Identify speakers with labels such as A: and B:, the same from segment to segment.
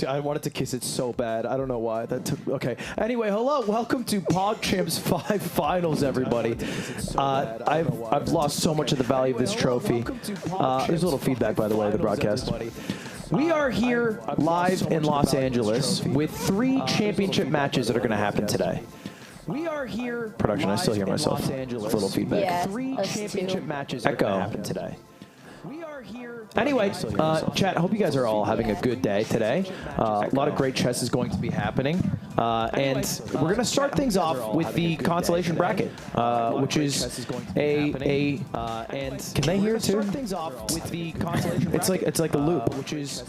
A: I wanted to kiss it so bad. I don't know why. That took. Okay. Anyway, hello. Welcome to PogChamps 5 Finals, everybody. I've lost so much of the value of this trophy. There's a little feedback, by the way, of the broadcast. We are here live in Los Angeles with 3 championship matches that are going to happen today. We are here. Production, I still hear myself. It's a little feedback.
B: Yeah,
A: 3 championship matches that are going to happen today. Anyway, chat, hope you guys are all having a good day today. A lot of great chess is going to be happening. And we're going to start things off with the consolation bracket, which is can they hear it too? It's like a loop, which is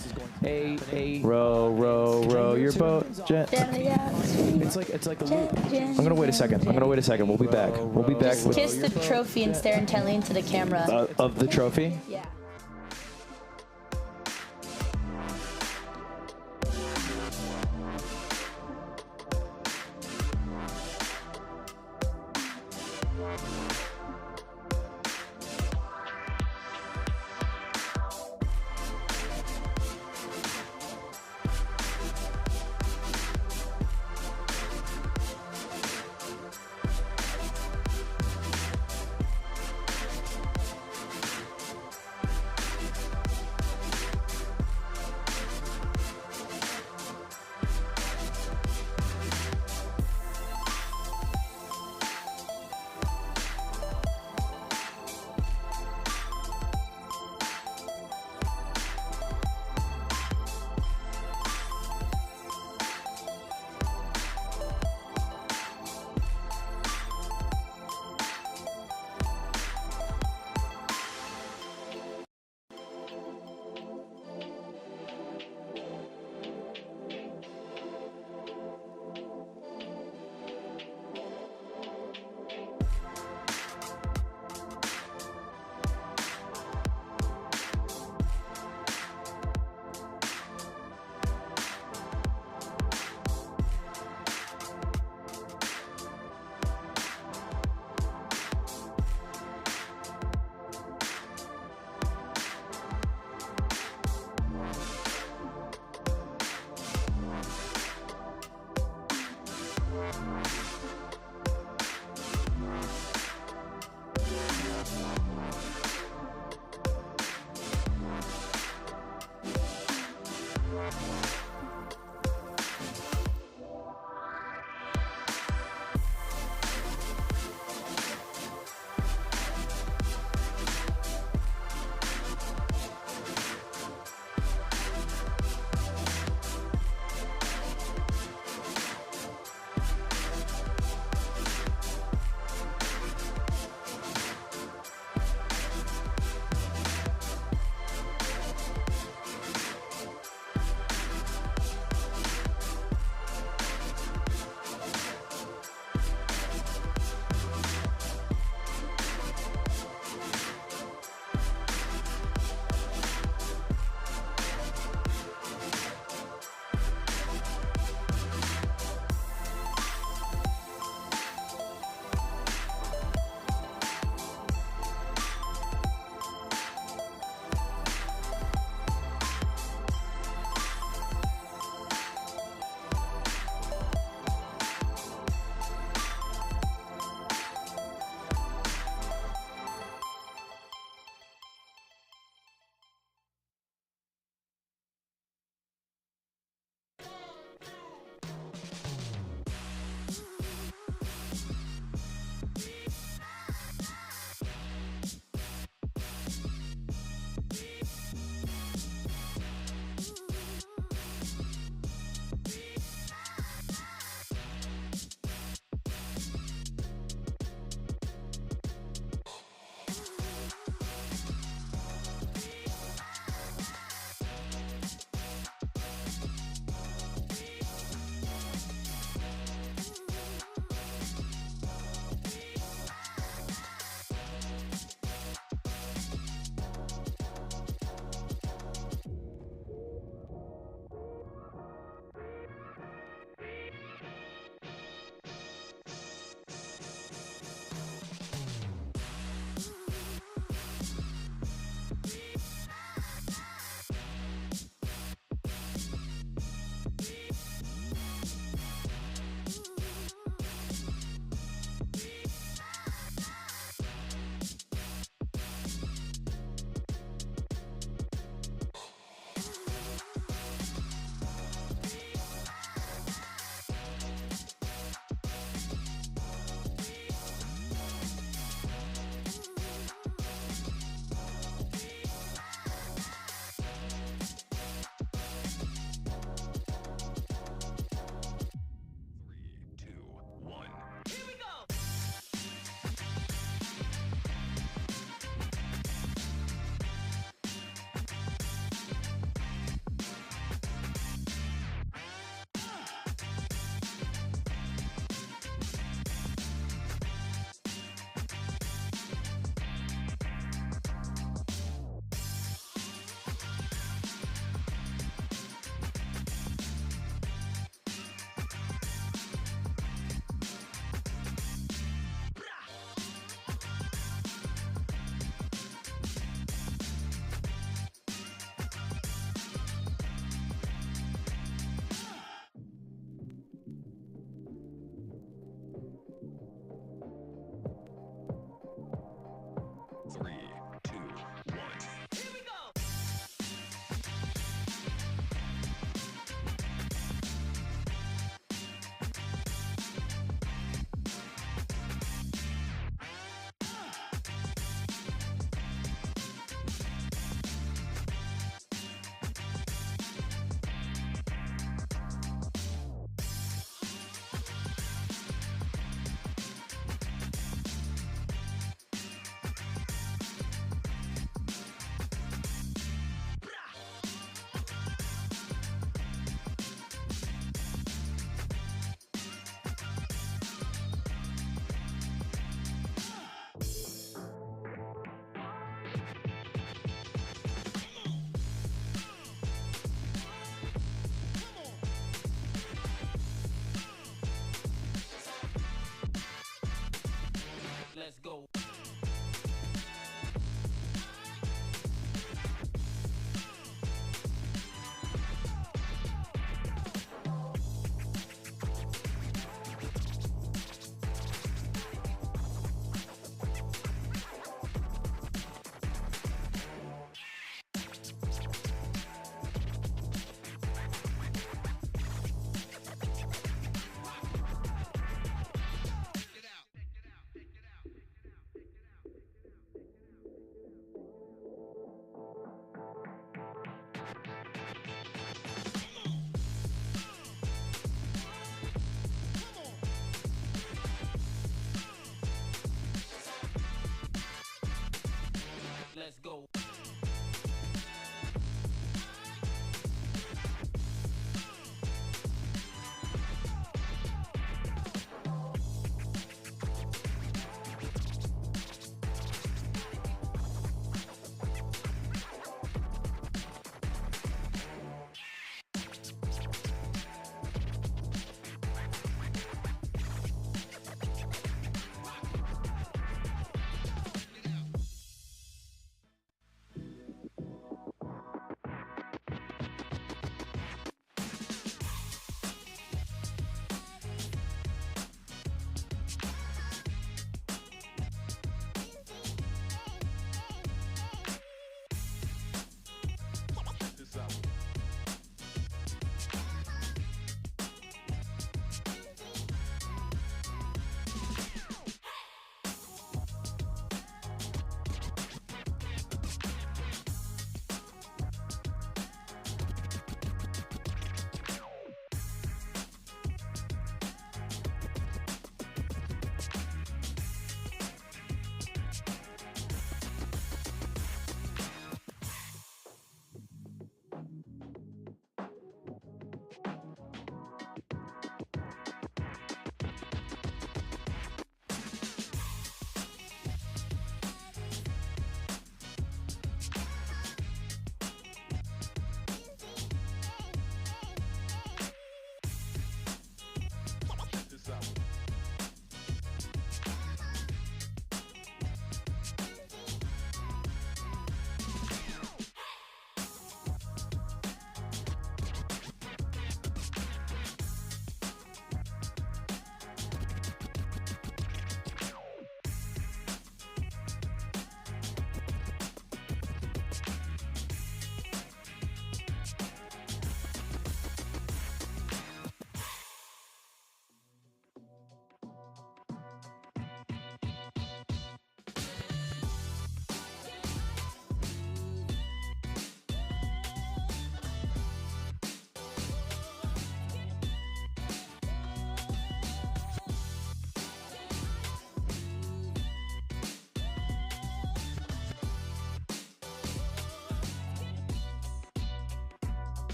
A: row your boat, jet. It's like a loop. I'm gonna wait a second. We'll be back.
B: Just kiss the trophy and stare intently into the camera.
A: Of the trophy?
B: Yeah.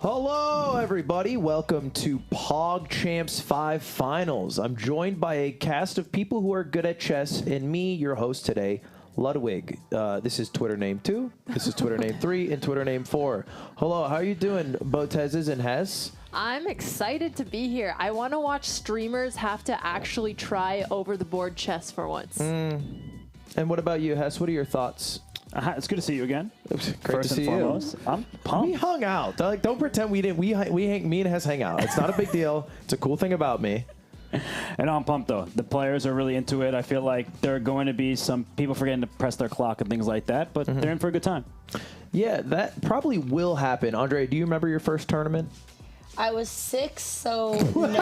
A: Hello, everybody. Welcome to PogChamps 5 Finals. I'm joined by a cast of people who are good at chess, and me, your host today, Ludwig. This is Twitter name 2, this is Twitter name 3, and Twitter name 4. Hello, how are you doing, Botezes and Hess?
C: I'm excited to be here. I want to watch streamers have to actually try over the board chess for once.
A: And what about you, Hess? What are your thoughts?
D: It's good to see you again.
A: Great to see you.
D: I'm pumped.
A: We hung out. Like, don't pretend we didn't. Me and Hess hang out. It's not a big deal. It's a cool thing about me.
D: And I'm pumped, though. The players are really into it. I feel like there are going to be some people forgetting to press their clock and things like that, but they're in for a good time.
A: Yeah, that probably will happen. Andre, do you remember your first tournament?
B: I was 6, so no,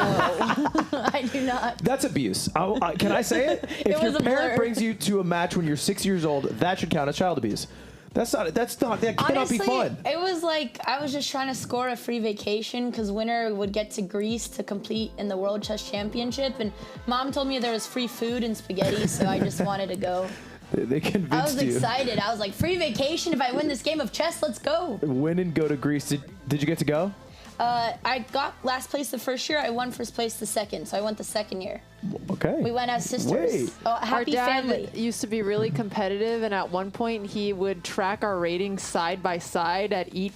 B: I do not.
A: That's abuse. Can I say it? If your parent brings you to a match when you're 6 years old, that should count as child abuse. That cannot
B: Honestly,
A: be fun.
B: It was like I was just trying to score a free vacation because winner would get to Greece to compete in the World Chess Championship, and Mom told me there was free food and spaghetti, so I just wanted to go.
A: They convinced you.
B: I was excited. I was like, free vacation if I win this game of chess, let's go.
A: Win and go to Greece. Did you get to go?
B: I got last place the first year. I won first place the second, so I went the second year.
A: Okay.
B: We went as sisters.
A: Wait.
B: Oh,
C: Our
B: happy
C: dad
B: family.
C: used to be really competitive, and at one point he would track our ratings side by side at each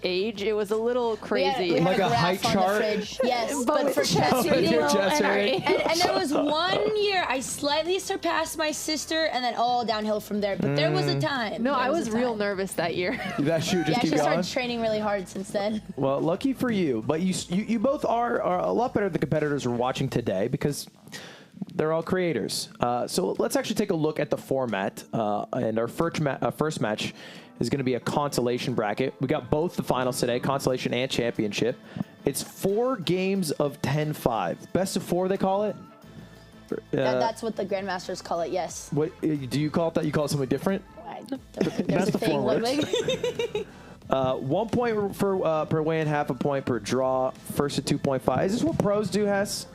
C: age. It was a little crazy.
B: We had
A: Like a
B: graph
A: height
B: on
A: chart?
B: The fridge. Yes,
C: But
B: but
C: with
B: for chess
C: chess
B: rating.
A: Your chess rating.
B: And there was 1 year I slightly surpassed my sister, and then all downhill from there. But there was a time.
C: No,
B: There
C: I was
B: a
C: real
B: time.
C: nervous that year.
A: That shoot just
B: Yeah,
A: keep
B: she
A: going.
B: started training really hard since then.
A: Well, lucky for you. But you both are a lot better than the competitors we're watching today because they're all creators. So let's actually take a look at the format. And our first match is going to be a consolation bracket. We got both the finals today, consolation and championship. It's 4 games of 10-5. Best of 4, they call it?
B: That's what the grandmasters call it. Yes.
A: What do you call it that? You call it something different?
B: There's
D: Best
B: a
D: of 4
B: thing,
D: works.
B: Ludwig.
A: 1 point per win, half a point per draw. First to 2.5. Is this what pros do, Hess?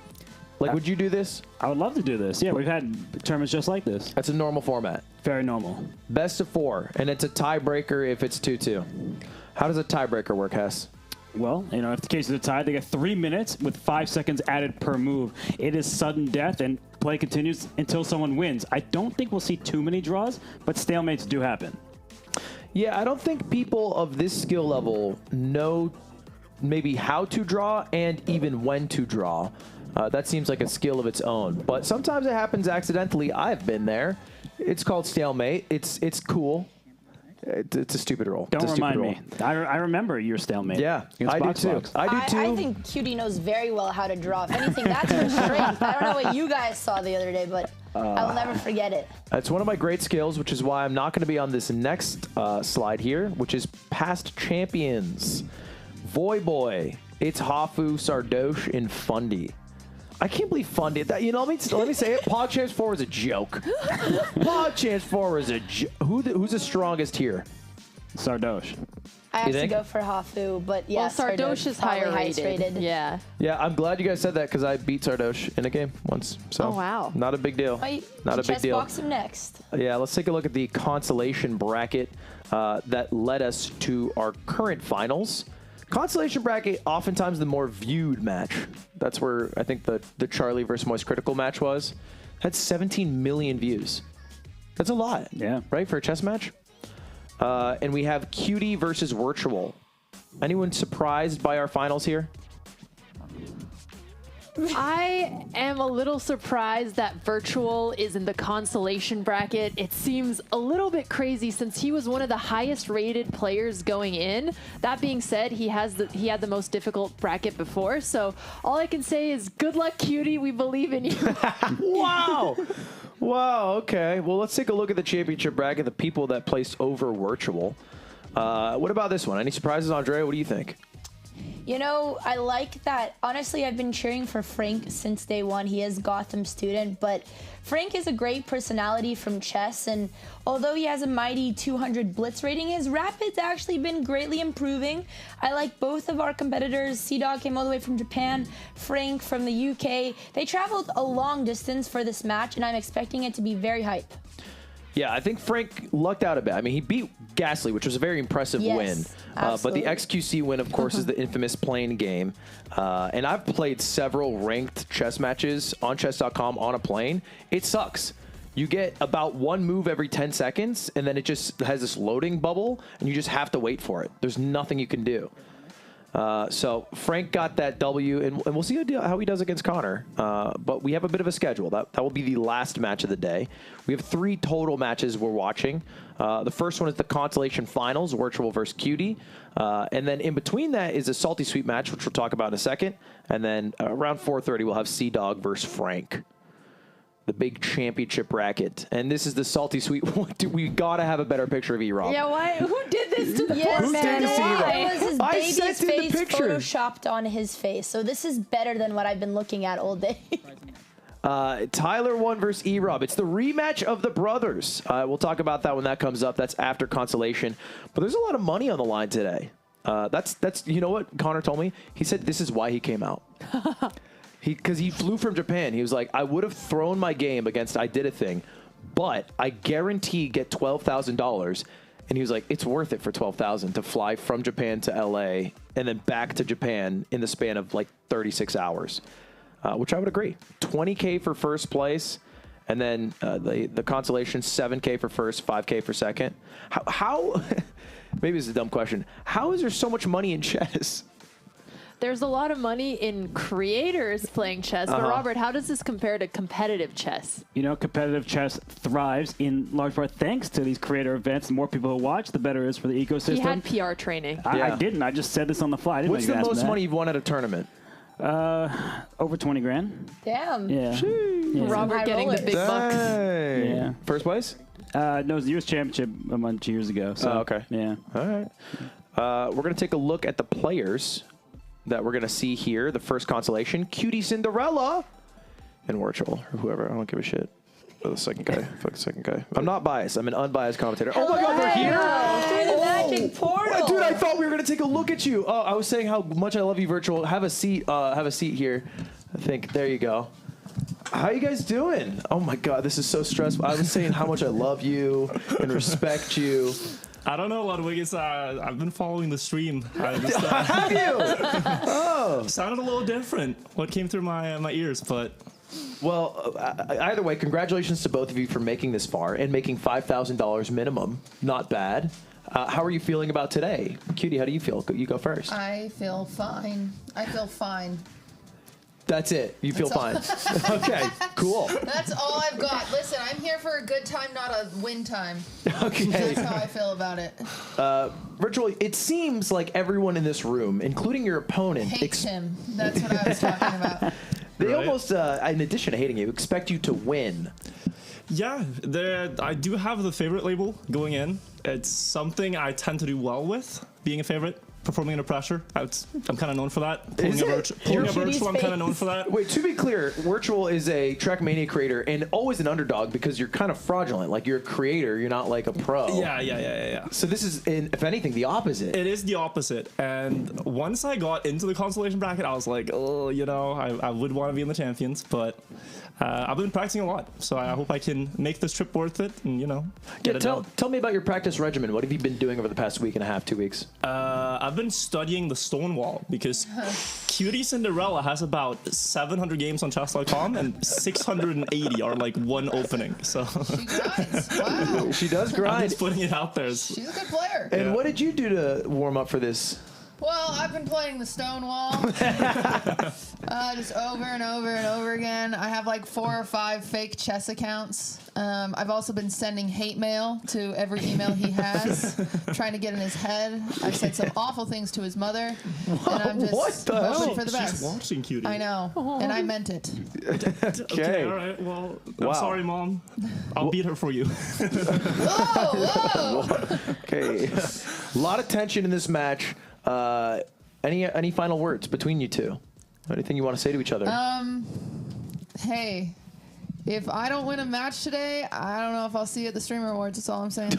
A: Like, would you do this?
D: I would love to do this. Yeah, we've had tournaments just like this.
A: That's a normal format.
D: Very normal.
A: Best of 4, and it's a tiebreaker if it's 2-2. How does a tiebreaker work, Hess?
D: Well, if the case is a tie, they get 3 minutes with 5 seconds added per move. It is sudden death, and play continues until someone wins. I don't think we'll see too many draws, but stalemates do happen.
A: Yeah, I don't think people of this skill level know maybe how to draw and even when to draw. That seems like a skill of its own, but sometimes it happens accidentally. I've been there. It's called stalemate. It's cool. It's a stupid rule.
D: Don't remind me. I remember your stalemate.
A: Yeah,
D: against
A: I do
D: Box
A: too.
D: Box.
A: I do too.
B: I think QT knows very well how to draw. If anything, that's her strength. I don't know what you guys saw the other day, but I will never forget it.
A: It's one of my great skills, which is why I'm not going to be on this next slide here, which is past champions. Voy. It's Hafu, Sardosh, and Fundy. I can't believe Fundy. Let me say it. PogChamps 4 is a joke. PogChamps 4 is a joke. Who's the strongest here?
D: Sardosh.
B: I have to
A: think?
B: go for Hafu, but yeah,
C: Well, Sardosh is
B: probably
C: higher
B: highest
C: rated. Yeah.
A: Yeah, I'm glad you guys said that because I beat Sardosh in a game once. So
C: Oh, wow.
A: Not a big deal. Not a big deal.
B: Box him next.
A: Yeah, let's take a look at the consolation bracket that led us to our current finals. Consolation bracket, oftentimes the more viewed match. That's where I think the Charlie versus Moist Critical match was. Had 17 million views. That's a lot.
D: Yeah.
A: Right, for a chess match? And we have QT versus Wirtual. Anyone surprised by our finals here?
C: I am a little surprised that Wirtual is in the consolation bracket. It seems a little bit crazy since he was one of the highest rated players going in. That being said, he had the most difficult bracket before. So all I can say is good luck, QT. We believe in you.
A: Wow. Wow, okay. Well, let's take a look at the championship bracket, the people that placed over Wirtual. What about this one? Any surprises, Andrea? What do you think?
B: You know, I like that. Honestly, I've been cheering for Frank since day one. He is Gotham student, but Frank is a great personality from chess, and although he has a mighty 200 blitz rating, his rapid's actually been greatly improving. I like both of our competitors. CDawg came all the way from Japan, Frank from the UK. They traveled a long distance for this match, and I'm expecting it to be very hype.
A: Yeah, I think Frank lucked out a bit. I mean, he beat Ghastly, which was a very impressive win. But the XQC win, of course, is the infamous plane game. And I've played several ranked chess matches on chess.com on a plane. It sucks. You get about one move every 10 seconds, and then it just has this loading bubble, and you just have to wait for it. There's nothing you can do. So Frank got that W, and we'll see how he does against Connor. But we have a bit of a schedule. That will be the last match of the day. We have 3 total matches we're watching. The first one is the Consolation Finals, Wirtual versus QT. And then in between that is a Salty Sweet match, which we'll talk about in a second. And then around 4:30, we'll have CDawg versus Frank. The big championship bracket. And this is the Salty Sweet. We got to have a better picture of E-Rob.
C: Yeah, why? Who did this to the
B: Yes,
A: Who
C: poor
A: did
C: man?
A: this to you?
B: it was his
A: I
B: baby's
A: sent in the
B: face
A: picture.
B: photoshopped on his face. So this is better than what I've been looking at all day.
A: Tyler1 versus E-Rob. It's the rematch of the brothers. We'll talk about that when that comes up. That's after Consolation. But there's a lot of money on the line today. That's you know what Connor told me? He said this is why he came out. Because he flew from Japan. He was like, I would have thrown my game against I Did a Thing, but I guarantee get $12,000. And he was like, it's worth it for $12,000 to fly from Japan to LA and then back to Japan in the span of like 36 hours, which I would agree. $20K for first place, and then the consolation, $7K for first, $5K for second. How maybe it's a dumb question. How is there so much money in chess?
C: There's a lot of money in creators playing chess, but Robert, how does this compare to competitive chess?
D: You know, competitive chess thrives in large part thanks to these creator events. The more people who watch, the better it is for the ecosystem.
C: He had PR training.
D: I didn't. I just said this on the fly. I didn't
A: What's
D: know you
A: the
D: asked me
A: most
D: that.
A: money you've won at a tournament?
D: Over 20 grand.
B: Damn.
D: Yeah.
C: Robert
B: High
C: getting the
B: rollers.
C: big bucks.
A: Dang.
D: Yeah.
A: First place?
D: No, it was the U.S. Championship a bunch of years ago. So,
A: okay.
D: Yeah.
A: All right. We're going to take a look at the players that we're going to see here. The first consolation, QTCinderella and Wirtual, or whoever. I don't give a shit. Oh, the second guy. Fuck the second guy. I'm not biased. I'm an unbiased commentator. Oh my God, they're here?
B: Through the magic portal.
A: Dude, I thought we were going to take a look at you. Oh, I was saying how much I love you, Wirtual. Have a seat. Have a seat here. I think. There you go. How you guys doing? Oh my God, this is so stressful. I was saying how much I love you and respect you.
E: I don't know, Ludwig. I've been following the stream.
A: Have you? Oh.
E: Sounded a little different. What came through my ears, but
A: Well, either way, congratulations to both of you for making this far and making $5,000 minimum. Not bad. How are you feeling about today? QT, how do you feel? You go first.
F: I feel fine. I feel fine.
A: That's it. You feel fine. Okay, cool.
F: That's all I've got. Listen, I'm here for a good time, not a win time.
A: Okay.
F: That's how I feel about it.
A: Virtually, it seems like everyone in this room, including your opponent,
F: Hates him. That's what I was talking about.
A: they
E: Right.
A: almost, in addition to hating you, expect you to win.
E: yeah, I do have the favorite label going in. It's something I tend to do well with, being a favorite. Performing under pressure. I'm kind of known for that. Pulling a virtual, I'm kind of known for that.
A: Wait, to be clear, Wirtual is a Trackmania creator and always an underdog because you're kind of fraudulent. Like, you're a creator, you're not like a pro.
E: Yeah.
A: So this is, if anything, the opposite.
E: It is the opposite. And once I got into the consolation bracket, I was like, oh, you know, I would want to be in the champions, but I've been practicing a lot. So I hope I can make this trip worth it and, you know, get it done.
A: Tell me about your practice regimen. What have you been doing over the past week and a half, 2 weeks?
E: I've been studying the Stonewall because QTCinderella has about 700 games on chess.com and 680 are like one opening. So
F: She grinds. Wow.
A: She does
E: I'm
A: grind.
E: just putting it out there.
F: She's a good player.
A: And
E: Yeah.
A: what did you do to warm up for this?
F: Well, I've been playing the Stonewall just over and over and over again. I have like 4 or 5 fake chess accounts. I've also been sending hate mail to every email he has, trying to get in his head. I've said some awful things to his mother, and I'm just
A: What the hell?
F: hoping for the
E: She's
F: best.
E: watching QT.
F: I know, and I meant it.
E: Okay, all right. Well,
A: Wow.
E: I'm sorry, Mom. I'll beat her for you.
F: Whoa, whoa!
A: Okay. A lot of tension in this match. Any final words between you two? Anything you want to say to each other?
F: Hey, if I don't win a match today, I don't know if I'll see you at the Streamer Awards. That's all I'm saying.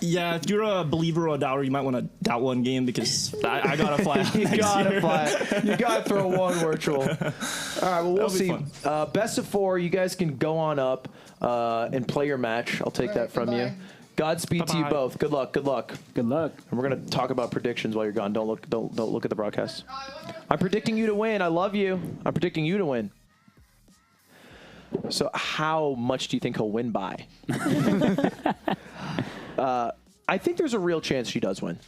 E: Yeah, if you're a believer or a doubter, you might want to doubt one game because I gotta fly out.
A: You
E: next
A: gotta
E: year.
A: fly. You gotta throw one virtual. All right, well, we'll
E: That'll be
A: see.
E: fun.
A: Best of 4. You guys can go on up and play your match. I'll take
F: All
A: that
F: right,
A: from you.
F: goodbye.
A: Godspeed to you
E: Bye-bye.
A: both. Good luck. Good luck.
D: Good luck.
A: And we're gonna talk about predictions while you're gone. Don't look at the broadcast. I'm predicting you to win. I love you. I'm predicting you to win. So how much do you think he'll win by? I think there's a real chance she does win.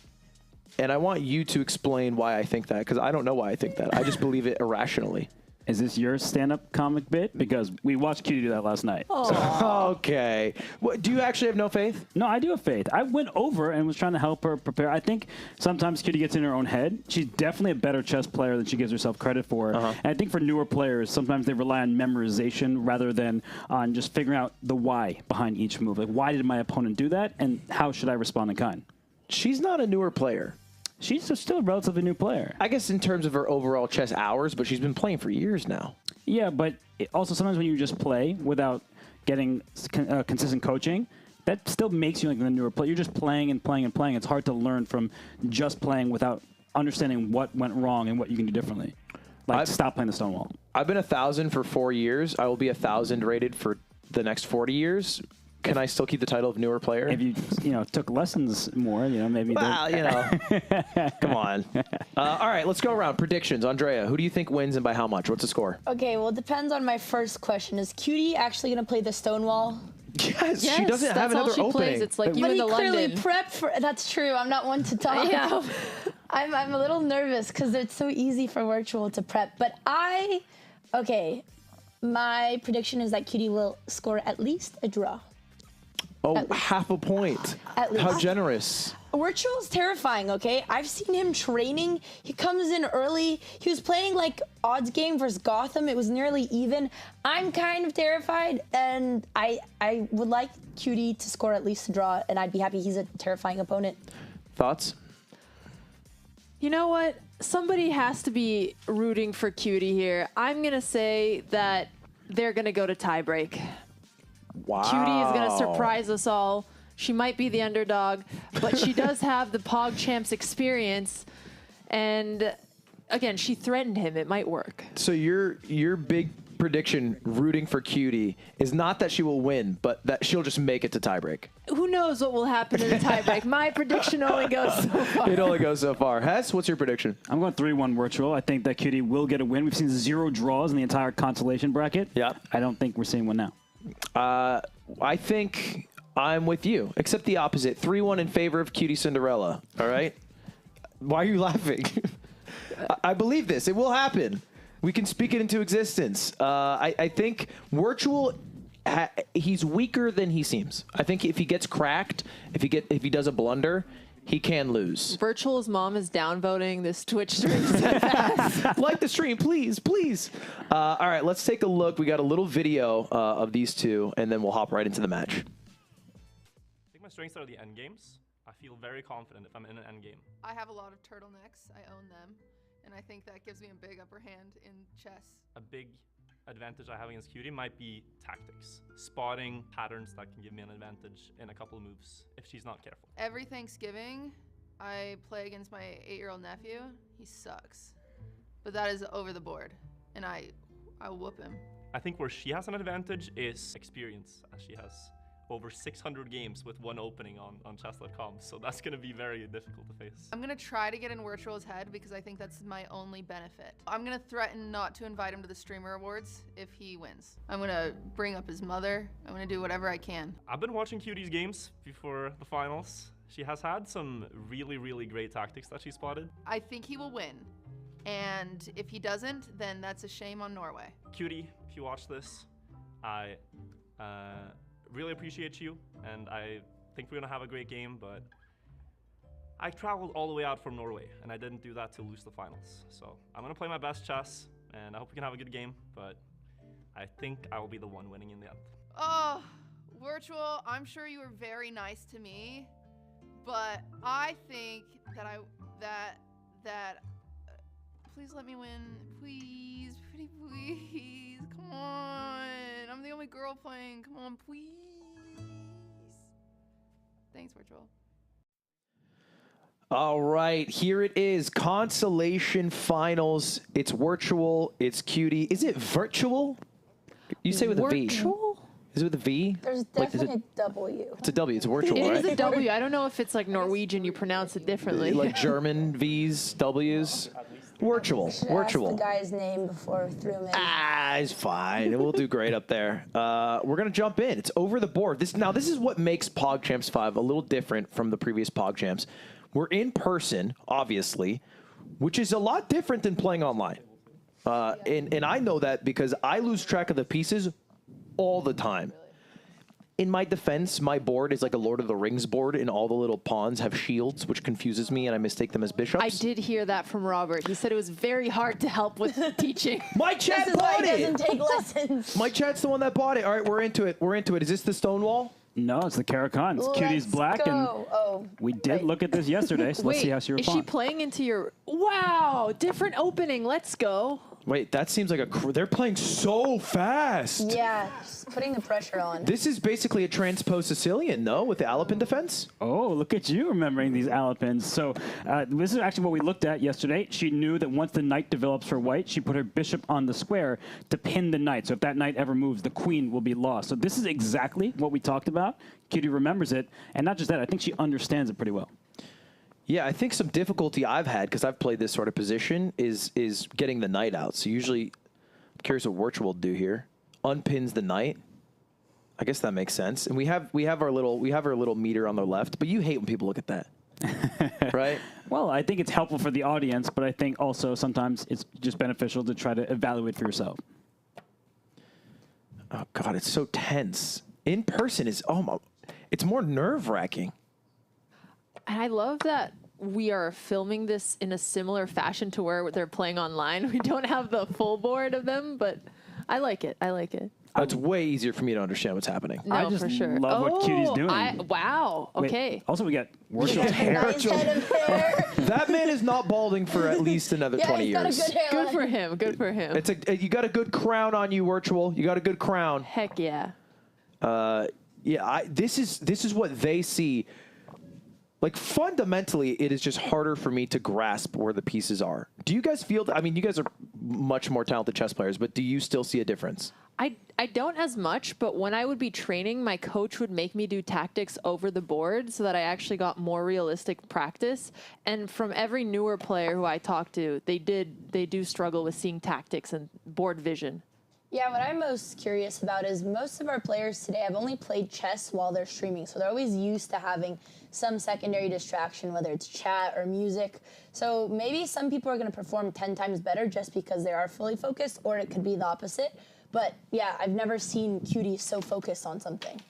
A: And I want you to explain why I think that, because I don't know why I think that. I just believe it irrationally.
D: Is this your stand-up comic bit? Because we watched Cutie do that last night.
A: Okay. What, do you actually have no faith?
D: No, I do have faith. I went over and was trying to help her prepare. I think sometimes Cutie gets in her own head. She's definitely a better chess player than she gives herself credit for. And I think for newer players, sometimes they rely on memorization rather than on just figuring out the why behind each move. Like, why did my opponent do that, and how should I respond in kind?
A: She's not a newer player.
D: She's still a relatively new player.
A: I guess in terms of her overall chess hours, but she's been playing for years now.
D: Yeah, but also sometimes when you just play without getting consistent coaching, that still makes you like the newer player. You're just playing and playing and playing. It's hard to learn from just playing without understanding what went wrong and what you can do differently. Like, stop playing the Stonewall.
A: I've been 1,000 for 4 years. I will be 1,000 rated for the next 40 years. Can I still keep the title of newer player?
D: If you took lessons more, maybe.
A: Well, come on. All right, let's go around. Predictions. Andrea, who do you think wins and by how much? What's the score?
B: Okay, well, it depends on my first question. Is Cutie actually going to play the Stonewall?
A: Yes, she doesn't have
C: that's
A: another
C: all she
A: opening.
C: plays. It's like you
B: But
C: in
B: he
C: the
B: clearly
C: London.
B: prepped for. That's true. I'm not one to talk.
C: Yeah.
B: I'm a little nervous because it's so easy for Wirtual to prep. But my prediction is that Cutie will score at least a draw.
A: Oh, half a point.
B: At least.
A: How generous.
B: Wirtual's terrifying, okay? I've seen him training. He comes in early. He was playing like odds game versus Gotham. It was nearly even. I'm kind of terrified, and I would like Cutie to score at least a draw, and I'd be happy. He's a terrifying opponent.
A: Thoughts?
C: You know what? Somebody has to be rooting for Cutie here. I'm going to say that they're going to go to tiebreak.
A: Wow.
C: Cutie is going to surprise us all. She might be the underdog, but she does have the PogChamps experience. And again, she threatened him. It might work.
A: So your big prediction, rooting for Cutie, is not that she will win, but that she'll just make it to tiebreak.
C: Who knows what will happen in the tiebreak? My prediction only goes so far.
A: It only goes so far. Hess, what's your prediction?
D: I'm going 3-1 Wirtual. I think that Cutie will get a win. We've seen 0 draws in the entire consolation bracket.
A: Yep.
D: I don't think we're seeing one now.
A: I think I'm with you, except the opposite. 3-1 in favor of QTCinderella. All right? Why are you laughing? I believe this. It will happen. We can speak it into existence. I think Wirtual, he's weaker than he seems. I think if he gets cracked, if he does a blunder, he can lose.
C: Virtual's mom is downvoting this Twitch stream so fast.
A: Like the stream, please, please. All right, let's take a look. We got a little video of these two, and then we'll hop right into the match.
E: I think my strengths are the end games. I feel very confident if I'm in an end game.
F: I have a lot of turtlenecks. I own them. And I think that gives me a big upper hand in chess.
E: A big advantage I have against Cutie might be tactics. Spotting patterns that can give me an advantage in a couple of moves if she's not careful.
F: Every Thanksgiving, I play against my 8-year-old nephew. He sucks. But that is over the board. And I whoop him.
E: I think where she has an advantage is experience, as she has over 600 games with one opening on chess.com, so that's going to be very difficult to face.
F: I'm going to try to get in Wirtual's head because I think that's my only benefit. I'm going to threaten not to invite him to the Streamer Awards if he wins. I'm going to bring up his mother. I'm going to do whatever I can.
E: I've been watching Cutie's games before the finals. She has had some really, really great tactics that she spotted.
F: I think he will win. And if he doesn't, then that's a shame on Norway.
E: Cutie, if you watch this, I really appreciate you, and I think we're gonna have a great game, but I traveled all the way out from Norway, and I didn't do that to lose the finals. So I'm gonna play my best chess, and I hope we can have a good game, but I think I will be the one winning in the end.
F: Oh, Wirtual, I'm sure you were very nice to me, but I think that please let me win. Please, pretty please. Come on. I'm the only girl playing. Come on, please. Thanks, Wirtual.
A: All right, here it is. Consolation finals. It's Wirtual. It's Cutie. Is it virtual? You say with a V.
C: Virtual?
A: Is it with a V?
B: There's
A: Like, is
B: definitely a W.
A: It's a W. It's virtual,
C: It
A: right?
C: is a W. I don't know if it's like Norwegian, you pronounce it differently.
A: Like German V's, W's. Wirtual.
B: Ask the
A: Wirtual.
B: guy's name before we threw him in.
A: Ah, it's fine. We'll do great up there. We're gonna jump in. It's over the board. This is what makes PogChamps 5 a little different from the previous PogChamps. We're in person, obviously, which is a lot different than playing online. And I know that because I lose track of the pieces all the time. In my defense, my board is like a Lord of the Rings board, and all the little pawns have shields, which confuses me, and I mistake them as bishops.
C: I did hear that from Robert. He said it was very hard to help with teaching.
A: My chat
B: This is why
A: bought
B: he
A: it.
B: doesn't take lessons.
A: My chat's the one that bought it. All right, we're into it. We're into it. Is this the Stonewall?
D: No, it's the Caracan. It's Cutie's
B: Let's
D: black,
B: go.
D: and
B: Oh,
D: we did
B: right.
D: look at this yesterday, so let's see how she
C: is
D: responds.
C: she playing into your... Wow, different opening. Let's go.
A: Wait, that seems like they're playing so fast.
B: Yeah, just putting the pressure on.
A: This is basically a transposed Sicilian, no, with the Alpin defense?
D: Oh, look at you remembering these Alapins. So this is actually what we looked at yesterday. She knew that once the knight develops for white, she put her bishop on the square to pin the knight. So if that knight ever moves, the queen will be lost. So this is exactly what we talked about. Cutie remembers it. And not just that, I think she understands it pretty well.
A: Yeah, I think some difficulty I've had, because I've played this sort of position, is getting the knight out. So usually, I'm curious what Wirtual will do here. Unpins the knight. I guess that makes sense. And we have our little meter on the left, but you hate when people look at that. Right?
D: Well, I think it's helpful for the audience, but I think also sometimes it's just beneficial to try to evaluate for yourself.
A: Oh God, it's so tense. In person it's more nerve-wracking.
C: And I love that we are filming this in a similar fashion to where they're playing online. We don't have the full board of them, but I like it. I like it.
A: It's way easier for me to understand what's happening.
C: No,
D: I just
C: for sure.
D: love what Cutie's doing.
C: Wow.
D: Wait,
C: Okay.
D: also, we got Wirtual's hair.
B: Nice head of hair.
A: That man is not balding for at least another
B: Yeah,
A: 20
B: he's got a
A: years.
B: good hairline.
C: Good for him. Good for him.
A: You got a good crown on you, Wirtual. You got a good crown.
C: Heck yeah.
A: This is what they see. Like, fundamentally, it is just harder for me to grasp where the pieces are. Do you guys feel that? I mean, you guys are much more talented chess players, but do you still see a difference?
C: I don't as much, but when I would be training, my coach would make me do tactics over the board so that I actually got more realistic practice. And from every newer player who I talked to, they do struggle with seeing tactics and board vision.
B: Yeah, what I'm most curious about is most of our players today have only played chess while they're streaming, so they're always used to having some secondary distraction, whether it's chat or music. So maybe some people are going to perform 10 times better just because they are fully focused, or it could be the opposite. But yeah, I've never seen Cutie so focused on something.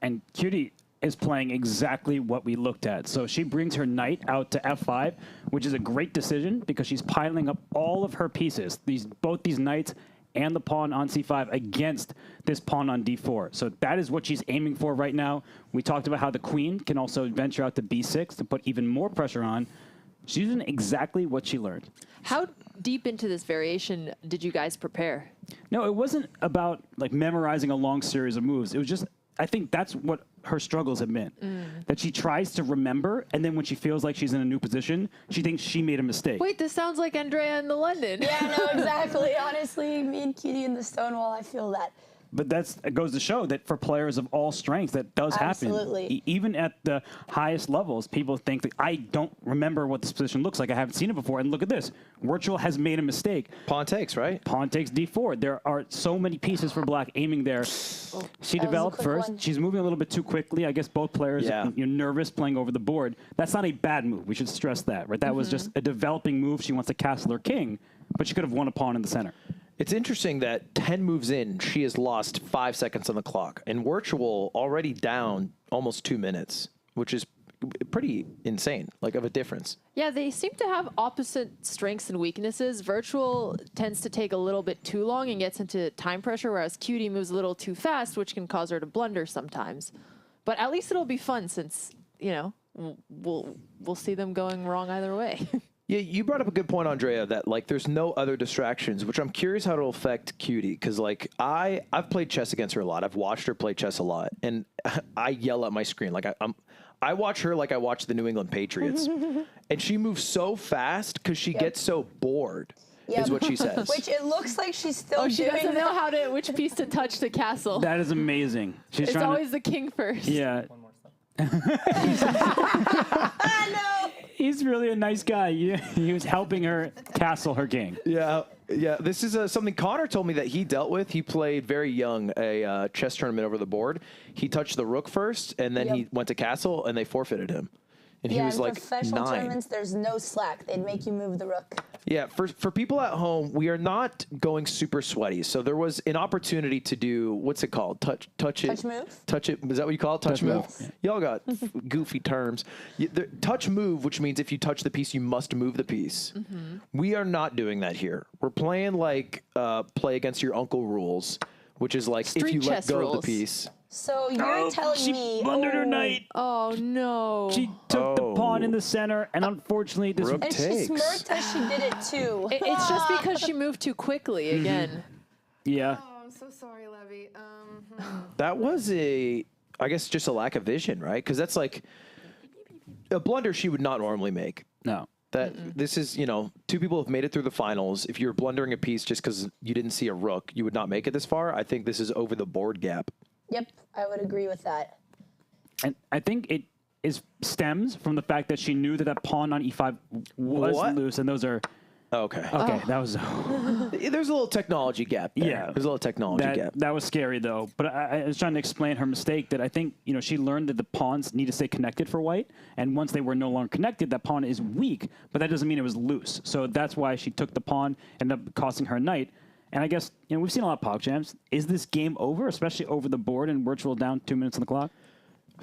D: And Cutie is playing exactly what we looked at. So she brings her knight out to f5, which is a great decision because she's piling up all of her pieces, both these knights and the pawn on c5 against this pawn on d4. So that is what she's aiming for right now. We talked about how the queen can also venture out to b6 to put even more pressure on. She's doing exactly what she learned.
C: How deep into this variation did you guys prepare?
D: No, it wasn't about like memorizing a long series of moves. It was just, I think that's what her struggles have been. That she tries to remember, and then when she feels like she's in a new position, she thinks she made a mistake.
C: Wait, this sounds like Andrea in the London.
B: Yeah, no, exactly. Honestly, me and Cutie in the Stonewall, I feel that.
D: But it goes to show that for players of all strengths, that does happen.
B: Absolutely.
D: Even at the highest levels, people think that I don't remember what this position looks like. I haven't seen it before. And look at this. Wirtual has made a mistake.
A: Pawn takes, right?
D: Pawn takes d4. There are so many pieces for black aiming there. She
B: That was a
D: developed
B: quick
D: first.
B: one.
D: She's moving a little bit too quickly. I guess both players are nervous playing over the board. That's not a bad move. We should stress that, right? That was just a developing move. She wants to castle her king, but she could have won a pawn in the center.
A: It's interesting that 10 moves in, she has lost 5 seconds on the clock. And Wirtual already down almost 2 minutes, which is pretty insane, like of a difference.
C: Yeah, they seem to have opposite strengths and weaknesses. Virtual tends to take a little bit too long and gets into time pressure, whereas Cutie moves a little too fast, which can cause her to blunder sometimes. But at least it'll be fun since, you know, we'll see them going wrong either way.
A: Yeah, you brought up a good point, Andrea, that like there's no other distractions, which I'm curious how it'll affect Cutie, because like I've played chess against her a lot. I've watched her play chess a lot, and I yell at my screen like I watch her like I watch the New England Patriots, and she moves so fast because she gets so bored. Is what she says.
B: Which it looks like she's still
C: She
B: doing
C: doesn't know
B: that.
C: which piece to touch to castle.
D: That is amazing. She's
C: It's
D: trying
C: always the king first.
D: Yeah.
B: I know.
D: He's really a nice guy. He was helping her castle her king.
A: Yeah. This is something Connor told me that he dealt with. He played very young a chess tournament over the board. He touched the rook first, and then he went to castle, and they forfeited him. And he was
B: in
A: like
B: professional
A: 9.
B: tournaments, there's no slack. They'd make you move the rook.
A: Yeah, for people at home, we are not going super sweaty. So there was an opportunity to do, what's it called? Touch it.
B: Touch move?
A: Touch it. Is that what you call it? Touch move?
B: Yes.
A: Y'all got goofy terms. Touch move, which means if you touch the piece, you must move the piece. We are not doing that here. We're playing like play against your uncle rules, which is like
C: Street
A: if you let
C: chess
A: go
C: rules.
A: of the piece.
B: So you're telling me.
D: blundered her knight.
C: Oh, no.
D: She took the pawn in the center, and unfortunately, this
A: Rook
B: And she
A: takes.
B: smirked as she did it too.
C: It's just because she moved too quickly again.
D: yeah.
F: Oh, I'm so sorry, Levy.
A: That was I guess just a lack of vision, right? Because that's like a blunder she would not normally make.
D: No.
A: This is, two people have made it through the finals. If you're blundering a piece just because you didn't see a rook, you would not make it this far. I think this is over the board gap.
B: Yep, I would agree with that.
D: And I think it stems from the fact that she knew that pawn on e5 was
A: What?
D: loose, and those are...
A: Okay.
D: Okay, that was...
A: There's a little technology gap there.
D: Yeah.
A: There's a little technology gap.
D: That was scary, though. But I was trying to explain her mistake that I think, she learned that the pawns need to stay connected for white. And once they were no longer connected, that pawn is weak. But that doesn't mean it was loose. So that's why she took the pawn, ended up costing her knight. And I guess, we've seen a lot of PogChamps. Is this game over, especially over the board and Wirtual down 2 minutes on the clock?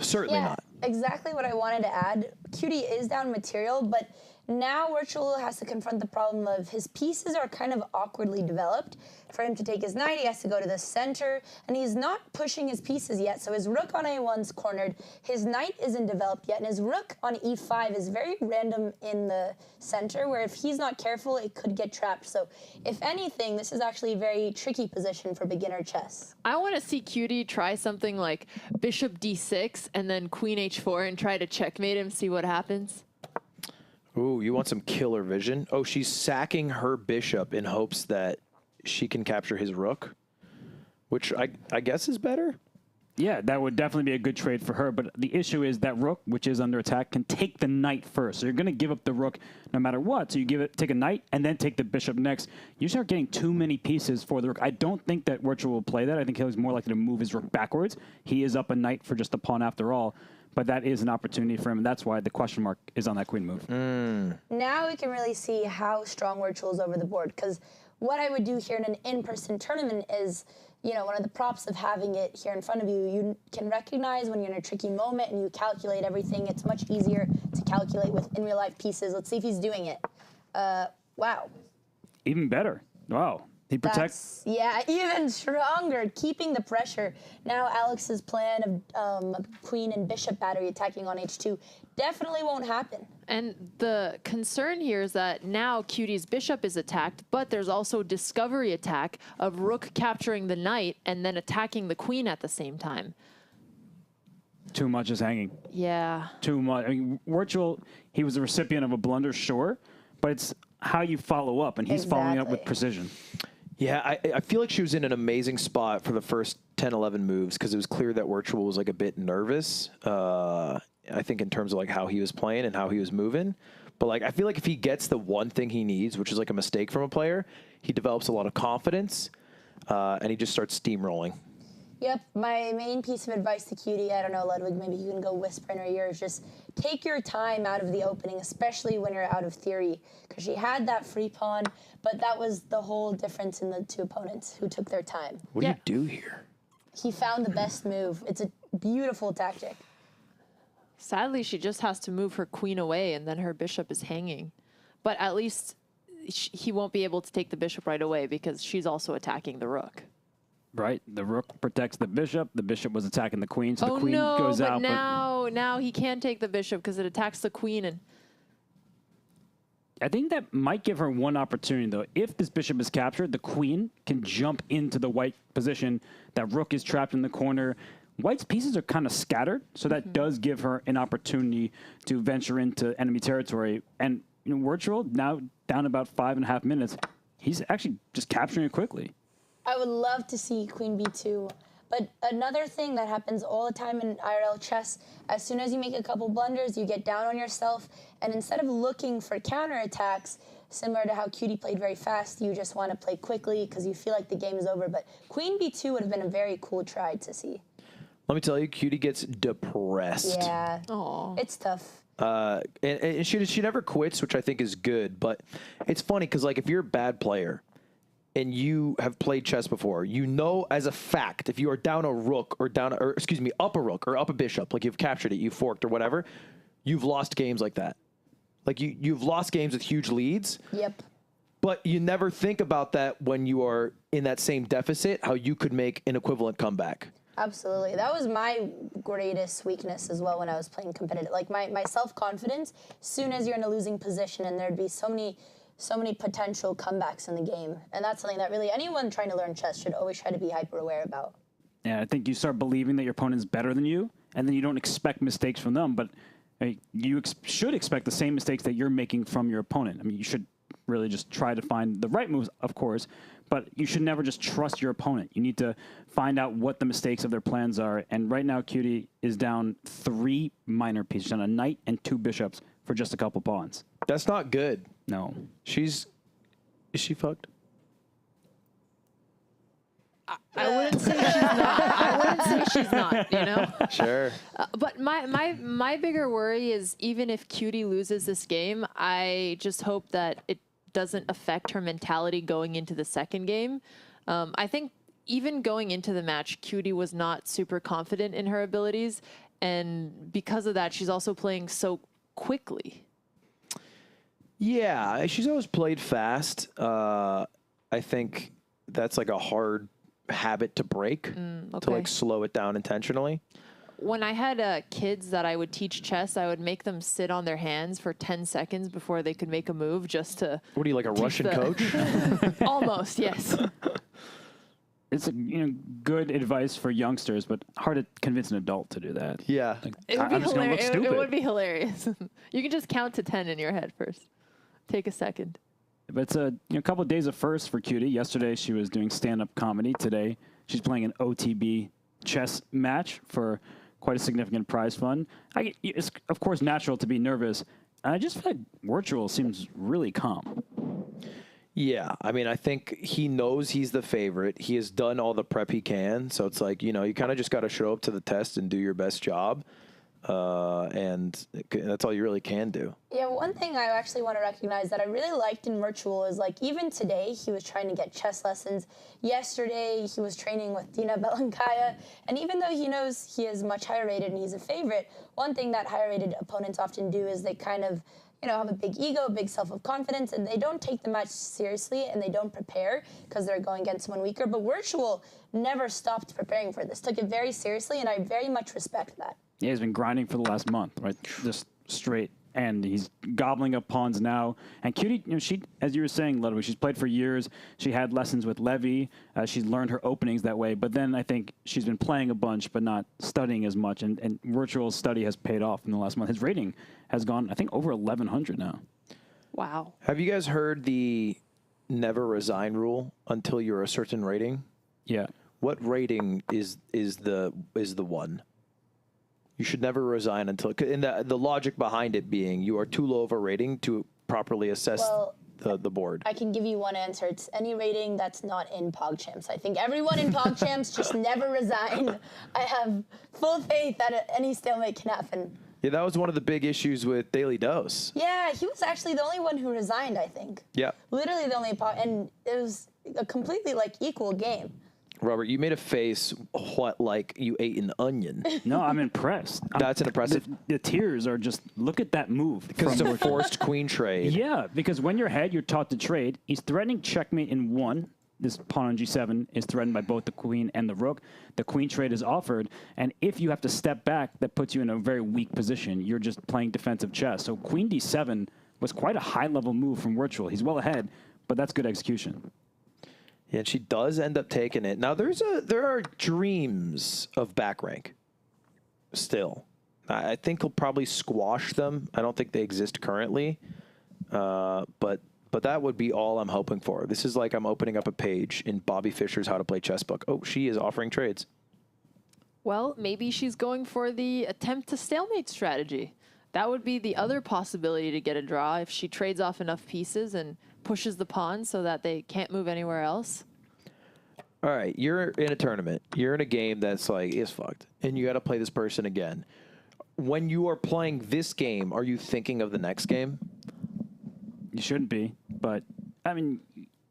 A: Certainly not.
B: Exactly what I wanted to add. QT is down material, but now Wirtual has to confront the problem of his pieces are kind of awkwardly developed. For him to take his knight, he has to go to the center, and he's not pushing his pieces yet. So his rook on a1's cornered, his knight isn't developed yet, and his rook on e5 is very random in the center, where if he's not careful, it could get trapped. So if anything, this is actually a very tricky position for beginner chess.
C: I want to see QT try something like bishop d6 and then queen h4 and try to checkmate him, see what happens.
A: Ooh, you want some killer vision? Oh, she's sacking her bishop in hopes that she can capture his rook, which I guess is better.
D: Yeah, that would definitely be a good trade for her. But the issue is that rook, which is under attack, can take the knight first. So you're going to give up the rook no matter what. So you take a knight and then take the bishop next. You start getting too many pieces for the rook. I don't think that Wirtual will play that. I think he's more likely to move his rook backwards. He is up a knight for just a pawn after all. But that is an opportunity for him, and that's why the question mark is on that queen move.
B: Now we can really see how strong Wirtual is over the board, because what I would do here in an in-person tournament is, one of the props of having it here in front of you, you can recognize when you're in a tricky moment and you calculate everything. It's much easier to calculate with in real-life pieces. Let's see if he's doing it. Wow.
D: Even better. Wow. He protects.
B: Even stronger, keeping the pressure. Now Alex's plan of queen and bishop battery attacking on h2 definitely won't happen.
C: And the concern here is that now QT's bishop is attacked, but there's also discovery attack of rook capturing the knight and then attacking the queen at the same time.
D: Too much is hanging.
C: Yeah.
D: Too much. I mean, Wirtual, he was a recipient of a blunder, sure, but it's how you follow up, and he's following up with precision.
A: Yeah, I feel like she was in an amazing spot for the first 10, 11 moves because it was clear that Wirtual was like a bit nervous, I think in terms of like how he was playing and how he was moving. But like I feel like if he gets the one thing he needs, which is like a mistake from a player, he develops a lot of confidence and he just starts steamrolling.
B: Yep, my main piece of advice to QT, I don't know, Ludwig, maybe you can go whisper in her ear, is just take your time out of the opening, especially when you're out of theory, because she had that free pawn, but that was the whole difference in the two opponents who took their time.
A: What do you do here?
B: He found the best move. It's a beautiful tactic.
C: Sadly, she just has to move her queen away, and then her bishop is hanging. But at least he won't be able to take the bishop right away because she's also attacking the rook.
D: Right? The rook protects the bishop. The bishop was attacking the queen, so
C: Oh
D: the queen
C: no,
D: goes
C: but
D: out.
C: now he can take the bishop because it attacks the queen. And
D: I think that might give her one opportunity, though. If this bishop is captured, the queen can jump into the white position. That rook is trapped in the corner. White's pieces are kind of scattered, so that does give her an opportunity to venture into enemy territory. And Wirtual, now down about 5.5 minutes, he's actually just capturing it quickly.
B: I would love to see Queen B2. But another thing that happens all the time in IRL chess, as soon as you make a couple blunders, you get down on yourself, and instead of looking for counterattacks, similar to how QT played very fast, you just want to play quickly because you feel like the game is over. But Queen B2 would have been a very cool try to see.
A: Let me tell you, QT gets depressed.
B: Yeah.
C: Aww.
B: It's tough.
A: And she never quits, which I think is good. But it's funny because, like, if you're a bad player and you have played chess before, you know as a fact, if you are down a rook or up a rook or up a bishop, like you've captured it, you've forked or whatever, you've lost games like that. Like you've lost games with huge leads.
B: Yep.
A: But you never think about that when you are in that same deficit, how you could make an equivalent comeback.
B: Absolutely. That was my greatest weakness as well when I was playing competitive. Like my self-confidence, as soon as you're in a losing position, and there'd be so many potential comebacks in the game. And that's something that really anyone trying to learn chess should always try to be hyper aware about.
D: Yeah, I think you start believing that your opponent's better than you, and then you don't expect mistakes from them, but you should expect the same mistakes that you're making from your opponent. I mean, you should really just try to find the right moves, of course, but you should never just trust your opponent. You need to find out what the mistakes of their plans are. And right now, QT is down 3 minor pieces, down a knight and 2 bishops for just a couple pawns.
A: That's not good.
D: No.
A: Is she fucked?
C: I wouldn't say she's not. I wouldn't say she's not, you know?
A: Sure.
C: But my bigger worry is even if QT loses this game, I just hope that it doesn't affect her mentality going into the second game. I think even going into the match, QT was not super confident in her abilities. And because of that, she's also playing so quickly.
A: Yeah, she's always played fast. I think that's like a hard habit to break, to like slow it down intentionally.
C: When I had kids that I would teach chess, I would make them sit on their hands for 10 seconds before they could make a move just to...
A: What are you, like a Russian coach?
C: Almost, yes.
D: It's good advice for youngsters, but hard to convince an adult to do that.
A: Yeah.
D: Like,
C: It would be
D: I'm just gonna look
C: hilarious.
D: stupid.
C: It would be hilarious. You can just count to 10 in your head first. Take a second.
D: But it's a couple of days of firsts for QT. Yesterday she was doing stand-up comedy. Today she's playing an OTB chess match for quite a significant prize fund. It's of course natural to be nervous. And I just feel like Wirtual seems really calm.
A: Yeah, I mean, I think he knows he's the favorite. He has done all the prep he can. So it's like, you kind of just got to show up to the test and do your best job. And that's all you really can do.
B: Yeah, one thing I actually want to recognize that I really liked in Wirtual is, like, even today he was trying to get chess lessons. Yesterday he was training with Dina Belankaya, and even though he knows he is much higher rated and he's a favorite, one thing that higher rated opponents often do is they kind of have a big ego, a big self-confidence, and they don't take the match seriously and they don't prepare because they're going against someone weaker. But Wirtual never stopped preparing for this, took it very seriously, and I very much respect that.
D: Yeah, he's been grinding for the last month, right? Just straight. And he's gobbling up pawns now. And QT, she, as you were saying, Ludwig, she's played for years. She had lessons with Levy. She's learned her openings that way. But then I think she's been playing a bunch, but not studying as much. And Wirtual's study has paid off in the last month. His rating has gone, I think, over 1,100 now.
C: Wow.
A: Have you guys heard the never resign rule until you're a certain rating?
D: Yeah.
A: What rating is the one? You should never resign until, and the logic behind it being you are too low of a rating to properly assess the board.
B: I can give you one answer. It's any rating that's not in PogChamps. I think everyone in PogChamps just never resign. I have full faith that any stalemate can happen.
A: Yeah, that was one of the big issues with Daily Dose.
B: Yeah, he was actually the only one who resigned, I think.
A: Yeah.
B: Literally the only and it was a completely equal game.
A: Robert, you made a face like you ate an onion.
D: No, I'm impressed.
A: That's an impressive.
D: The tears are just, look at that move.
A: Because it's a forced queen trade.
D: Yeah, because when you're ahead, you're taught to trade. He's threatening checkmate in 1. This pawn on g7 is threatened by both the queen and the rook. The queen trade is offered, and if you have to step back, that puts you in a very weak position. You're just playing defensive chess. So queen d7 was quite a high-level move from Wirtual. He's well ahead, but that's good execution.
A: Yeah, and she does end up taking it. Now there are dreams of back rank still. I think he'll probably squash them. I don't think they exist currently. But that would be all I'm hoping for. This is like I'm opening up a page in Bobby Fischer's How to Play Chess book. Oh, she is offering trades.
C: Well, maybe she's going for the attempt to stalemate strategy. That would be the other possibility to get a draw if she trades off enough pieces and pushes the pawn so that they can't move anywhere else.
A: All right, you're in a tournament. You're in a game that's like, it's fucked. And you got to play this person again. When you are playing this game, are you thinking of the next game?
D: You shouldn't be, but I mean,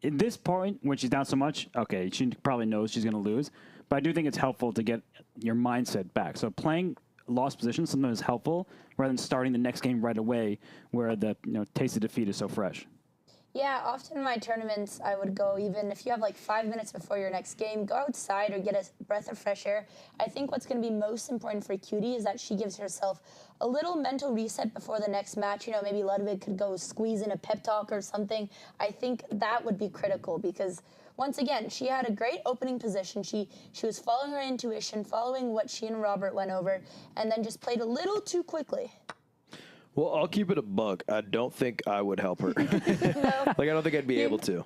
D: at this point when she's down so much, okay, she probably knows she's going to lose. But I do think it's helpful to get your mindset back. So playing lost position sometimes is helpful rather than starting the next game right away, where the taste of defeat is so fresh.
B: Yeah, often in my tournaments, I would go, even if you have like 5 minutes before your next game, go outside or get a breath of fresh air. I think what's going to be most important for Cutie is that she gives herself a little mental reset before the next match. Maybe Ludwig could go squeeze in a pep talk or something. I think that would be critical because, once again, she had a great opening position. She was following her intuition, following what she and Robert went over, and then just played a little too quickly.
A: Well, I'll keep it a buck. I don't think I would help her. I don't think I'd be able to.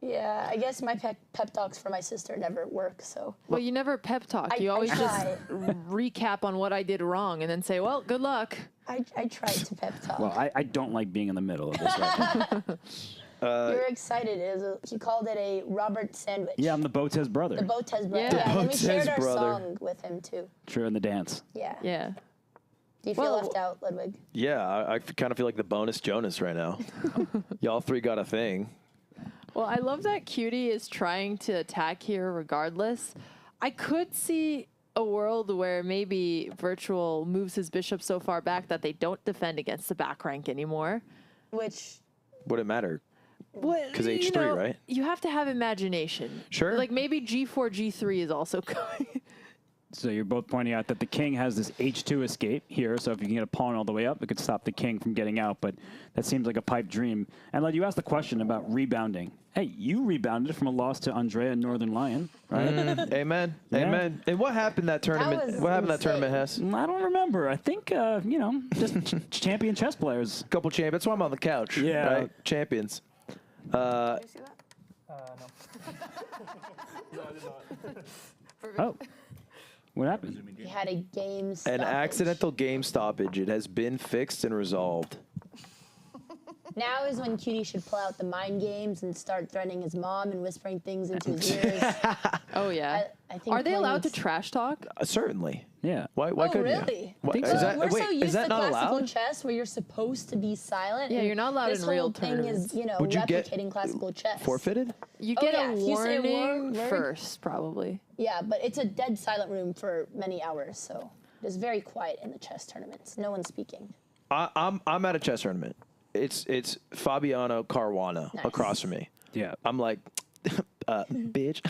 B: Yeah, I guess my pep talks for my sister never work, so.
C: Well, you never pep talk. You always just recap on what I did wrong and then say, well, good luck.
B: I tried to pep talk.
D: Well, I don't like being in the middle of this right now.
B: You're excited. He called it a Robert sandwich.
D: Yeah, I'm the Botez brother.
B: The Botez brother.
C: Yeah.
B: And we shared
A: Botez
B: our
A: brother.
B: song with him, too.
D: True, in the dance.
B: Yeah.
C: Yeah.
B: Do you feel left out, Ludwig?
A: Yeah, I kind of feel like the bonus Jonas right now. Y'all three got a thing.
C: Well, I love that Cutie is trying to attack here regardless. I could see a world where maybe Virtual moves his bishop so far back that they don't defend against the back rank anymore.
B: Which...
A: Would it matter?
C: Because
A: H3, right?
C: You have to have imagination.
A: Sure.
C: Like maybe G4, G3 is also going.
D: So you're both pointing out that the king has this H2 escape here, so if you can get a pawn all the way up, it could stop the king from getting out, but that seems like a pipe dream. And Lud, you asked the question about rebounding. Hey, you rebounded from a loss to Andrea and Northern Lion, right?
A: Amen.
D: Yeah.
A: Amen. And what happened that tournament?
B: was
A: What happened that
B: insane.
A: tournament, Hess?
D: I don't remember. I think, just champion chess players.
A: Couple champions. That's why I'm on the couch.
D: Yeah.
A: Right? Champions.
D: Oh. What happened?
B: He had a game
A: An
B: stoppage.
A: accidental game stoppage. It has been fixed and resolved.
B: Now is when Cutie should pull out the mind games and start threatening his mom and whispering things into his ears.
C: Oh, yeah.
B: I think
C: Are they allowed to
B: needs-
C: trash talk?
A: Certainly.
D: Yeah.
A: Why
B: Oh,
A: couldn't you?
B: really?
A: What,
D: think
A: is
D: so.
A: that,
B: We're
A: wait,
B: so used
A: is that
B: to
A: not
B: classical
A: allowed?
B: chess where you're supposed to be silent.
C: Yeah,
B: and
C: you're not allowed
B: this
C: in real
B: whole thing
C: tournaments.
B: is,
A: Would you get
B: replicating classical chess.
A: Forfeited?
C: You
B: Oh,
C: get
B: yeah,
C: a
B: if you say a
C: warning
B: word-
C: first, probably.
B: Yeah, but it's a dead silent room for many hours, so it is very quiet in the chess tournaments. No one's speaking.
A: I'm at a chess tournament. It's Fabiano Caruana
B: Nice.
A: across from me.
D: Yeah.
A: I'm like, bitch.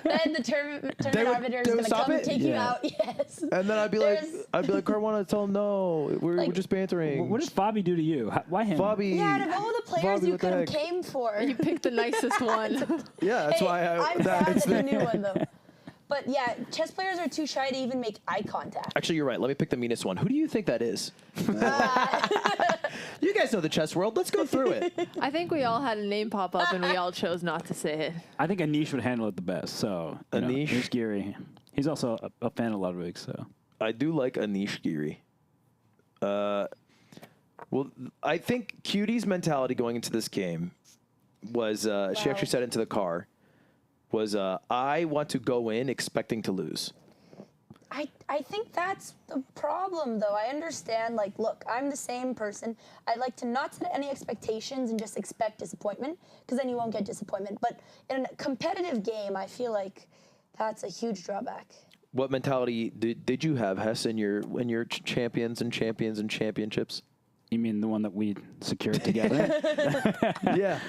B: Then the tournament
A: would-
B: arbiter is
A: they
B: going
A: would
B: to
A: stop
B: come
A: it?
B: take you
D: Yeah.
B: out. Yes.
A: And then I'd be like, Caruana, tell him no. We're
B: Like-
A: just bantering.
D: What did Fabi do to you? Why him?
A: Fabi?
B: Yeah, out of all the players
A: Bobby,
B: you
A: what the
B: could have
A: heck?
B: came for.
C: You picked the nicest one.
A: Yeah, that's
B: Hey,
A: why
B: I'm
A: that,
B: proud
A: it's
B: of the
A: the,
B: new one, though. But yeah, chess players are too shy to even make eye contact.
A: Actually, you're right. Let me pick the meanest one. Who do you think that is? You guys know the chess world. Let's go through it.
C: I think we all had a name pop up and we all chose not to say it.
D: I think Anish would handle it the best. So
A: Anish?
D: Anish Giri. He's also a fan of Ludwig. So
A: I do like Anish Giri. Well, I think Cutie's mentality going into this game was, she actually said into the car, was I want to go in expecting to lose.
B: I think that's the problem, though. I understand, like, look, I'm the same person. I like to not set any expectations and just expect disappointment, because then you won't get disappointment. But in a competitive game, I feel like that's a huge drawback.
A: What mentality did you have, Hess, in your champions and championships?
D: you mean the one that we secured together?
A: Yeah.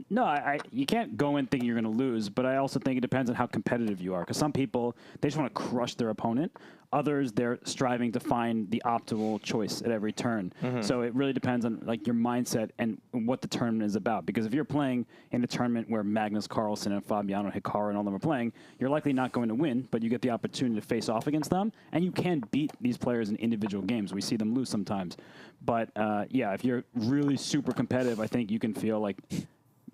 D: No, you can't go in thinking you're going to lose, but I also think it depends on how competitive you are. Because some people, they just want to crush their opponent. Others, they're striving to find the optimal choice at every turn. So it really depends on like your mindset and what the tournament is about. Because if you're playing in a tournament where Magnus Carlsen and Fabiano Hikaru and all them are playing, you're likely not going to win, but you get the opportunity to face off against them, and you can beat these players in individual games. We see them lose sometimes. But yeah, if you're really super competitive, I think you can feel like,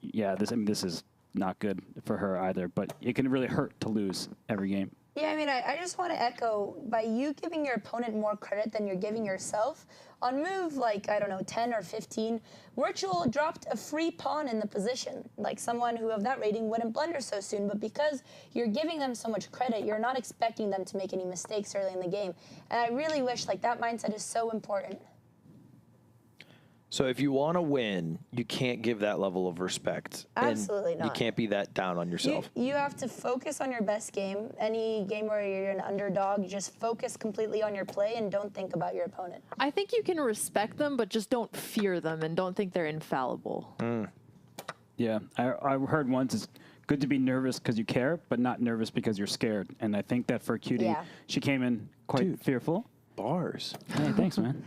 D: yeah, this is not good for her either. But it can really hurt to lose every game.
B: Yeah, I mean, I just want to echo, by you giving your opponent more credit than you're giving yourself, on move like, I don't know, 10 or 15, Wirtual dropped a free pawn in the position. Like someone who of that rating wouldn't blunder so soon, but because you're giving them so much credit, you're not expecting them to make any mistakes early in the game. And I really wish, like, that mindset is so important.
A: So if you want to win, you can't give that level of respect.
B: Absolutely
A: and
B: not.
A: You can't be that down on yourself.
B: You have to focus on your best game. Any game where you're an underdog, you just focus completely on your play and don't think about your opponent.
C: I think you can respect them, but just don't fear them and don't think they're infallible.
D: Yeah, I heard once it's good to be nervous because you care, but not nervous because you're scared. And I think that for QT,
B: Yeah.
D: she came in quite fearful.
A: Bars.
D: Hey, thanks, man.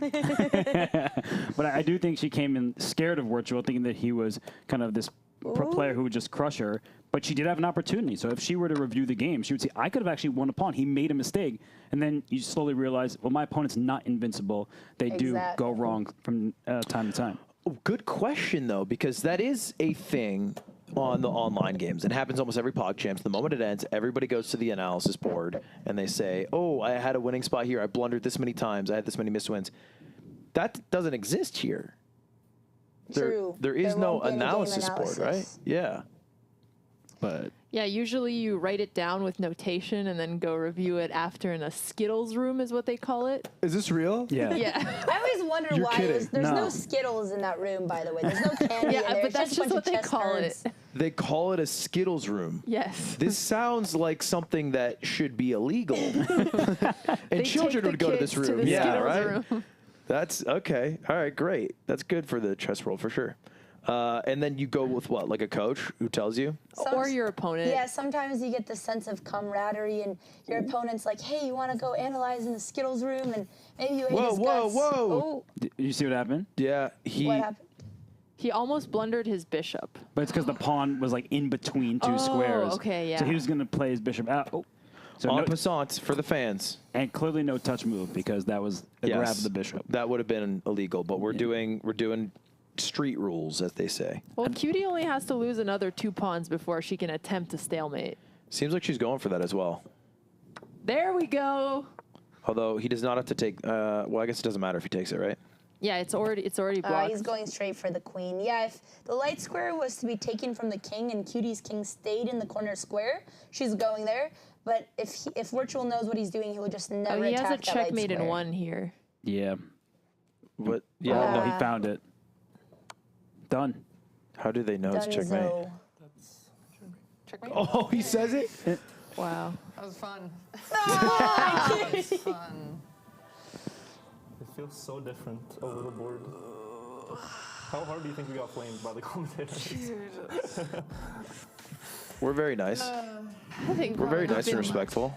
D: But I do think she came in scared of Wirtual, thinking that he was kind of this pro player who would just crush her. But she did have an opportunity. So if she were to review the game, she would say, I could have actually won a pawn. He made a mistake. And then you slowly realize, well, my opponent's not invincible. They do
B: Exactly.
D: go wrong from time to time.
A: Oh, good question, though, because that is a thing on the online games. It happens almost every PogChamps. The moment it ends, everybody goes to the analysis board and they say, oh, I had a winning spot here. I blundered this many times. I had this many missed wins. That doesn't exist here.
B: True.
A: There is
B: There
A: no
B: won't be any game
A: analysis board, right?
B: analysis.
A: Yeah.
D: But
C: Yeah, usually you write it down with notation and then go review it after in a Skittles room is what they call it.
A: Is this real?
D: yeah.
C: Yeah.
B: I always wonder
A: You're
B: why
A: kidding.
B: there's no
D: No.
B: Skittles in that room, by the way. There's no candy in
C: Yeah,
B: there.
C: but
B: It's
C: that's
B: a
C: just
B: bunch
C: what
B: of
C: they
B: chess
C: call
B: cards.
C: it.
A: They call it a Skittles room.
C: Yes.
A: This sounds like something that should be illegal. And children would go to this room.
C: the
A: Yeah,
C: Skittles
A: right?
C: room.
A: That's okay. All right, great. That's good for the chess world for sure. And then you go with what? Like a coach who tells you?
C: Or your opponent.
B: Yeah, sometimes you get the sense of camaraderie, and your opponent's like, "Hey, you want to go analyze in the Skittles room?" And maybe you ate
A: Whoa,
B: his
A: whoa,
B: guts.
A: whoa.
B: Oh,
D: Did you see what happened?
A: Yeah,
B: what happened?
C: He almost blundered his bishop.
D: But it's because the pawn was like in between two
C: Oh,
D: squares.
C: okay, yeah.
D: So he was going to play his bishop out. Oh. So
A: En
D: no,
A: passant for the fans.
D: and clearly no touch move because that was the grab of the bishop.
A: That would have been illegal, but we're doing street rules, as they say.
C: Well, Cutie only has to lose another 2 pawns before she can attempt a stalemate.
A: Seems like she's going for that as well.
C: There we go.
A: Although he does not have to take. Well, I guess it doesn't matter if he takes it, right?
C: Yeah, it's already blocked.
B: He's going straight for the queen. Yeah, if the light square was to be taken from the king and Cutie's king stayed in the corner square, she's going there. But if Wirtual knows what he's doing, he will just never
C: he
B: attack
C: has a
B: that light
C: checkmate in
B: square.
C: 1 here.
D: Yeah.
A: What?
D: Oh,
A: Yeah.
D: no, he found it. Done.
A: How do they know it's checkmate?
B: Dunzo.
F: Checkmate.
A: Oh, he says it.
C: Wow.
F: That was fun. That was fun.
E: It feels so different, a little bored. How hard do you think we got flamed by the commentators?
A: We're very nice.
C: I think
A: We're very nice and
C: been-
A: respectful.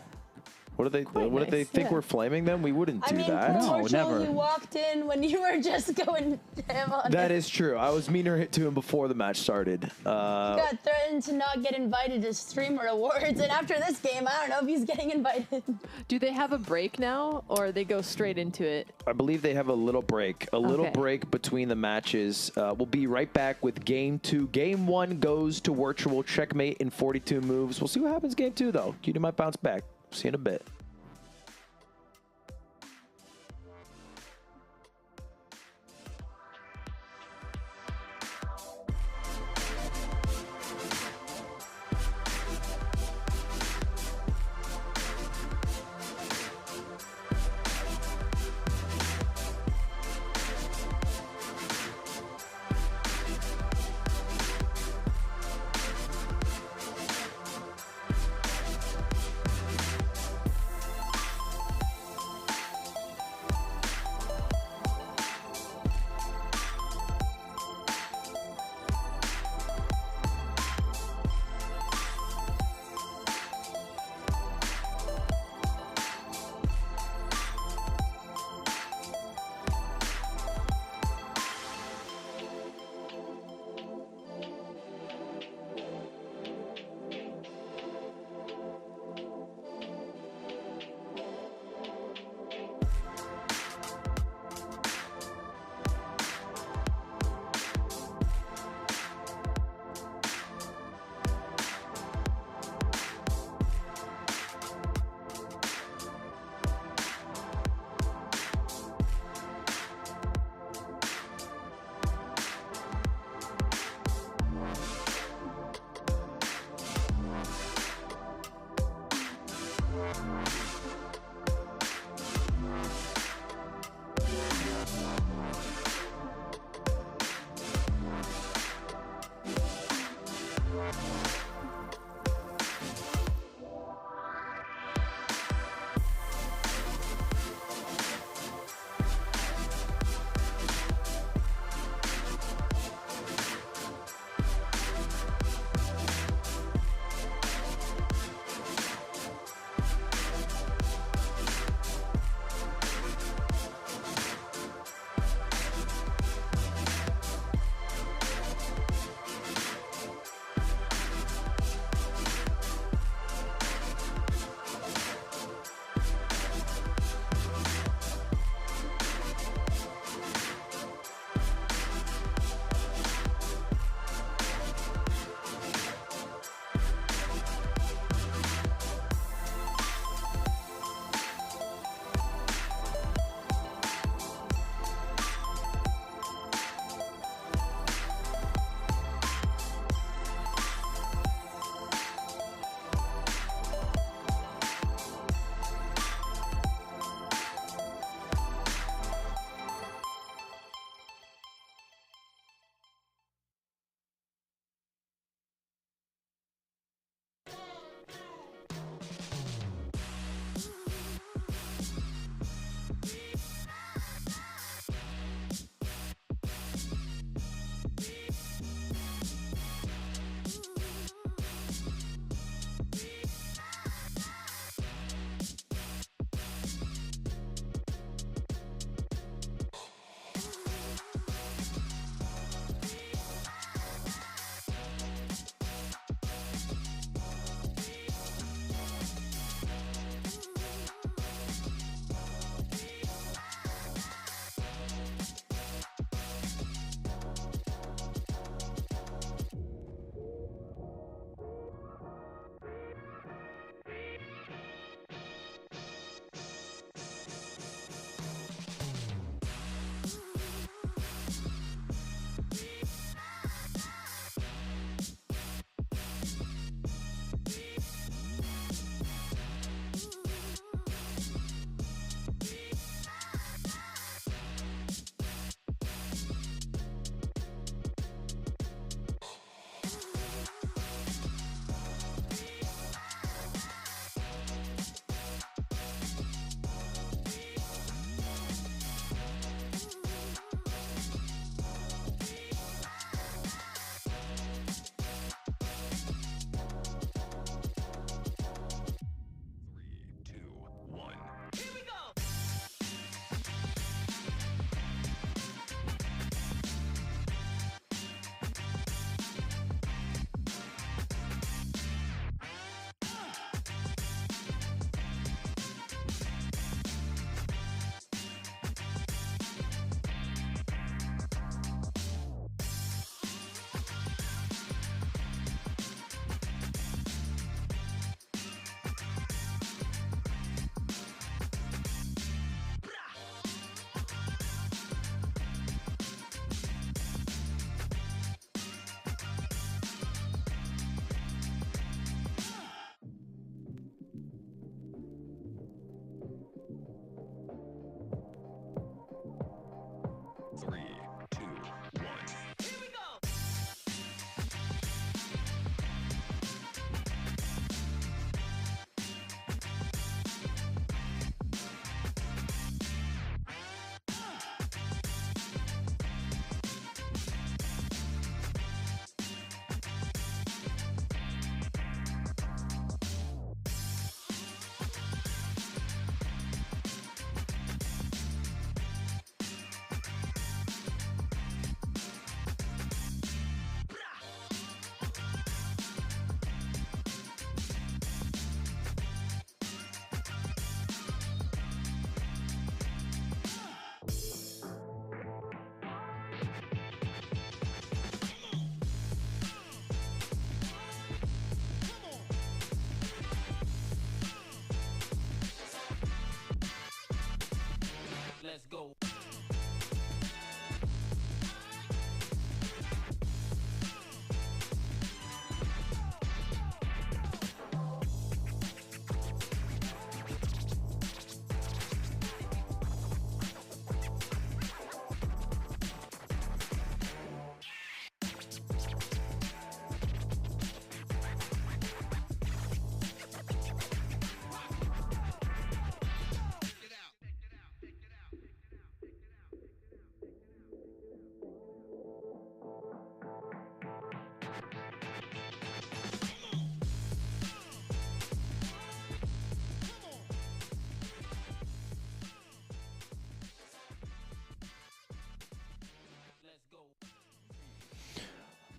A: What do they?
C: Quite
A: What do they
C: nice,
A: think
C: yeah.
A: we're flaming them? We wouldn't
B: I
A: do
B: mean,
A: that.
D: No,
B: Wirtual,
D: never.
B: you walked in when you were just going ham on
A: That
B: it.
A: is true. I was meaner to him before the match started.
B: Got threatened to not get invited to streamer awards, and after this game, I don't know if he's getting invited.
C: Do they have a break now, or they go straight into it?
A: I believe they have a little break. A little
C: Okay.
A: break between the matches. We'll be right back with Game 2. Game 1 goes to Wirtual. Checkmate in 42 moves. We'll see what happens Game 2, though. Cutie might bounce back. See you in a bit.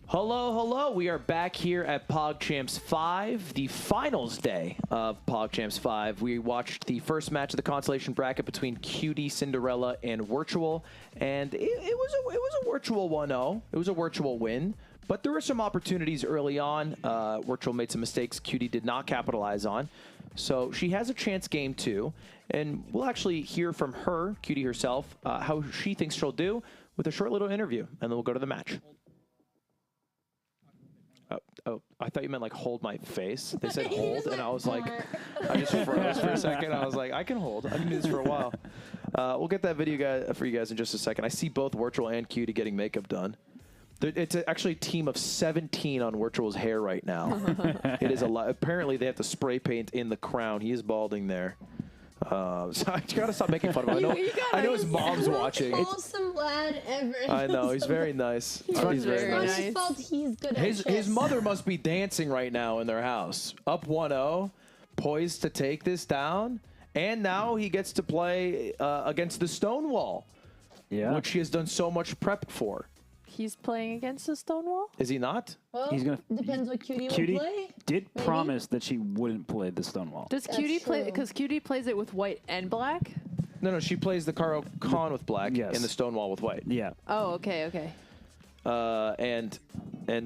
A: Hello, hello. We are back here at PogChamps 5, the finals day of PogChamps 5. We watched the first match of the consolation bracket between QTCinderella and Wirtual, and it was a Wirtual 1-0. It was a Wirtual win, but there were some opportunities early on. Wirtual made some mistakes QT did not capitalize on, so she has a chance game 2, and we'll actually hear from her, QT herself, how she thinks she'll do with a short little interview, and then we'll go to the match. Oh, I thought you meant like hold my face. They said hold, and I was like, I just froze for a second. I was like, I can hold. I can do this for a while. We'll get that video for you guys in just a second. I see both Wirtual and QT getting makeup done. It's actually a team of 17 on Wirtual's hair right now. It is a lot. Apparently, they have to spray paint in the crown. He is balding there. So I gotta stop making fun of him. I know his mom's watching.
B: Wholesome lad ever.
A: I know, he's very nice. He's very nice.
B: It's fault he's good at
A: His mother must be dancing right now in their house. Up 1-0, poised to take this down, and now he gets to play against the Stonewall, which he has done so much prep for.
C: He's playing against the Stonewall?
A: Is he not?
B: Well, depends what QT will play.
D: Did promise that she wouldn't play the Stonewall.
C: Does QT play? Because QT plays it with white and black.
A: No, she plays the Karo Khan with black and the Stonewall with white.
D: Yeah.
C: Oh, okay.
A: And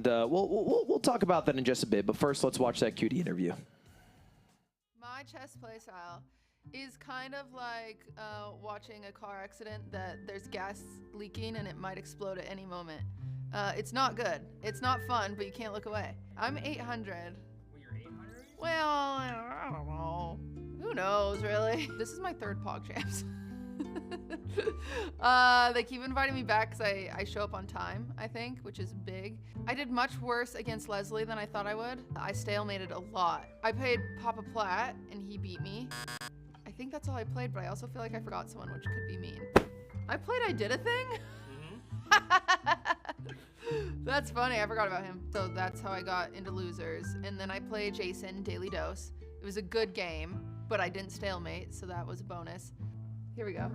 A: we'll talk about that in just a bit. But first, let's watch that QT interview.
F: My chess play style is kind of like watching a car accident that there's gas leaking and it might explode at any moment. It's not good. It's not fun, but you can't look away. I'm 800.
G: Well, you're 800?
F: Well, I don't know. Who knows, really? This is my third PogChamps. They keep inviting me back because I show up on time, I think, which is big. I did much worse against Leslie than I thought I would. I stalemated a lot. I played Papa Platt, and he beat me. I think that's all I played, but I also feel like I forgot someone, which could be mean. I played I Did a Thing? That's funny, I forgot about him. So that's how I got into losers. And then I played Jason, Daily Dose. It was a good game, but I didn't stalemate, so that was a bonus. Here we go.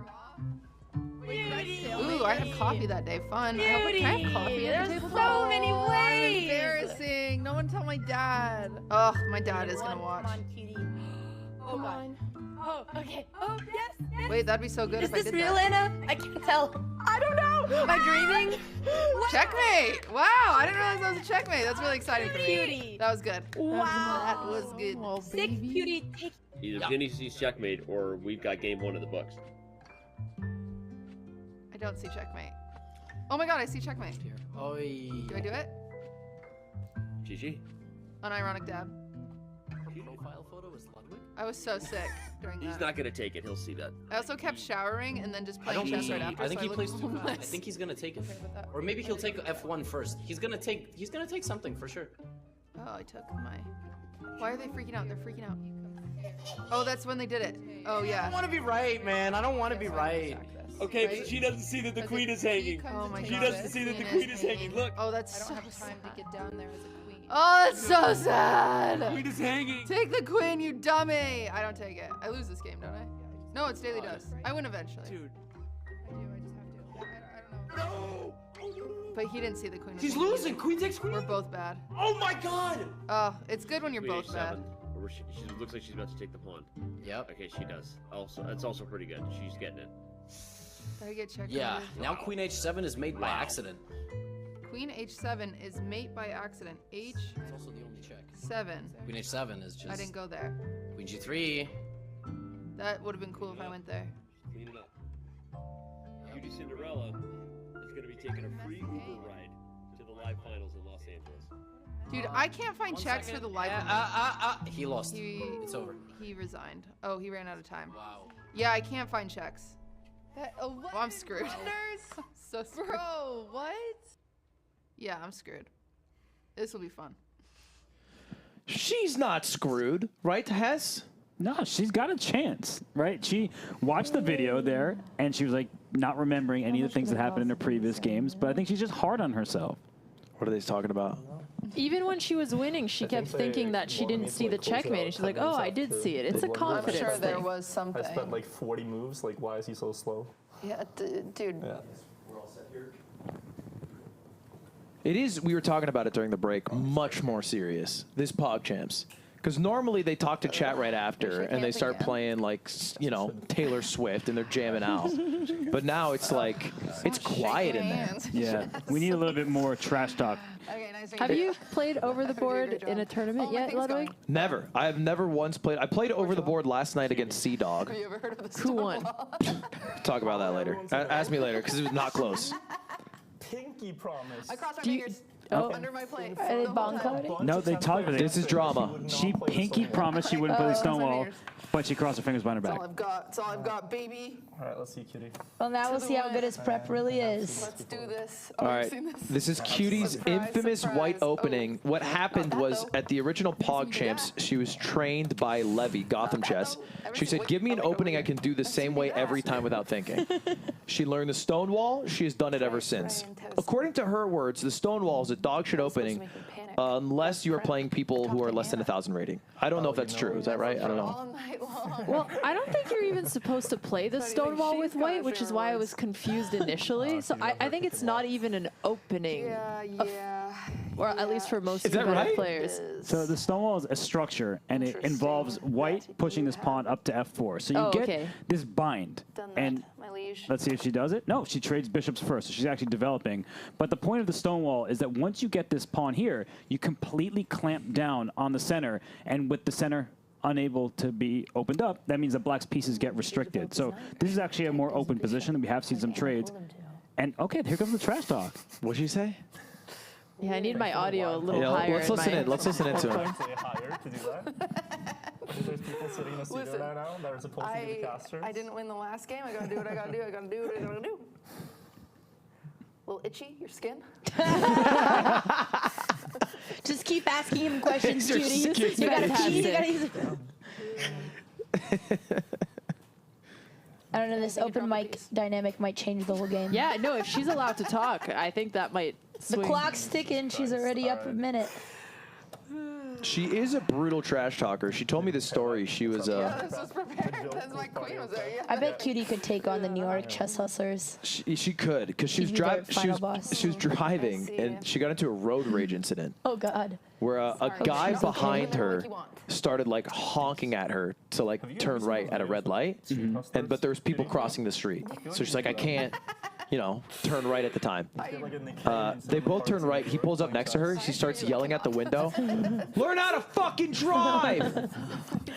F: Ooh, I had coffee that day. Fun. I hope I can have coffee at the table.
B: There's so many ways.
F: Embarrassing. No one tell my dad. Ugh, my dad is gonna watch.
B: Come on, QT. Oh, God. Oh, okay. Oh, yes.
F: Wait, that'd be so good
B: Is
F: if I
B: this
F: did
B: real,
F: that.
B: Anna? I can't tell. I don't know. Am I dreaming?
F: Checkmate. Wow, I didn't realize that was a checkmate. That's really exciting for me.
B: Cutie.
F: That was good.
B: Wow.
F: That was good.
G: Oh,
B: Sick QT. Take
H: Either Vinny sees checkmate or we've got game 1 of the books.
F: I don't see checkmate. Oh my god, I see checkmate.
G: Oi.
F: Do I do it?
H: GG.
F: Unironic dab.
G: Profile photo is Ludwig?
F: I was so sick during that.
H: He's not gonna take it. He'll see that.
F: I also kept showering and then just
G: I don't
F: playing
G: think
F: chess
G: so.
F: right after.
G: I think
F: so
G: he
F: looked
G: plays too fast. I
F: homeless.
G: think he's gonna take it.
F: Okay with that.
G: Or maybe he'll take F1 first. He's gonna take something for sure.
F: Oh, I took my... Why are they freaking out? They're freaking out. Oh, that's when they did it. Oh,
G: I
F: yeah.
G: don't want to be right, man. I don't want to be right.
H: Okay,
F: Right?
H: but she doesn't see that the queen is hanging.
F: Oh my
H: She
F: god.
H: doesn't see that the queen is hanging. Look.
F: Oh, that's
I: I
F: so
I: don't have time
F: sad.
I: to get down there as a queen.
F: Oh, that's so sad.
H: Queen is hanging.
F: Take the queen, you dummy. I don't take it. I lose this game, don't I? No, it's Daily Dose. I win eventually.
H: Dude.
I: I just have to. I don't know.
F: But he didn't see the queen. was
G: He's
F: hanging.
G: losing. Queen takes queen.
F: We're both bad.
G: Oh my god.
F: Oh, it's good when you're
H: Queen
F: both bad.
H: H7. Or she looks like she's about to take the pawn.
G: Yep.
H: Okay, she does. Also, that's also pretty good. She's getting it.
F: Did I get checked?
G: Yeah. Now Queen H7 is made by accident.
F: Queen H7 is mate by accident. H7.
G: It's also the only check. Queen H7 is just.
F: I didn't go there.
G: Queen G3.
F: That would have been cool if I went there.
H: Clean it up. QTCinderella is going to be taking a free Uber ride to the live finals in Los Angeles.
F: Dude, I can't find checks for the live.
G: He lost.
F: He,
G: It's over.
F: He resigned. Oh, he ran out of time.
G: Wow.
F: Yeah, I can't find checks.
I: Oh,
F: Well, I'm screwed. So screwed.
I: Bro, what?
F: Yeah, I'm screwed. This will be fun.
A: She's not screwed, right, Hess?
D: No, she's got a chance, right? She watched the video there, and she was like not remembering any of the things that happened in her previous games. But I think she's just hard on herself.
A: What are they talking about?
C: Even when she was winning, she kept thinking that she didn't see the checkmate. And she's like, oh, I did see it. It's a
F: I'm
C: confidence
F: sure there
C: thing.
F: was something.
E: I spent like 40 moves. Like, why is he so slow?
F: Yeah, dude.
E: Yeah.
A: It is, we were talking about it during the break, much more serious, this PogChamps. Because normally they talk to chat right after, and they start playing, like, you know, Taylor Swift, and they're jamming out. But now it's like, it's quiet in there.
D: Yeah, we need a little bit more trash talk.
I: Okay, nice to
C: Have
I: meet
C: you played over the board in a tournament yet, Ludwig?
A: Never. I have never once played. I played over the board last night against CDawg.
I: Have you ever heard of the
C: Who won?
A: Talk about that later. Ask me later, because it was not close.
E: Pinky promise.
I: I crossed my
C: Do you-
I: fingers
C: Oh.
I: under my plate.
B: Are they
I: the whole
B: bong
I: time.
B: coding?
D: No, they talked about it.
A: This is drama.
D: She pinky promised she wouldn't play the Stonewall, but she crossed her fingers behind her
I: That's
D: back.
I: all I've got. That's all I've got, baby.
E: All right, let's see, cutie.
B: Well, now we'll
I: the
B: see how
I: win.
B: good his prep really is.
I: Let's do this.
A: All
I: Oh,
A: right,
I: you've seen this?
A: this is Cutie's
I: Surprise,
A: infamous white
I: surprise. Oh.
A: opening. What happened
I: that,
A: was
I: though.
A: at the original PogChamps, she was trained by Levy, Gotham Chess. She said, give me an opening I can do the same way every time without thinking. She learned the Stonewall. She has done it ever since. According to her words, the Stonewall is a dog shit opening unless you are playing people who are less than 1,000 rating. I don't know if that's true. Is that right? I don't know.
I: All night long.
C: Well, I don't think you're even supposed to play the Stonewall with white, which is why I was confused initially. So I think it's not even an opening,
I: Yeah.
C: or at least for most
A: Is that
C: competitive
A: right?
C: players.
D: So the Stonewall is a structure, and it involves white pushing this pawn up to f4. So you get this bind.
I: Done that,
D: And
I: my liege.
D: let's see if she does it. No, she trades bishops first, so she's actually developing. But the point of the Stonewall is that once you get this pawn here, you completely clamp down on the center, and with the center unable to be opened up, that means that black's pieces get restricted. So this is actually a more open position, and we have seen some trades. And okay, here comes the trash talk.
A: What'd she say?
C: Yeah, I need my audio a little higher.
A: Let's listen
C: my
A: in. Let's listen into him.
E: Say higher to do that. There's people sitting in the studio
I: Listen,
E: right now that are supposed to be the casters.
I: I didn't win the last game. I gotta do what I gotta do. I gotta do what I gotta do. A little itchy, your skin?
B: Just keep asking him questions,
A: Your
B: Cutie.
A: skin
B: You gotta pee. You
C: fantastic.
B: gotta I don't know, this open mic dynamic might change the whole game.
C: Yeah, no, if she's allowed to talk, I think that might
B: The
C: swing.
B: clock's ticking. She's already up a minute.
A: She is a brutal trash talker. She told me this story. She was
I: This was prepared. That's my queen was there. Yeah.
B: I bet Cutie could take on the New York chess hustlers.
A: she could because she was
B: She'd be their
A: driving.
B: final boss.
A: She was driving
I: see.
A: and she got into a road rage incident
B: Oh God.
A: where a guy
B: she's okay.
A: behind her
I: Like you want.
A: started like honking at her to like turn right at a red light, and but there's people crossing the street. So she's like, I can't, you know, turn right at the time. They both turn right. He pulls up next to her. She starts yelling out the window, "Learn how to fucking drive!"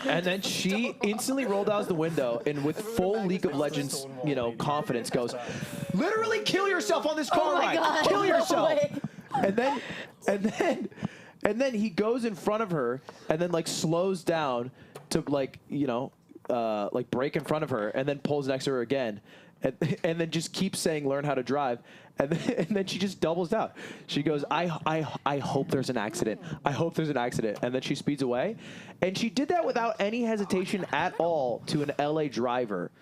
A: And then she instantly rolled out the window and with full League of Legends, you know, confidence goes, "Literally kill yourself on this car
B: Oh my
A: ride.
B: God.
A: Kill
B: No
A: yourself."
B: way.
A: And then he goes in front of her and then like slows down to like, you know, like brake in front of her and then pulls next to her again. And then just keeps saying, "Learn how to drive," and then she just doubles down. She goes, I hope there's an accident. I hope there's an accident." And then she speeds away, and she did that without any hesitation at all to an LA driver,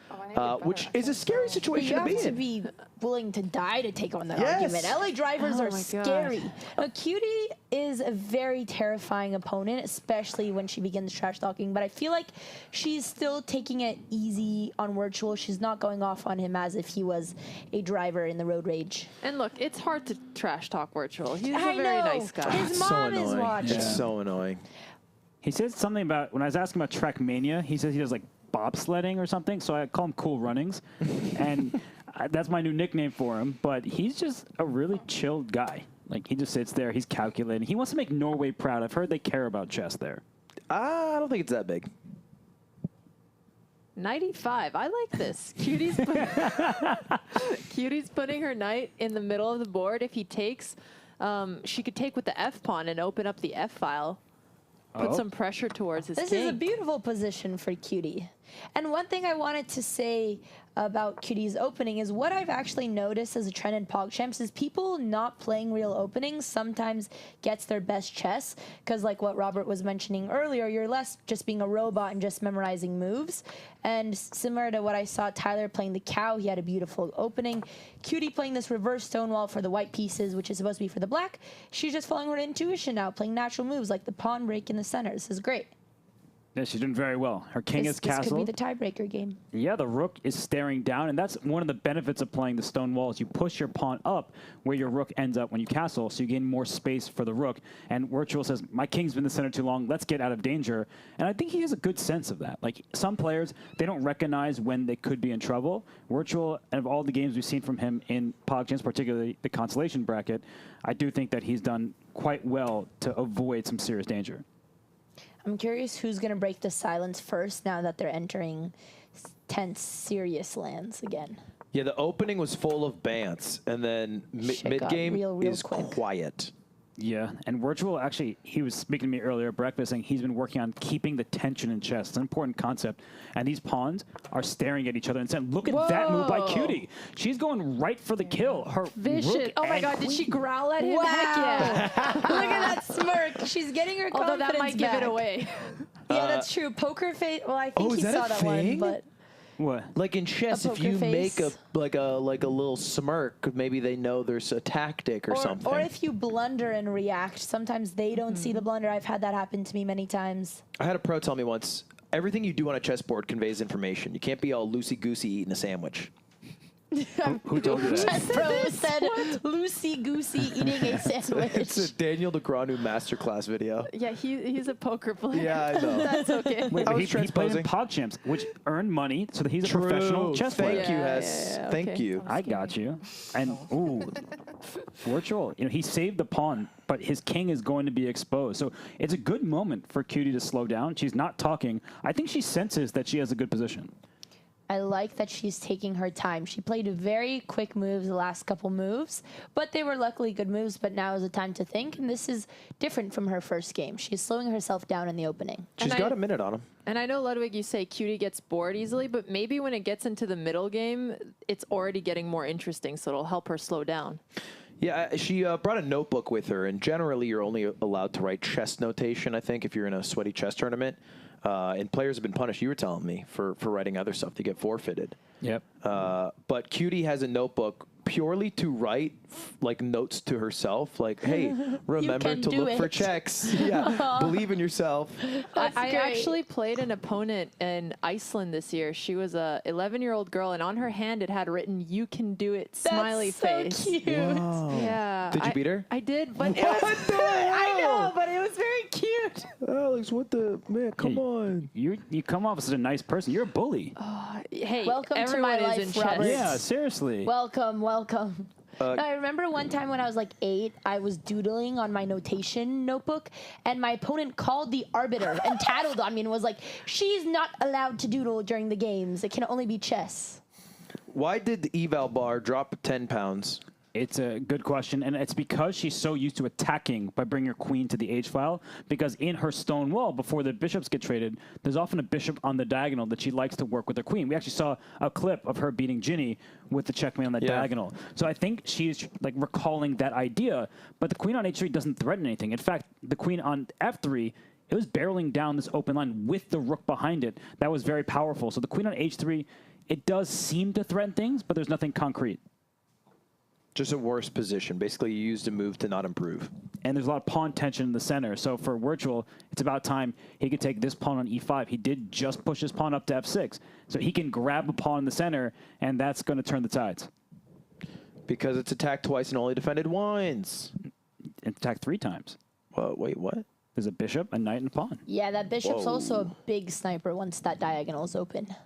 A: which is a scary
B: You
A: situation to
B: have
A: be
B: to
A: in.
B: be willing to die to take on that
A: Yes.
B: argument. LA drivers
C: Oh
B: are
C: my
B: scary. Now, Cutie is a very terrifying opponent, especially when she begins trash talking. But I feel like she's still taking it easy on Wirtual. She's not going off on him as if he was a driver in the road rage.
C: And look, it's hard to trash talk Wirtual. He's
B: I
C: a very
B: know.
C: nice guy.
B: His
A: It's so
B: mom is
A: annoying.
B: watching.
A: It's so annoying.
D: He said something about, when I was asking about Trackmania, he says he does like bobsledding or something, so I call him Cool Runnings. And that's my new nickname for him, but he's just a really chilled guy. Like, he just sits there, he's calculating. He wants to make Norway proud. I've heard they care about chess there.
A: I don't think it's that big.
C: 95. I like this. Cutie's putting her knight in the middle of the board. If he takes, she could take with the F pawn and open up the F file. Put some pressure towards his
B: This
C: king.
B: is a beautiful position for Cutie. And one thing I wanted to say about Cutie's opening is what I've actually noticed as a trend in PogChamps is people not playing real openings sometimes gets their best chess, because like what Robert was mentioning earlier, you're less just being a robot and just memorizing moves. And similar to what I saw Tyler playing the cow, he had a beautiful opening. Cutie playing this reverse stonewall for the white pieces, which is supposed to be for the black. She's just following her intuition now, playing natural moves like the pawn break in the center. This is great.
D: Yeah, she's doing very well. Her king is
B: This could
D: castled.
B: be the tiebreaker game.
D: Yeah, the rook is staring down, and that's one of the benefits of playing the stone wall is you push your pawn up where your rook ends up when you castle, so you gain more space for the rook. And Wirtual says, my king's been in the center too long, let's get out of danger. And I think he has a good sense of that. Like, some players, they don't recognize when they could be in trouble. Wirtual, and of all the games we've seen from him in PogChamps, particularly the consolation bracket, I do think that he's done quite well to avoid some serious danger.
B: I'm curious who's going to break the silence first now that they're entering tense, serious lands again.
A: Yeah, the opening was full of bants, and then
B: Shit got
A: mid-game
B: real
A: is
B: quick.
A: quiet.
D: Yeah, and Wirtual, actually, he was speaking to me earlier at breakfast, saying he's been working on keeping the tension in chess. It's an important concept. And these pawns are staring at each other and saying, look at that move by QT. She's going right for the kill. Her
C: Vicious.
D: rook
C: Oh my
D: and
C: God, did she
D: queen.
C: growl at him?
B: Wow.
C: Heck yeah.
B: Look at that smirk. She's getting her
C: Although
B: confidence
C: that might
B: back.
C: give it away.
B: Yeah, that's true. Poker face. Well, I think
A: Oh, is
B: he
A: that
B: saw
A: a
B: that
A: thing?
B: one, but
A: What? Like in chess, if
B: poker
A: you
B: face?
A: make a little smirk, maybe they know there's a tactic or something.
B: Or if you blunder and react, sometimes they don't see the blunder. I've had that happen to me many times.
A: I had a pro tell me once, everything you do on a chessboard conveys information. You can't be all loosey-goosey eating a sandwich.
D: Who told you that?
B: Pro said loosey-goosey eating a sandwich.
A: It's a Daniel DeGranu masterclass video.
C: Yeah, he's a poker player.
A: Yeah, I know.
C: That's okay.
D: Wait,
A: I
D: but
A: was
D: he played in
A: transposing.
D: PogChamps, which earned money, so that he's a professional chess player.
A: Thank you,
C: Yeah,
A: Hess.
C: yeah,
A: Thank
C: okay.
A: you.
D: I got you. And, ooh, Wirtual, he saved the pawn, but his king is going to be exposed. So it's a good moment for QT to slow down. She's not talking. I think she senses that she has a good position.
B: I like that she's taking her time. She played very quick moves the last couple moves, but they were luckily good moves, but now is the time to think, and this is different from her first game. She's slowing herself down in the opening.
A: She's got a minute on him.
C: And I know, Ludwig, you say QT gets bored easily, but maybe when it gets into the middle game, it's already getting more interesting, so it'll help her slow down.
A: Yeah, she brought a notebook with her, and generally you're only allowed to write chess notation, I think, if you're in a sweaty chess tournament. And players have been punished, you were telling me, for writing other stuff to get forfeited.
D: Yep.
A: But QT has a notebook purely to write like notes to herself, like, hey, remember
B: can
A: to
B: do
A: look for
B: it.
A: checks. Yeah, believe in yourself.
C: I
B: great.
C: actually played an opponent in Iceland this year. She was a 11-year-old girl, and on her hand it had written, "You can do it," smiley face.
B: So cute.
C: Yeah.
A: Did you beat her?
C: I did, but
A: What the
C: I know,
A: hell?
C: but it was very cute.
A: Alex, what the man? Come on.
D: You come off as a nice person. You're a bully.
C: Hey,
B: Welcome to
C: everyone
B: my
C: is
B: life,
C: in chess.
B: Robert.
D: Yeah, seriously.
B: Welcome, welcome. I remember one time when I was like 8, I was doodling on my notation notebook, and my opponent called the arbiter and tattled on me and was like, she's not allowed to doodle during the games. It can only be chess.
A: Why did the eval bar drop 10 pounds?
D: It's a good question, and it's because she's so used to attacking by bringing her queen to the H file, because in her stone wall, before the bishops get traded, there's often a bishop on the diagonal that she likes to work with her queen. We actually saw a clip of her beating Ginny with the checkmate on that diagonal. So I think she's like recalling that idea, but the queen on H3 doesn't threaten anything. In fact, the queen on F3, it was barreling down this open line with the rook behind it. That was very powerful. So the queen on H3, it does seem to threaten things, but there's nothing concrete.
A: Just a worse position. Basically, you used a move to not improve.
D: And there's a lot of pawn tension in the center. So for Wirtual, it's about time he could take this pawn on E5. He did just push his pawn up to F6. So he can grab a pawn in the center, and that's going to turn the tides.
A: Because it's attacked twice and only defended once.
D: And attack 3 times.
A: Wait, what?
D: There's a bishop, a knight, and a pawn.
B: Yeah, that bishop's
A: Whoa.
B: also a big sniper once that diagonal is open.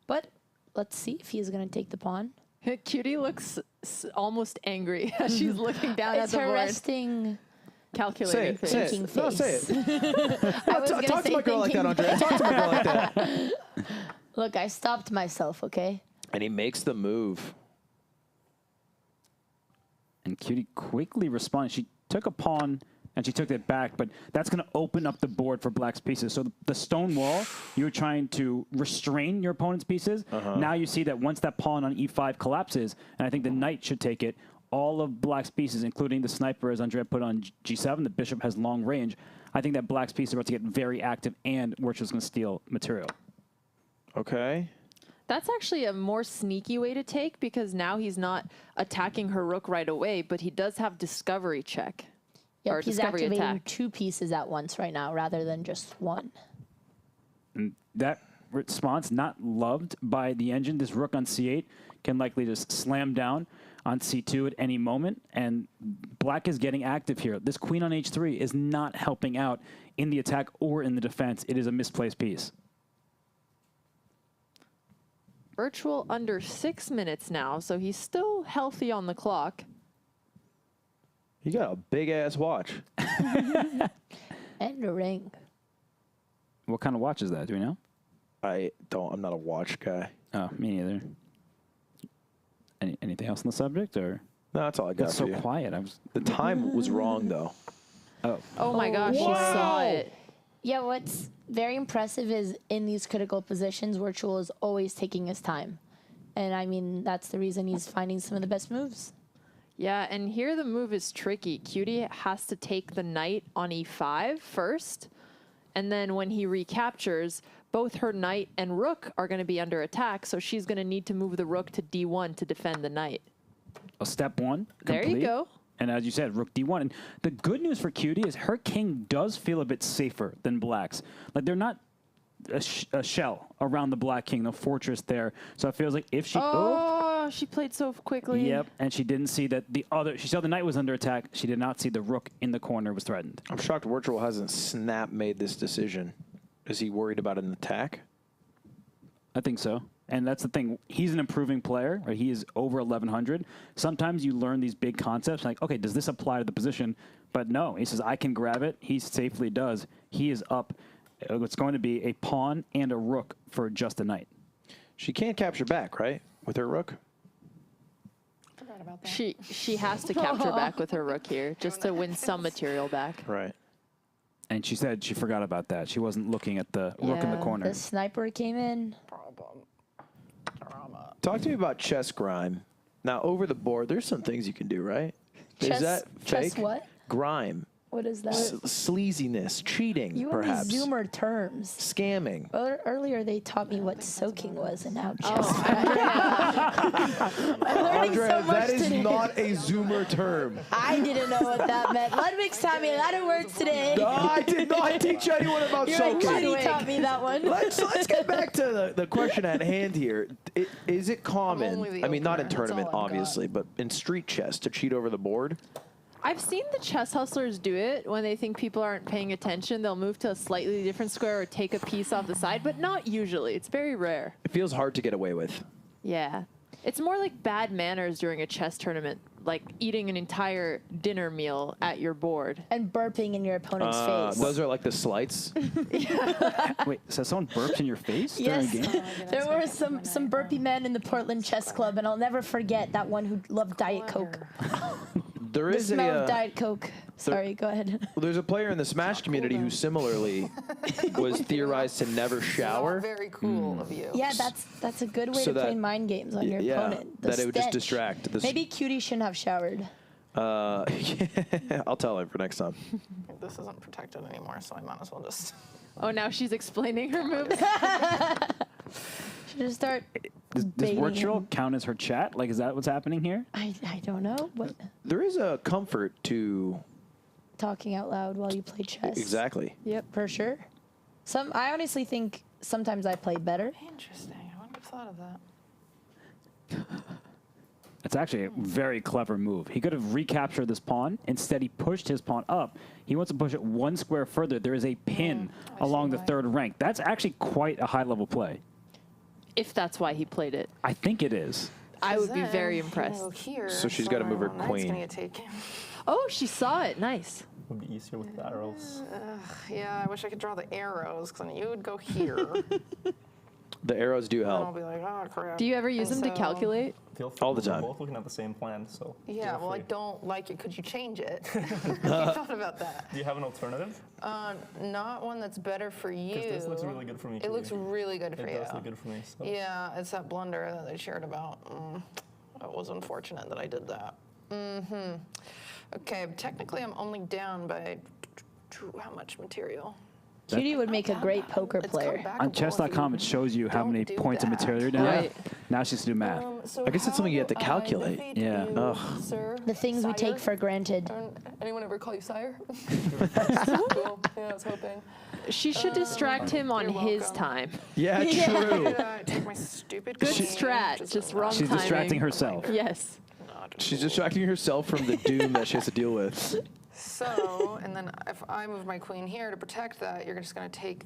B: But let's see if he's going to take the pawn.
C: QT looks almost angry as she's looking down at
B: It's
C: the
B: her
C: board.
B: resting
C: Calculating face.
A: Say
B: thinking
A: it. No, say
B: face.
A: it.
B: I was gonna
A: Talk to
B: say
A: my girl like that,
B: thinking
A: Andrea. Talk to my girl like that.
B: Look, I stopped myself, okay?
A: And he makes the move.
D: And QT quickly responds. She took a pawn, and she took it back, but that's going to open up the board for Black's pieces. So the stone wall, you were trying to restrain your opponent's pieces. Now you see that once that pawn on E5 collapses, and I think the knight should take it, all of Black's pieces, including the sniper, as Andrea put on G7, the bishop has long range. I think that Black's pieces are about to get very active, and Wirtual's going to steal material.
A: Okay.
C: That's actually a more sneaky way to take, because now he's not attacking her rook right away, but he does have discovery check.
B: Yep,
C: or
B: he's
C: discovery
B: activating
C: attack.
B: 2 pieces at once right now rather than just 1.
D: And that response not loved by the engine. This rook on c8 can likely just slam down on c2 at any moment, and black is getting active here. This queen on h3 is not helping out in the attack or in the defense. It is a misplaced piece.
C: Wirtual under 6 minutes now, so he's still healthy on the clock.
A: You got a big-ass watch.
B: And a ring.
D: What kind of watch is that? Do we know?
A: I'm not a watch guy.
D: Oh, me neither. Anything else on the subject, or?
A: No, that's all I got
D: It's
A: for
D: so
A: you.
D: quiet.
A: The time was wrong, though.
C: Oh my gosh, he saw it.
B: Yeah, what's very impressive is in these critical positions, Wirtual is always taking his time. And I mean, that's the reason he's finding some of the best moves.
C: Yeah, and here the move is tricky. QT has to take the knight on e5 first, and then when he recaptures, both her knight and rook are going to be under attack, so she's going to need to move the rook to d1 to defend the knight.
D: Step 1.
C: There you
D: complete.
C: go.
D: And as you said, rook d1. And the good news for QT is her king does feel a bit safer than black's. Like, they're not a shell around the black king, the fortress there. So it feels like if she...
C: Oh, she played so quickly.
D: Yep, and she didn't see that she saw the knight was under attack. She did not see the rook in the corner was threatened.
A: I'm shocked Wirtual hasn't made this decision. Is he worried about an attack?
D: I think so. And that's the thing. He's an improving player, right? He is over 1,100. Sometimes you learn these big concepts, like, okay, does this apply to the position? But no, he says, I can grab it. He safely does. He is up. It's going to be a pawn and a rook for just a knight.
A: She can't capture back, right? With her rook?
F: Forgot about that.
C: She has to capture back with her rook here just to win some material back.
A: Right.
D: And she said she forgot about that. She wasn't looking at the rook in the
B: Yeah,
D: corner.
B: the sniper came in.
F: Problem. Drama.
A: Talk to me about chess grime. Now, over the board, there's some things you can do, right?
B: Chess-
A: Is that
B: chess
A: fake?
B: what?
A: Grime.
B: What is that?
A: Sleaziness. Cheating,
B: You
A: perhaps.
B: and these Zoomer terms.
A: Scamming.
B: Earlier, they taught me what soaking was, and now chess.
C: Oh,
B: I'm learning
A: Andrea,
B: so much
A: that is
B: today.
A: not a Zoomer term.
B: I didn't know what that meant. Ludwig's taught me a lot of words today.
A: No, I did not teach anyone about
B: You're like,
A: soaking.
B: Ludwig taught me that one.
A: Let's get back to the question at hand here. Is it common,
F: only the
A: I mean, not in
F: opener, that's
A: tournament,
F: all I've got.
A: obviously, but in street chess to cheat over the board?
C: I've seen the chess hustlers do it when they think people aren't paying attention. They'll move to a slightly different square or take a piece off the side, but not usually. It's very rare.
A: It feels hard to get away with.
C: Yeah. It's more like bad manners during a chess tournament, like eating an entire dinner meal at your board.
B: And burping in your opponent's face.
A: Those are like the slights.
D: Wait, so someone burped in your face
B: Yes,
D: during a game?
B: there were some burpy men in the Portland Chess Club, and I'll never forget that one who loved Diet Coke.
A: There
B: The
A: is
B: smell of
A: a
B: Diet Coke. Sorry, go ahead.
A: there's a player in the Smash community who similarly was theorized to never shower.
F: Very cool of you.
B: Yeah, that's a good way
A: So
B: to play
A: that-
B: mind games on your
A: yeah,
B: opponent. The
A: that it would just
B: stench.
A: distract.
B: Maybe QT shouldn't have showered.
A: I'll tell him for next time.
F: This isn't protected anymore, so I might as well just.
C: Oh, now she's explaining her moves.
B: Should just start.
D: Does
B: baiting
D: Wirtual
B: him.
D: count as her chat? Like, is that what's happening here?
B: I don't know. What
A: There is a comfort to
B: talking out loud while you play chess.
A: exactly.
B: Yep, for sure. I honestly think sometimes I play better.
F: Interesting. I wouldn't have thought of that.
D: It's actually a very clever move. He could have recaptured this pawn. Instead, he pushed his pawn up. He wants to push it one square further. There is a pin along the third rank. That's actually quite a high-level play.
C: If that's why he played it.
D: I think it is.
C: I would be
F: Then
C: very
F: I'm gonna
C: impressed.
F: go here,
A: So she's gotta move her
F: knight's
A: queen.
F: gonna get taken.
C: Oh, she saw it. Nice.
E: Would be easier with the arrows.
F: Yeah, I wish I could draw the arrows, because then you would go here.
A: The arrows do
F: And I'll
A: help.
F: be like, oh crap.
C: Do you ever use them to
F: so-
C: calculate?
E: Feel free.
A: All the
E: We're
A: time.
E: both looking at the same plan, so.
F: Yeah,
E: feel
F: well, I
E: free.
F: don't like it. Could you change it? Have you thought about that?
E: Do you have an alternative?
F: Not one that's better for you.
E: Because this looks really good for me.
F: It looks really good for
E: It
F: you.
E: does look good for me. So.
F: Yeah, it's that blunder that they shared about. It was unfortunate that I did that. Okay, technically I'm only down by how much material?
B: Cutie would make a great poker
I: It's
B: player.
I: come back
D: On
I: a ball if
D: chess.com,
I: you
D: it shows you how
I: don't
D: many
I: do
D: points of
I: that.
D: material you're down.
C: Right.
D: Now she has to do math.
I: So
A: I guess it's something you have to
I: how do I
A: calculate.
I: defeat
A: Yeah.
I: you,
A: Ugh.
I: sir?
B: The things we
I: Sire?
B: take for granted.
I: Anyone ever call you sire? Cool. Yeah, I was hoping.
C: She should distract him on
I: You're
C: his
I: welcome.
C: time.
A: Yeah,
B: Yeah.
A: true.
I: Take my stupid
C: Good
I: queen,
C: strat, just wrong
D: She's
C: timing.
D: distracting herself.
C: Yes.
A: She's distracting herself from the doom that she has to deal with.
I: So, and then if I move my queen here to protect that, you're just going to take,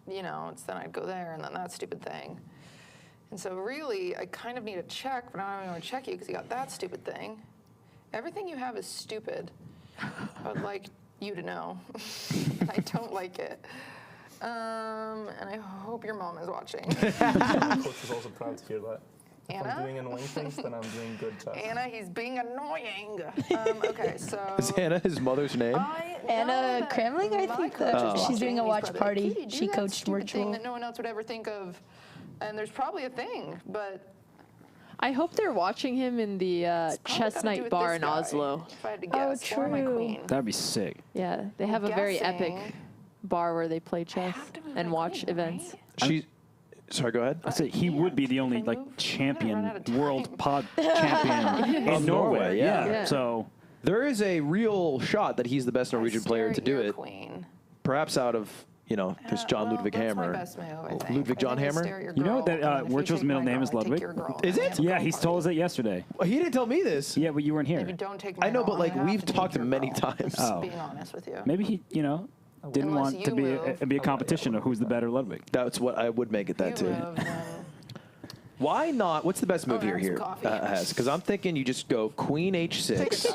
I: then I'd go there, and then that stupid thing. And so really, I kind of need a check, but I don't even want to check you because you got that stupid thing. Everything you have is stupid. I would like you to know. I don't like it. And I hope your mom is watching.
E: Coach is also proud to hear that. If I'm
I: Anna?
E: doing annoying things, then I'm doing good chess.
I: Anna, he's being annoying. Okay, so.
A: Is Anna his mother's name?
B: Anna Kramling, I think that she's doing a watch party.
I: Cutie, do
B: She
I: that
B: coached
I: stupid thing
B: Wirtual.
I: that no one else would ever think of. And there's probably a thing, but
C: I hope they're watching him in the
I: probably
C: chess
I: gotta do
C: night
I: with
C: bar
I: this
C: in
I: guy,
C: Oslo.
I: If I had to guess, or my
B: true.
I: queen.
D: That'd be sick.
C: Yeah, they have a very epic
I: guessing-
C: bar where they play chess
I: have to move
C: and
I: my
C: watch
I: queen,
C: events.
A: She. Sorry, go ahead.
D: I said he would be the only
I: If I
D: like
I: move, I'm gonna run
D: champion,
I: out of time.
D: world pod champion
A: Of
D: in
A: Norway,
D: Norway.
A: yeah.
C: Yeah.
D: So
A: There is a real shot that he's the best Norwegian player to do
I: Stare at
A: it.
I: your queen.
A: Perhaps out of, there's John
I: Well,
A: Ludwig
I: that's my
A: Hammer.
I: best move, I think.
A: Ludwig
I: I
A: John
I: think I
A: Hammer?
I: stare at your
D: You know
I: girl,
D: that,
I: and if you
D: Wirtual's
I: take
D: middle
I: my
D: name
I: girl,
D: is
I: I take
D: Ludwig?
I: your girl,
A: Is
I: and
A: it?
I: have a
D: yeah,
I: girl
D: he
I: party.
D: told us it yesterday.
A: Well, he didn't tell me this.
D: Yeah, but you weren't
I: If you
D: here.
I: don't take my
A: I know,
I: girl,
A: but like
I: I have
A: we've
I: to take
A: talked
I: your
A: many
I: girl.
A: times.
D: Oh.
I: Being honest with you.
D: Maybe he, didn't
I: Unless
D: want to
I: you
D: be
I: move.
D: be a competition of who's the better Ludwig.
A: That's what I would make it that
I: You
A: too.
I: move, then
A: Why not? What's the best move
I: there's
A: here,
I: coffee.
A: Hess? Because I'm thinking you just go Queen H6.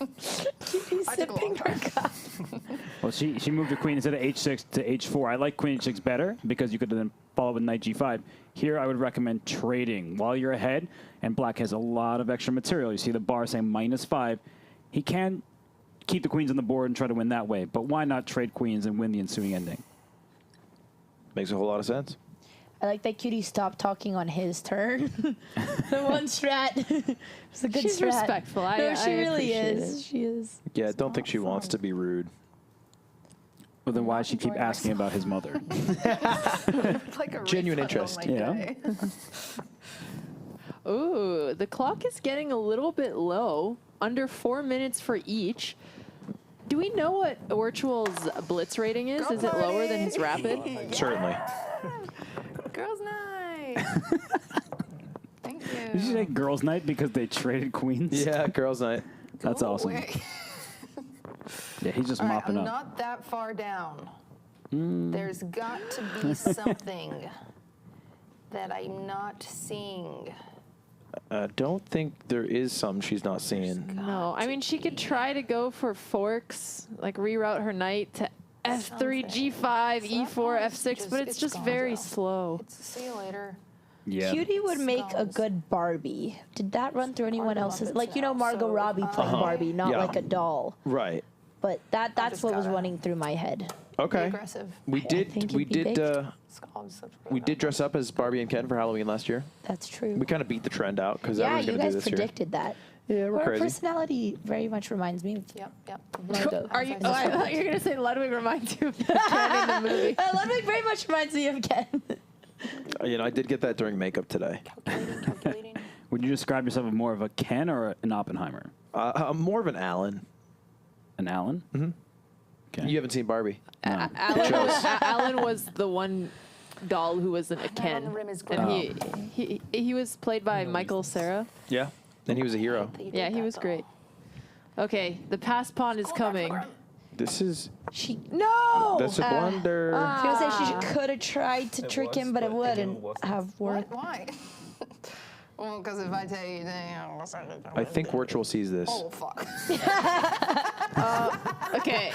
B: He's
I: I took a long
B: sipping her
I: time.
B: coffee.
D: Well, she moved her queen instead of H6 to H4. I like Queen H6 better because you could then follow with Knight G5. Here, I would recommend trading while you're ahead, and Black has a lot of extra material. You see the bar saying -5. He can keep the queens on the board and try to win that way, but why not trade queens and win the ensuing ending?
A: Makes a whole lot of sense.
B: I like that Cutie stopped talking on his turn. The one strat. It's a good
C: She's
B: strat.
C: respectful.
B: No, she
C: I
B: really
C: appreciate
B: is.
C: it.
B: She is.
A: Yeah, I don't think she wants to be rude.
D: Well, then why
I: not
D: she keep
I: enjoying
D: asking about his mother?
I: It's like a
A: Genuine
I: refund
A: interest.
I: on my
D: Yeah.
I: day.
C: Ooh, the clock is getting a little bit low. Under 4 minutes for each. Do we know what Wirtual's blitz rating is? Is it lower than his rapid?
A: Certainly.
I: Girls' night. Thank
D: Did you
I: you.
D: say girls' night because they traded queens?
A: Yeah, girls' night.
D: That's
I: Go
D: awesome.
I: away.
D: Yeah, he's just
I: All right,
D: mopping
I: I'm
D: up.
I: not that far down. There's got to be something that I'm not seeing.
A: Don't think there is some she's not seeing.
C: No, I mean, she could try to go for forks, like reroute her knight to F3, G5,
I: So that
C: E4,
I: one is
C: F6, but it's just very
I: gonzo.
C: slow.
I: See you later.
D: Yeah.
B: Cutie would make a
I: Skulls.
B: good Barbie. Did that run through anyone
I: Margot
B: else's?
I: Robbins
B: Like,
I: now,
B: Margot
I: so,
B: Robbie playing Barbie, not
A: Yeah.
B: like a doll.
A: Right.
B: But that's
I: just
B: what was
I: gotta
B: running through my head.
I: Be
A: Okay.
I: aggressive.
A: We
B: think
A: did.
B: you'd be baked.
I: Skulls, that's
A: We did dress up as Barbie and Ken for Halloween last year.
B: That's true.
A: We kind of beat the trend out because
B: Yeah,
A: everyone's
B: you
A: going to do
B: guys
A: this
B: predicted that.
A: year. Yeah, we're
B: Her
A: crazy.
B: personality very much reminds me of
I: Yep.
B: Margot.
C: Are you? Oh, I thought you were gonna say Ludwig reminds you of Ken in the movie.
B: Ludwig very much reminds me of Ken.
A: I did get that during makeup today.
I: Calculating.
D: Would you describe yourself as more of a Ken or an Oppenheimer?
A: I'm more of an Alan.
D: An Allen? Mm-hmm. Okay.
A: You haven't seen Barbie.
D: No.
C: Alan was the one doll who wasn't a
I: on the
C: Ken,
I: rim is
C: and he was played by Michael Cera.
A: Yeah. And he was a hero.
C: Yeah, he was great. Okay, the pass pawn is coming.
A: This is.
B: No!
A: That's a blunder.
B: I was going to say she could have tried to trick
E: was,
B: him, but it
E: but it
B: wouldn't
E: wasn't.
B: have worked.
I: Why? Well, because if I tell you,
A: I think Wirtual sees this.
I: Oh fuck.
C: Okay,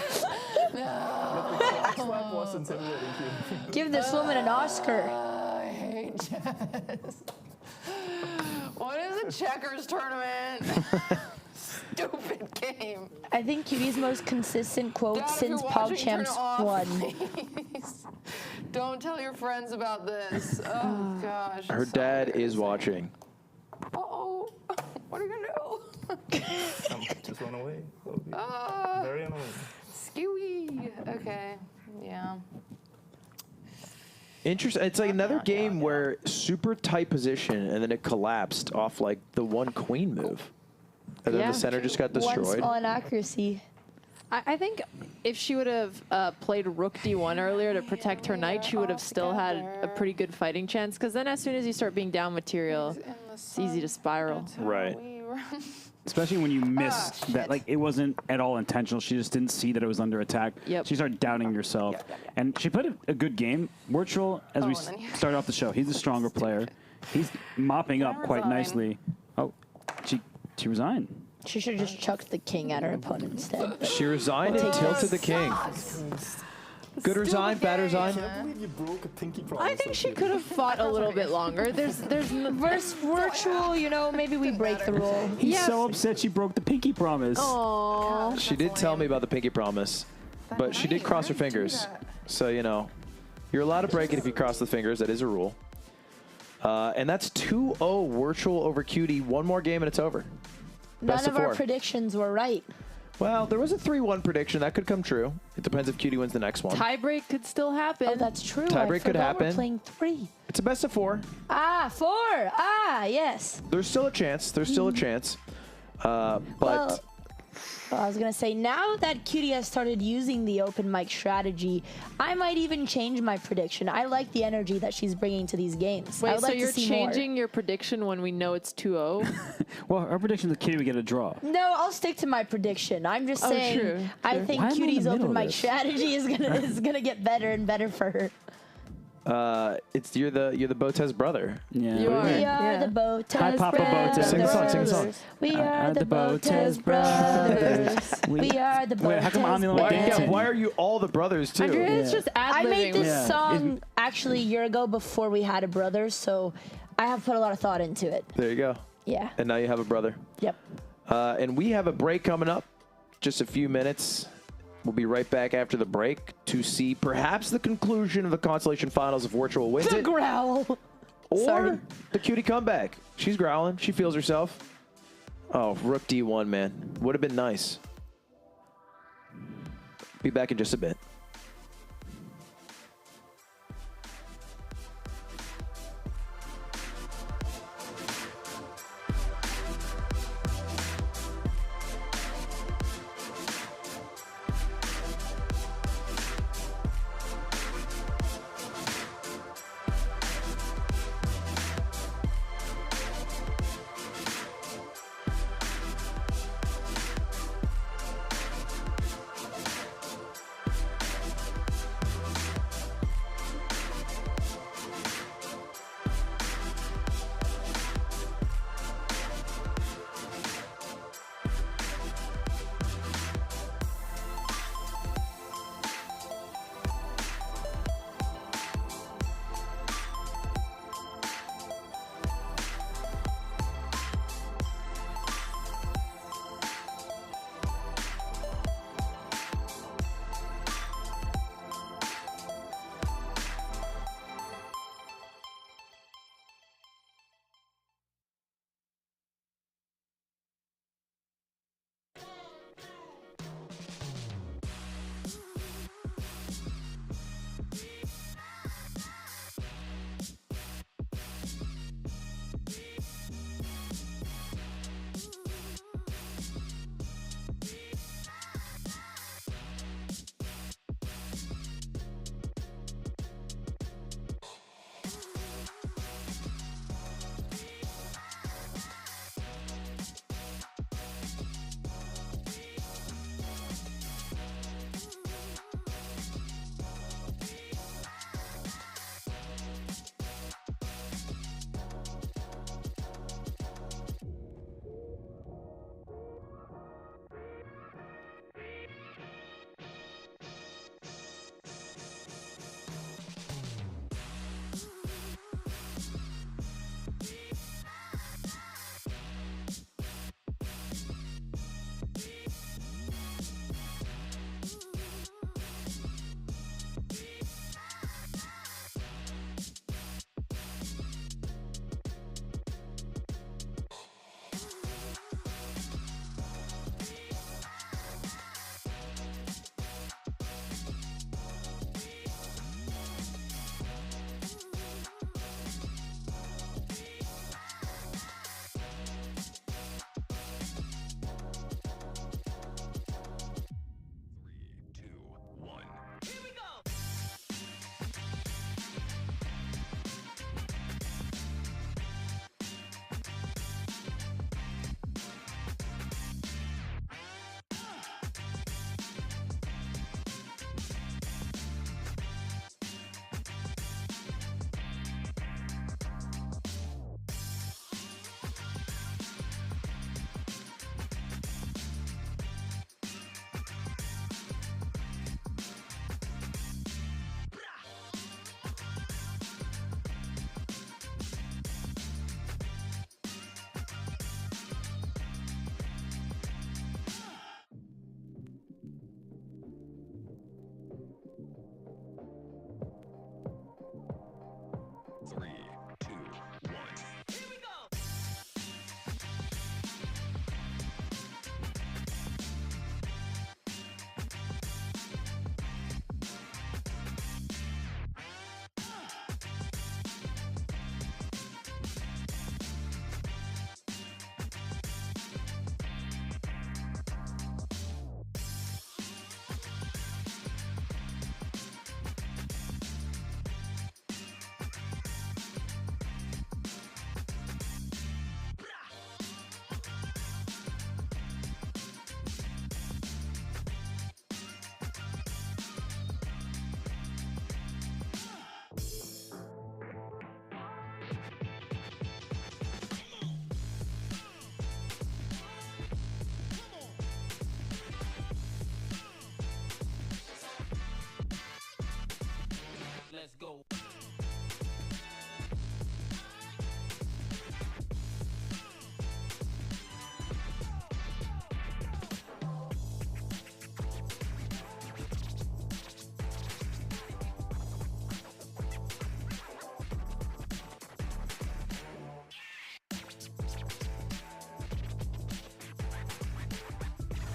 E: Slap was intimidating you.
B: Give this woman an Oscar.
I: I hate chess. What is a checkers tournament? Stupid game.
B: I think Cutie's most consistent quote
I: Dad, if
B: since
I: you're watching, turn it
B: PogChamps
I: off,
B: won.
I: please. Don't tell your friends about this. Oh gosh.
A: Her
I: it's so
A: dad is
I: embarrassing.
A: watching.
I: Uh-oh. What are you gonna do?
E: Just run away. That would be
I: Ah.
E: very annoying.
I: Skewy. Okay. Yeah.
A: Interesting. It's like another
I: Yeah,
A: game where super tight position and then it collapsed off like the one queen move. And then
C: Yeah.
A: the center just got
B: One
A: destroyed.
B: small inaccuracy.
C: I think if she would have played rook d1 earlier to protect her knight, she would have still had a pretty good fighting chance. Because then as soon as you start being down material, it's easy to spiral.
A: Right.
D: Especially when you miss that, like, it wasn't at all intentional. She just didn't see that it was under attack.
C: Yep.
D: She started doubting herself. And she played a good game. Wirtual, as we
I: and then you-
D: started off the show, he's a stronger player. He's mopping up quite
I: resign.
D: nicely. Oh, she resigned.
B: She should have just chucked the king at her opponent instead.
A: She resigned and tilted the king. Good resign, bad resign.
E: You broke a pinky
C: I think she could have fought a little bit longer. There's
B: Versus virtual, you know, maybe we break the rule.
D: He's
C: Yeah.
D: so upset she broke the pinky promise.
C: Aww.
A: She did tell me about the pinky promise, but she did cross her fingers. So, you know, you're allowed to break it if you cross the fingers. That is a rule. And that's 2-0 Wirtual over QT. One more game and it's over.
B: None
A: Best
B: of
A: of
B: our
A: four.
B: predictions were right.
A: Well, there was a 3-1 prediction. That could come true. It depends if QT wins the next one.
C: Tiebreak could still happen.
B: Oh, that's true.
A: Tiebreak
B: I
A: could
B: forgot
A: happen.
B: We're playing 3.
A: It's a best of 4.
B: Ah, 4. Ah, yes.
A: There's still a chance. There's still a chance. But
B: Well, I was going to say, now that QT has started using the open mic strategy, I might even change my prediction. I like the energy that she's bringing to these games. I
C: Wait,
B: would
C: so
B: like
C: you're
B: to see
C: changing your prediction when we know it's 2-0?
D: Well, our prediction is Kitty would get a draw.
B: more. No, I'll stick to my prediction. I'm just
C: Oh,
B: saying,
C: true,
B: I
C: true.
B: think
D: Why am I in the
B: QT's
D: middle
B: open
D: of
B: mic
D: this?
B: strategy is gonna get better and better for her.
A: you're the Botez brother.
D: Yeah.
C: You are.
B: We are
C: Yeah.
B: the Botez
D: Hi, Papa
B: brothers.
D: Botez.
A: Sing a song, sing a song.
B: We are the
D: Botez
B: Botez brothers. We are the Botez
D: Wait, how come I'm the only one
A: Why,
D: dancing?
A: yeah, why are you all the brothers too?
C: Andrea's just
B: I
C: ad-libbing.
B: made this
D: Yeah.
B: song actually a year ago before we had a brother, so I have put a lot of thought into it.
A: There you go.
B: Yeah.
A: And now you have a brother.
B: Yep.
A: And we have a break coming up. Just a few minutes. We'll be right back after the break to see perhaps the conclusion of the consolation finals if Wirtual wins
B: The
A: it,
B: growl.
A: or
B: Sorry.
A: the QT comeback. She's growling. She feels herself. Oh, rook d1, man. Would have been nice. Be back in just a bit.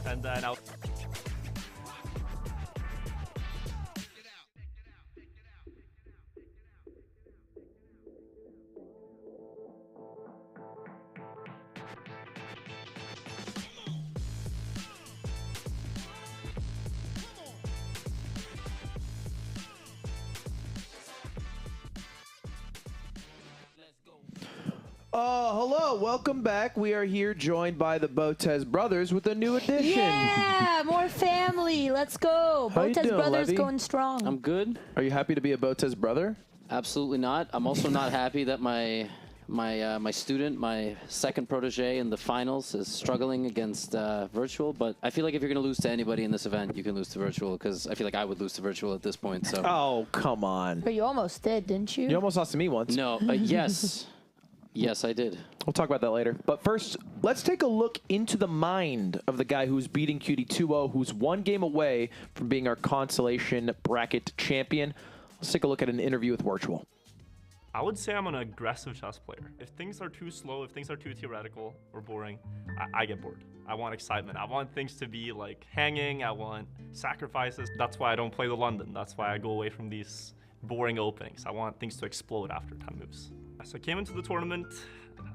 E: and then I'll.
A: Hello, welcome back. We are here joined by the Botez brothers with a new addition.
B: Yeah, more family. Let's go.
A: How you
B: Botez
A: doing,
B: brothers
A: Levy?
B: going strong.
G: I'm good.
A: Are you happy to be a Botez brother?
G: Absolutely not. I'm also not happy that my student, my second protege in the finals, is struggling against Wirtual. But I feel like if you're going to lose to anybody in this event, you can lose to Wirtual, because I feel like I would lose to Wirtual at this point. So.
A: Oh, come on.
B: But you almost did, didn't you?
A: You almost lost to me once.
G: No, yes. Yes, I did.
A: We'll talk about that later. But first, let's take a look into the mind of the guy who's beating QT 2-0, who's one game away from being our consolation bracket champion. Let's take a look at an interview with Wirtual.
E: I would say I'm an aggressive chess player. If things are too slow, if things are too theoretical or boring, I get bored. I want excitement. I want things to be like hanging. I want sacrifices. That's why I don't play the London. That's why I go away from these boring openings. I want things to explode after 10 moves. So I came into the tournament,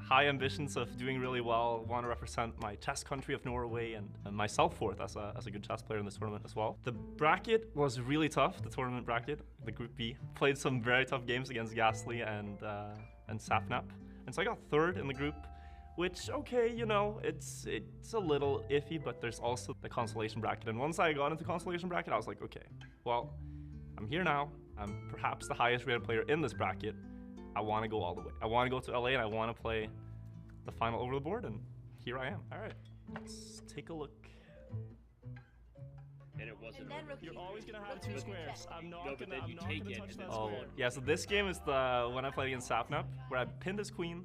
E: high ambitions of doing really well, want to represent my chess country of Norway and myself forth as a good chess player in this tournament as well. The bracket was really tough, the tournament bracket, the Group B. Played some very tough games against Gasly and Sapnap. And so I got third in the group, which, okay, you know, it's a little iffy, but there's also the consolation bracket. And once I got into consolation bracket, I was like, okay, well, I'm here now. I'm perhaps the highest rated player in this bracket. I want to go all the way. I want to go to LA and I want to play the final over the board, and here I am. All right, let's take a look.
H: And it wasn't.
E: You're always gonna have two squares. I'm not
H: No, but then you take it and then
E: Oh,
H: square.
E: yeah. So this game is the one I played against Sapnap, where I pinned his queen,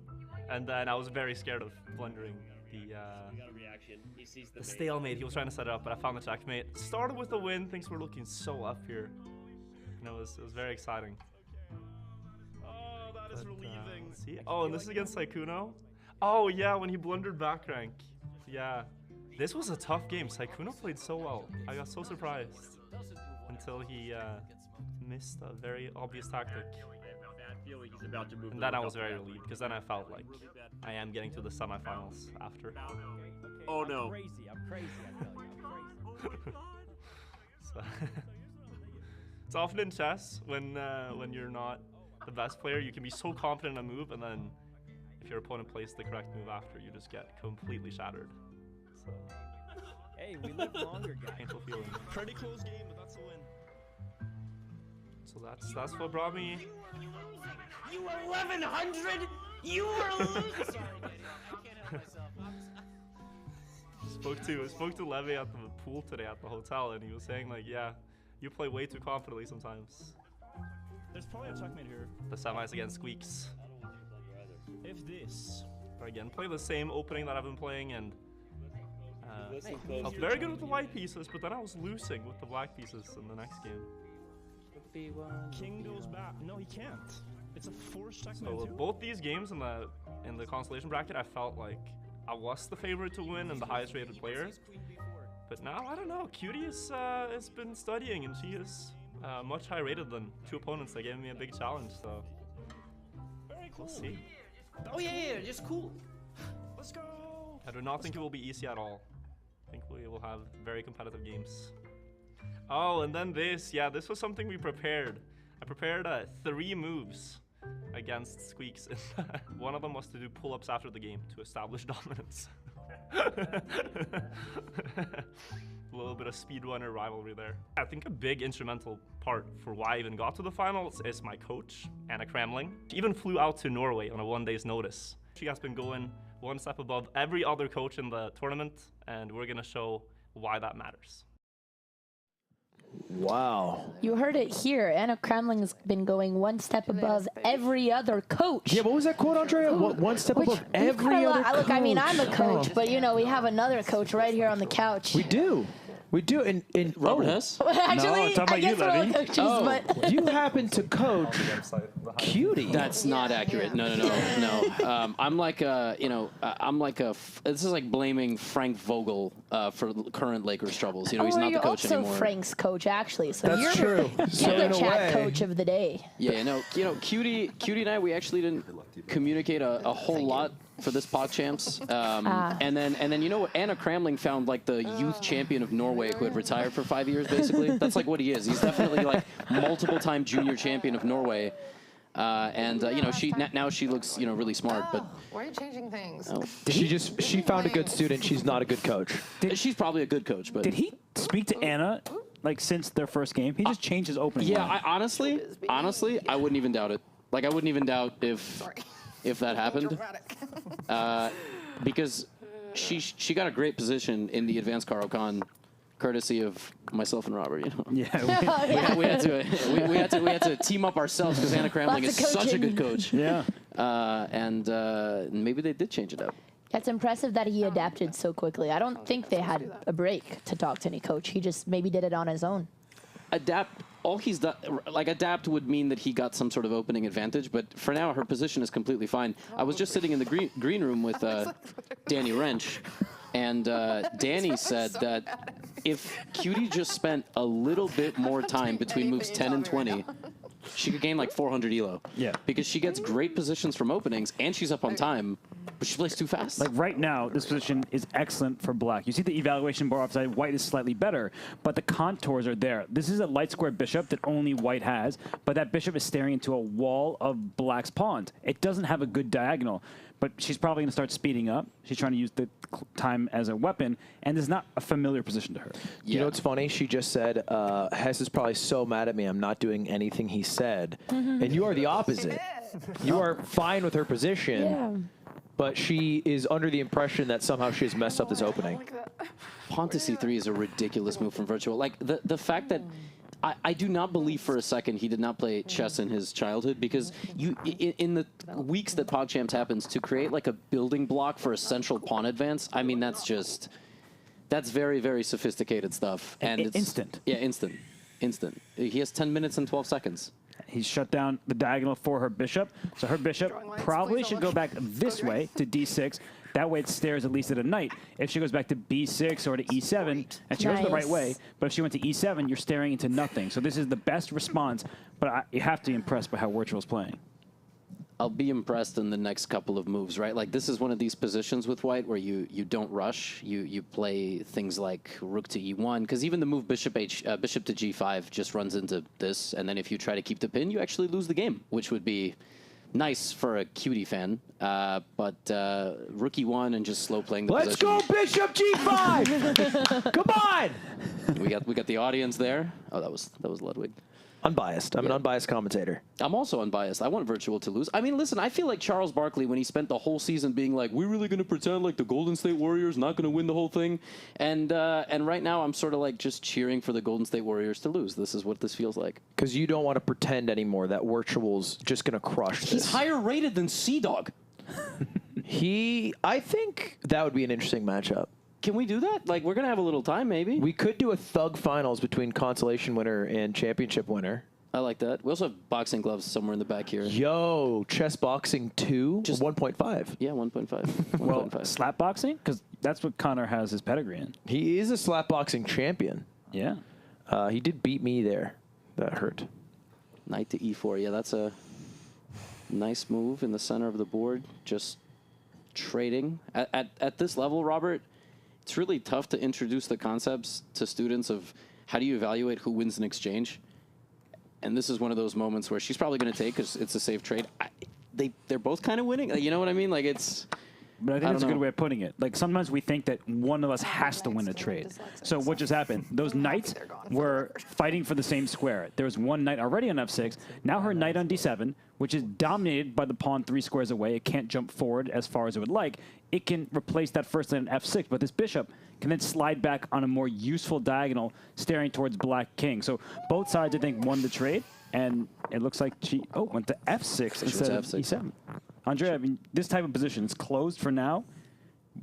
E: and then I was very scared of blundering the
H: We got a reaction. He sees the
E: the
H: mate.
E: stalemate. He was trying to set it up, but I found the checkmate. Started with a win. Things were looking so up here. And it was very exciting. Oh, that is relieving. See? Oh, and this is against Saikuno? Oh, yeah, when he blundered back rank. Yeah. This was a tough game. Saikuno played so well. I got so surprised. Until he missed a very obvious tactic.
H: Feeling he's about to move
E: And
H: to
E: then
H: the
E: I was
H: double
E: very
H: barrel.
E: relieved, because then I felt like I am getting to the semifinals after.
H: Oh no.
J: I'm crazy.
E: So it's often in chess when you're not the best player, you can be so confident in a move, and then if your opponent plays the correct move after, you just get completely shattered. So
J: Hey, we live longer, guys.
E: painful feeling. Pretty close game, but that's a win. So that's what brought me.
J: You 1100? You were sorry, Daddy. I can't help myself.
E: Spoke to Levy at the pool today at the hotel, and he was saying like, yeah, you play way too confidently sometimes.
K: There's probably a checkmate here.
E: The semis against Squeaks.
K: If this.
E: But again, play the same opening that I've been playing, and
H: Listen
E: I was
H: close.
E: very good with the white pieces, but then I was losing with the black pieces in the next game.
K: King goes back. No, he can't. It's a forced checkmate
E: So
K: too.
E: both these games in the consolation bracket, I felt like I was the favorite to win and the highest rated player. But now I don't know. QT has been studying, and she is much higher rated than two opponents that gave me a big challenge. So
K: Very cool.
E: we'll see.
J: Oh yeah, just cool.
K: Let's go.
E: I do not think it will be easy at all. I think we will have very competitive games. Oh, and then this. Yeah, this was something we prepared. I prepared 3 moves against Squeaks. One of them was to do pull-ups after the game to establish dominance. A little bit of speedrunner rivalry there. I think a big instrumental part for why I even got to the finals is my coach, Anna Kramling. She even flew out to Norway on a 1 day's notice. She has been going one step above every other coach in the tournament, and we're gonna show why that matters.
A: Wow.
B: You heard it here. Anna Kramling's been going one step above every other coach.
A: Yeah, what was that quote, Andrea? One step above every other coach.
B: Look, I mean, I'm a coach,
A: Oh.
B: but you know, we have another coach right here on the couch.
A: We do. We do in
G: Robert Hess?
B: Actually,
D: talking
B: I
D: about you,
B: guess we're all
D: Levy.
B: coaches,
G: Oh.
B: but
A: You happen to coach Cutie.
G: That's not accurate. No. I'm like this is like blaming Frank Vogel for current Lakers troubles. You know, he's not the
B: you're
G: coach
B: also
G: anymore.
B: In coach, actually. So
A: That's
B: you're
A: true. So
B: you're
A: in
B: the
A: a
B: chat
A: way-
B: coach of the day.
G: Yeah, no, Cutie and I, we actually didn't communicate a whole lot for this PogChamps. And then you know what? Anna Kramling found like the youth champion of Norway who had retired for 5 years, basically. That's like what he is. He's definitely like multiple-time junior champion of Norway. Now she looks really smart, but
I: Why are you changing things?
A: She found a good student. She's not a good coach.
G: she's probably a good coach. But
D: Did he speak to Anna like since their first game? He just changed his opening.
G: yeah,
D: line.
G: I honestly, I wouldn't even doubt it. Like I wouldn't even doubt if that happened, because she got a great position in the advanced Caro-Kann, courtesy of myself and Robert. You know.
D: Yeah.
G: We had to team up ourselves because Anna Kramling
B: Lots
G: is
B: of
G: such a good
B: coaching.
G: coach.
D: Yeah.
G: And maybe they did change it up.
B: That's impressive that he adapted so quickly. I don't think they had a break to talk to any coach. He just maybe did it on his own.
G: Adapt. All he's done, like adapt, would mean that he got some sort of opening advantage. But for now, her position is completely fine. I was just sitting in the green room with Danny Wrench, and Danny said that if Cutie just spent a little bit more time between moves 10 and 20, she could gain like 400 elo.
D: Yeah.
G: Because she gets great positions from openings, and she's up on time, but she plays too fast.
D: Like right now, this position is excellent for black. You see the evaluation bar offside. White is slightly better, but the contours are there. This is a light square bishop that only white has, but that bishop is staring into a wall of black's pawns. It doesn't have a good diagonal, but she's probably going to start speeding up. She's trying to use the time as a weapon, and it's not a familiar position to her.
A: You know what's funny? She just said, Hess is probably so mad at me I'm not doing anything he said. And you are the opposite. You are fine with her position.
B: Yeah.
A: But she is under the impression that somehow she has messed up this opening.
G: Pawn to c3 is a ridiculous move from Wirtual. Like, the fact that I do not believe for a second he did not play chess in his childhood, because in the weeks that PogChamps happens, to create like a building block for a central pawn advance, I mean, that's very, very sophisticated stuff. And it's
D: instant.
G: Yeah, instant. He has 10 minutes and 12 seconds.
D: He's shut down the diagonal for her bishop. So her bishop probably should go back this way to d6. That way it stares at least at a knight. If she goes back to b6 or to e7, and she goes the right way, but if she went to e7, you're staring into nothing. So this is the best response, but you have to be impressed by how Wirtual's playing.
G: I'll be impressed in the next couple of moves, right? Like, this is one of these positions with white where you don't rush. You play things like rook to e1, because even the move bishop to g5 just runs into this, and then if you try to keep the pin, you actually lose the game, which would be nice for a Cutie fan. But rook e1 and just slow playing the
A: Let's
G: position.
A: go Bishop G5! Come on!
G: We got the audience there. Oh, that was Ludwig.
A: Unbiased. I'm an unbiased commentator.
G: I'm also unbiased. I want Wirtual to lose. I mean, listen, I feel like Charles Barkley when he spent the whole season being like, we're really going to pretend like the Golden State Warriors not going to win the whole thing. And right now I'm sort of like just cheering for the Golden State Warriors to lose. This is what this feels like.
A: Because you don't want to pretend anymore that Wirtual's just going to crush this.
G: He's higher rated than CDawg.
A: I think that would be an interesting matchup.
G: Can we do that? Like, we're going to have a little time, maybe.
A: We could do a thug finals between consolation winner and championship winner.
G: I like that. We also have boxing gloves somewhere in the back here.
A: Yo, chess boxing 2? Just 1.5.
G: Yeah, 1.5.
D: Well, slap boxing? Because that's what Connor has his pedigree in.
A: He is a slap boxing champion.
D: Yeah.
A: He did beat me there. That hurt.
G: Knight to e4. Yeah, that's a nice move in the center of the board. Just trading. At this level, Robert, it's really tough to introduce the concepts to students of how do you evaluate who wins an exchange. And this is one of those moments where she's probably going to take because it's a safe trade. They're both kind of winning. You know what I mean? Like, it's...
D: But I think that's a good way of putting it. Like, sometimes we think that one of us has to win a trade. So what just happened? Those knights were fighting for the same square. There was one knight already on f6. Now her knight on d7, which is dominated by the pawn 3 squares away. It can't jump forward as far as it would like. It can replace that first knight on f6, but this bishop can then slide back on a more useful diagonal, staring towards black king. So both sides, I think, won the trade, and it looks like she went to f6 instead of e7. Andrea, I mean, this type of position is closed for now.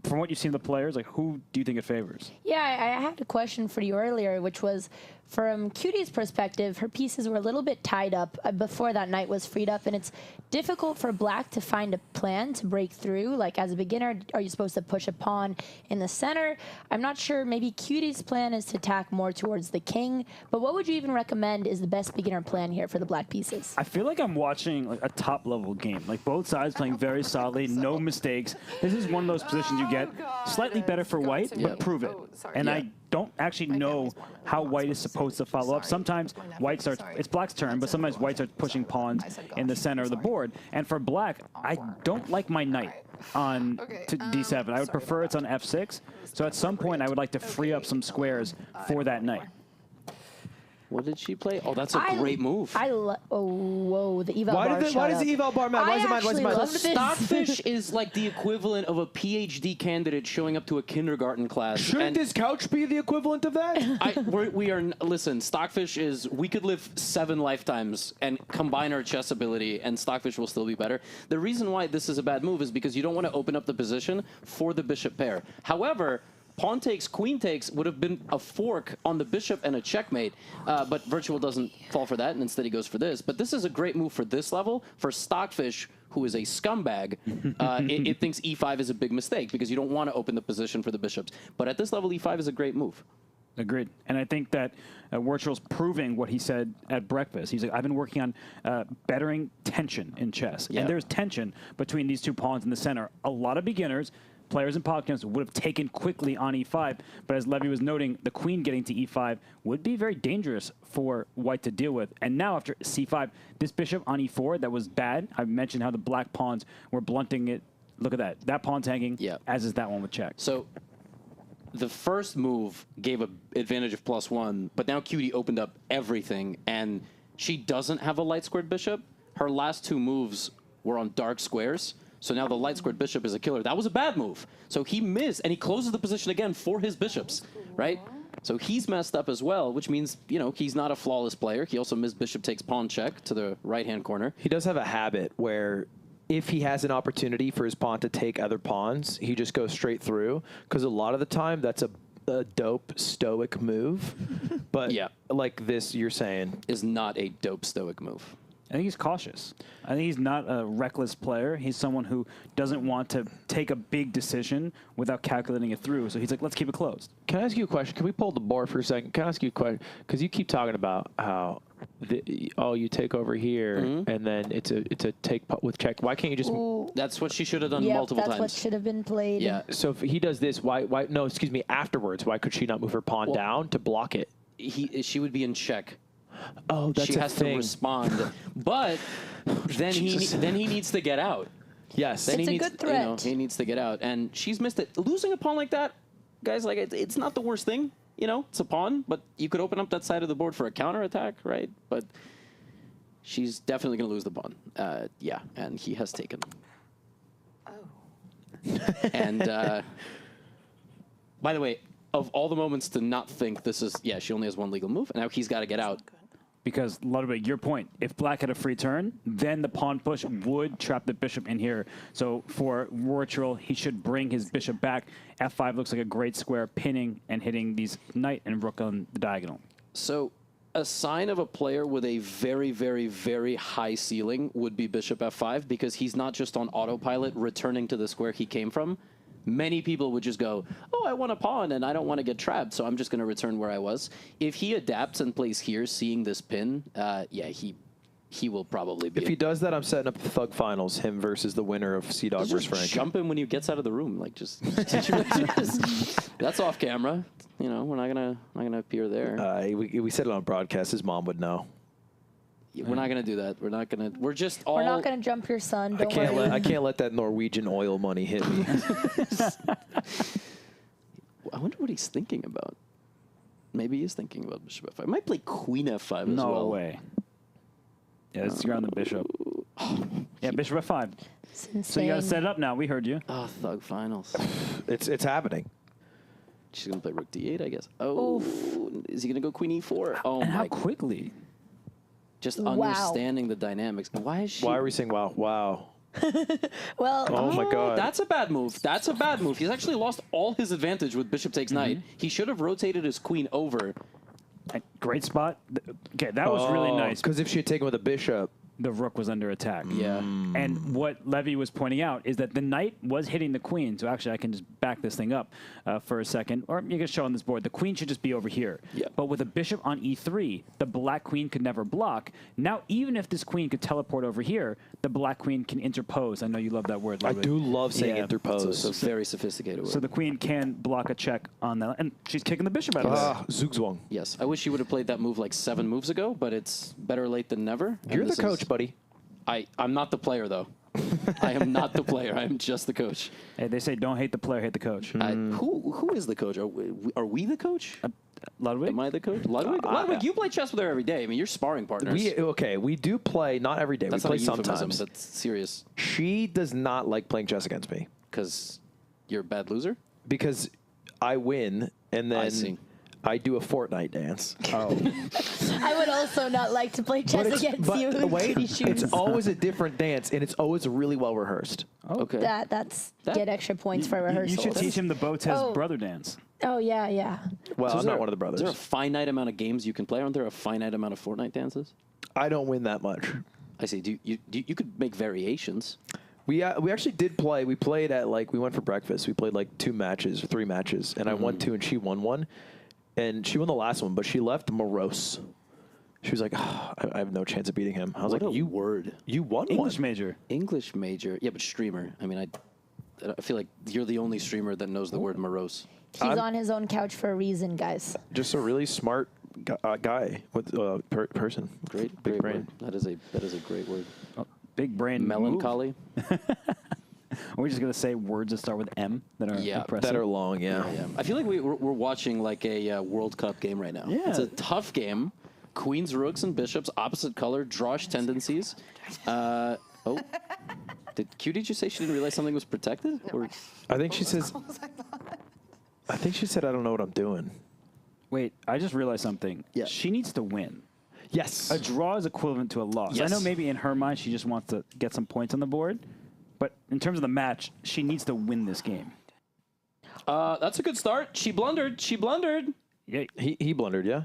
D: from what you've seen of the players, like who do you think it favors?
B: Yeah, I had a question for you earlier, which was from Cutie's perspective, her pieces were a little bit tied up before that knight was freed up, and it's difficult for black to find a plan to break through. Like, as a beginner, are you supposed to push a pawn in the center? I'm not sure. Maybe Cutie's plan is to tack more towards the king, but what would you even recommend is the best beginner plan here for the black pieces?
D: I feel like I'm watching like a top-level game. Like both sides playing very solidly, no mistakes. This is one of those positions you get slightly better for white, but prove it. And I don't actually know how white is supposed to follow up. Sometimes white starts, it's black's turn, but sometimes white starts pushing pawns in the center of the board. And for black, I don't like my knight on to d7. I would prefer it's on f6. So at some point, I would like to free up some squares for that knight.
G: What did she play? Oh, that's a great move.
B: Oh, whoa, the eval bar
A: Why does the eval bar matter? Why is it mine? Why is it mine?
G: Stockfish is like the equivalent of a PhD candidate showing up to a kindergarten class.
A: Shouldn't this couch be the equivalent of that?
G: Listen, Stockfish is, we could live 7 lifetimes and combine our chess ability, and Stockfish will still be better. The reason why this is a bad move is because you don't want to open up the position for the bishop pair. However, pawn takes, queen takes would have been a fork on the bishop and a checkmate, but Virtual doesn't fall for that, and instead he goes for this. But this is a great move for this level. For Stockfish, who is a scumbag, it thinks e5 is a big mistake because you don't want to open the position for the bishops. But at this level, e5 is a great move.
D: Agreed. And I think that Wirtual's proving what he said at breakfast. He's like, I've been working on bettering tension in chess.
G: Yep.
D: And there's tension between these two pawns in the center. A lot of beginners, players in PogChamps, would have taken quickly on e5. But as Levy was noting, the queen getting to e5 would be very dangerous for white to deal with. And now after c5, this bishop on e4, that was bad. I mentioned how the black pawns were blunting it. Look at that. That pawn's hanging, as is that one with check.
G: So the first move gave an advantage of +1, but now Cutie opened up everything, and she doesn't have a light squared bishop. Her last 2 moves were on dark squares, so now the light squared bishop is a killer. That was a bad move. So he missed, and he closes the position again for his bishops, right? So he's messed up as well, which means, you know, he's not a flawless player. He also missed bishop takes pawn check to the right-hand corner.
A: He does have a habit where if he has an opportunity for his pawn to take other pawns, he just goes straight through, because a lot of the time that's a dope stoic move. But like this, you're saying,
G: is not a dope stoic move.
D: I think he's cautious. I think he's not a reckless player. He's someone who doesn't want to take a big decision without calculating it through. So he's like, let's keep it closed.
A: Can I ask you a question? Can we pull the board for a second? Can I ask you a question? Because you keep talking about how, you take over here, and then it's a take with check. Why can't you just...
G: That's what she should have done multiple times.
B: That's what should have been played.
G: Yeah.
A: So if he does this, why no, excuse me, afterwards, why could she not move her pawn down to block it?
G: She would be in check.
A: Oh, that's
G: she has to respond, but then he needs to get out.
A: Yes,
B: then
G: it's
B: a good threat.
G: You know, he needs to get out, and she's missed it. Losing a pawn like that, guys, like it's not the worst thing. You know, it's a pawn, but you could open up that side of the board for a counterattack, right? But she's definitely going to lose the pawn. Yeah, and he has taken. Oh. And by the way, of all the moments to not think this is, she only has 1 legal move, and now he's got to get out.
D: Because, Ludwig, your point, if black had a free turn, then the pawn push would trap the bishop in here. So for Wirtual, he should bring his bishop back. F5 looks like a great square, pinning and hitting these knight and rook on the diagonal.
G: So a sign of a player with a very, very, very high ceiling would be bishop F5, because he's not just on autopilot returning to the square he came from. Many people would just go, oh, I want a pawn and I don't want to get trapped, so I'm just going to return where I was. If he adapts and plays here, seeing this pin, he will probably be.
A: If he does that, I'm setting up the Thug Finals, him versus the winner of CDawg versus Frank.
G: Jump him when he gets out of the room, like just that's off camera. You know, we're not gonna appear there.
A: We said it on broadcast. His mom would know.
G: We're not gonna do that. We're not gonna. We're just all.
B: We're not gonna jump your son. Don't worry.
A: I can't let that Norwegian oil money hit me.
G: I wonder what he's thinking about. Maybe he's thinking about bishop F5. Might play queen F5 as well.
D: No way. Yeah, let's go on the bishop. Yeah, bishop F5. So you gotta set it up now. We heard you.
G: Oh, Thug Finals.
A: It's happening.
G: She's gonna play rook d8, I guess. Oh, is he gonna go queen e4? Oh,
D: how quickly?
G: Just understanding the dynamics. Why is she?
A: Why are we saying wow? Wow.
B: Well,
A: Oh my god.
G: That's a bad move. That's a bad move. He's actually lost all his advantage with bishop takes knight. He should have rotated his queen over.
D: Great spot. Okay, that was really nice.
A: Because if she had taken with a bishop,
D: the rook was under attack.
G: Yeah.
D: And what Levy was pointing out is that the knight was hitting the queen. So actually, I can just back this thing up for a second. Or you can show on this board, the queen should just be over here.
G: Yeah.
D: But with a bishop on e3, the black queen could never block. Now, even if this queen could teleport over here, the black queen can interpose. I know you love that word,
A: I
D: Ludwig.
A: do love saying
D: Yeah.
A: interpose.
G: It's a very sophisticated word.
D: So the queen can block a check on that. And she's kicking the bishop out of there.
A: Zugzwang.
G: Yes. I wish you would have played that move like 7 moves ago, but it's better late than never. And
A: You're the
G: this is-
A: coach, buddy.
G: I'm not the player, though. I am not the player. I am just the coach.
D: Hey, they say don't hate the player, hate the coach.
G: Who is the coach? Are we the coach?
D: Ludwig?
G: Am I the coach? Ludwig? Ludwig, you play chess with her every day. I mean, you're sparring partners.
A: We do play, not every day.
G: That's
A: we
G: not
A: play
G: a euphemism.
A: sometimes.
G: That's serious.
A: She does not like playing chess against me.
G: Because you're a bad loser?
A: Because I win, and then
G: see.
A: I do a Fortnite dance.
D: Oh.
B: I would also not like to play chess against you in
A: wait,
B: pretty shoes.
A: it's always a different dance, and it's always really well rehearsed.
G: Okay.
B: That's get extra points for rehearsals.
D: You should teach him the Botez brother dance.
B: Oh, yeah.
A: Well,
G: So
A: I'm
G: is
A: not
G: there-
A: one of the brothers.
G: Is there a finite amount of games you can play? Aren't there a finite amount of Fortnite dances?
A: I don't win that much.
G: I see. You could make variations.
A: We actually did play. We played at we went for breakfast. We played 2 matches or 3 matches, and I won 2 and she won 1. And she won the last one, but she left morose. She was like, I have no chance of beating him. I was
G: What
A: like,
G: a
A: you
G: word.
A: You won
D: English
A: one.
D: major.
G: English major. Yeah, but streamer. I mean, I feel like you're the only streamer that knows the word morose.
B: He's on his own couch for a reason, guys.
A: Just a really smart guy with person.
G: Great
A: big brain.
G: word. That is a great word.
D: Big brain.
G: Melancholy.
D: Are we just going to say words that start with M that are impressive?
A: That are long. Yeah.
G: Yeah. I feel like we're watching like a World Cup game right now.
D: Yeah.
G: It's a tough game. Queens, rooks, and bishops, opposite color, drawish tendencies. Did you say she didn't realize something was protected? Or
A: I think she says. I think she said, "I don't know what I'm doing."
D: Wait, I just realized something.
G: Yeah.
D: She needs to win.
A: Yes.
D: A draw is equivalent to a loss.
G: Yes.
D: I know maybe in her mind she just wants to get some points on the board, but in terms of the match, she needs to win this game.
G: that's a good start. She blundered.
D: Yeah,
A: He blundered. Yeah.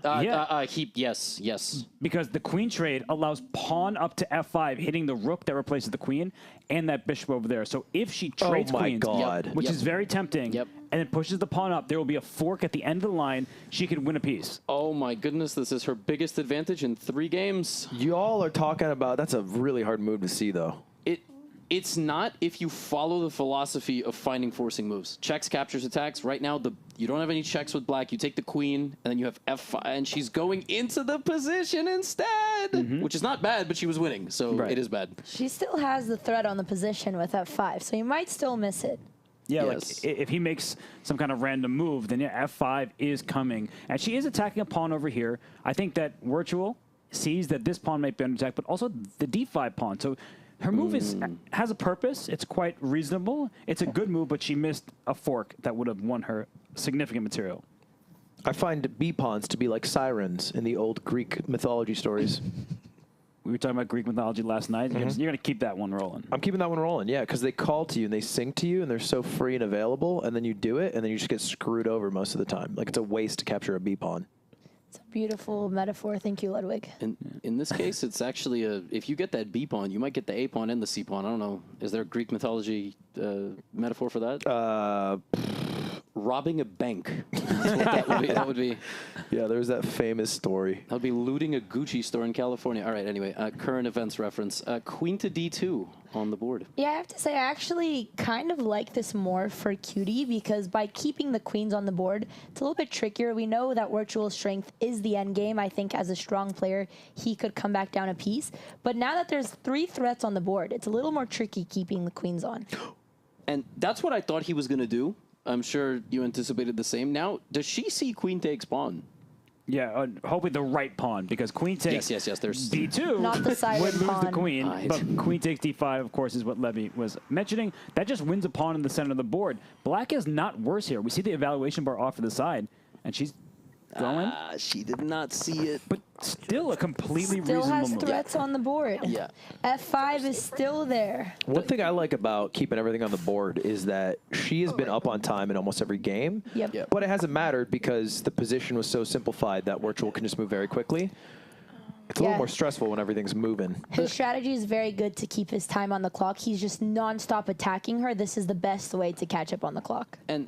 G: Yes.
D: because the queen trade allows pawn up to f5, hitting the rook that replaces the queen and that bishop over there. So if she trades
A: my
D: queens,
A: God.
D: which
G: Yep.
D: is very tempting,
G: Yep.
D: and then pushes the pawn up, there will be a fork at the end of the line. She could win a piece.
G: Oh my goodness, this is her biggest advantage in 3 games.
A: Y'all are talking about. That's a really hard move to see, though.
G: It's not if you follow the philosophy of finding forcing moves. Checks, captures, attacks. Right now, you don't have any checks with black. You take the queen, and then you have f5, and she's going into the position instead, which is not bad, but she was winning, so it is bad.
B: She still has the threat on the position with f5, so you might still miss it.
D: Yeah,
G: Yes.
D: like if he makes some kind of random move, then yeah, f5 is coming. And she is attacking a pawn over here. I think that Wirtual sees that this pawn might be under attack, but also the d5 pawn. So her move has a purpose. It's quite reasonable. It's a good move, but she missed a fork that would have won her significant material.
A: I find B pawns to be like sirens in the old Greek mythology stories.
D: We were talking about Greek mythology last night. You're going to keep that one rolling.
A: I'm keeping that one rolling, yeah, because they call to you and they sing to you and they're so free and available, and then you do it, and then you just get screwed over most of the time. Like, it's a waste to capture a B pawn.
B: It's a beautiful metaphor. Thank you, Ludwig.
G: In this case, it's actually if you get that B pawn, you might get the A pawn and the C pawn. I don't know. Is there a Greek mythology metaphor for that? Robbing a bank. That's what that would be.
A: Yeah, there's that famous story.
G: That would be looting a Gucci store in California. All right, anyway, current events reference. Queen to D2 on the board.
B: Yeah, I have to say, I actually kind of like this more for QT because by keeping the queens on the board, it's a little bit trickier. We know that Wirtual's strength is the end game. I think as a strong player, he could come back down a piece. But now that there's 3 threats on the board, it's a little more tricky keeping the queens on.
G: And that's what I thought he was going to do. I'm sure you anticipated the same. Now, does she see queen takes pawn?
D: Yeah, hopefully the right pawn, because queen takes
G: Yes. There's
D: D2
B: Not the siren
D: would lose the
B: pawn.
D: queen,
G: Right.
D: but queen takes D5, of course, is what Levy was mentioning. That just wins a pawn in the center of the board. Black is not worse here. We see the evaluation bar off to the side, and she's going.
G: She did not see it.
D: But still a completely
B: Still
D: reasonable
B: has
D: move.
B: threats on the board.
G: Yeah.
B: F5 is still there.
A: One thing I like about keeping everything on the board is that she has been up on time in almost every game.
B: Yep.
A: But it hasn't mattered because the position was so simplified that Wirtual can just move very quickly. It's a little more stressful when everything's moving.
B: His strategy is very good to keep his time on the clock. He's just nonstop attacking her. This is the best way to catch up on the clock.
G: And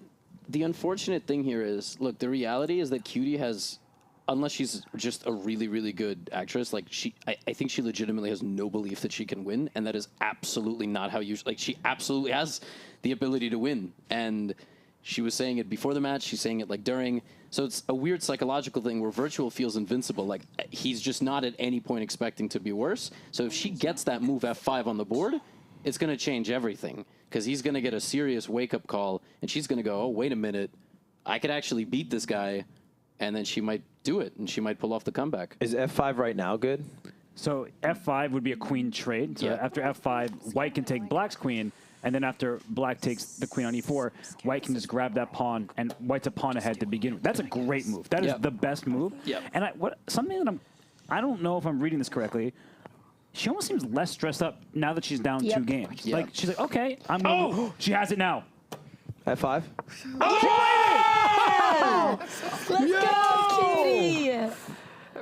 G: the unfortunate thing here is, look, the reality is that QT has, unless she's just a really, really good actress, like I think she legitimately has no belief that she can win, and that is absolutely not how you, like, she absolutely has the ability to win. And she was saying it before the match, she's saying it like during. So it's a weird psychological thing where Wirtual feels invincible. Like, he's just not at any point expecting to be worse. So if she gets that move F5 on the board, it's going to change everything. Because he's going to get a serious wake-up call, and she's going to go, oh, wait a minute, I could actually beat this guy, and then she might do it, and she might pull off the comeback.
A: Is F5 right now good?
D: So F5 would be a queen trade. So after F5, white can take black's queen, and then after black takes the queen on E4, white can just grab that pawn, and white's a pawn ahead to begin with. That's a great move. That is the best move. And something that I don't know if I'm reading this correctly. She almost seems less stressed up now that she's down 2 games. Like, she's like, okay, I'm going to... She has it now.
A: F5?
B: Oh! Let's go, QT!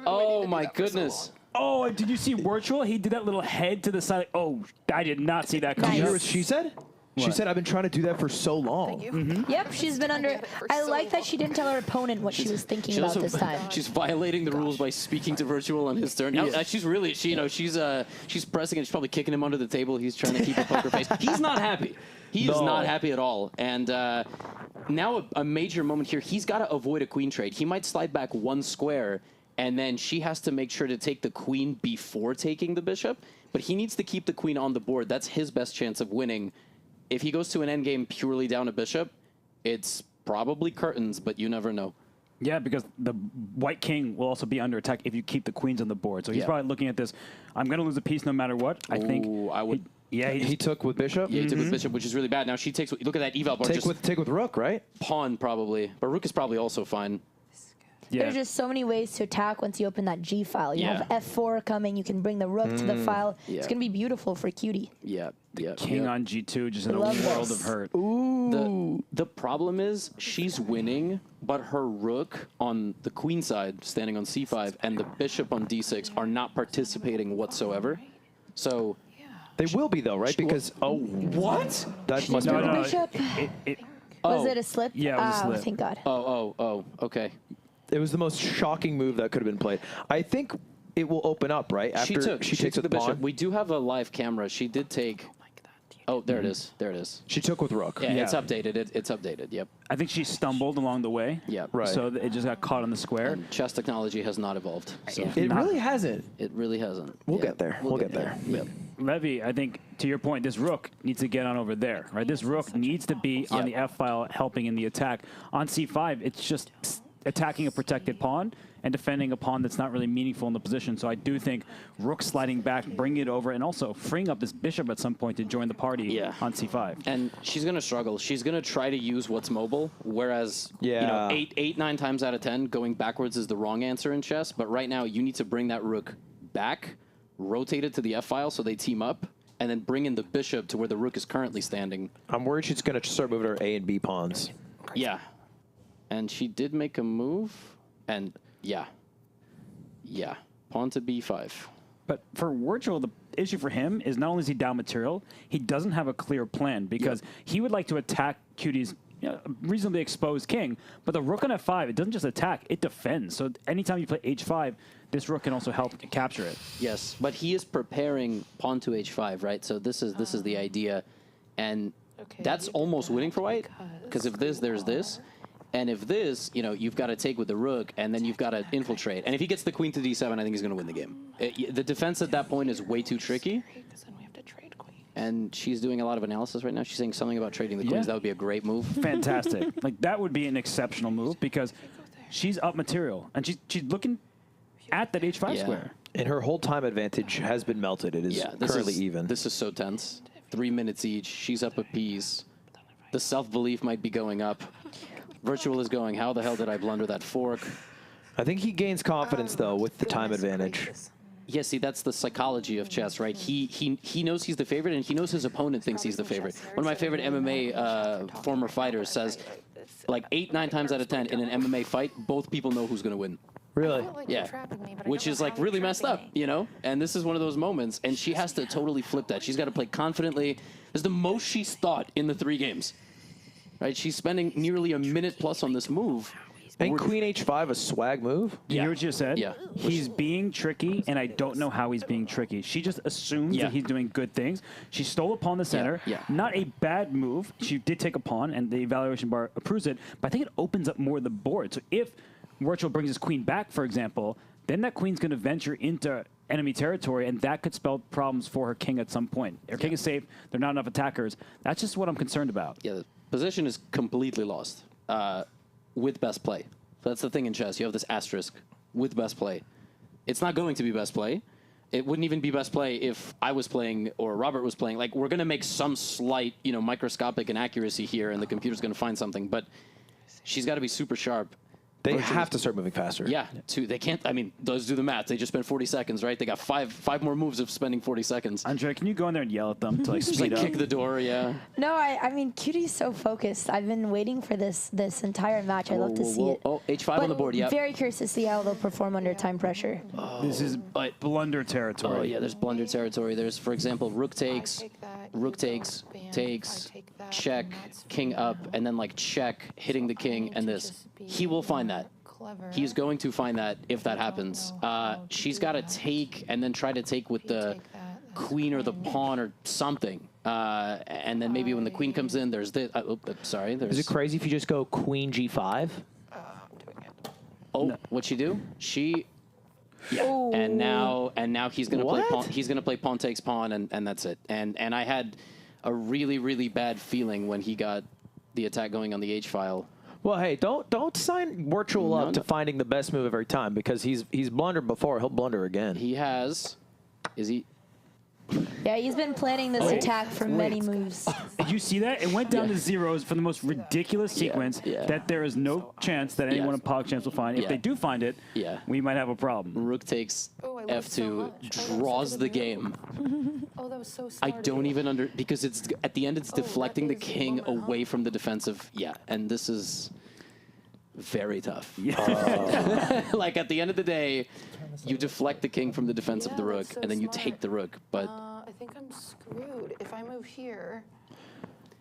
G: Oh, my goodness.
D: Oh, did you see Wirtual? He did that little head to the side. Like, oh, I did not see that coming.
A: Did you hear what she said? She
D: What?
A: said, I've been trying to do that for so long.
B: Yep, she's been under... I like that she didn't tell her opponent what she was thinking about this time.
G: She's violating the rules by speaking to Wirtual on his turn. Yeah. She's really, she's pressing and she's probably kicking him under the table. He's trying to keep a poker face. He's not happy. He is not happy at all. And now a major moment here. He's got to avoid a queen trade. He might slide back 1 square, and then she has to make sure to take the queen before taking the bishop. But he needs to keep the queen on the board. That's his best chance of winning. If he goes to an endgame purely down a bishop, it's probably curtains, but you never know.
D: Yeah, because the white king will also be under attack if you keep the queens on the board. So he's probably looking at this. I'm going to lose a piece no matter what. I think.
G: I would.
A: He took with bishop?
G: Yeah, he took with bishop, which is really bad. Now she takes. Look at that eval bar.
A: Take with rook, right?
G: Pawn, probably. But rook is probably also fine.
D: Yeah.
B: There's just so many ways to attack once you open that G file. You have F4 coming. You can bring the rook to the file. It's going to be beautiful for QT.
G: Yeah.
D: King on G2, just in a world of hurt.
G: The problem is she's winning, but her rook on the queen side, standing on C5, and the bishop on D6 are not participating whatsoever. So
A: they will be though, right? Because
G: what?
A: That must be
B: the bishop. Was it a slip?
D: Yeah, it was a slip.
B: Thank God.
G: Oh, okay.
A: It was the most shocking move that could have been played. I think it will open up, right? After she takes
G: the bishop.
A: pawn.
G: We do have a live camera. She did take. Oh, there it is. There it is.
A: She took with rook.
G: Yeah, it's updated. It's updated. Yep.
D: I think she stumbled along the way.
G: Yeah.
A: Right.
D: So it just got caught on the square.
G: And chess technology has not evolved. So.
A: It really hasn't.
G: It really hasn't.
A: We'll get there. We'll get there.
G: Yep.
D: Levy, I think, to your point, this rook needs to get on over there, right? This rook needs to be on the F-file helping in the attack. On C5, it's just attacking a protected pawn and defending a pawn that's not really meaningful in the position. So I do think rook sliding back, bringing it over, and also freeing up this bishop at some point to join the party on C5.
G: And she's going to struggle. She's going to try to use what's mobile, whereas you know, 9 times out of 10, going backwards is the wrong answer in chess. But right now, you need to bring that rook back, rotate it to the F-file so they team up, and then bring in the bishop to where the rook is currently standing.
A: I'm worried she's going to start moving her A and B pawns.
G: Yeah. And she did make a move, and yeah, pawn to B5.
D: But for Wirtual, the issue for him is not only is he down material, he doesn't have a clear plan because he would like to attack QT's reasonably exposed king, but the rook on F5, it doesn't just attack, it defends. So anytime you play H5, this rook can also help to capture it.
G: Yes, but he is preparing pawn to H5, right? So this is the idea, and that's almost winning for white, because if this, there's this. And if this, you know, you've got to take with the rook, and then you've got to infiltrate. And if he gets the queen to d7, I think he's going to win the game. The defense at that point is way too tricky. And she's doing a lot of analysis right now. She's saying something about trading the queens. That would be a great move.
D: Fantastic. Like, that would be an exceptional move because she's up material, and she's looking at that H5 square.
A: And her whole time advantage has been melted. It is currently even.
G: This is so tense. 3 minutes each. She's up a piece. The self-belief might be going up. Wirtual is going, how the hell did I blunder that fork?
A: I think he gains confidence, though, with the time advantage.
G: Yeah, see, that's the psychology of chess, right? He knows he's the favorite, and he knows his opponent thinks he's the favorite. One of my favorite MMA former fighters says, like 8, 9 times out of 10 in an MMA fight, both people know who's going to win.
A: Really?
G: Yeah. Which is like really messed up, you know? And this is one of those moments, and she has to totally flip that. She's got to play confidently. This is the most she's thought in the 3 games, right? She's spending nearly a minute plus on this move.
A: And Queen H5 a swag move?
D: Do you hear what you said?
G: Yeah.
D: He's being tricky, and I don't know how he's being tricky. She just assumes that he's doing good things. She stole a pawn in the center.
G: Yeah.
D: Not a bad move. She did take a pawn, and the evaluation bar approves it, but I think it opens up more of the board. So if Wirtual brings his queen back, for example, then that queen's going to venture into enemy territory, and that could spell problems for her king at some point. Her king is safe. There are not enough attackers. That's just what I'm concerned about.
G: Yeah, the position is completely lost with best play. So that's the thing in chess. You have this asterisk with best play. It's not going to be best play. It wouldn't even be best play if I was playing or Robert was playing. Like, we're going to make some slight, microscopic inaccuracy here, and the computer's going to find something. But she's got to be super sharp.
A: They have to start moving faster.
G: Yeah, they can't. I mean, those do the math. They just spent 40 seconds, right? They got five more moves of spending 40 seconds.
D: Andre, can you go in there and yell at them to like speed up?
G: Kick the door, yeah.
B: No, I mean, QT's so focused. I've been waiting for this entire match. I love to see it.
G: Oh, H5 on the board, yeah.
B: Very curious to see how they'll perform under time pressure.
D: This is blunder territory.
G: Oh, yeah, there's blunder territory. There's, for example, rook takes, check, king up, and then like check, hitting the king, and this. He will find that. He's going to find that if that happens. She's got to take and then try to take with the queen or the pawn or something. And then maybe when the queen comes in, there's the...
A: Is it crazy if you just go queen G5?
G: Oh, no. What'd she do? She... Yeah,
B: oh.
G: and now he's gonna play pawn. He's gonna play pawn takes pawn, and that's it. And I had a really, really bad feeling when he got the attack going on the H file.
A: Well, hey, don't sign Wirtual up to finding the best move every time, because he's blundered before. He'll blunder again.
G: He has. Is he?
B: Yeah, he's been planning this attack for many moves.
D: Did you see that? It went down to zeros for the most ridiculous sequence that there is no chance that anyone in PogChamps will find. If they do find it, we might have a problem.
G: Rook takes F2, draws the game.
I: Oh, that was so smart.
G: I don't even because it's at the end it's deflecting the king away from the defensive. Yeah, and this is very tough. Like at the end of the day, you deflect the king from the defense of the rook, and then you take the rook. But
I: I think I'm screwed. If I move here,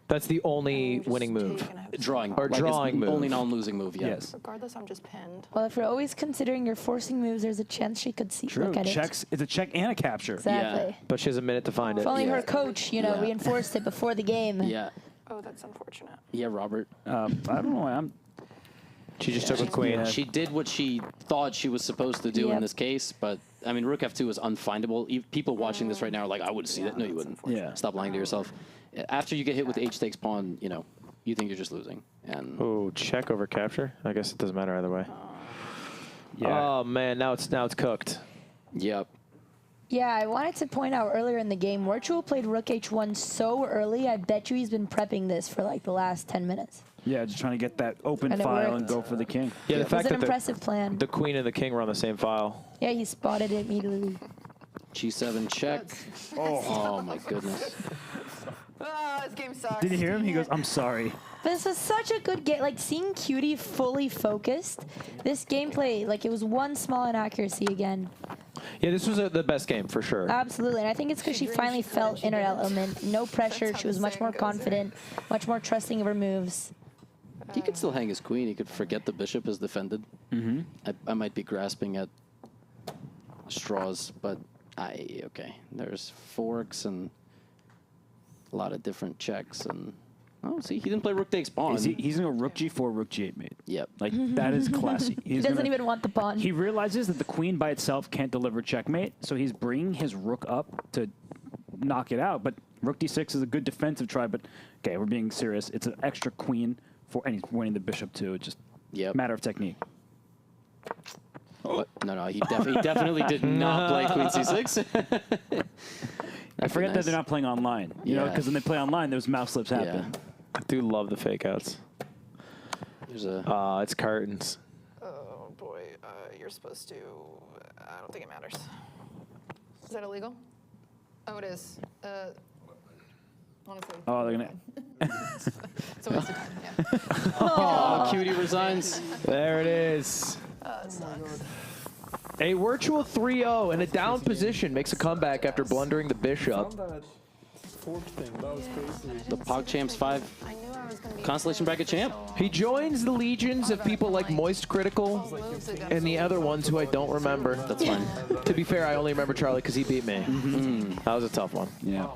A: that's the only winning move.
G: Drawing.
A: Or
G: like
A: drawing move.
G: Only non-losing move,
D: yes.
I: Regardless, I'm just pinned.
B: Well, if you're always considering your forcing moves, there's a chance she could see.
D: True.
B: Look at
D: Checks. It's a check and a capture.
B: Exactly.
A: Yeah. But she has a minute to find it.
B: If only her coach, reinforced it before the game.
G: Yeah.
I: Oh, that's unfortunate.
G: Yeah, Robert.
D: I don't know why
A: She just took with queen.
G: She did what she thought she was supposed to do in this case, but I mean, rook f2 is unfindable. People watching this right now are like, I would see that. No, you wouldn't.
D: Yeah.
G: Stop lying to yourself. After you get hit with h takes pawn, you think you're just losing. And
A: oh, check over capture. I guess it doesn't matter either way.
D: Yeah.
A: Oh man, now it's cooked.
G: Yep.
B: Yeah, I wanted to point out earlier in the game, Wirtual played rook h1 so early. I bet you he's been prepping this for like the last 10 minutes.
D: Yeah, just trying to get that open
B: And it
D: file
B: worked.
D: and go for the king.
A: Yeah, the
B: It was
A: fact
B: an
A: that
B: impressive plan.
A: the queen and the king were on the same file.
B: Yeah, he spotted it immediately.
G: g7 check. Oh my goodness.
I: This game sucks.
D: Did you hear him? He goes, I'm sorry.
B: This was such a good game. Like, seeing QT fully focused, this gameplay, like, it was one small inaccuracy again.
A: Yeah, this was the best game for sure.
B: Absolutely, and I think it's because she finally felt in her element. No pressure. She was much more confident, much more trusting of her moves.
G: He could still hang his queen. He could forget the bishop is defended. Mm-hmm. I might be grasping at straws, but okay. There's forks and a lot of different checks. And oh, see, he didn't play rook takes pawn.
D: He's going to rook g4, rook g8 mate.
G: Yep.
D: Like, that is classy.
B: He doesn't even want the pawn.
D: He realizes that the queen by itself can't deliver checkmate, so he's bringing his rook up to knock it out. But rook d6 is a good defensive try, but okay, we're being serious. It's an extra queen, and he's winning the bishop too. It's just a matter of technique.
G: What? No, he definitely did not play queen c6.
D: I forget that they're not playing online, you know, because when they play online, those mouse slips happen.
A: I do love the fake outs.
G: There's a...
A: it's curtains.
I: Oh, boy, you're supposed to. I don't think it matters. Is that illegal? Oh, it is. Honestly.
D: Oh, they're gonna.
I: It's a waste of time. Yeah.
G: Oh, Cutie resigns.
A: There it is.
I: It sucks.
A: A Wirtual 3-0 in a down position makes a comeback after blundering the bishop.
G: The PogChamps 5 Constellation Bracket champ.
A: He joins the legions of people like Moist Critical and the other ones who I don't remember.
G: That's fine.
A: To be fair, I only remember Charlie because he beat me. That was a tough one.
D: Yeah.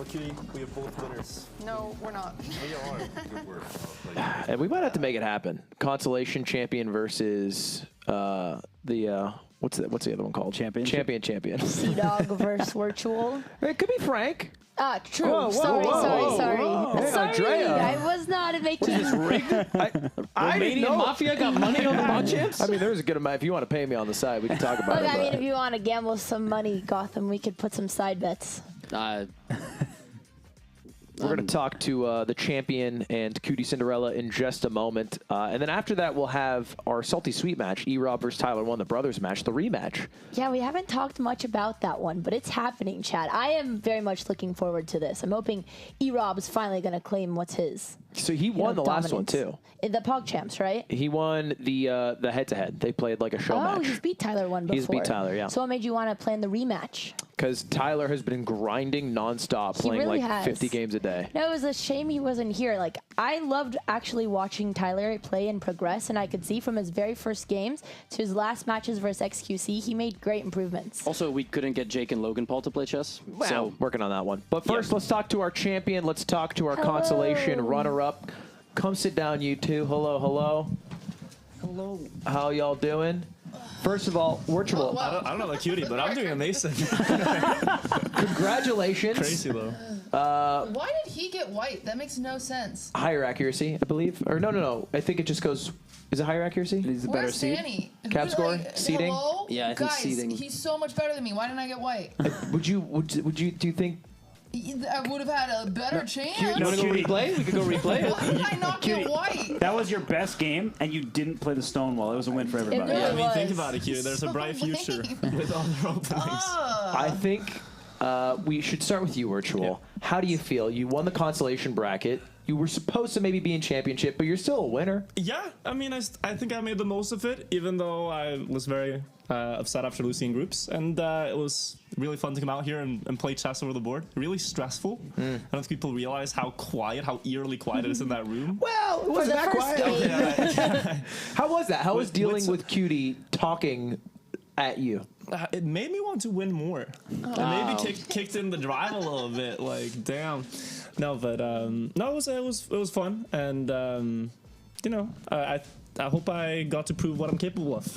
E: Cutie, we have both winners.
I: No, we're not.
E: We are.
A: And we might have to make it happen. Consolation champion versus what's the other one called? Champion.
B: CDawg versus Wirtual.
A: It could be Frank.
B: Ah, true.
A: Whoa,
B: sorry.
A: Hey,
B: Sorry,
A: Andrea.
B: I was not making.
G: Romanian Mafia got money on the PogChamps?
A: I mean, there's a good amount. If you want to pay me on the side, we can talk about
B: Look,
A: it.
B: I mean,
A: but-
B: if you want to gamble some money, Gotham, we could put some side bets.
A: We're going to talk to the champion and QTCinderella in just a moment. And then after that, we'll have our Salty Sweet match, E-Rob versus Tyler1, the brothers match, the rematch.
B: Yeah, we haven't talked much about that one, but it's happening, Chad. I am very much looking forward to this. I'm hoping E-Rob is finally going to claim what's his.
A: So he won the last one, too.
B: In the PogChamps, right?
A: He won the head-to-head. They played like a show match.
B: Oh, he's beat Tyler1 before.
A: He's beat Tyler, yeah.
B: So what made you want to plan the rematch?
A: Because Tyler has been grinding nonstop, playing
B: really
A: like
B: has.
A: 50 games a day.
B: No, it was a shame he wasn't here. Like, I loved actually watching Tyler play and progress, and I could see from his very first games to his last matches versus XQC, he made great improvements.
G: Also, we couldn't get Jake and Logan Paul to play chess.
A: Well,
G: So
A: working on that one. But first, let's talk to our champion. Let's talk to our consolation runner-up. Come sit down, you two. Hello, hello.
E: Hello.
A: How y'all doing? First of all, Wirtual.
E: I don't know the Cutie, but I'm doing amazing.
A: Congratulations.
E: Crazy though.
F: Why did he get white? That makes no sense.
A: Higher accuracy, I believe. Or no. I think it just goes. Is it higher accuracy?
D: He's a better
F: Where's
D: seed.
F: Danny?
A: Cap score? Seeding?
F: Hello?
G: Yeah, I think
F: Guys,
G: seeding.
F: he's so much better than me. Why didn't I get white?
A: Would you? Do you think?
F: I would have had a better chance.
A: You want to go replay? We could go replay it.
F: Why did I not get
D: Cutie.
F: white?
D: That was your best game, and you didn't play the Stonewall. It was a win for everybody.
B: really
E: I mean, think
B: was.
E: about it, Cutie. There's a bright future with other openings.
A: I think we should start with you, Wirtual.
E: Yeah.
A: How do you feel? You won the consolation bracket. You were supposed to maybe be in championship, but you're still a winner.
E: Yeah, I mean, I think I made the most of it, even though I was very upset after losing in groups. And it was really fun to come out here and play chess over the board. Really stressful. I don't think people realize how eerily quiet it is in that room.
A: Well, it wasn't that quiet.
E: Yeah,
A: How was that? How was
E: With
A: dealing
E: some-
A: with Cutie talking at you?
E: it made me want to win more. It maybe kicked in the drive a little bit. Like, damn. No, but no, it was fun, and I hope I got to prove what I'm capable of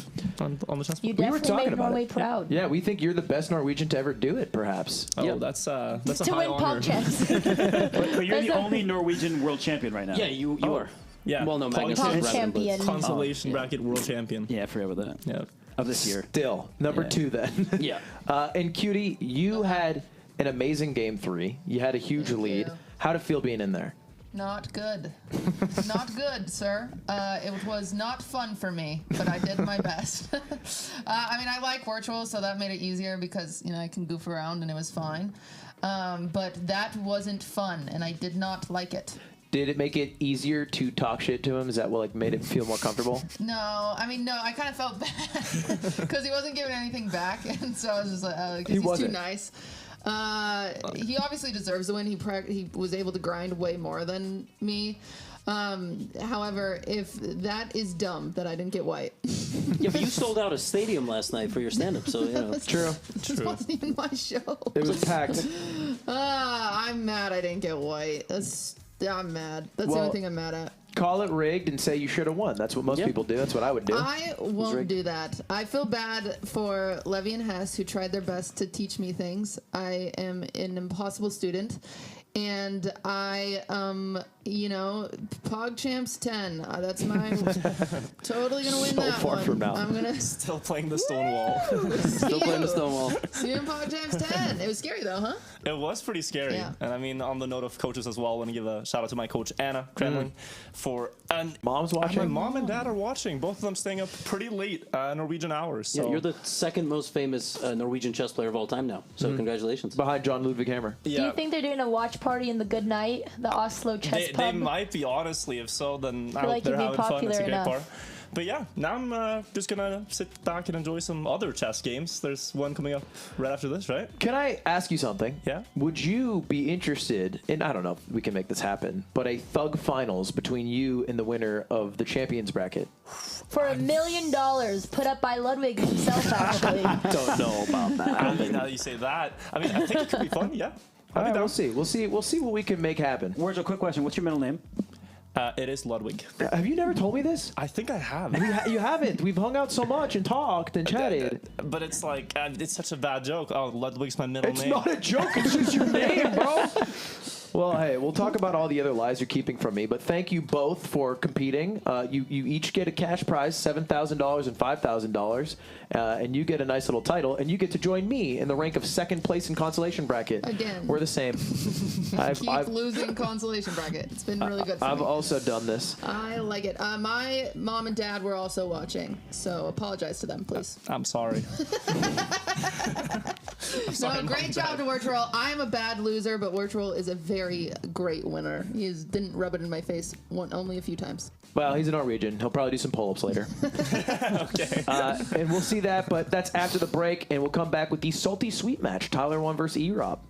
E: on the chessboard.
B: You
A: We were
B: definitely
A: talking
B: made
A: about
B: Norway
A: it.
B: proud.
A: Yeah, we think you're the best Norwegian to ever do it, perhaps.
E: Oh,
G: Yep.
E: that's a
B: To
E: high
B: win
E: honor.
B: PogChamps.
D: But you're
B: That's
D: the
B: a-
D: only Norwegian world champion right now.
G: Yeah, you are.
E: Yeah.
G: Well, no, Magnus
E: PogChamps
G: is rather, but-
B: champion.
E: Consolation bracket world champion.
D: Yeah, I forgot about that.
E: Yeah.
D: Of this year.
A: Still, number
D: Yeah.
A: 2 then.
G: Yeah.
A: And Cutie, you had an amazing game 3. You had a huge lead.
F: you.
A: How'd it feel being in there?
F: Not good. Not good, sir. It was not fun for me, but I did my best. I mean, I like Wirtual, so that made it easier because, I can goof around and it was fine. But that wasn't fun, and I did not like it.
A: Did it make it easier to talk shit to him? Is that what made it feel more comfortable?
F: No, I kind of felt bad because he wasn't giving anything back, and so I was just like,
A: He
F: he's
A: wasn't.
F: too nice. He obviously deserves the win. He was able to grind way more than me. However, if that is dumb that I didn't get white.
G: Yeah, but you sold out a stadium last night for your stand-up, so
A: True.
F: This wasn't even my show.
A: It was packed.
F: I'm mad I didn't get white. I'm mad. That's the
A: Well,
F: only thing I'm mad at.
A: Call it rigged and say you should have won. That's what most
G: Yeah.
A: people do. That's what I would do.
F: I won't do that. I feel bad for Levy and Hess who tried their best to teach me things. I am an impossible student. And I, PogChamps 10. That's my totally gonna win
A: So
F: that
A: far
F: one.
A: from now.
F: I'm gonna
E: Still playing the Stonewall.
G: still playing the Stonewall.
F: see you in PogChamps 10. It was scary though, huh?
E: It was pretty scary.
F: Yeah.
E: And I mean, on the note of coaches as well, I want to give a shout out to my coach, Anna Kremlin, for an.
A: Mom's watching?
E: My mom and dad are watching. Both of them staying up pretty late Norwegian hours. So.
G: Yeah, you're the second most famous Norwegian chess player of all time now. So congratulations.
A: Behind John Ludwig Hammer.
B: Do you think they're doing a watch party in the Good Night, the Oslo chess pub?
E: They might be, honestly. If so, then I
B: like
E: hope they're
B: it'd be
E: having fun. It's a great
B: popular
E: bar. But yeah, now I'm just gonna sit back and enjoy some other chess games. There's one coming up right after this, right?
A: Can I ask you something?
E: Yeah.
A: Would you be interested in, I don't know if we can make this happen, but a thug finals between you and the winner of the champions bracket?
B: For $1 million put up by Ludwig himself, actually.
A: Don't know about that.
E: I mean, now that you say that, I mean, I think it could be fun. Yeah.
A: All right, we'll see. We'll see what we can make happen.
D: Where's a quick question? What's your middle name?
E: It is Ludwig.
A: Have you never told me this?
E: I think I have.
A: You haven't. We've hung out so much and talked and chatted.
E: But it's like, it's such a bad joke. Oh, Ludwig's my middle
A: It's
E: name.
A: not a joke. It's just your name, bro. Well, hey, we'll talk about all the other lies you're keeping from me, but thank you both for competing. You each get a cash prize, $7,000 and $5,000, and you get a nice little title, and you get to join me in the rank of second place in consolation bracket.
F: Again.
A: We're the same.
F: Keep losing consolation bracket. It's been really good for
A: I've
F: me.
A: also done this.
F: I like it. My mom and dad were also watching, so apologize to them, please.
E: I'm sorry.
F: No, great job to Wirtual. I'm a bad loser, but Wirtual is a very great winner. He didn't rub it in my face only a few times.
A: Well, he's a Norwegian. He'll probably do some pull-ups later.
E: Okay.
A: And we'll see that, but that's after the break, and we'll come back with the salty sweet match, Tyler1 versus E-Rob.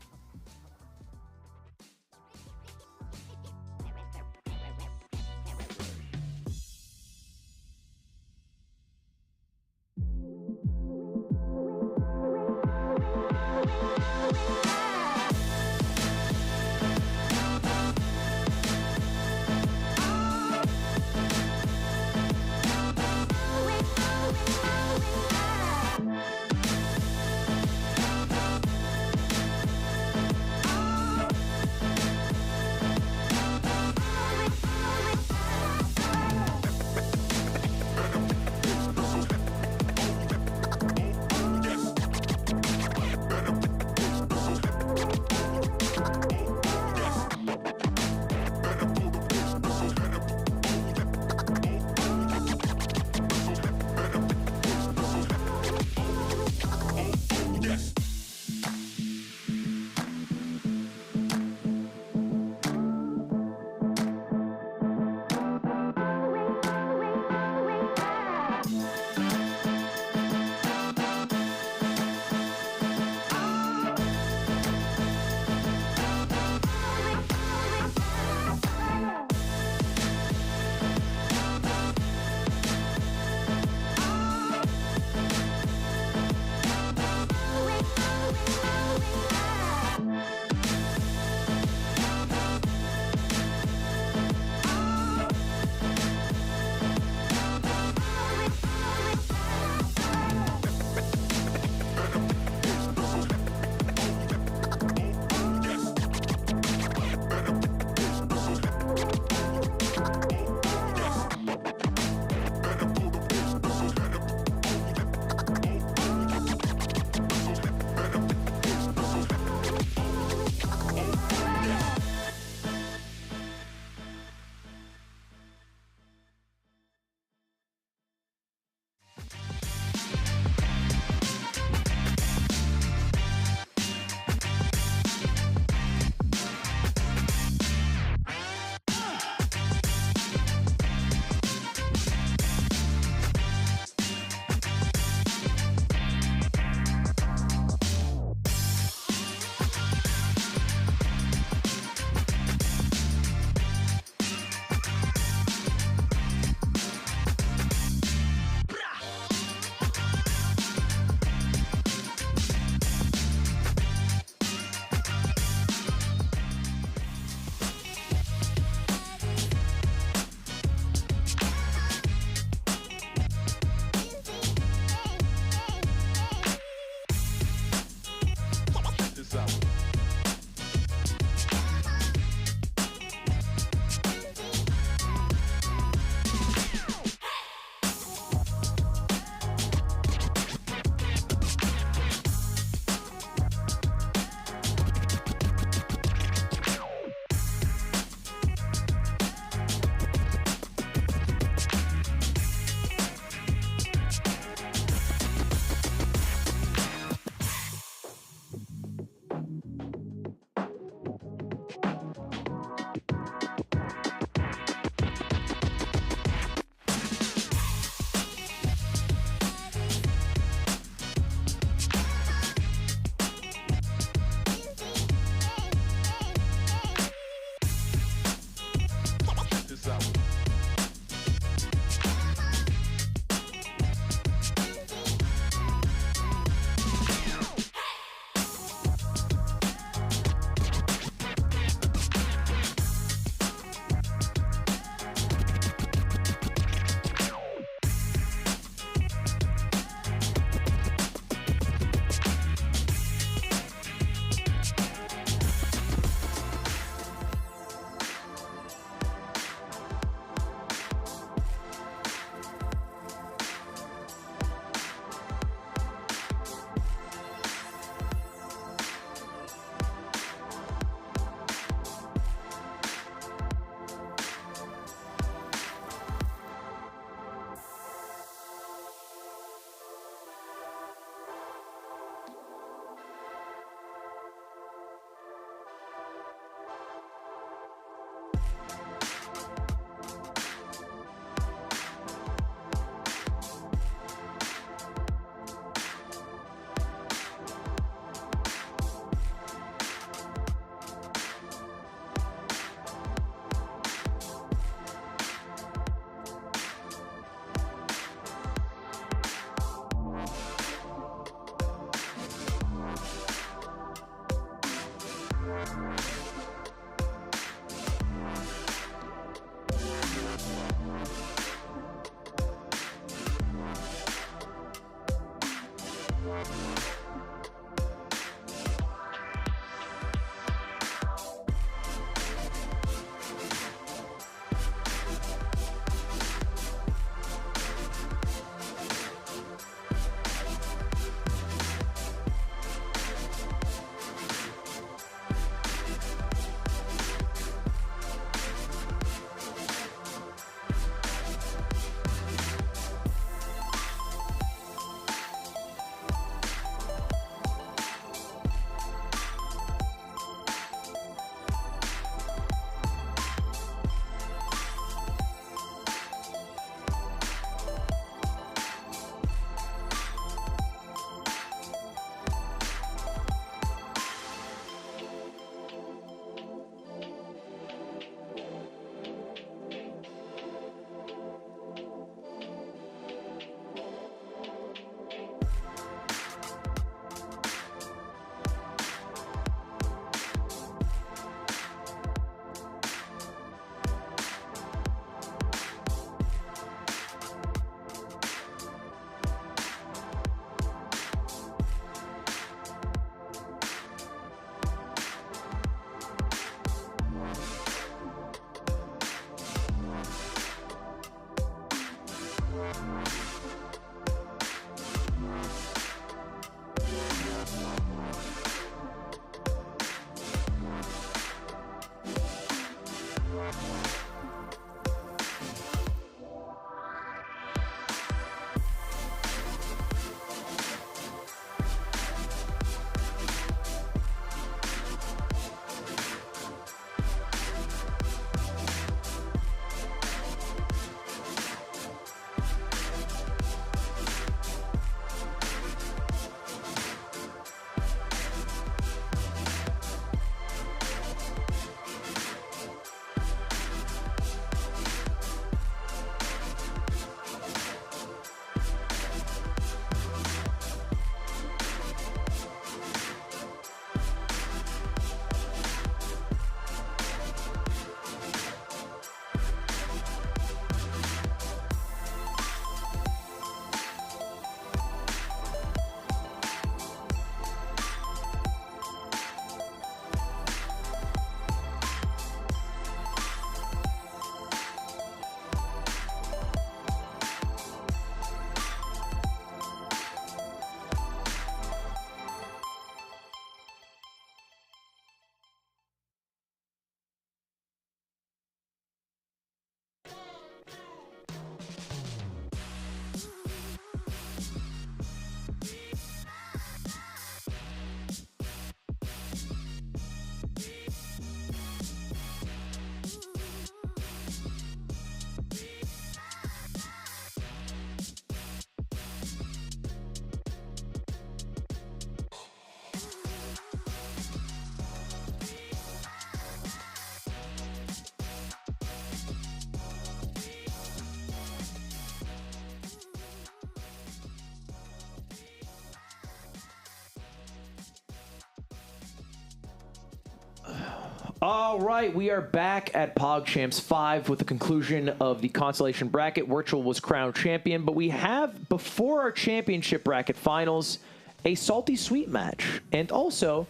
A: All right, we are back at PogChamps 5 with the conclusion of the consolation bracket. Wirtual was crowned champion, but we have, before our championship bracket finals, a salty sweet match, and also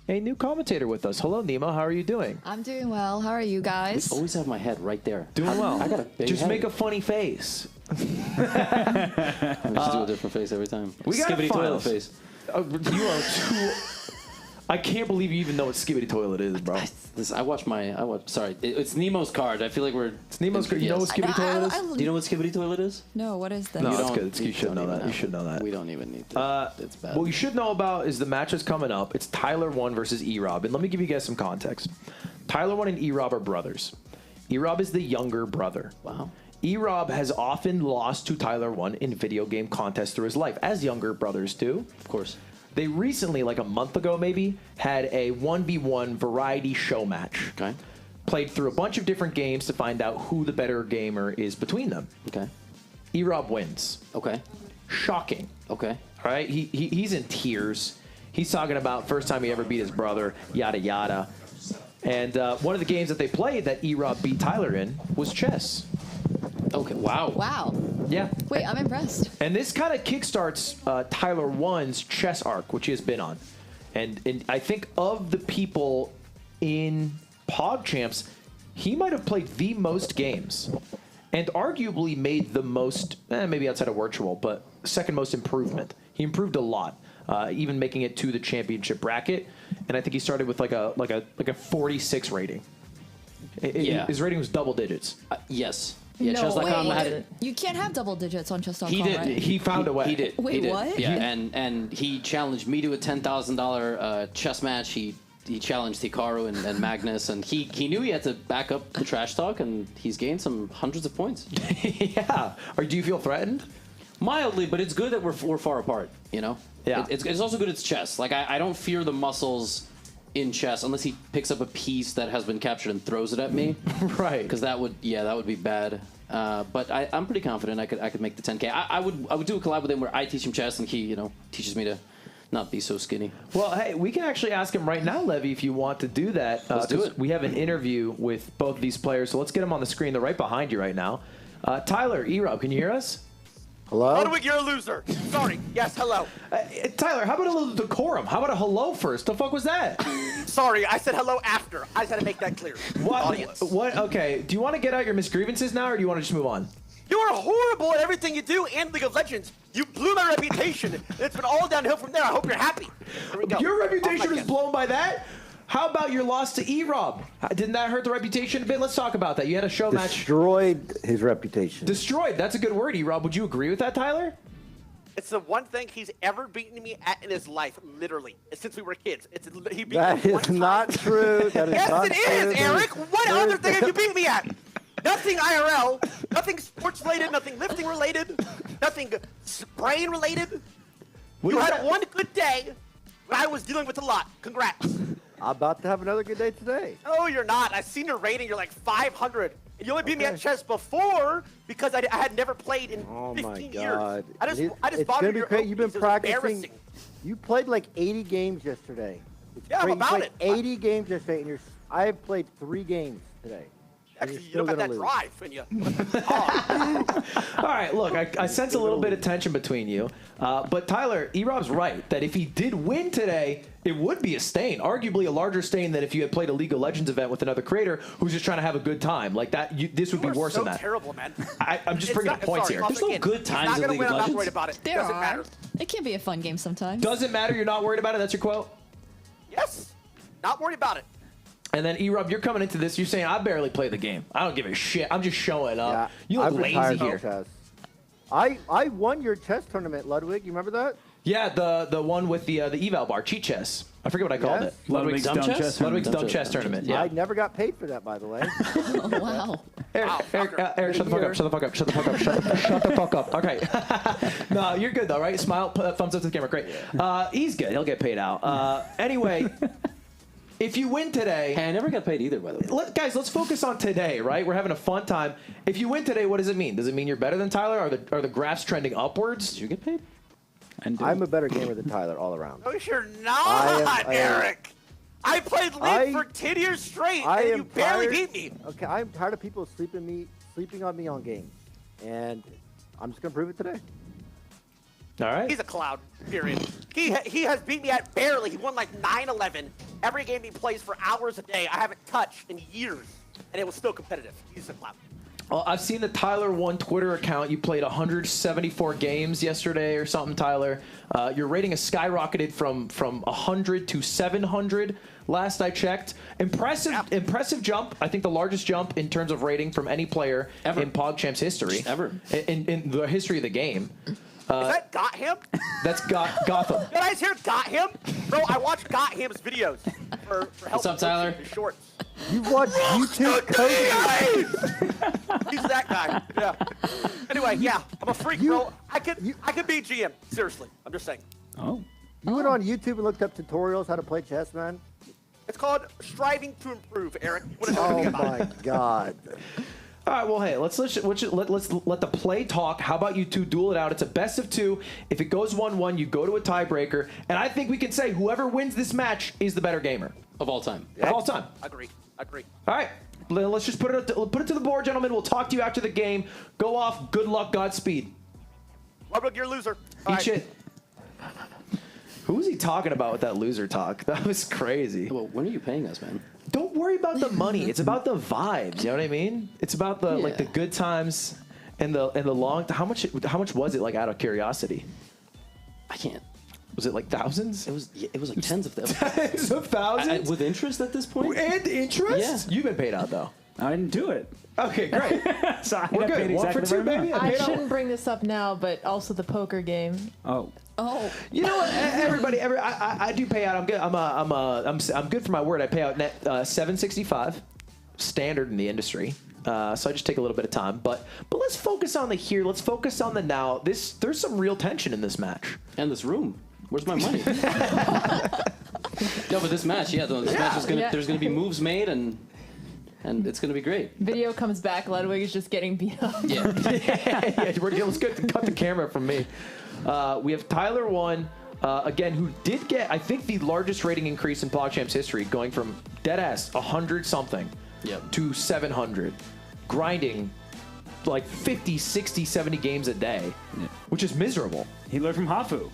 A: a new commentator with us. Hello, Nemo. How are you doing?
L: I'm doing well. How are you guys?
G: I always have my head right there.
A: Doing well.
G: I got a big
A: Just
G: head.
A: make a funny face.
G: I just do a different face every time.
A: We got
G: Skibbity toilet
A: finals.
G: face.
A: You are too... I can't believe you even know what Skibbity Toilet is, bro.
G: Sorry, it's Nemo's card. I feel like we're...
A: It's Nemo's card. You know what Skibbity Toilet is?
G: Do you know what Skibbity Toilet is?
L: No, what is that?
A: No, it's good. You should know that. You should know that.
G: We don't even need to. It's bad.
A: What you should know about is the match that's coming up. It's Tyler1 versus E-Rob. And let me give you guys some context. Tyler1 and E-Rob are brothers. E-Rob is the younger brother.
G: Wow.
A: E-Rob has often lost to Tyler1 in video game contests through his life, as younger brothers do.
G: Of course.
A: They recently, like a month ago maybe, had a 1v1 variety show match.
G: Okay.
A: Played through a bunch of different games to find out who the better gamer is between them.
G: Okay.
A: E-Rob wins.
G: Okay.
A: Shocking.
G: Okay.
A: All right? He's in tears. He's talking about first time he ever beat his brother, yada, yada. And one of the games that they played that E-Rob beat Tyler in was chess.
G: Okay. Wow.
L: Wow.
A: Yeah.
L: Wait, I'm impressed.
A: And this kind of kickstarts Tyler1's chess arc, which he has been on. And I think of the people in PogChamps, he might have played the most games and arguably made the most, maybe outside of Wirtual, but second most improvement. He improved a lot, even making it to the championship bracket. And I think he started with like a 46 rating.
G: Yeah.
A: His rating was double digits.
G: Yes. Yeah,
L: No,
G: Chess.com had
L: wait. You can't have double digits on chess.com,
G: He did.
L: right?
A: He found a way.
G: He did.
L: Wait,
G: he did.
L: what?
G: Yeah, and he challenged me to a $10,000 chess match. He challenged Hikaru and Magnus, and he knew he had to back up the trash talk, and he's gained some hundreds of points.
A: Yeah. Or do you feel threatened?
G: Mildly, but it's good that we're far apart, you know?
A: Yeah.
G: It's also good it's chess. Like, I don't fear the muscles in chess unless he picks up a piece that has been captured and throws it at me.
A: Right.
G: Because that would be bad. But I'm pretty confident I could make the 10K. I would do a collab with him where I teach him chess and he teaches me to not be so skinny.
A: Well, hey, we can actually ask him right now, Levy, if you want to do that.
G: Let's do it.
A: We have an interview with both of these players, so let's get them on the screen. They're right behind you right now. Tyler, E-Rob, can you hear us?
M: Hello?
J: Ludwig, you're a loser. Sorry. Yes, hello.
A: Tyler, how about a little decorum? How about a hello first? The fuck was that?
J: Sorry, I said hello after. I just had to make that clear.
A: What?
J: Audience.
A: What? Okay. Do you want to get out your misgrievances now, or do you want to just move on?
J: You are horrible at everything you do and League of Legends. You blew my reputation. And it's been all downhill from there. I hope you're happy. Here we go.
A: Your reputation
J: Off my
A: was
J: chest.
A: blown by that? How about your loss to E-Rob? Didn't that hurt the reputation a bit? Let's talk about that. You had a show match.
M: Destroyed his reputation.
A: Destroyed. That's a good word, E-Rob. Would you agree with that, Tyler?
J: It's the one thing he's ever beaten me at in his life, literally, since we were kids. He beat
M: That
J: me one
M: is
J: time.
M: not true. That is
J: Yes,
M: not
J: it
M: true.
J: is, Eric. What other thing have you beat me at? Nothing IRL, nothing sports related, nothing lifting related, nothing brain related. You had one good day when I was dealing with a lot. Congrats.
M: I'm about to have another good day today.
J: No, you're not. I've seen your rating. You're like 500. And you only beat me at chess before because I had never played in 15 years. I just
M: It's
J: bothered
M: gonna be
J: your
M: crazy. You've been
J: openings. It was
M: practicing.
J: embarrassing.
M: You played like 80 games yesterday. It's
J: Yeah, I'm
M: crazy.
J: about
M: you
J: it.
M: played 80 games yesterday, and I have played 3 games today. And
J: Actually,
M: you're
J: you don't
M: still
J: got that
M: gonna lose.
J: drive in you.
A: All right, look, I sense a little bit of tension between you. But Tyler, E-Rob's right that if he did win today, it would be a stain, arguably a larger stain than if you had played a League of Legends event with another creator who's just trying to have a good time. Like that, this would be worse
J: so
A: than that.
J: terrible, man.
A: I'm just bringing up points here.
G: There's no good times in
J: Not
G: League
J: gonna win.
G: of
J: I'm not
G: Legends.
J: worried about it.
L: There
J: Doesn't
L: are.
J: matter.
L: It can be a fun game sometimes.
A: Doesn't matter. You're not worried about it. That's your quote.
J: Yes, not worried about it.
A: And then E-Rob, you're coming into this. You're saying I barely play the game. I don't give a shit. I'm just showing up.
M: Yeah,
A: You look
M: I've
A: lazy
M: retired
A: here.
M: from chess. I won your chess tournament, Ludwig. You remember that?
A: Yeah, the one with the eval bar, cheat chess. I forget what I called
M: Yes.
A: it. Ludwig's dumb chess. Ludwig's dumb chess tournament. Yeah.
M: I never got paid for that, by the way.
L: Oh, wow.
A: Eric, shut the fuck up. Shut the fuck up. Shut the fuck up. Shut the fuck up. Okay. No, you're good though, right? Smile. Put that thumbs up to the camera. Great. He's good. He'll get paid out. Anyway. If you win today...
G: Hey, I never got paid either, by the way.
A: Guys, let's focus on today, right? We're having a fun time. If you win today, what does it mean? Does it mean you're better than Tyler? Are the graphs trending upwards?
G: Did you get paid?
M: I'm a better gamer than Tyler all around.
J: No, you're not, Eric. I played League for 10 years straight, and you barely beat me.
M: Okay, I'm tired of people sleeping on me on games, and I'm just gonna prove it today.
A: All right.
J: He's a clown, period. He has beat me at barely. He won like 9-11. Every game he plays for hours a day, I haven't touched in years, and it was still competitive. He's a clown.
A: Well, I've seen the Tyler1 Twitter account. You played 174 games yesterday or something, Tyler. Your rating has skyrocketed from 100 to 700 last I checked. Impressive jump. I think the largest jump in terms of rating from any player
G: Ever.
A: in PogChamps history.
G: Ever.
A: In the history of the game.
J: Is that Got Him?
A: That's Gotham.
J: You guys hear Got Him? Bro, I watched Got Him's videos for
G: What's up, Tyler?
J: Shorts.
M: You watch YouTube coaching.
J: He's that guy. Yeah. Anyway, yeah, I'm a freak, bro. I could be GM. Seriously, I'm just saying.
D: Oh.
M: You went on YouTube and looked up tutorials how to play chess, man.
J: It's called striving to improve, Eric. You want to know anything
M: Oh
J: about
M: my
J: it?
M: God.
A: All right, well, hey, let's let the play talk. How about you two duel it out? It's a best of 2. If it goes 1-1, you go to a tiebreaker, and I think we can say whoever wins this match is the better gamer
G: Of all time.
A: of all time.
J: Agree.
A: All right, let's just put it to the board, gentlemen. We'll talk to you after the game. Go off. Good luck. Godspeed.
J: Ludwig, you're a loser.
A: Eat shit. Who was he talking about with that loser talk? That was crazy.
G: Well, when are you paying us, man?
A: Don't worry about the money. It's about the vibes. You know what I mean? It's about the like the good times and the long. How much was it? Like out of curiosity.
G: I can't.
A: Was it like thousands?
G: It was like tens of them.
A: Tens of thousands?
G: With interest at this point?
A: And interest?
G: Yeah.
A: You've been paid out though.
D: I didn't do it.
A: Okay, great.
D: So I
A: We're
D: got
A: good.
D: paid
A: 1 for
D: exactly
A: 2,
D: the right
A: baby.
D: amount.
C: I
A: paid out.
C: shouldn't bring this up now, but also the poker game.
D: Oh.
L: Oh.
A: You know what? Everybody, I do pay out. I'm good. I'm good for my word. I pay out net $765, standard in the industry. So I just take a little bit of time. But let's focus on the here. Let's focus on the now. There's some real tension in this match.
G: And this room. Where's my money? No, but this match, match is gonna.
C: Yeah.
G: There's gonna be moves made, and it's gonna be great.
C: Video comes back, Ludwig is just getting beat up.
G: Yeah.
A: Let's cut the camera from me. We have Tyler1, again, who did get, I think, the largest rating increase in PogChamps history, going from deadass 100-something to 700, grinding like 50, 60, 70 games a day, which is miserable.
D: He learned from Hafu.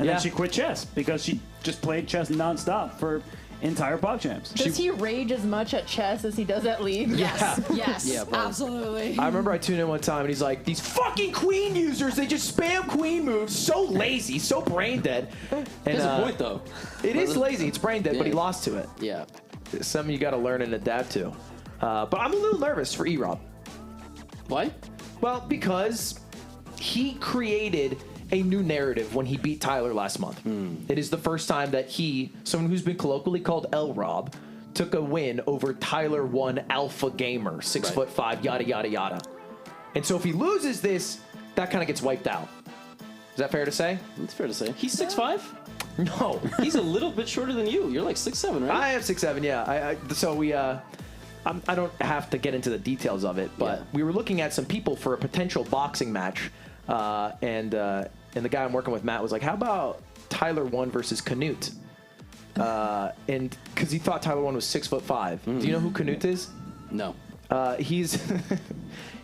D: And then she quit chess because she just played chess nonstop for entire PogChamps.
C: Does he rage as much at chess as he does at League?
L: Yes. Yes.
G: Yeah, bro.
L: Absolutely.
A: I remember I tuned in one time and he's like, these fucking queen users, they just spam queen moves, so lazy, so brain dead. And,
G: There's a point, though.
A: It is lazy, it's brain dead, but he
G: Yeah.
A: lost to it.
G: Yeah.
A: It's something you got to learn and adapt to. But I'm a little nervous for E-Rob.
G: Why?
A: Well, because he created a new narrative when he beat Tyler last month. It is the first time that someone who's been colloquially called L-Rob, took a win over Tyler1 alpha gamer, 6'5", yada, yada, yada. And so if he loses this, that kind of gets wiped out. Is that fair to say?
G: That's fair to say. He's 6'5"?
A: No.
G: He's a little bit shorter than you. You're like 6'7", right?
A: I am 6'7", yeah. I don't have to get into the details of it, but we were looking at some people for a potential boxing match, and the guy I'm working with, Matt, was like, how about Tyler1 versus Canute? And because he thought Tyler1 was 6'5". Do you know who Canute is?
G: No.
A: He's a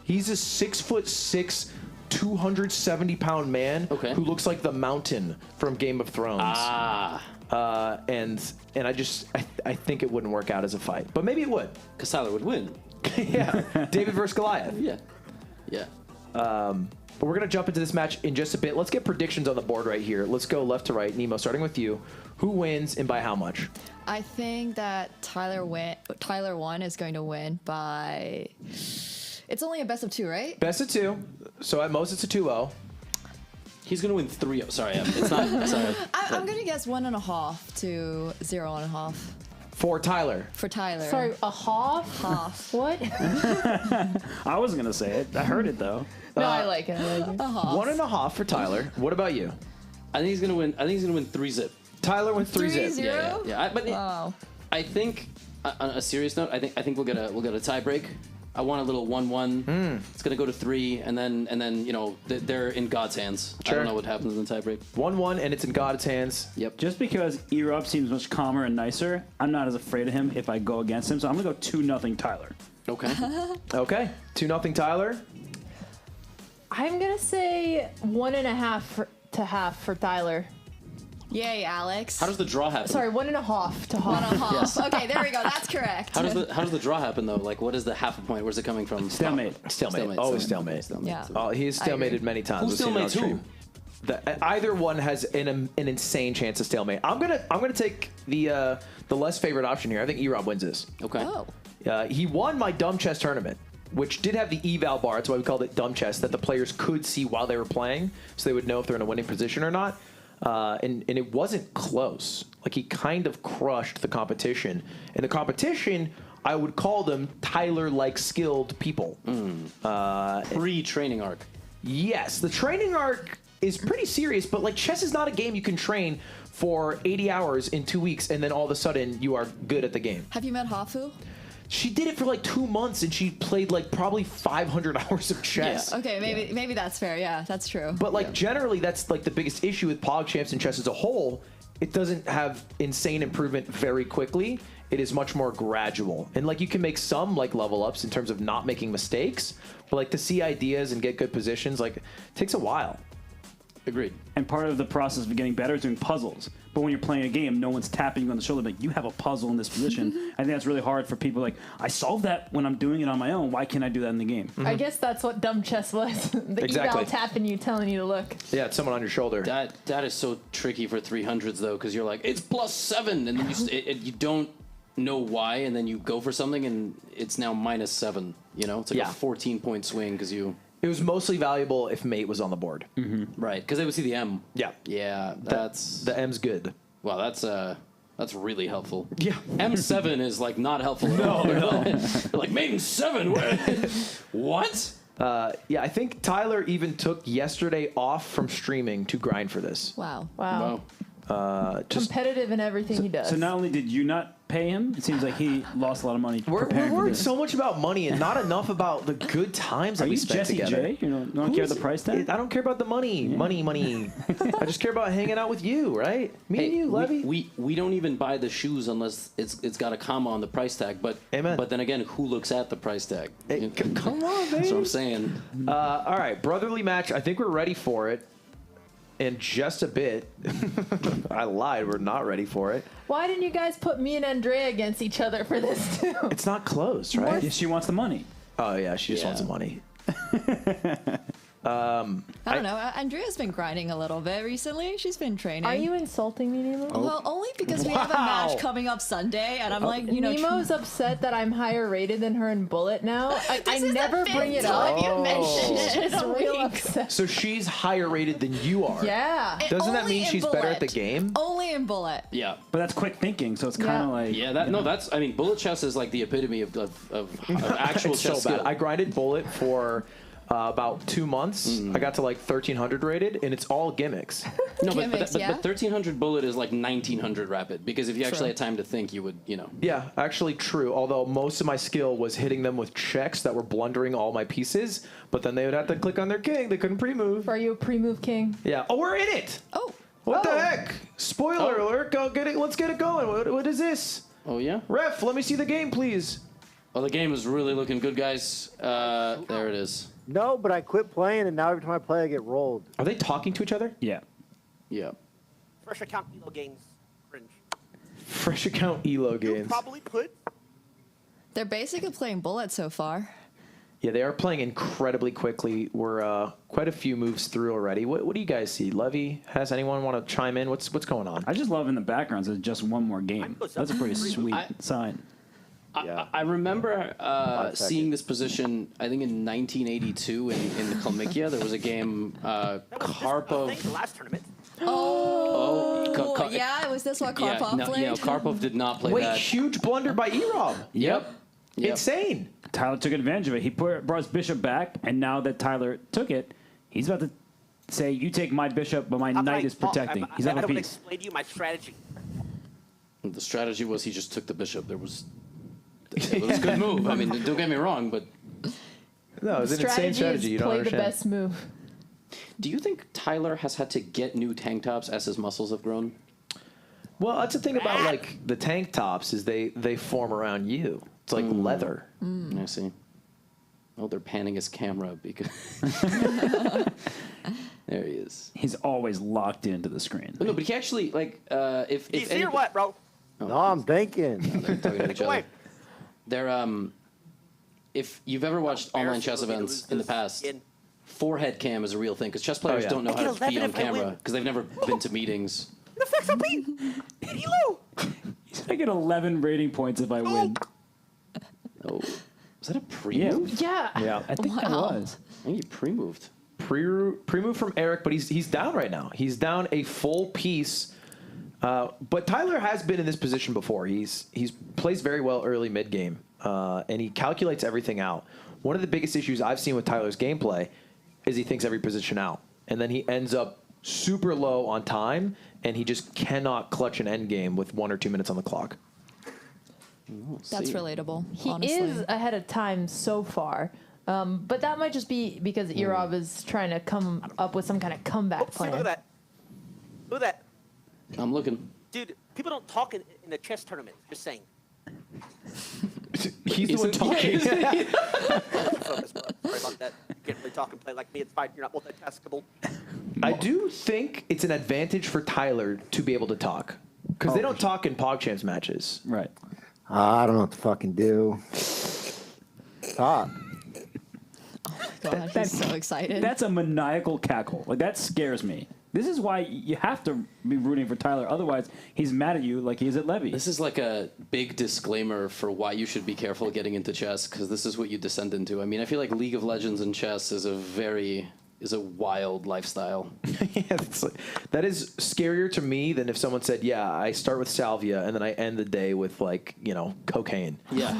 A: 6'6", 270-pound man who looks like the Mountain from Game of Thrones. And I think it wouldn't work out as a fight, but maybe it would.
G: Because Tyler would win.
A: Yeah, David versus Goliath.
G: Yeah.
A: But we're gonna jump into this match in just a bit. Let's get predictions on the board right here. Let's go left to right. Nemo, starting with you. Who wins and by how much?
L: I think that Tyler1 is going to win by. It's only a best of 2, right?
A: Best of 2. So at most it's a 2-0.
G: He's gonna win 3-0. Sorry, it's not. Sorry.
L: I'm going to guess 1.5 to 0.5.
A: For Tyler.
L: For Tyler.
C: Sorry, a half?
L: Half.
C: What?
D: I wasn't going to say it. I heard it, though.
C: No, I like it.
A: 1.5 for Tyler. What about you?
G: I think he's gonna win. 3-0.
A: Tyler wins 3-0.
G: Yeah.
L: Wow.
G: I think on a serious note, I think we'll get a tie break. I want a little 1-1. It's gonna go to 3, and then they're in God's hands. I don't know what happens in the tiebreak.
A: 1-1, and it's in God's hands.
G: Yep.
D: Just because Erob seems much calmer and nicer, I'm not as afraid of him if I go against him. So I'm gonna go 2-0 Tyler.
G: Okay.
A: Okay. 2-0 Tyler.
C: I'm gonna say 1.5 to half for Tyler.
L: Yay, Alex.
G: How does the draw happen?
C: Sorry, 1.5 to half.
L: 1.5.
G: Yes.
L: Okay, there we go. That's correct.
G: How does the draw happen though? Like, what is the half a point? Where's it coming from?
D: Stalemate.
A: Always stalemate.
L: Yeah.
A: He's stalemated many times.
G: Who
A: We've seen it on
G: stalemates who?
A: stream. Either one has an insane chance to stalemate. I'm gonna take the less favorite option here. I think Erob wins this.
G: Okay.
L: Oh.
A: He won my dumb chess tournament, which did have the eval bar. That's why we called it dumb chess, that the players could see while they were playing, so they would know if they're in a winning position or not. And it wasn't close. Like, he kind of crushed the competition. In the competition, I would call them Tyler-like skilled people.
G: Pre-training arc.
A: Yes, the training arc is pretty serious, but like, chess is not a game you can train for 80 hours in 2 weeks and then all of a sudden you are good at the game.
L: Have you met Hafu?
A: She did it for like 2 months and she played like probably 500 hours of chess.
G: Yeah.
L: Okay, maybe that's fair. Yeah, that's true.
A: But like, generally, that's like the biggest issue with PogChamps and chess as a whole. It doesn't have insane improvement very quickly. It is much more gradual. And like, you can make some like level ups in terms of not making mistakes, but like, to see ideas and get good positions, like, it takes a while.
G: Agreed.
D: And part of the process of getting better is doing puzzles. But when you're playing a game, no one's tapping you on the shoulder like, you have a puzzle in this position. I think that's really hard for people. Like, I solved that when I'm doing it on my own. Why can't I do that in the game?
C: I guess that's what dumb chess was. The
A: Exactly.
C: eval tapping you, telling you to look.
A: Yeah, it's someone on your shoulder.
G: That is so tricky for 300s though, because you're like, it's +7, and then you don't know why, and then you go for something and it's now -7. You know, it's like a 14-point swing because you.
A: It was mostly valuable if mate was on the board.
G: Right, because they would see the M.
A: Yeah.
G: Yeah, that's
A: the M's good.
G: Well, that's really helpful.
A: Yeah.
G: M7 is like not helpful at all. They're like mating 7. What?
A: Yeah, I think Tyler even took yesterday off from streaming to grind for this.
L: Wow.
A: Just
C: Competitive in everything he does.
D: So not only did you not pay him, it seems like he lost a lot of money
A: we're
D: preparing for
A: worried
D: this.
A: so much about money and not enough about the good times that
D: Are
A: we
D: you
A: spent
D: Jesse
A: together.
D: J? You don't care the price tag?
A: I don't care about the money. Money. I just care about hanging out with you, right? Me and you, Levy.
G: We don't even buy the shoes unless it's got a comma on the price tag. But
A: Amen.
G: But then again, who looks at the price tag?
A: Hey, come on, baby.
G: That's what I'm saying.
A: All right, brotherly match. I think we're ready for it. In just a bit. I lied. We're not ready for it.
C: Why didn't you guys put me and Andrea against each other for this too?
A: It's not closed, right?
D: Yeah, she wants the money.
A: Oh, yeah. She just wants the money.
L: I don't know. Andrea's been grinding a little bit recently. She's been training.
C: Are you insulting me, Nemo?
L: Well, only because we have a match coming up Sunday, and I'm like, you know,
C: Nemo's upset that I'm higher rated than her in Bullet now. I never bring it up.
L: You mentioned
C: She's
L: it.
C: just real upset.
A: So she's higher rated than you are.
C: Yeah.
A: Doesn't that
L: Only
A: mean
L: in
A: she's better at the
L: Bullet.
A: game?
L: Only in Bullet.
G: Yeah.
D: But that's quick thinking, so it's kind of like...
G: Yeah, that's... I mean, bullet chess is like the epitome of actual
A: It's
G: chess
A: so bad.
G: skill.
A: I grinded Bullet for about 2 months. I got to like 1300 rated, and it's all gimmicks.
G: No,
L: Gimmicks,
G: but
L: yeah?
G: 1300 bullet is like 1900 rapid, because if you actually had time to think, you would, you know.
A: Yeah, actually true. Although most of my skill was hitting them with checks that were blundering all my pieces, but then they would have to click on their king. They couldn't pre-move.
C: Are you a pre-move king?
A: Yeah. Oh, we're in it.
L: Oh.
A: What the heck? Spoiler alert. Go get it. Let's get it going. What is this?
G: Oh, yeah?
A: Ref, let me see the game, please.
G: Oh, the game is really looking good, guys. There it is.
M: No, but I quit playing, and now every time I play, I get rolled.
A: Are they talking to each other?
D: Yeah.
G: Yeah.
J: Fresh account Elo games. Cringe.
A: Fresh account Elo
J: You
A: games.
J: probably could.
L: They're basically playing Bullet so far.
A: Yeah, they are playing incredibly quickly. We're quite a few moves through already. What do you guys see? Levy, has anyone want to chime in? What's going on?
D: I just love in the background it's just one more game. That's a pretty sweet sign.
G: I remember seeing this position, I think in 1982 in the Kalmykia. There was a game, Karpov.
J: The last tournament.
L: Oh, yeah, it was this what Karpov played?
G: Yeah, Karpov did not play
A: Wait,
G: that.
A: huge blunder by Erob.
G: Yep.
A: Insane.
D: Tyler took advantage of it. He brought his bishop back, and now that Tyler took it, he's about to say, you take my bishop, but my knight is protecting. He's out
J: I
D: of
J: don't want to
D: peace.
J: explain to you my strategy.
G: The strategy was he just took the bishop. It was a good move. I mean, don't get me wrong, but
A: No, it's an insane strategy. You don't
C: play
A: understand.
C: the best move.
G: Do you think Tyler has had to get new tank tops as his muscles have grown?
A: Well, that's the thing about like the tank tops is they form around you. It's like leather.
G: I see. Oh, they're panning his camera because there he is.
D: He's always locked into the screen.
G: But no, but he actually like if
J: You see or what, bro?
M: No, I'm thinking.
G: they're talking to each
J: Go
G: other.
J: away.
G: They're if you've ever watched online chess events in the past, forehead cam is a real thing because chess players
A: yeah.
G: don't know
J: I get
G: how to be
J: 11
G: on
J: if I win.
G: camera because they've never been to meetings.
J: The fuck's up, me? Hello.
D: I get 11 rating points if I win.
G: Oh, was that a pre-move?
C: Yeah.
A: Yeah.
D: I think that was.
G: I think he pre-moved.
A: Pre-move from Eric, but he's down right now. He's down a full piece. But Tyler has been in this position before. He's plays very well early mid game, and he calculates everything out. One of the biggest issues I've seen with Tyler's gameplay is he thinks every position out, and then he ends up super low on time, and he just cannot clutch an end game with 1 or 2 minutes on the clock.
L: That's relatable.
C: He
L: honestly.
C: is ahead of time so far. But that might just be because Erob is trying to come up with some kind of comeback
J: Oopsie,
C: plan.
J: look at that. Look at that.
G: I'm looking.
J: Dude, people don't talk in a chess tournament. Just saying.
A: He's the one talking.
J: Focus, bro. Sorry about that. You can't really talk and play like me. It's fine. You're not multitaskable.
A: I do think it's an advantage for Tyler to be able to talk because they don't talk in PogChamps matches.
D: Right.
M: I don't know what to fucking do. Talk.
L: God, he's so excited.
D: That's a maniacal cackle. Like, that scares me. This is why you have to be rooting for Tyler. Otherwise, he's mad at you like he's at Levy.
G: This is like a big disclaimer for why you should be careful getting into chess because this is what you descend into. I mean, I feel like League of Legends and chess is a wild lifestyle.
A: Yeah, that is scarier to me than if someone said, "Yeah, I start with salvia and then I end the day with cocaine."
G: Yeah.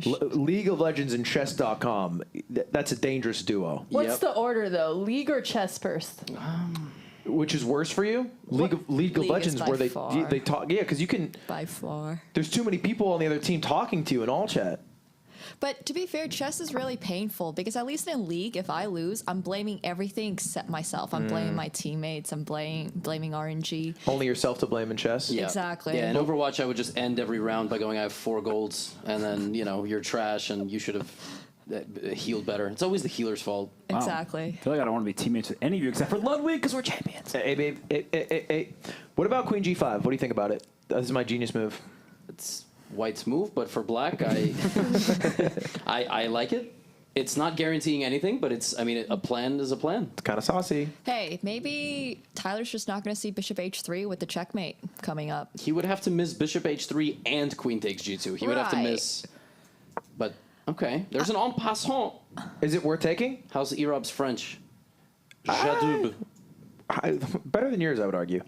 A: League of Legends and chess.com. That's a dangerous duo.
C: What's the order though? League or chess first?
A: Which is worse for you? League of Legends,
L: is by
A: where they
L: far.
A: talk. Yeah, because you can.
L: By far.
A: There's too many people on the other team talking to you in all chat.
L: But to be fair, chess is really painful because at least in League, if I lose, I'm blaming everything except myself. I'm blaming my teammates. I'm blaming RNG.
A: Only yourself to blame in chess.
G: Yeah.
L: Exactly.
G: Yeah, in Overwatch, I would just end every round by going, I have 4 golds, and then, you're trash, and you should have healed better. It's always the healer's fault.
D: Wow.
L: Exactly.
D: I feel like I don't want to be teammates with any of you except for Ludwig because we're champions.
A: Hey, babe. Hey. What about Queen G5? What do you think about it? This is my genius move.
G: It's White's move, but for Black, I like it. It's not guaranteeing anything, but a plan is a plan.
A: It's kind of saucy.
L: Hey, maybe Tyler's just not going to see Bishop H3 with the checkmate coming up.
G: He would have to miss Bishop H3 and Queen takes G2. He would have to
L: Right.
G: miss. But, okay. There's an en passant.
A: Is it worth taking?
G: How's Erob's French? Jadoub.
A: Better than yours, I would argue.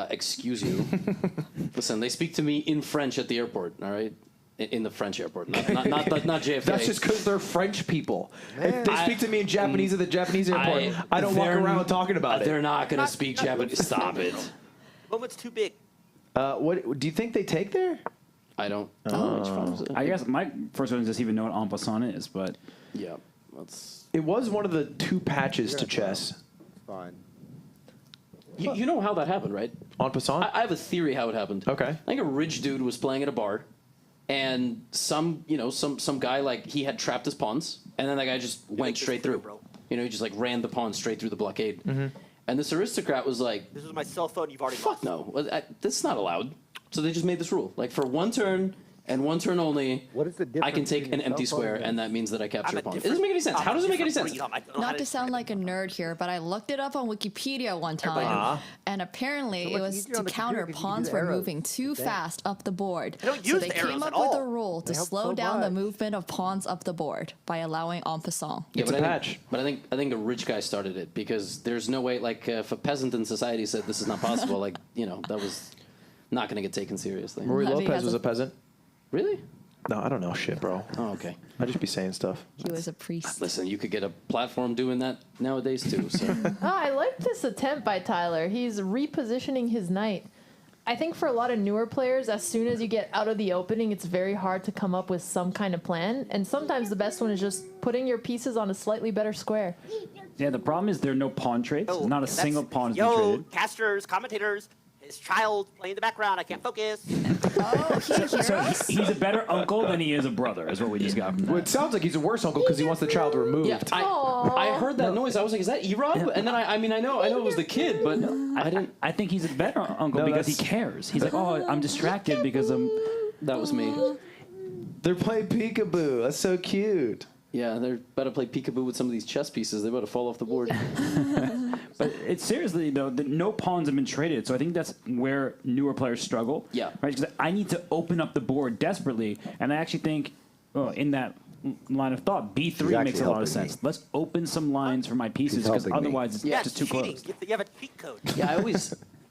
G: Excuse you. Listen, they speak to me in French at the airport, all right? In the French airport, not JFK.
A: That's just because they're French people. If they speak to me in Japanese at the Japanese airport, I don't walk around talking about it.
G: They're not going to speak Japanese. Stop it.
J: Moment's too big.
A: What do you think they take there?
G: I don't.
D: I guess my first one is just even know what en passant is, but
G: Yeah.
A: It was one of the 2 patches to chess.
M: Fine.
G: You know how that happened, right?
A: En passant?
G: I have a theory how it happened.
A: Okay.
G: I think a rich dude was playing at a bar, and some guy, he had trapped his pawns, and then that guy just went straight through.
J: Bro.
G: He just ran the pawn straight through the blockade. And this aristocrat was like,
J: This is my cell phone. You've already
G: fuck
J: lost.
G: no, this is not allowed. So they just made this rule. For 1 turn and 1 turn only,
M: What is the difference
G: I can take
M: between
G: an
M: a
G: empty
M: cell phone
G: square,
M: and-
G: and that means that I capture
J: I'm
G: a
J: a
G: pawn. It
J: different-
G: doesn't make any sense.
J: I'm
G: How
J: a
G: does it make any
J: different
G: sense?
J: breed. I don't know how
L: Not to sound like a nerd here, but I looked it up on Wikipedia one time, and apparently
M: So
L: it
M: much
L: was
M: easier
L: to
M: on the
L: counter
M: computer 'cause you can
L: pawns
M: do
L: were
M: arrows.
L: moving too fast up the board.
J: They don't
L: So
J: use
L: they
J: the
L: came
J: arrows
L: up
J: at
L: with a
J: all.
L: rule to
M: They help
L: slow
M: so
L: down the
M: much.
L: movement of pawns up the board by allowing en passant.
A: It's a
G: but
A: patch.
G: I think a rich guy started it because there's no way. If a peasant in society said this is not possible, that was not going to get taken seriously.
A: Marie
L: Levy
A: Lopez
L: has
A: was
L: a-
A: a peasant.
G: Really?
A: No, I don't know shit, bro.
G: Oh, okay.
A: I just be saying stuff.
L: He was a priest.
G: Listen, you could get a platform doing that nowadays too. So
C: I like this attempt by Tyler. He's repositioning his knight. I think for a lot of newer players, as soon as you get out of the opening, it's very hard to come up with some kind of plan. And sometimes the best one is just putting your pieces on a slightly better square.
D: Yeah, the problem is there are no pawn trades. Not a single pawn has been
J: Yo,
D: traded.
J: casters, commentators, his child playing in the background. I can't focus.
D: So he's a better uncle than he is a brother, is what we just got from that.
A: Well, it sounds like he's a worse uncle because he wants the child removed.
G: Yeah, I heard that noise. I was like, "Is that E-Rob?"
D: Yeah.
G: And then I know it was the kid, but I didn't.
D: I think he's a better uncle
A: No,
D: because he
A: that's-
D: cares. He's like, oh, I'm distracted because I'm.
G: That was me.
A: They're playing peekaboo. That's so cute.
G: Yeah, they're about to play peekaboo with some of these chess pieces. They're about to fall off the board.
D: But it's seriously though, no pawns have been traded, so I think that's where newer players struggle.
G: Yeah.
D: Right. Because I need to open up the board desperately, and I actually think, in that line of thought, B3 makes a lot of sense. Let's open some lines for my pieces because otherwise it's just too close.
J: You have a cheat code.
G: Yeah,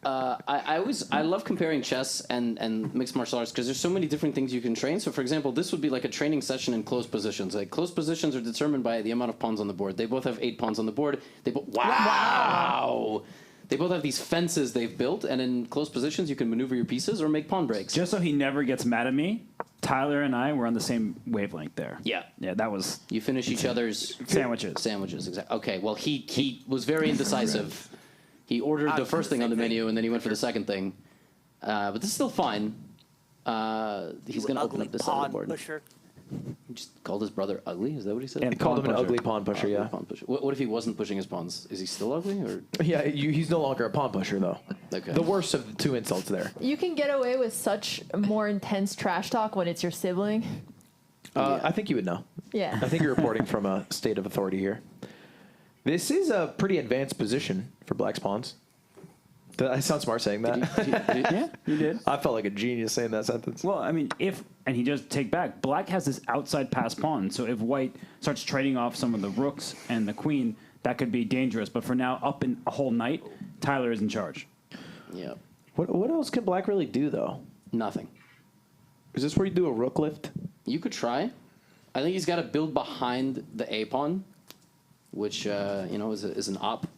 G: I love comparing chess and mixed martial arts because there's so many different things you can train. So, for example, this would be like a training session in closed positions. Like closed positions are determined by the amount of pawns on the board. They both have 8 pawns on the board. Wow. They both have these fences they've built, and in closed positions you can maneuver your pieces or make pawn breaks.
D: Just so he never gets mad at me, Tyler and I were on the same wavelength there.
G: Yeah.
D: Yeah, that was.
G: You finish each other's
D: sandwiches.
G: Sandwiches, exactly. Okay, well, he was very indecisive. He ordered the first thing on the menu, and then he went for the second thing. But this is still fine. He's going to open up this side of the board.
J: Pusher.
G: He just called his brother ugly? Is that what he said?
A: He called him an ugly pawn pusher, yeah.
G: Pawn pusher. What if he wasn't pushing his pawns? Is he still ugly? Or?
A: Yeah, he's no longer a pawn pusher, though.
G: Okay.
A: The worst of the 2 insults there.
C: You can get away with such more intense trash talk when it's your sibling.
A: I think you would know.
C: Yeah.
A: I think you're reporting from a state of authority here. This is a pretty advanced position for Black's pawns. Did I sound smart saying that?
D: Yeah, you did.
A: I felt like a genius saying that sentence.
D: Well, I mean, and he does take back, Black has this outside pass pawn, so if White starts trading off some of the rooks and the queen, that could be dangerous. But for now, up in a whole night, Tyler is in charge.
G: Yeah.
A: What else can Black really do, though?
G: Nothing.
A: Is this where you do a rook lift?
G: You could try. I think he's got to build behind the A pawn, which is an op,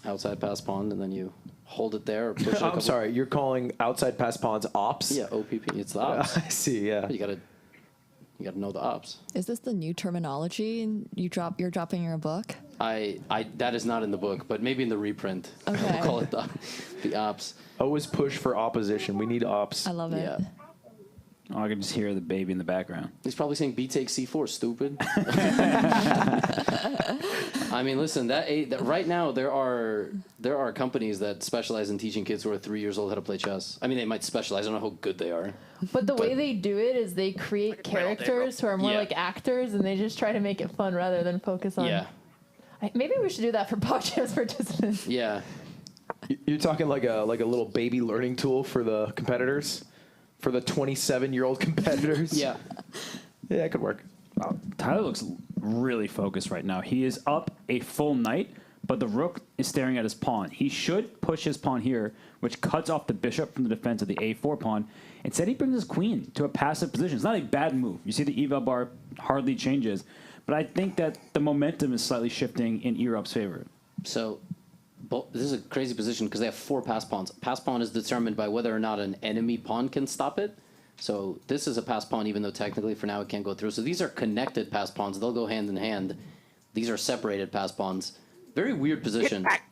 G: outside pass pawn, and then you hold it there or push it.
A: I'm sorry, you're calling outside pass pawns ops?
G: Yeah, OPP. It's the ops.
A: I see. Yeah.
G: You gotta know the ops.
L: Is this the new terminology and you're dropping your book?
G: That is not in the book, but maybe in the reprint.
L: Okay.
G: We'll call it the ops.
A: Always push for opposition. We need ops.
L: I love it.
G: Yeah.
D: Oh, I can just hear the baby in the background.
G: He's probably saying B takes C4, stupid. I mean, listen, that right now there are companies that specialize in teaching kids who are 3 years old how to play chess. I mean, they might specialize. I don't know how good they are.
C: But the way they do it is they create characters who are more like actors, and they just try to make it fun rather than focus on.
G: Yeah.
C: Maybe we should do that for PogChamps participants.
G: Yeah.
A: You're talking like a little baby learning tool for the competitors, for the 27-year-old competitors.
G: Yeah.
A: Yeah, it could work.
D: Tyler looks really focused right now. He is up a full knight, but the rook is staring at his pawn. He should push his pawn here, which cuts off the bishop from the defense of the A4 pawn. Instead, he brings his queen to a passive position. It's not a bad move. You see the eval bar hardly changes, but I think that the momentum is slightly shifting in Erup's favor.
G: So this is a crazy position because they have 4 pass pawns. Pass pawn is determined by whether or not an enemy pawn can stop it. So this is a pass pawn, even though technically for now it can't go through. So these are connected pass pawns. They'll go hand in hand. These are separated pass pawns. Very weird position.
J: Get back.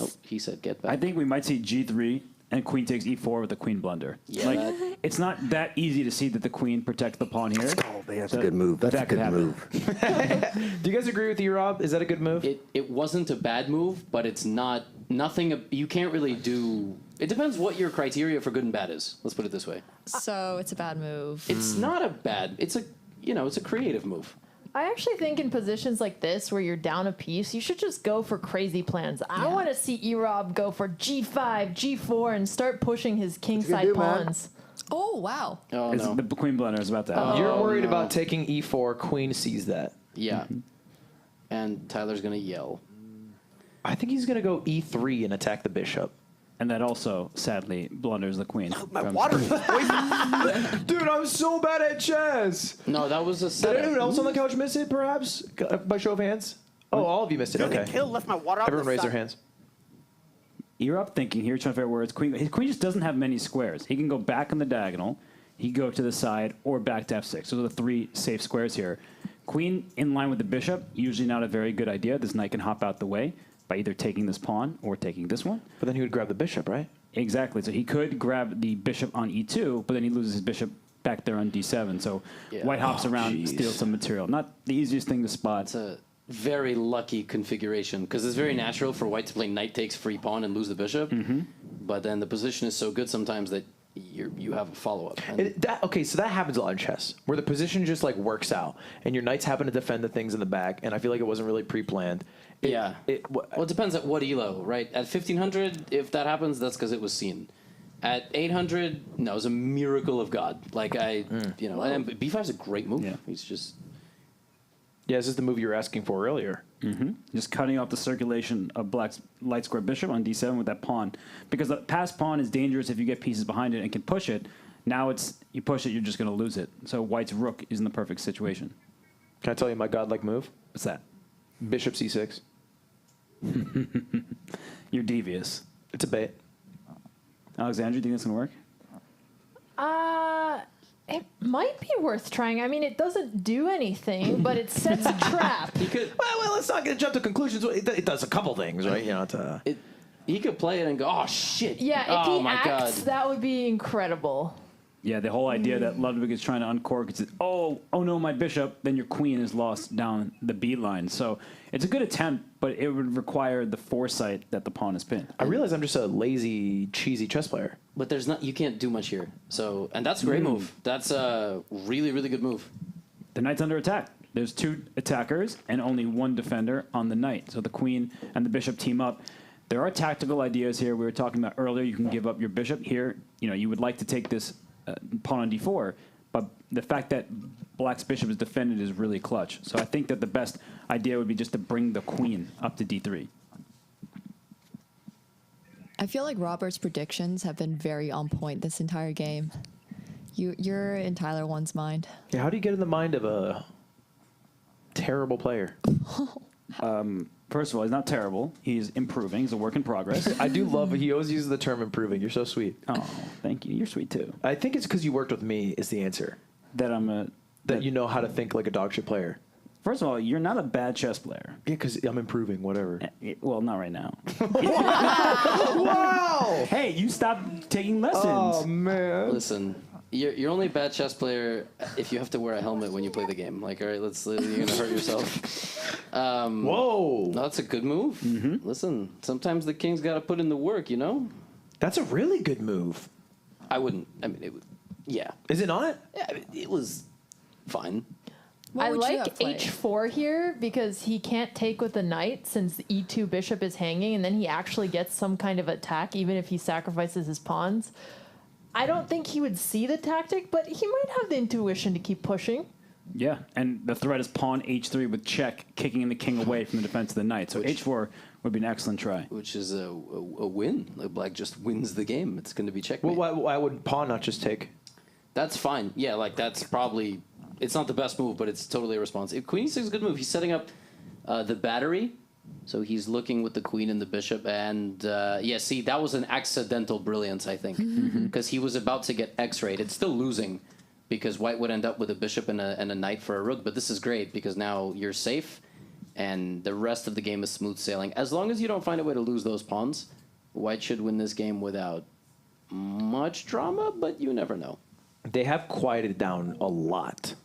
G: Oh, he said get back.
D: I think we might see G3 and queen takes E4 with the queen blunder.
G: Yeah,
D: it's not that easy to see that the queen protects the pawn here.
M: Oh, man, that's a good move. That's a good move.
A: Do you guys agree with you, Rob? Is that a good move?
G: It wasn't a bad move, but it's nothing. You can't really do. It depends what your criteria for good and bad is. Let's put it this way.
L: So it's a bad move.
G: It's not a bad. It's a creative move.
C: I actually think in positions like this where you're down a piece, you should just go for crazy plans. I want to see E-Rob go for G5, G4, and start pushing his kingside pawns.
L: Oh, wow.
G: Oh, no.
D: The queen blunder is about to happen.
A: You're worried about taking E4. Queen sees that.
G: Yeah. And Tyler's going to yell.
A: I think he's going to go E3 and attack the bishop.
D: And that also, sadly, blunders the queen.
J: My water is poisoned.
A: Dude, I'm so bad at chess.
G: No, that was a setup.
A: Did anyone else on the couch miss it, perhaps? By show of hands? Oh, all of you missed it.
J: Dude,
A: Okay.
J: the kill left my water out
A: Everyone
J: the
A: raise their
J: side.
A: hands.
D: you're up thinking here, trying to figure out where his queen just doesn't have many squares. He can go back on the diagonal, he can go to the side, or back to f6. Those are the 3 safe squares here. Queen in line with the bishop, usually not a very good idea. This knight can hop out the way by either taking this pawn or taking this one.
A: But then he would grab the bishop, right?
D: Exactly. So he could grab the bishop on e2, but then he loses his bishop back there on d7. So white hops around, steals some material. Not the easiest thing to spot.
G: It's a very lucky configuration because it's very natural for white to play knight takes free pawn and lose the bishop. But then the position is so good sometimes that you have a follow-up.
A: Okay, so that happens a lot in chess, where the position just like works out, and your knights happen to defend the things in the back, and I feel like it wasn't really pre-planned.
G: Well, it depends at what elo, right? At 1500, if that happens, that's because it was seen. At 800, no, it was a miracle of God. Like and b5 is a great move.
D: Yeah.
G: He's just...
A: Yeah, this is the move you were asking for earlier.
D: Just cutting off the circulation of black's light square bishop on d7 with that pawn. Because the passed pawn is dangerous if you get pieces behind it and can push it. Now you push it, you're just going to lose it. So white's rook is in the perfect situation.
A: Can I tell you my godlike move?
D: What's that?
A: Bishop c6.
D: You're devious.
A: It's a bait.
D: Alexandra, do you think this can work?
C: It might be worth trying. I mean, it doesn't do anything, but it sets a trap.
G: He could...
A: Well, let's not get jump to conclusions. It does a couple things, right?
G: He could play it and go, oh, shit.
C: Yeah, if
G: oh,
C: he
G: my
C: acts,
G: God.
C: that would be incredible.
D: Yeah, the whole idea that Ludwig is trying to uncork, it's, oh no, my bishop, then your queen is lost down the B line. So it's a good attempt, but it would require the foresight that the pawn is pinned.
A: I realize I'm just a lazy, cheesy chess player.
G: But you can't do much here. So, and that's a great move. That's a really, really good move.
D: The knight's under attack. There's 2 attackers and only 1 defender on the knight. So the queen and the bishop team up. There are tactical ideas here. We were talking about earlier. You can give up your bishop here. You would like to take this pawn on d4, but the fact that black's bishop is defended is really clutch. So I think that the best idea would be just to bring the queen up to d3.
L: I feel like Robert's predictions have been very on point this entire game. You're in Tyler1's mind.
A: Yeah, how do you get in the mind of a terrible player?
D: First of all, he's not terrible. He's improving. He's a work in progress.
A: I do love it. He always uses the term improving. You're so sweet.
D: Oh, thank you. You're sweet, too.
A: I think it's because you worked with me is the answer.
D: That
A: you know how to think like a dog shit player.
D: First of all, you're not a bad chess player.
A: Yeah, because I'm improving, whatever.
D: Well, not right now.
A: Wow!
D: Hey, you stopped taking lessons.
A: Oh, man.
G: Listen, you're only a bad chess player if you have to wear a helmet when you play the game. Like, all right, you're going to hurt yourself.
A: Whoa.
G: No, that's a good move. Listen, sometimes the king's got to put in the work,
A: That's a really good move.
G: I wouldn't. I mean, it would. Yeah.
A: Is it not?
G: Yeah, it was fine.
C: I like h4 here because he can't take with the knight since the e2 bishop is hanging, and then he actually gets some kind of attack even if he sacrifices his pawns. I don't think he would see the tactic, but he might have the intuition to keep pushing.
D: Yeah, and the threat is pawn h3 with check, kicking the king away from the defense of the knight. So h4 would be an excellent try.
G: Which is a win. Like black just wins the game. It's going to be checkmate.
A: Well, why would pawn not just take?
G: That's fine. Yeah, like that's probably... It's not the best move, but it's totally a response. Queen e6 is a good move. He's setting up the battery. So he's looking with the queen and the bishop. And, see, that was an accidental brilliance, I think. Because he was about to get x-rayed. It's still losing because white would end up with a bishop and a knight for a rook. But this is great because now you're safe. And the rest of the game is smooth sailing. As long as you don't find a way to lose those pawns, white should win this game without much drama, but you never know.
A: They have quieted down a lot.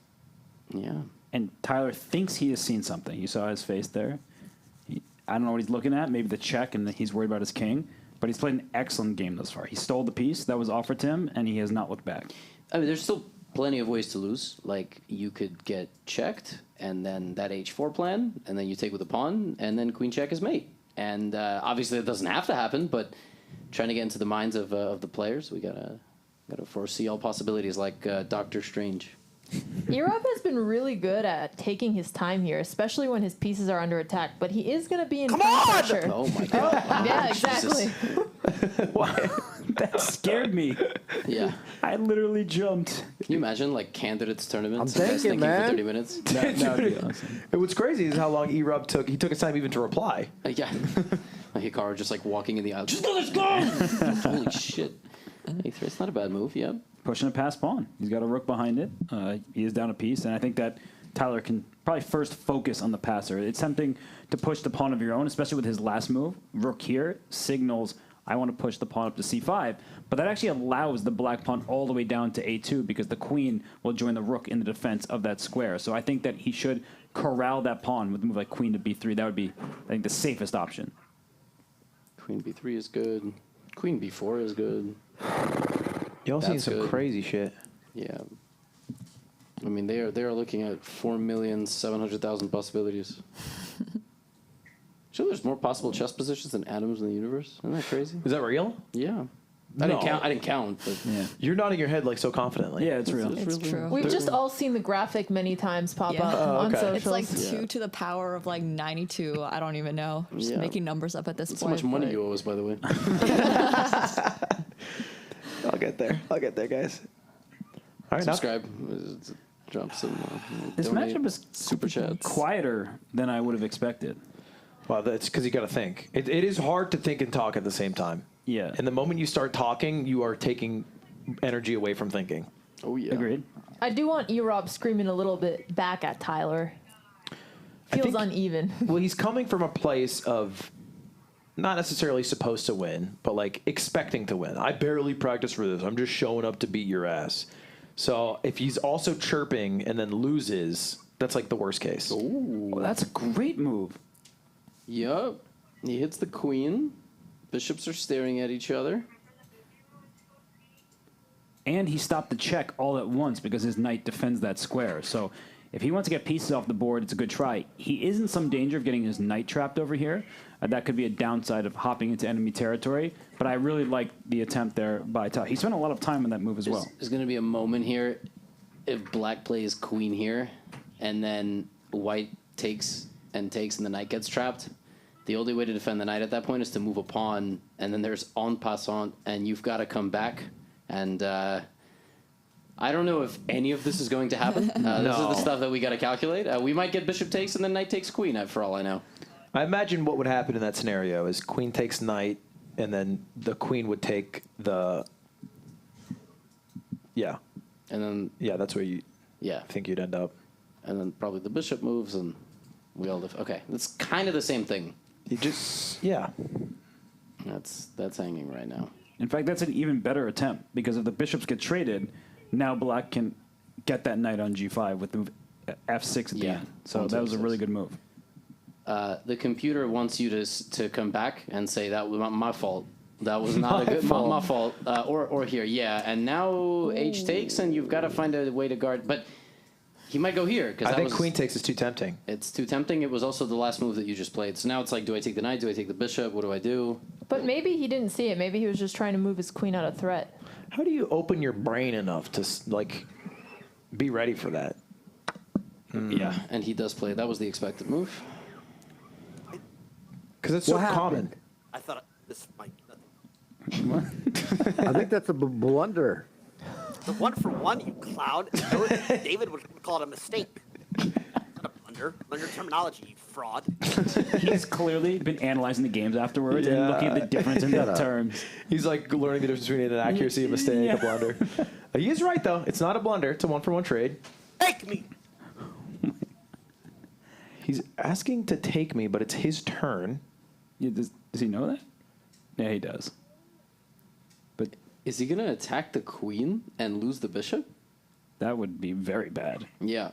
G: Yeah.
D: And Tyler thinks he has seen something. You saw his face there. I don't know what he's looking at. Maybe the check, and he's worried about his king. But he's played an excellent game thus far. He stole the piece that was offered to him, and he has not looked back.
G: I mean, there's still plenty of ways to lose. Like, you could get checked, and then that h4 plan, and then you take with a pawn, and then queen check is mate. And obviously that doesn't have to happen, but trying to get into the minds of the players, we gotta foresee all possibilities like Doctor Strange.
C: Europe has been really good at taking his time here, especially when his pieces are under attack, but he is going to be in pressure.
G: Oh, my God.
C: Yeah, exactly.
A: Why?
D: That scared me.
G: Yeah.
D: I literally jumped.
G: Can you imagine, like, candidates tournaments?
M: I'm
G: You guys
M: thinking,
G: thinking
M: man.
G: for 30 minutes?
D: That would be awesome.
A: What's crazy is how long Erup took. He took his time even to reply.
G: Yeah. Hikaru just like walking in the aisle. Just let us go! Holy shit. A3, it's not a bad move, yeah.
D: Pushing a past pawn. He's got a rook behind it. He is down a piece, and I think that Tyler can probably first focus on the passer. It's tempting to push the pawn of your own, especially with his last move. Rook here signals, I want to push the pawn up to c5, but that actually allows the black pawn all the way down to a2 because the queen will join the rook in the defense of that square. So I think that he should corral that pawn with a move like queen to b3. That would be, I think, the safest option.
G: Queen b3 is good. Queen b4 is good.
A: Y'all seen some crazy shit.
G: Yeah. I mean, they are looking at 4,700,000 possibilities. Sure, there's more possible chess positions than atoms in the universe. Isn't that crazy?
A: Is that real?
G: Yeah.
A: No.
G: I didn't count, but
D: yeah.
A: You're nodding your head like so confidently.
D: Yeah, it's real.
L: It's true.
C: We've just all seen the graphic many times pop up on socials.
L: It's like 2 to the power of like 92. I don't even know. I'm just making numbers up at this point.
G: How much money you owe us, by the way.
A: I'll get there. I'll get there, guys. All right,
G: subscribe. Drop some.
D: This matchup is
G: super chats.
D: Quieter than I would have expected.
A: Well, that's because you got to think. It is hard to think and talk at the same time.
D: Yeah.
A: And the moment you start talking, you are taking energy away from thinking.
G: Oh, yeah.
D: Agreed.
C: I do want E-Rob screaming a little bit back at Tyler. Feels uneven.
A: Well, he's coming from a place of not necessarily supposed to win, but like expecting to win. I barely practice for this. I'm just showing up to beat your ass. So if he's also chirping and then loses, that's like the worst case.
D: Ooh, that's a great move.
G: Yup. He hits the queen. Bishops are staring at each other.
D: And he stopped the check all at once because his knight defends that square. So if he wants to get pieces off the board, it's a good try. He is in some danger of getting his knight trapped over here. That could be a downside of hopping into enemy territory. But I really like the attempt there by Tyler. He spent a lot of time on that move as well.
G: There's going to be a moment here if black plays queen here and then white takes, and the knight gets trapped. The only way to defend the knight at that point is to move a pawn, and then there's en passant, and you've got to come back. And I don't know if any of this is going to happen. This is the stuff that we got to calculate. We might get bishop takes and then knight takes queen, for all I know.
A: I imagine what would happen in that scenario is queen takes knight, and then the queen would take the... Yeah.
G: And then...
A: Yeah, that's where you think you'd end up.
G: And then probably the bishop moves, and we all... Okay, that's kind of the same thing.
A: You just... Yeah.
G: That's hanging right now.
D: In fact, that's an even better attempt, because if the bishops get traded, now black can get that knight on g5 with the move f6 at the end. So that was a really good move.
G: The computer wants you to come back and say that was my fault. That was not my fault. Or here, yeah. And now h takes, and you've got to find a way to guard. But he might go here.
A: I think queen takes is too tempting.
G: It's too tempting. It was also the last move that you just played. So now it's like, do I take the knight? Do I take the bishop? What do I do?
C: But maybe he didn't see it. Maybe he was just trying to move his queen out of threat.
A: How do you open your brain enough to like be ready for that?
G: Yeah, and he does play. That was the expected move.
A: Because it's so common.
J: I thought this might be nothing.
M: I think that's a blunder.
J: The 1-for-1, you clown. David would call it a mistake. Not a blunder. Blunder terminology, you fraud.
D: He's clearly been analyzing the games afterwards and looking at the difference in the terms.
A: He's like learning the difference between an accuracy, a mistake, a blunder. He is right, though. It's not a blunder. It's a 1-for-1 trade.
J: Take me!
A: He's asking to take me, but it's his turn.
D: Yeah, does he know that? Yeah, he does. But
G: is he going to attack the queen and lose the bishop?
D: That would be very bad.
G: Yeah.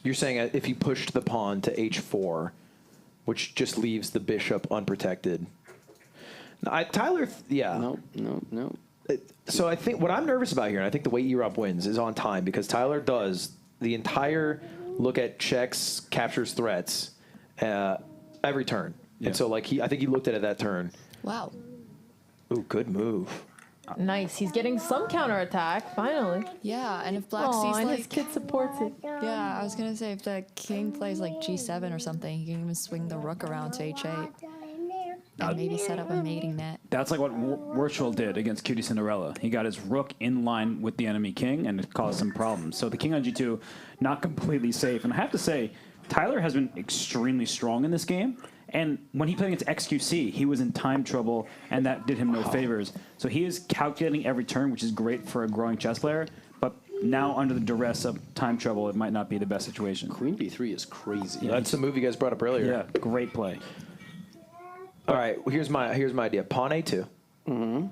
A: You're saying if he pushed the pawn to h4, which just leaves the bishop unprotected. Tyler, yeah.
G: No.
A: So I think what I'm nervous about here, and I think the way E-Rob wins, is on time, because Tyler does the entire look at checks, captures threats, every turn. Yeah. And so like I think he looked at it that turn.
L: Wow.
A: Ooh, good move.
C: Nice. He's getting some counterattack, finally.
L: Yeah, and if black sees
C: and
L: like...
C: his kid supports it.
L: Yeah, I was going to say, if the king plays like g7 or something, he can even swing the rook around to h8. And maybe set up a mating net.
D: That's like what Wirtual did against QTCinderella. He got his rook in line with the enemy king, and it caused some problems. So the king on g2, not completely safe. And I have to say, Tyler has been extremely strong in this game. And when he played against XQC, he was in time trouble, and that did him no favors. So he is calculating every turn, which is great for a growing chess player. But now, under the duress of time trouble, it might not be the best situation.
G: Queen b3 is crazy.
A: That's the move you guys brought up earlier.
D: Yeah, great play.
A: All right, here's my idea. Pawn a2.
G: Mm-hmm.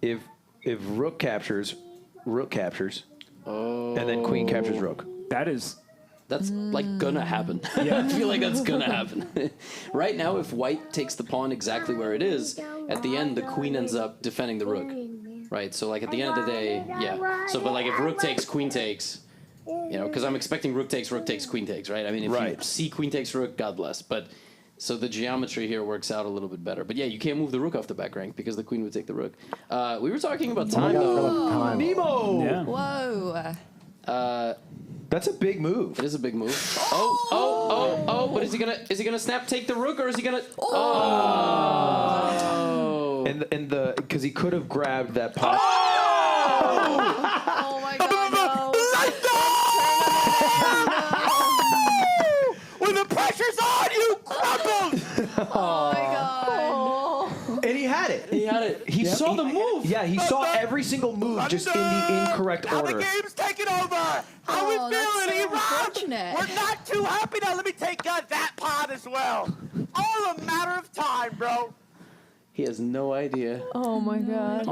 A: If rook captures, and then queen captures rook.
G: That's like gonna happen.
D: Yeah.
G: I feel like that's gonna happen. Right now, if white takes the pawn exactly where it is, at the end the queen ends up defending the rook. Right. So like at the end of the day, yeah. So but like if rook takes, queen takes, you know, because I'm expecting rook takes, queen takes, right? I mean, if you see queen takes rook, God bless. But so the geometry here works out a little bit better. But yeah, you can't move the rook off the back rank because the queen would take the rook. We were talking about time though.
A: Nemo.
D: Yeah.
L: Whoa.
A: That's a big move.
G: It is a big move. Oh! But is he gonna snap take the rook or is he gonna? Oh!
A: And because he could have grabbed that pawn.
F: Oh my God! No.
J: When the pressure's on, you crumble.
F: Oh my God!
A: And he had it.
G: He had it. He saw the move.
A: Yeah, he saw every single move just in the incorrect
J: Now
A: order.
J: the game's taking over. How we feeling, E-Rob?
L: unfortunate.
J: We're not too happy now. Let me take that pawn as well. All a matter of time, bro.
G: He has no idea.
F: Oh my God!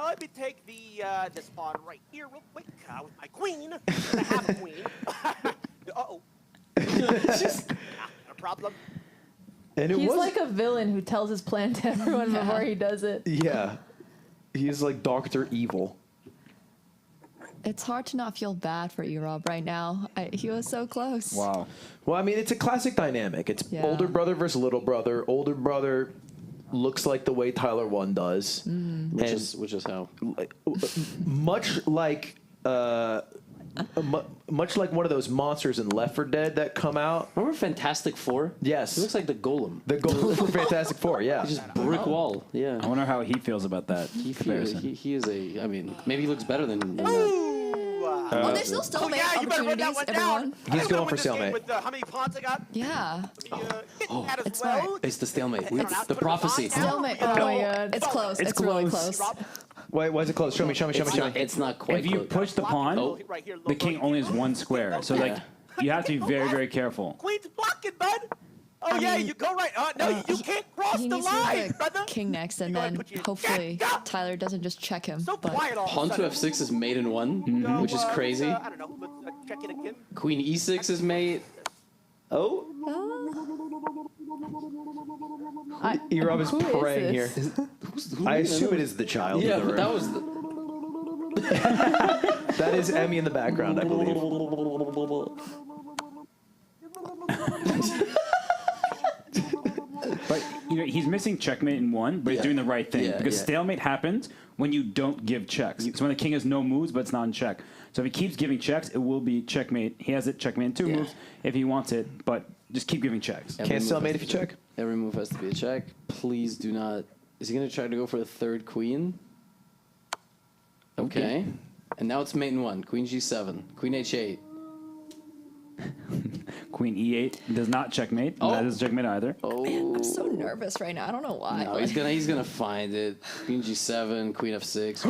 J: Let me take this pawn right here real quick with my queen. I have a queen. Uh-oh. Not a problem.
A: And
F: He's like a villain who tells his plan to everyone before he does it.
A: Yeah. He's like Dr. Evil.
L: It's hard to not feel bad for E-Rob right now. He was so close.
D: Wow.
A: Well, I mean, it's a classic dynamic. It's
L: Yeah.
A: older brother versus little brother. Older brother looks like the way Tyler1 does.
G: Which is how.
A: Much like much like one of those monsters in Left 4 Dead that come out.
G: Remember Fantastic Four?
A: Yes.
G: He looks like the Golem.
A: The Golem from Fantastic Four, yeah.
G: He's just brick wall. Yeah.
D: I wonder how he feels about that comparison.
G: He is a. I mean, maybe he looks better than.
L: Well, there's still stalemate
J: You better run that
L: opportunities,
J: one
L: everyone.
J: down.
A: He's going for stalemate.
J: With how many pawns I got?
L: Yeah.
J: That as
L: It's
J: well.
L: smart.
G: It's the stalemate.
J: Put it
G: The
J: on
G: prophecy.
J: down.
L: Stalemate.
F: Oh my God!
L: It's close.
D: It's
L: It's really
D: close.
L: close.
A: Why is it close? Show me.
G: It's not quite.
D: If you
G: close.
D: push the pawn,
J: Right here,
D: the king only has one square. So like, you have to be very, very careful.
J: Queen's blocking, bud. Oh yeah, you go right. No, you can't cross
L: He
J: the
L: needs to
J: line,
L: hit
J: brother.
L: the king next, and
J: Go ahead,
L: then
J: put you in.
L: hopefully
J: Yeah.
L: Tyler doesn't just check him.
J: So
L: But
J: quiet all of a
G: Pawn to
J: sudden.
G: f6 is mate in one, which is crazy.
J: I don't know. Let's check it again.
G: Queen e6 is mate. Oh,
A: E-Rob is
F: Who is
A: praying here.
F: this?
A: I assume it is the child
G: yeah,
A: in the
G: but that
A: room.
G: was.
A: That is Emmy in the background, I believe.
D: But you know, he's missing checkmate in one, but he's doing the right thing.
G: Yeah,
D: because
G: yeah.
D: stalemate happens when you don't give checks. It's when the king has no moves, but it's not in check. So if he keeps giving checks, it will be checkmate. He has it checkmate in two moves if he wants it, but just keep giving checks.
A: Can't stalemate if you check.
G: Every move has to be a check. Please do not. Is he going to try to go for the third queen? Okay. And now it's mate in one. Queen g7. Queen h8.
D: Queen e8 does not checkmate.
G: Oh.
D: That doesn't checkmate either.
G: Oh.
L: man, I'm so nervous right now. I don't know why.
G: No, he's gonna find it. Queen g7, queen f6.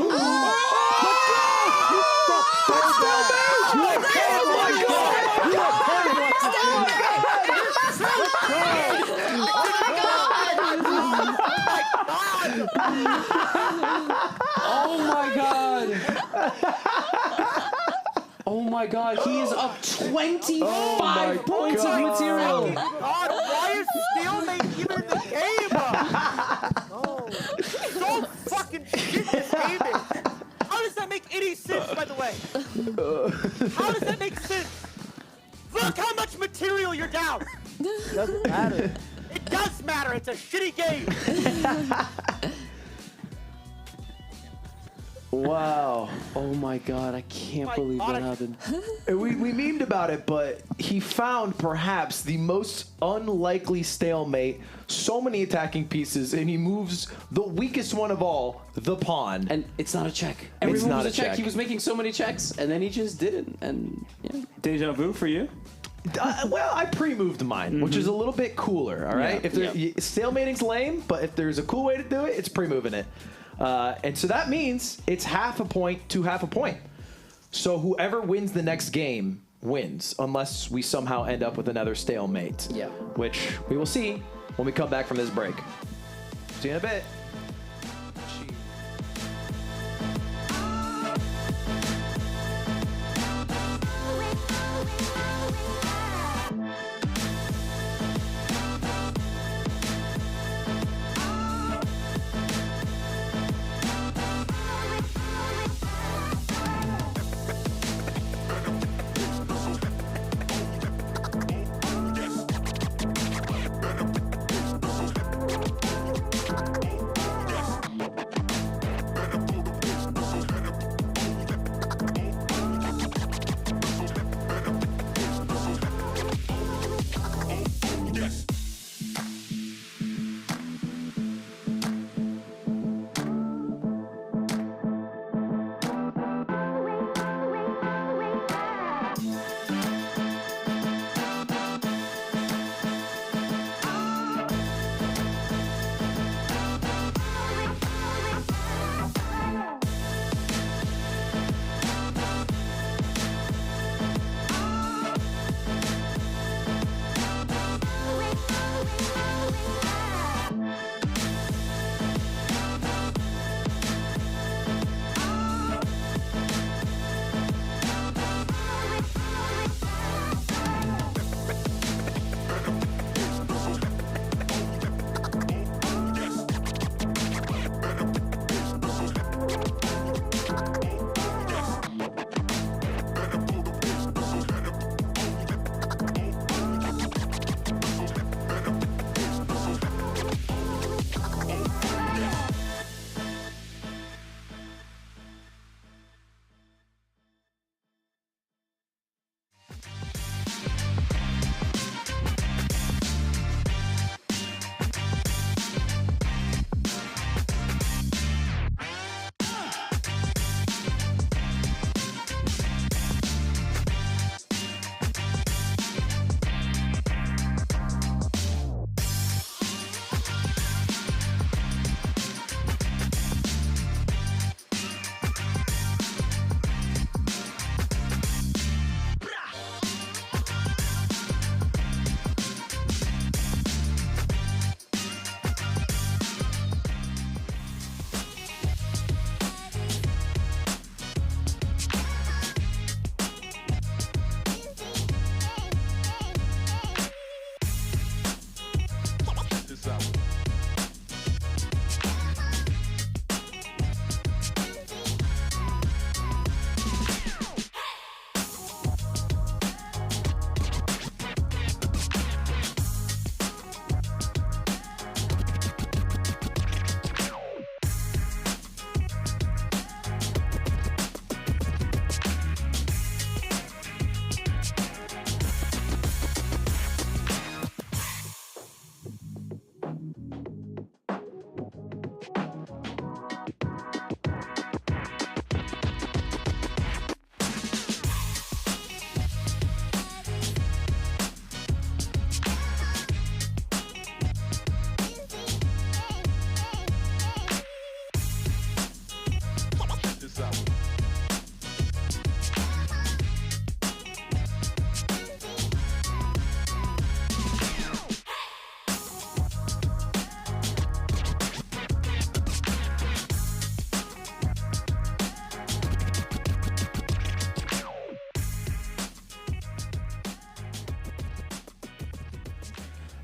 G: Oh my god! Oh my god, he is up 25 points of material!
J: God, why is stalemate even in the game? So fucking shit this game is. How does that make any sense, by the way? How does that make sense? Look how much material you're down.
M: Doesn't matter.
J: It does matter. It's a shitty game.
A: Wow.
G: Oh my god, I can't believe that happened.
A: We memed about it, but he found perhaps the most unlikely stalemate, so many attacking pieces, and he moves the weakest one of all, the pawn.
G: And it's not a check. Every
A: It's
G: move
A: not
G: was
A: a check.
G: He was making so many checks, and then he just didn't. And yeah.
D: Deja vu for you?
A: Well, I pre-moved mine, which is a little bit cooler, all right?
G: Yeah.
A: If stalemating's lame, but if there's a cool way to do it, it's pre-moving it. And so that means it's half a point to half a point. So whoever wins the next game wins, unless we somehow end up with another stalemate.
G: Yeah.
A: Which we will see when we come back from this break. See you in a bit.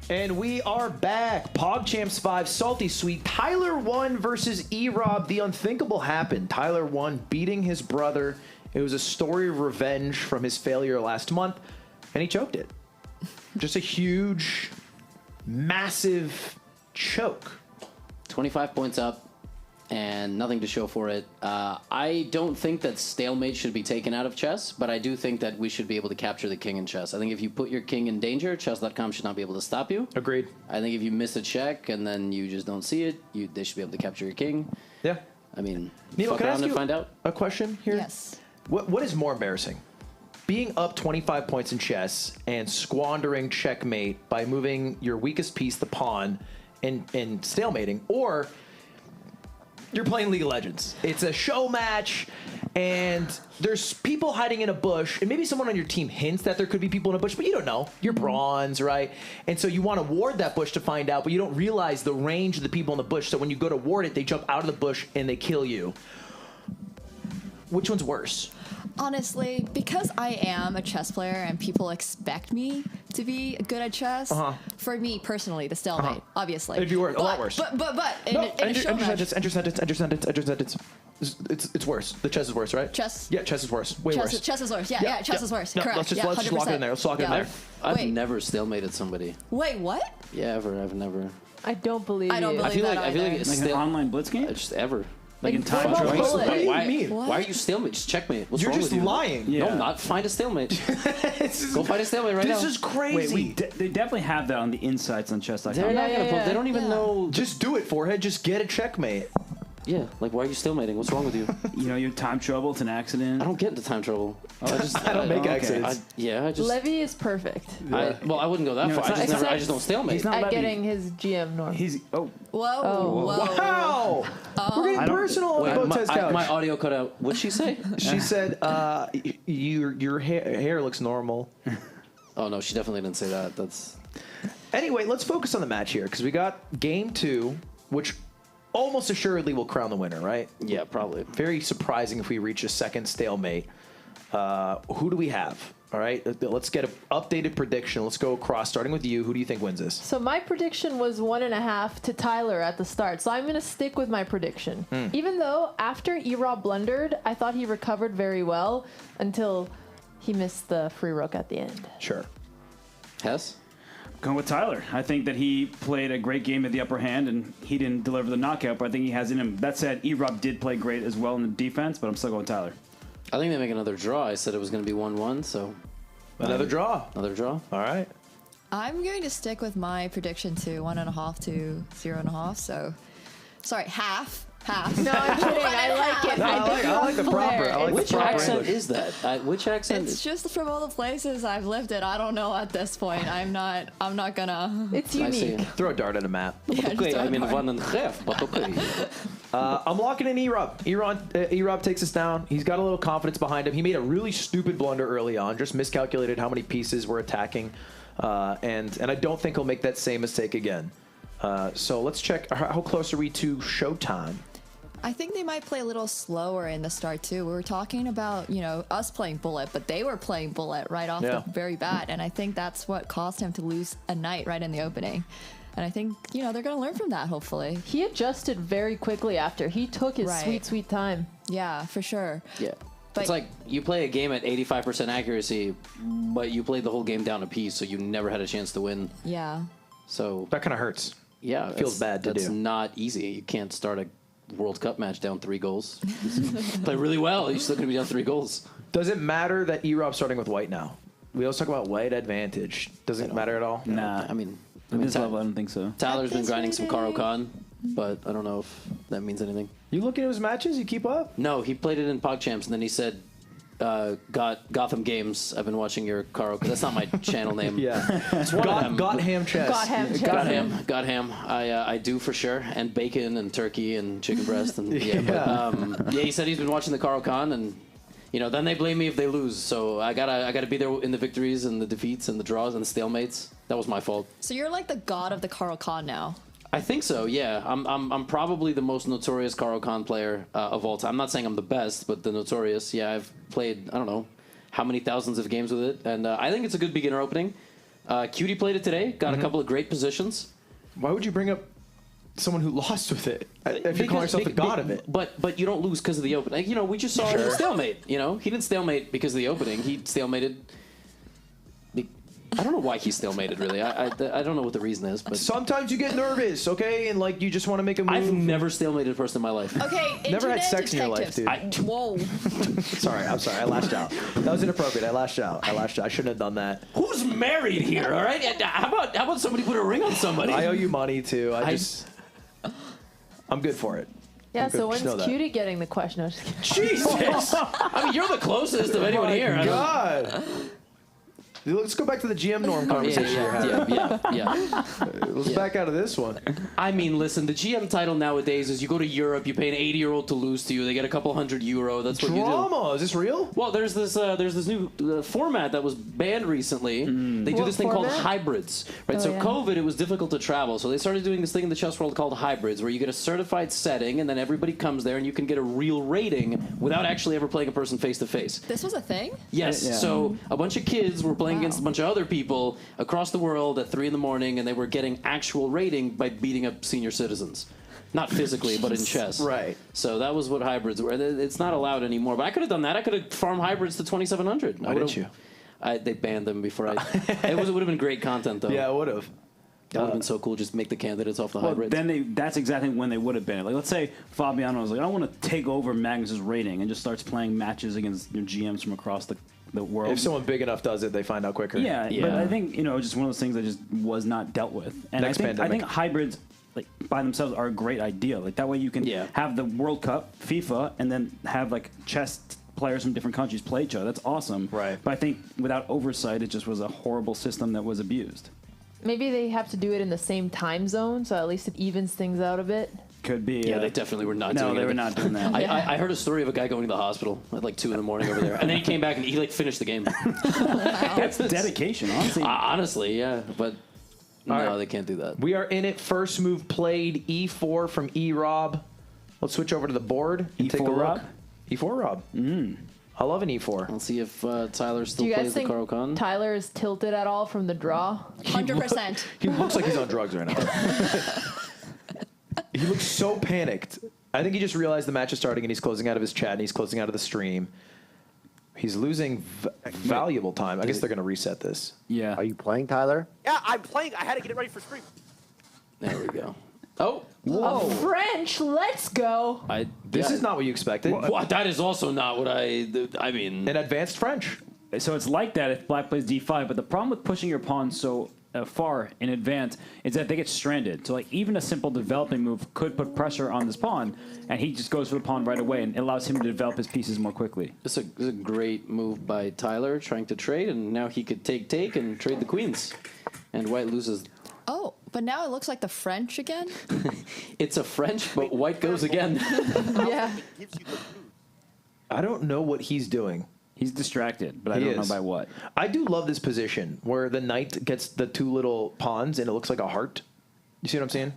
A: And we are back. PogChamps 5, Salty Sweet. Tyler1 versus E-Rob. The unthinkable happened. Tyler1 beating his brother. It was a story of revenge from his failure last month, and he choked it. Just a huge, massive choke.
G: 25 points up and nothing to show for it. I don't think that stalemate should be taken out of chess, but I do think that we should be able to capture the king in chess. I think if you put your king in danger, chess.com should not be able to stop you.
A: Agreed.
G: I think if you miss a check and then you just don't see it, they should be able to capture your king.
A: Yeah.
G: I mean,
A: Nemo,
G: fuck
A: can I
G: around
A: ask
G: and
A: you
G: find out.
A: a question here?
L: Yes.
A: What is more embarrassing? being up 25 points in chess and squandering checkmate by moving your weakest piece, the pawn, and stalemating, or you're playing League of Legends. It's a show match, and there's people hiding in a bush, and maybe someone on your team hints that there could be people in a bush, but you don't know. You're bronze, right? And so you want to ward that bush to find out, but you don't realize the range of the people in the bush, so when you go to ward it, they jump out of the bush and they kill you. Which one's worse?
L: Honestly, because I am a chess player and people expect me to be good at chess, for me personally, the stalemate, obviously.
A: It'd be worse, a lot worse.
L: But in
A: No,
L: a show match,
A: end your sentence. It's worse. The chess is worse, right?
L: Chess?
A: Yeah, chess is worse. Way worse.
L: Chess is worse. Yeah, chess is worse.
A: No,
L: Correct.
A: let's just lock it in there. Let's lock it in there.
G: I've
L: Wait.
G: never stalemated somebody.
L: Wait, what?
G: Yeah, ever. I've never.
C: I don't believe
L: I don't
C: you.
L: believe
G: I feel like it's
D: Like an
G: still
D: online blitz game?
G: just ever.
D: Like in
C: what
D: time
C: about
D: trial?
C: bullets?
A: What do you
G: Why,
A: mean?
G: why are you stalemate? Just checkmate. What's
A: You're
G: wrong
A: just
G: with you?
A: lying.
D: Yeah.
G: No, I'm not. Find a stalemate. Go find a stalemate right now.
A: This is crazy.
D: They definitely have that on the insights on chess.com.
G: They're not gonna
C: yeah,
G: pull.
C: yeah.
G: They don't even know.
A: Just do it, forehead. Just get a checkmate.
G: Yeah, like why are you stalemating? What's wrong with you?
D: You know, you're in time trouble. It's an accident.
G: I don't get into time trouble.
A: I don't make accidents.
G: I just.
C: Levy is perfect
G: Well, I wouldn't go that
D: No,
G: far.
D: it's not-
G: I just don't stalemate.
D: He's not
C: at
D: Levy.
C: getting his GM norm.
D: He's
L: Whoa.
A: Wow! We're getting personal on
G: Wait,
A: the Botez couch.
G: my audio cut out. What'd she say?
A: She said, your hair looks normal.
G: Oh no, she definitely didn't say that. That's.
A: Anyway, let's focus on the match here, because we got game 2, which almost assuredly will crown the winner, right?
G: Yeah, probably.
A: Very surprising if we reach a second stalemate. Who do we have? All right, let's get an updated prediction. Let's go across, starting with you. Who do you think wins this?
C: So my prediction was 1.5 to Tyler at the start. So I'm going to stick with my prediction. Even though after Erob blundered, I thought he recovered very well until he missed the free rook at the end.
A: Sure.
G: Hess?
D: Going with Tyler. I think that he played a great game at the upper hand, and he didn't deliver the knockout, but I think he has in him. That said, Erob did play great as well in the defense, but I'm still going Tyler.
G: I think they make another draw. I said it was going to be 1-1, so.
A: Another draw.
G: Another draw.
A: All right.
L: I'm going to stick with my prediction to 1.5 to 0.5. So, sorry, half.
C: No, I'm kidding. I like it.
A: No, I like the proper. I like
G: Which
A: the proper
G: accent
A: English.
G: is that? Which accent?
L: It's just from all the places I've lived in. I don't know at this point. I'm not gonna.
C: It's
G: I see.
C: unique.
A: Throw a dart at a map.
L: Yeah,
G: Okay,
L: just
G: I mean
L: don't-
G: 1.5, but okay.
A: I'm locking in Erob. Erob takes us down. He's got a little confidence behind him. He made a really stupid blunder early on, just miscalculated how many pieces were attacking, and I don't think he'll make that same mistake again. So let's check. How close are we to showtime?
L: I think they might play a little slower in the start too. We were talking about, us playing bullet, but they were playing bullet right off the very bat, and I think that's what caused him to lose a knight right in the opening. And I think, they're going to learn from that, hopefully.
C: He adjusted very quickly after. He took his
L: Right.
C: sweet time.
L: Yeah, for sure.
G: Yeah.
L: But-
G: It's like you play a game at 85% accuracy, but you played the whole game down a piece, so you never had a chance to win.
L: Yeah.
G: So
A: That kind of hurts.
G: yeah,
A: Feels bad to
G: that's
A: do.
G: not easy. You can't start a World Cup match down 3 goals. Play really well. You're still going to be down 3 goals.
A: Does it matter that Erob's starting with white now? We always talk about white advantage. Does it matter at all?
D: Nah.
G: I mean,
D: At this level, I don't think so.
G: Tyler's been
L: this
G: grinding some Karo
L: rating.
G: Khan, but I don't know if that means anything.
A: You look at his matches. You keep up.
G: No, he played it in PogChamps, and then he said, Gotham Games. I've been watching your Karo. That's not my channel name.
A: Yeah.
G: It's one of them.
A: Got ham chess.
G: Got ham. I do for sure, and bacon and turkey and chicken breast and he said he's been watching the Karo Khan, and then they blame me if they lose. So I gotta be there in the victories and the defeats and the draws and the stalemates. That was my fault.
L: So you're like the god of the Karo Khan now.
G: I think so. Yeah, I'm probably the most notorious Karo Khan player of all time. I'm not saying I'm the best, but the notorious. Yeah, I've played I don't know how many thousands of games with it, and I think it's a good beginner opening. QT played it today. Got a couple of great positions.
A: Why would you bring up someone who lost with it if you're calling yourself the god of it?
G: But you don't lose because of the opening. We just saw a stalemate. He didn't stalemate because of the opening. He stalemated. I don't know why he stalemated. Really, I don't know what the reason is. But
A: Sometimes you get nervous, okay, and you just want to make a move.
G: I've never stalemated a person in my life.
L: Okay,
A: Never had
L: internet
A: sex in your life,
L: detectives.
A: dude.
L: Whoa.
A: Sorry, I'm sorry. I lashed out. That was inappropriate. I lashed out. I shouldn't have done that.
G: Who's married here? All right. How about somebody put a ring on somebody?
A: I owe you money too. I'm good for it.
C: Yeah, so
A: Good.
C: when's
A: Know that.
C: Cutie getting the question? No, just kidding.
A: Jesus!
G: I mean, you're the closest of anyone here. I don't-
A: God. Let's go back to the GM norm conversation.
G: Yeah.
A: Let's back out of this one.
G: I mean, listen, the GM title nowadays is you go to Europe, you pay an 80-year-old to lose to you, they get a couple €100. That's what you do.
A: Drama. Is this real?
G: Well, there's this new format that was banned recently. They do
C: What
G: this thing called
C: format?
G: hybrids, right?
C: Oh,
G: So
C: yeah.
G: COVID, it was difficult to travel, so they started doing this thing in the chess world called hybrids, where you get a certified setting, and then everybody comes there, and you can get a real rating without actually ever playing a person face to face.
L: This was a thing?
G: Yes.
D: Yeah.
G: So a bunch of kids were playing
L: Wow.
G: against a bunch of other people across the world at 3 a.m, and they were getting actual rating by beating up senior citizens. Not physically, but in chess.
A: Right.
G: So that was what hybrids were. It's not allowed anymore. But I could have done that. I could have farmed hybrids to 2,700.
A: Why didn't you?
G: They banned them before I. It would have been great content, though.
A: Yeah, it would have.
G: That would have been so cool. Just make the candidates off the
D: Well,
G: hybrids.
D: then that's exactly when they would have been. Like, let's say Fabiano was like, I want to take over Magnus's rating, and just starts playing matches against GMs from across the world.
A: If someone big enough does it, they find out quicker.
D: Yeah,
G: Yeah.
D: but I think just one of those things that just was not dealt with. And
A: Next
D: I
A: pandemic.
D: think hybrids, like by themselves, are a great idea. Like that way you can have the World Cup, FIFA, and then have like chess players from different countries play each other. That's awesome.
A: Right.
D: But I think without oversight, it just was a horrible system that was abused.
C: Maybe they have to do it in the same time zone, so at least it evens things out a bit.
D: Could be.
G: Yeah, they definitely were not doing it.
D: No, they were not doing that.
G: I heard a story of a guy going to the hospital at like 2 a.m. over there, and then he came back and he like finished the game.
D: That's dedication, honestly.
G: Honestly, yeah, but no,
A: right.
G: they can't do that.
A: We are in it. First move played, E4 from E-Rob. Let's switch over to the board and take a
D: E4
A: look.
D: Rob?
A: E4 Rob. I love an E4.
G: Let's see if Tyler
C: Do
G: still
C: you guys
G: plays the
C: think
G: Karo Khan.
C: Tyler is tilted at all from the draw?
L: 100%.
A: He looks like he's on drugs right now. He looks so panicked. I think he just realized the match is starting and he's closing out of his chat and he's closing out of the stream. He's losing valuable time. I guess they're going to reset this.
D: Yeah.
M: Are you playing, Tyler?
J: Yeah, I'm playing. I had to get it ready for stream.
G: There we go. Oh,
C: Oh, French, let's go.
A: This is not what you expected.
G: What? That is also not what I mean.
A: An advanced French.
D: So it's like that if black plays d5, but the problem with pushing your pawn so far in advance is that they get stranded. So like even a simple developing move could put pressure on this pawn, and he just goes for the pawn right away, and it allows him to develop his pieces more quickly.
G: This is a great move by Tyler, trying to trade, and now he could take and trade the queens, and white loses.
L: Oh, but now it looks like the French again.
G: It's a French, but white goes again.
C: Yeah.
J: Gives you the food.
A: I don't know what he's doing.
D: He's distracted, but I
A: He
D: don't know
A: is.
D: by what.
A: I do love this position where the knight gets the two little pawns and it looks like a heart. You see what I'm saying?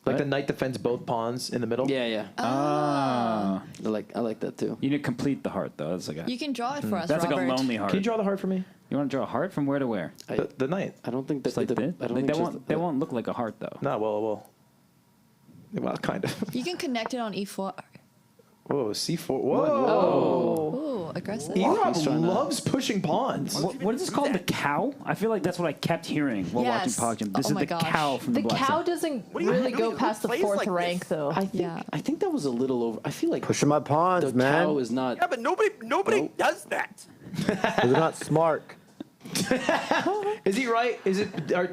A: Like
D: What?
A: the knight defends both pawns in the middle.
G: Yeah.
D: Ah.
G: I like that too.
D: You need to complete the heart, though. That's like a,
L: You can draw it for us,
D: that's like
L: Robert.
D: a lonely heart.
A: Can you draw the heart for me?
D: You want to draw a heart from where to where?
A: The knight.
G: I don't think that
D: Just like
G: they
D: this?
G: I don't
D: Like,
G: think
D: they won't look like a heart, though.
A: No, well, kind of.
L: You can connect it on E4.
A: Whoa, C4. Whoa.
L: Ooh, aggressive.
A: E-Rob
G: He's trying to-
A: loves pushing pawns.
D: What is this called? The cow? I feel like that's what I kept hearing while
L: Yes.
D: watching PogChamps. This
L: Oh
D: is
L: my
D: the
L: gosh.
D: cow from the
C: The
D: black
C: cow
D: side.
C: doesn't
J: What do you
C: really
J: do?
C: go
J: Who
C: past the
J: plays
C: 4th
J: like
C: rank,
J: this?
C: though.
L: Yeah.
G: I think that was a little over. I feel like
M: Pushing my pawns,
G: the
M: man.
G: cow is not.
J: Yeah, but nobody
G: Nope.
J: does that.
M: They're not smart.
A: Is he right?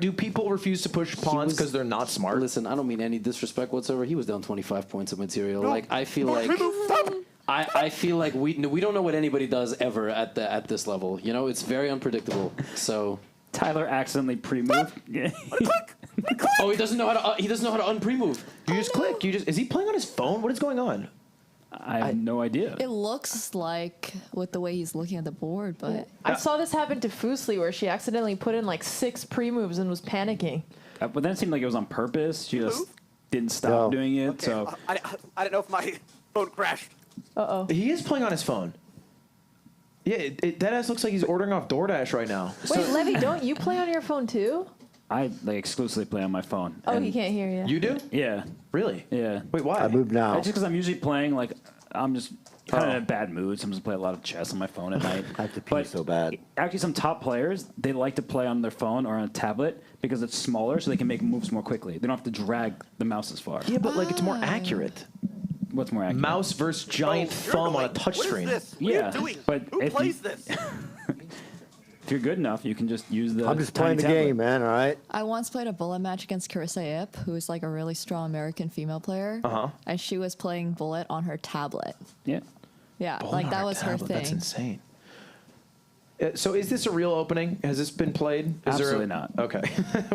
A: Do people refuse to push pawns
G: was-
A: because they're not smart?
G: Listen, I don't mean any disrespect whatsoever. He was down 25 points of material.
J: No.
G: Like I feel
J: No,
G: like
J: remove- stop.
G: I feel like we don't know what anybody does ever at this level. You know, it's very unpredictable. So
D: Tyler accidentally pre-moved.
G: he doesn't know how to unpre-move.
A: You just click. Is he playing on his phone? What is going on?
D: I have no idea.
L: It looks like with the way he's looking at the board, but
C: I saw this happen to Fusli, where she accidentally put in like 6 pre-moves and was panicking.
D: But then it seemed like it was on purpose. She just
J: Move?
D: didn't stop
M: No.
D: doing it.
J: Okay,
D: So
J: I didn't know if my phone crashed.
C: Uh-oh.
A: He is playing on his phone. Yeah, that ass looks like he's ordering off DoorDash right now.
C: Wait, Levy, don't you play on your phone too?
D: I exclusively play on my phone.
C: Oh,
D: And-
C: he can't hear you.
A: You do?
D: Yeah,
A: Really?
D: yeah.
A: Wait, why?
M: I moved now.
D: Just because I'm usually playing, like, I'm just kind of
A: Oh.
D: in a bad mood. So I'm just play a lot of chess on my phone at night.
M: I have to pee
D: But
M: so bad.
D: Actually, some top players, they like to play on their phone or on a tablet because it's smaller, so they can make moves more quickly. They don't have to drag the mouse as far.
A: Yeah, but like it's more accurate.
D: What's more accurate?
A: Mouse versus giant
J: Oh, you're
A: thumb on a
J: annoying.
A: touchscreen.
J: What is this? What
D: Yeah,
J: are you doing?
D: but
J: Who
D: if
J: plays
D: you-
J: this?
D: if you're good enough, you can just use the.
M: I'm just
D: tiny
M: playing the
D: tablet.
M: game, man. All right.
L: I once played a bullet match against Carissa Ip, who is like a really strong American female player. And she was playing bullet on her tablet.
D: Yeah.
L: Yeah,
A: Bullet
L: like
A: on
L: that
A: her
L: was her
A: tablet, That's
L: thing.
A: insane. So is this a real opening? Has this been played?
D: Absolutely not.
A: Okay.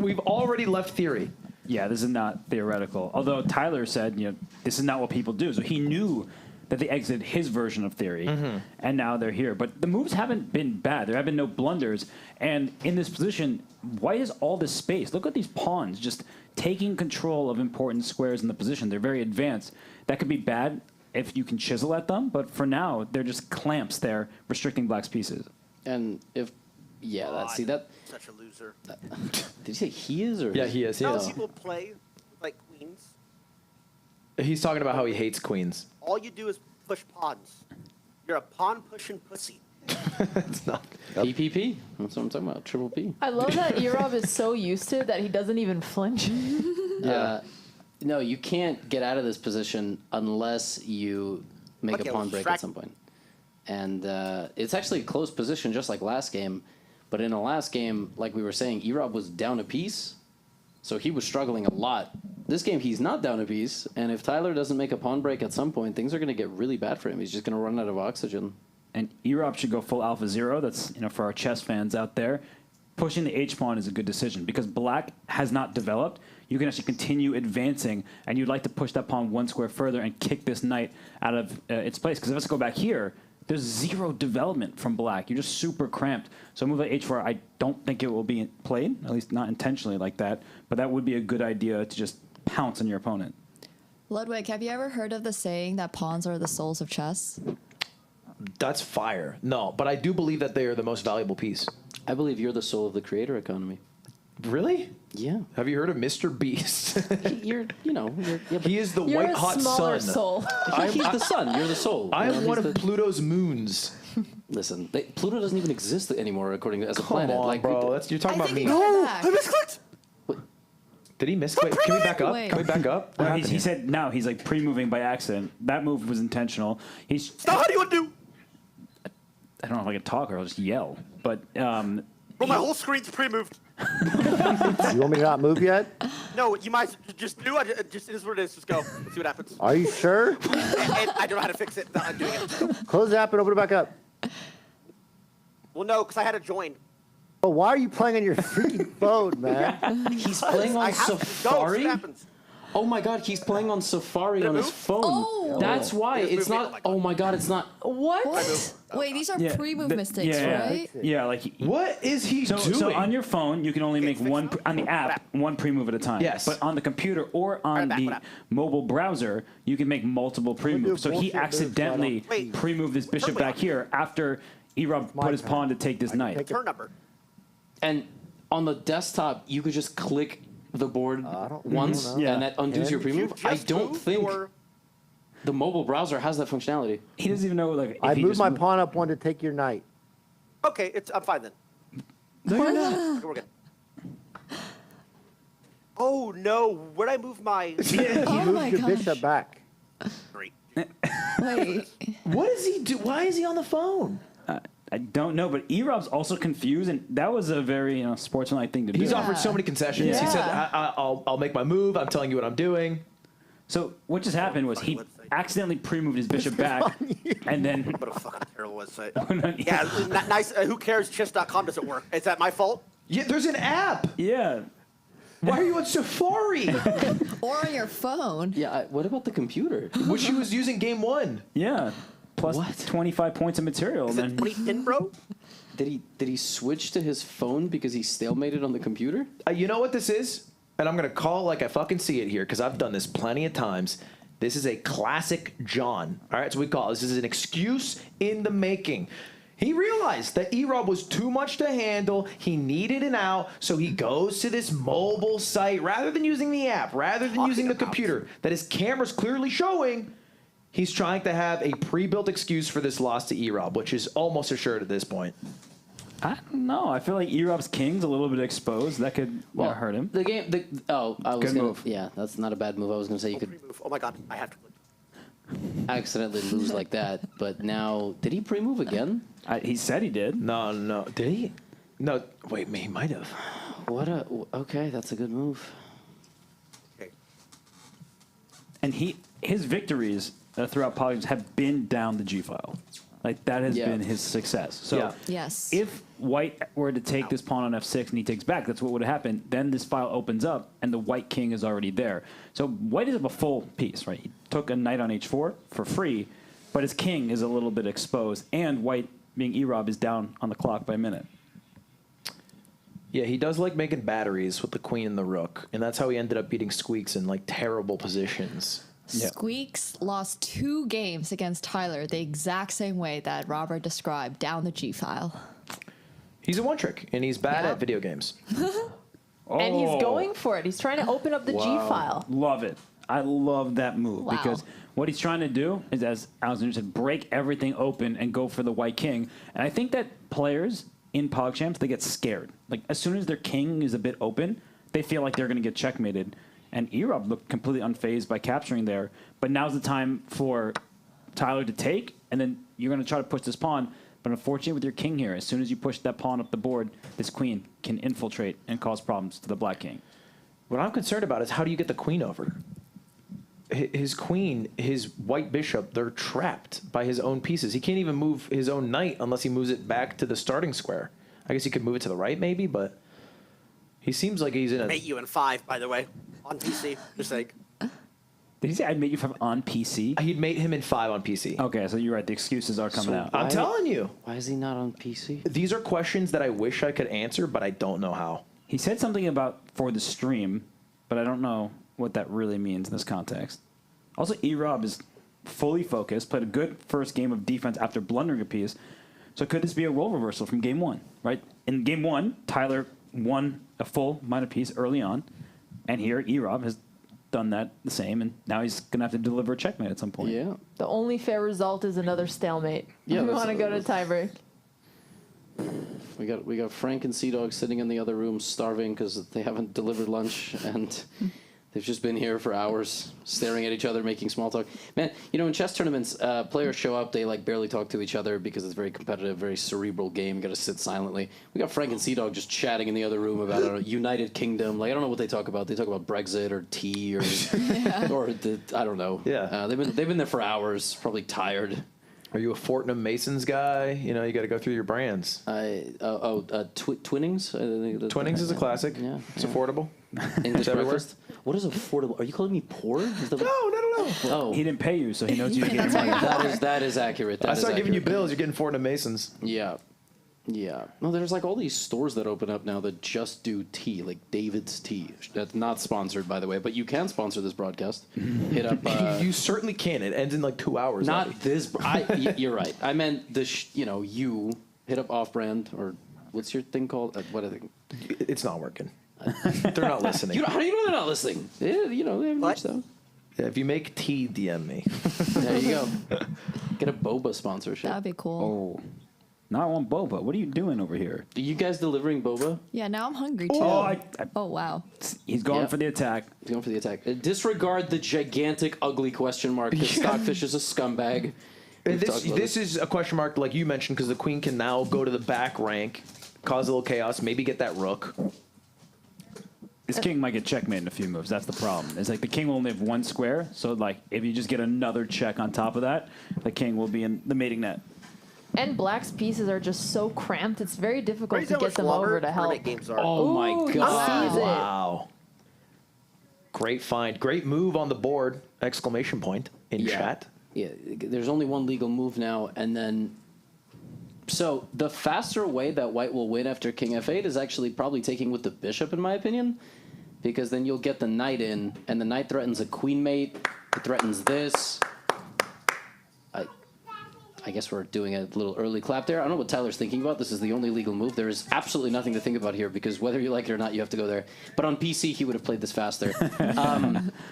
A: We've already left theory.
D: Yeah, this is not theoretical. Although Tyler said, this is not what people do. So he knew that they exited his version of theory, and now they're here. But the moves haven't been bad. There have been no blunders. And in this position, white has all this space. Look at these pawns just taking control of important squares in the position. They're very advanced. That could be bad if you can chisel at them, but for now, they're just clamps there, restricting black's pieces.
G: And if, see that.
J: Such a loser.
G: Did you say he is or?
A: Yeah, he is.
J: How people play like queens.
A: He's talking about how he hates queens.
J: All you do is push pawns. You're a pawn pushing pussy.
A: It's not.
G: PPP. That's what I'm talking about. Triple P.
C: I love that Irov is so used to it that he doesn't even flinch.
G: No, you can't get out of this position unless you make
J: Okay,
G: a pawn
J: well,
G: break at some point. And it's actually a close position, just like last game. But in the last game, like we were saying, Irov was down a piece, so he was struggling a lot. This game, he's not down a piece, and if Tyler doesn't make a pawn break at some point, things are going to get really bad for him. He's just going to run out of oxygen.
D: And Irov should go full alpha zero. That's for our chess fans out there. Pushing the H pawn is a good decision because black has not developed. You can actually continue advancing, and you'd like to push that pawn one square further and kick this knight out of its place. Because if it's go back here, there's zero development from black. You're just super cramped. So a move like H4, I don't think it will be played, at least not intentionally like that. But that would be a good idea to just pounce on your opponent.
L: Ludwig, have you ever heard of the saying that pawns are the souls of chess?
A: That's fire. No, but I do believe that they are the most valuable piece.
G: I believe you're the soul of the creator economy.
A: Really?
G: Yeah.
A: Have you heard of Mr. Beast? He is the
C: You're
A: white
C: a
A: hot
C: smaller
A: sun.
C: soul.
G: He's the sun. You're the soul.
A: I am one
G: he's
A: of Pluto's moons.
G: Listen, Pluto doesn't even exist anymore according to as a
A: Come
G: planet.
A: on,
G: like,
A: bro. You're talking about me.
J: I misclicked.
A: Did he miss? Wait, can we back up?
L: Wait.
A: Can we back up? What happened
D: He
A: here?
D: said now he's like pre-moving by accident. That move was intentional.
J: Stop! How do you want to do?
D: I don't know if I can talk or I'll just yell. But
J: Bro, my whole screen's pre-moved.
M: You want me to not move yet?
J: No, you might just do it. Just it is what it is. Just go. See what happens.
M: Are you sure?
J: And I don't know how to fix it without undoing it.
M: Close the app and open it back up.
J: Well, no, because I had to join.
M: But why are you playing on your freaking phone, man?
G: He's playing
J: I
G: on
J: have to go. See
G: Safari.
J: what happens.
G: Oh my God, he's playing on Safari on his phone.
L: Oh.
G: That's why
J: It's
G: it's
J: moving.
G: not. Oh my God, it's not.
C: What?
L: Wait, these are
D: Yeah,
L: pre-move
D: the-
L: mistakes,
D: yeah,
L: right?
D: Yeah, like
A: What is he doing?
D: So on your phone, you can only make
J: fix
D: one
J: it.
D: on the app, one pre-move at a time.
A: Yes.
D: But on the computer or on
J: back,
D: the
J: what app?
D: mobile browser, you can make multiple pre-moves. So he
M: bullshit move,
D: accidentally
J: Wait.
D: pre-moved this bishop
J: Turn
D: back
J: me
D: here after Irov put his
M: turn.
D: pawn to take this knight.
M: take
J: Turn number.
G: And on the desktop, you could just click the board
M: don't
G: once,
M: know.
D: Yeah.
G: and that undoes your
J: You
G: pre-move. I
J: just
G: don't
J: moved
G: think
J: your-
G: the mobile browser has that functionality.
D: He doesn't even know like if
M: I
D: he
M: moved
D: just
M: my pawn up one to take your knight.
J: Okay, I'm fine then.
A: No, you're not.
J: We're good. Oh no! Where'd I move my?
L: Oh my
M: Your
L: gosh.
M: bishop back.
J: Great.
L: Wait.
A: What does he do? Why is he on the phone?
D: I don't know, but Erov's also confused, and that was a very sportsmanlike thing to do.
A: He's offered so many concessions. He said,
L: Yeah.
A: I'll make my move. I'm telling you what I'm doing.
D: So what just happened was he accidentally pre-moved his bishop back, and then
J: What a fucking terrible website. Yeah, nice. Who cares? Chess.com doesn't work. Is that my fault?
A: Yeah, there's an app.
D: yeah.
A: Why are you on Safari?
L: Or on your phone.
G: Yeah. What about the computer?
A: Which he was using game one.
D: Yeah. Plus
G: What?
D: 25 points of material.
J: Is
D: and
J: it
D: then
J: 2010, bro?
G: Did he switch to his phone because he stalemated on the computer?
A: You know what this is? And I'm going to call it like I fucking see it here because I've done this plenty of times. This is a classic John. All right, so we call it. This is an excuse in the making. He realized that Irov was too much to handle. He needed an out, so he goes to this mobile site rather than using the app, rather than using the computer that his camera's clearly showing. He's trying to have a pre-built excuse for this loss to Irov, which is almost assured at this point.
D: I don't know. I feel like Erov's king's a little bit exposed. That could hurt him.
G: The game. I was
D: Good
G: gonna.
D: move.
G: Yeah, that's not a bad move. I was gonna say you could
J: Pre-move. Oh my god, I have to click.
G: accidentally lose like that, but now did he pre-move again?
D: He said he did.
A: No. Did he? No, wait, he might have.
G: Okay, that's a good move.
J: Okay.
D: And his victories throughout PogChamps have been down the G file. Like, that has been his success. So
L: Yes.
D: if white were to take this pawn on f6 and he takes back, that's what would have happened. Then this file opens up, and the white king is already there. So white is a full piece, right? He took a knight on h4 for free, but his king is a little bit exposed, and white, being E-Rob, is down on the clock by a minute.
A: Yeah, he does like making batteries with the queen and the rook, and that's how he ended up beating Squeaks in, like, terrible positions.
L: Squeaks lost 2 games against Tyler the exact same way that Robert described, down the G file.
A: He's a one-trick, and he's bad at video games.
C: And he's going for it. He's trying to open up the G file.
D: Love it. I love that move
L: Wow.
D: because what he's trying to do is, as Alexander said, break everything open and go for the white king. And I think that players in PogChamps, they get scared. Like, as soon as their king is a bit open, they feel like they're going to get checkmated. And E-Rob looked completely unfazed by capturing there. But now's the time for Tyler to take, and then you're going to try to push this pawn. But unfortunately, with your king here, as soon as you push that pawn up the board, this queen can infiltrate and cause problems to the black king.
A: What I'm concerned about is how do you get the queen over? His queen, his white bishop, they're trapped by his own pieces. He can't even move his own knight unless he moves it back to the starting square. I guess he could move it to the right maybe, but he seems like he's in a...
J: Mate you in 5, by the way, on PC. Just like.
D: Did he say I'd mate you on PC?
A: He'd mate him in 5 on PC.
D: Okay, so you're right. The excuses are coming out.
A: I'm telling you.
G: Why is he not on PC?
A: These are questions that I wish I could answer, but I don't know how.
D: He said something about for the stream, but I don't know what that really means in this context. Also, E-Rob is fully focused, played a good first game of defense after blundering a piece. So could this be a role reversal from game 1, right? In game 1, Tyler won a full minor piece early on, and here E-Rob has done that the same, and now he's going to have to deliver a checkmate at some point.
G: Yeah.
C: The only fair result is another stalemate.
G: Yeah,
C: We want to go to tiebreak.
G: We got Frank and CDawg sitting in the other room starving because they haven't delivered lunch, and they've just been here for hours staring at each other, making small talk. Man, you know, in chess tournaments, players show up, they like barely talk to each other because it's a very competitive, very cerebral game. You got to sit silently. We got Frank and CDawg just chatting in the other room about, I don't know, United Kingdom. Like, I don't know what they talk about. They talk about Brexit or tea or I don't know.
A: Yeah.
G: They've been there for hours, probably tired.
A: Are you a Fortnum Masons guy? You know, you got to go through your brands.
G: Twinnings?
A: Twinnings is a classic.
G: Yeah.
A: It's affordable.
G: English
A: everywhere.
G: breakfast? What is affordable? Are you calling me poor? Is that
A: No.
G: Oh.
D: He didn't pay you, so he knows you to get your money.
G: That is accurate.
A: I start giving you bills, you're getting Fortnum Masons.
G: Yeah. Yeah. No, there's like all these stores that open up now that just do tea, like David's Tea. That's not sponsored, by the way, but you can sponsor this broadcast. Hit up.
A: You certainly can. It ends in like 2 hours.
G: Not this. You're right. I meant you hit up Off-Brand, or what's your thing called? What I think.
A: It's not working. They're not listening.
G: How do you know they're not listening? They haven't reached out.
A: Yeah, if you make tea, DM me.
G: There you go. Get a boba sponsorship.
L: That'd be cool.
D: Oh. Not one boba. What are you doing over here?
G: Are you guys delivering boba?
L: Yeah, now I'm hungry too.
D: Oh,
L: Wow.
D: He's going for the attack.
G: He's going for the attack. Disregard the gigantic, ugly question mark, because Stockfish is a scumbag.
A: This is a question mark, like you mentioned, because the queen can now go to the back rank, cause a little chaos, maybe get that rook.
D: This king might get checkmated in a few moves. That's the problem. It's like the king will only have 1 square, so like if you just get another check on top of that, the king will be in the mating net.
C: And black's pieces are just so cramped, it's very difficult
J: Crazy
C: to
J: how
C: get
J: much
C: them
J: longer
C: over to help.
J: tournament games are.
A: Oh my
C: Ooh, he
A: god.
C: sees it.
A: Wow. Great find. Great move on the board. Exclamation point in chat.
G: Yeah, there's only one legal move now, and then... So, the faster way that white will win after king f8 is actually probably taking with the bishop, in my opinion, because then you'll get the knight in, and the knight threatens a queen mate, it threatens this... I guess we're doing a little early clap there. I don't know what Tyler's thinking about. This is the only legal move. There is absolutely nothing to think about here because whether you like it or not, you have to go there. But on PC, he would have played this faster.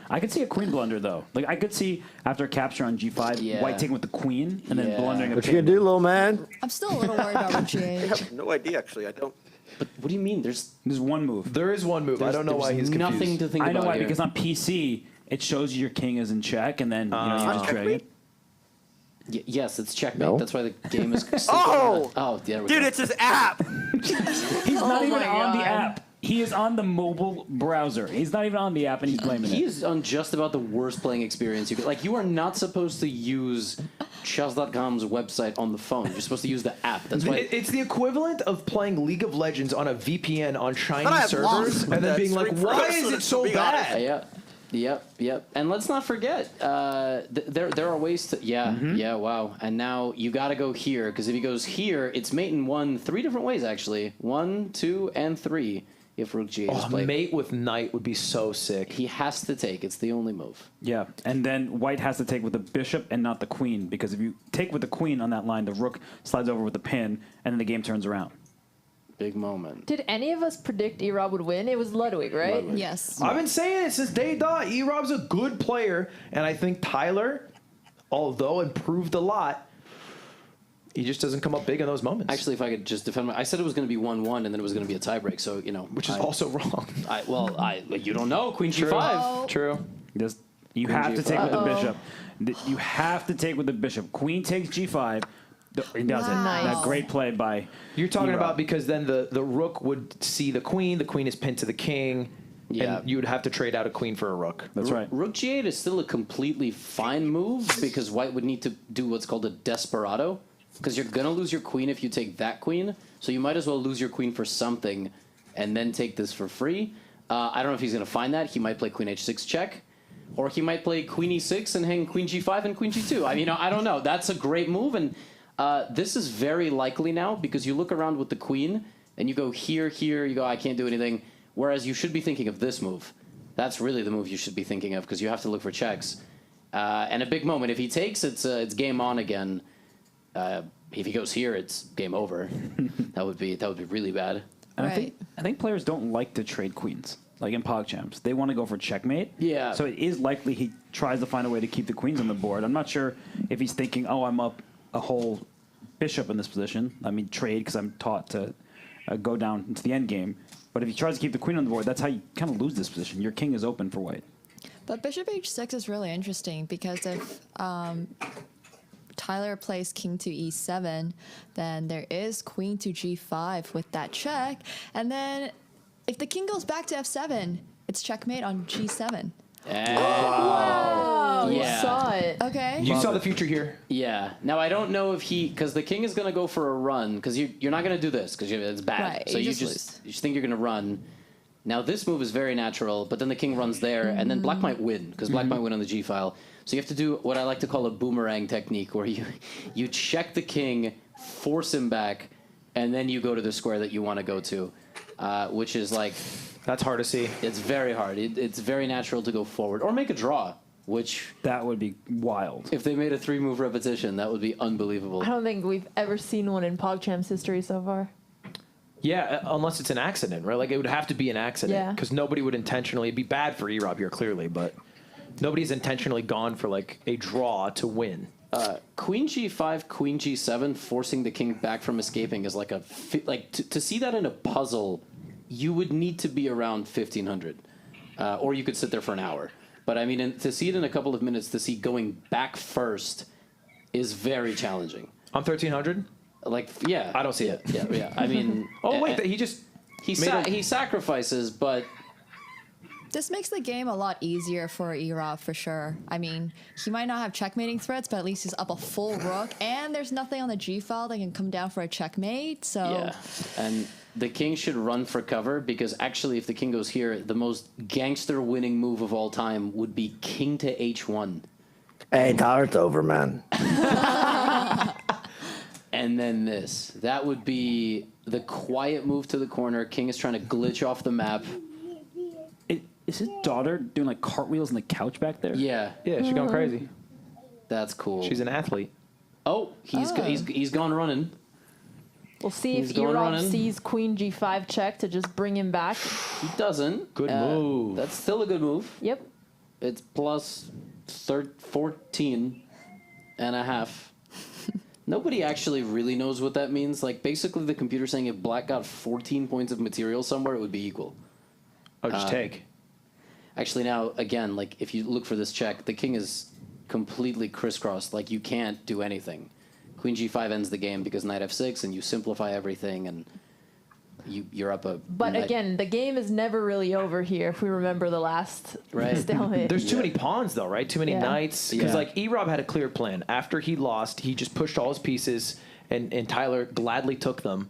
D: I could see a queen blunder, though. Like, I could see, after capture on g5, white taking with the queen and then blundering a
M: What you gonna do, little man?
L: I'm still a little worried about
J: I
L: GH.
J: have no idea, actually. I don't.
G: But what do you mean? There's
D: 1 move.
A: There is 1 move. I don't know why he's confused.
G: nothing to think about
D: I know why,
G: here.
D: because on PC, it shows you your king is in check, and then you just drag it.
G: Yes, it's checkmate.
M: No.
G: That's why the game is.
J: Oh,
G: there we
J: dude,
G: go.
J: it's his app.
D: He's not even on the app. He is on the mobile browser. He's not even on the app, and he's blaming
G: He
D: it.
G: is on just about the worst playing experience you could. Like, you are not supposed to use chess.com's website on the phone. You're supposed to use the app. That's why.
A: It's the equivalent of playing League of Legends on a VPN on shiny
J: But I have
A: servers
J: lost
A: and then
J: that
A: being like,
J: screen
A: why
J: frozen,
A: is it
J: to
A: so
J: be
A: bad?
G: Yep. And let's not forget, there are ways to. Yeah, wow. And now you got to go here, because if he goes here, it's mate in 3 different ways, actually. 1, 2, and 3. If Rook G8 is played.
A: Mate with knight would be so sick.
G: He has to take. It's the only move.
D: Yeah, and then white has to take with the bishop and not the queen, because if you take with the queen on that line, the rook slides over with the pin, and then the game turns around.
G: Big moment.
C: Did any of us predict E-Rob would win? It was Ludwig, right?
G: Ludwig.
L: Yes.
A: I've been saying it since day dot. E-Rob's a good player, and I think Tyler, although improved a lot, he just doesn't come up big in those moments.
G: Actually, if I could just defend I said it was going to be 1-1, and then it was going to be a tiebreak. So,
A: which is also wrong.
G: You don't know. Queen G5.
A: True.
D: You
G: Queen
D: have to
G: G5.
D: take with the bishop. You have to take with the bishop. Queen takes G5. He does it. That great play by.
A: You're talking
D: E-Rob.
A: about because then the rook would see the queen is pinned to the king, and you would have to trade out a queen for a rook.
D: That's right.
G: Rook G8 is still a completely fine move, because white would need to do what's called a desperado, because you're going to lose your queen if you take that queen, so you might as well lose your queen for something and then take this for free. I don't know if he's going to find that. He might play queen h6 check, or he might play queen e6 and hang queen g5 and queen g2. I mean, I don't know. That's a great move, and this is very likely now, because you look around with the queen and you go here, you go, I can't do anything, whereas you should be thinking of this move. That's really the move you should be thinking of, because you have to look for checks. And a big moment. If he takes, it's game on again. If he goes here, it's game over. That would be really bad.
D: And I think players don't like to trade queens, like in PogChamps. They want to go for checkmate.
G: Yeah.
D: So it is likely he tries to find a way to keep the queens on the board. I'm not sure if he's thinking, oh, I'm up a whole bishop in this position. I mean, trade, because I'm taught to go down into the end game. But if he tries to keep the queen on the board, that's how you kind of lose this position. Your king is open for white.
L: But bishop h6 is really interesting, because if Tyler plays king to e7, then there is queen to g5 with that check. And then if the king goes back to f7, it's checkmate on g7.
C: Wow. You
G: Yeah.
C: saw it.
L: Okay.
A: You saw the future here.
G: Yeah. Now, I don't know if because the king is going to go for a run, because you're not going to do this, because it's bad.
L: Right,
G: So
L: you
G: you
L: just
G: just think you're going to run. Now, this move is very natural, but then the king runs there, and then black might win, because black might win on the g file. So you have to do what I like to call a boomerang technique, where you check the king, force him back, and then you go to the square that you want to go to, which is like...
A: That's hard to see.
G: It's very hard. It's very natural to go forward, or make a draw, which...
D: That would be wild.
G: If they made a 3-move repetition, that would be unbelievable.
C: I don't think we've ever seen one in PogChamps history so far.
A: Yeah, unless it's an accident, right? Like, it would have to be an accident,
C: Yeah.
A: because nobody would intentionally... It'd be bad for E-Rob here, clearly, but nobody's intentionally gone for, like, a draw to win.
G: Queen g5, queen g7, forcing the king back from escaping is like a... to see that in a puzzle, you would need to be around 1500. Or you could sit there for an hour. But, I mean, to see it in a couple of minutes, to see going back first is very challenging.
A: On 1300?
G: Like, yeah.
A: I don't see it.
G: Yeah. I mean...
A: Oh, wait, he just...
G: He sacrifices, but...
L: This makes the game a lot easier for E-Rob, for sure. I mean, he might not have checkmating threats, but at least he's up a full rook, and there's nothing on the g-file that can come down for a checkmate, so...
G: Yeah, and the king should run for cover, because actually if the king goes here, the most gangster winning move of all time would be king to h1.
M: Hey, Tyler, it's over, man.
G: And then this. That would be the quiet move to the corner. King is trying to glitch off the map.
D: Is his daughter doing like cartwheels on the couch back there?
G: Yeah.
A: Yeah, she's going crazy.
G: That's cool.
A: She's an athlete.
G: Oh, he's gone running.
C: We'll see
G: He's
C: if
G: going
C: E-Rob
G: running.
C: sees queen g5 check to just bring him back.
G: He doesn't.
A: Good move.
G: That's still a good move.
C: Yep.
G: It's plus 14 and a half. Nobody actually really knows what that means. Like, basically the computer saying if black got 14 points of material somewhere, it would be equal.
A: Oh, just take.
G: Actually, now, again, like, if you look for this check, the king is completely crisscrossed. Like, you can't do anything. Queen G5 ends the game because knight F6, and you simplify everything, and you're up a...
C: But again, the game is never really over here, if we remember the last stalemate.
A: There's too many pawns, though, right? Too many knights. Because,
G: Yeah.
A: like, E-Rob had a clear plan. After he lost, he just pushed all his pieces, and Tyler gladly took them.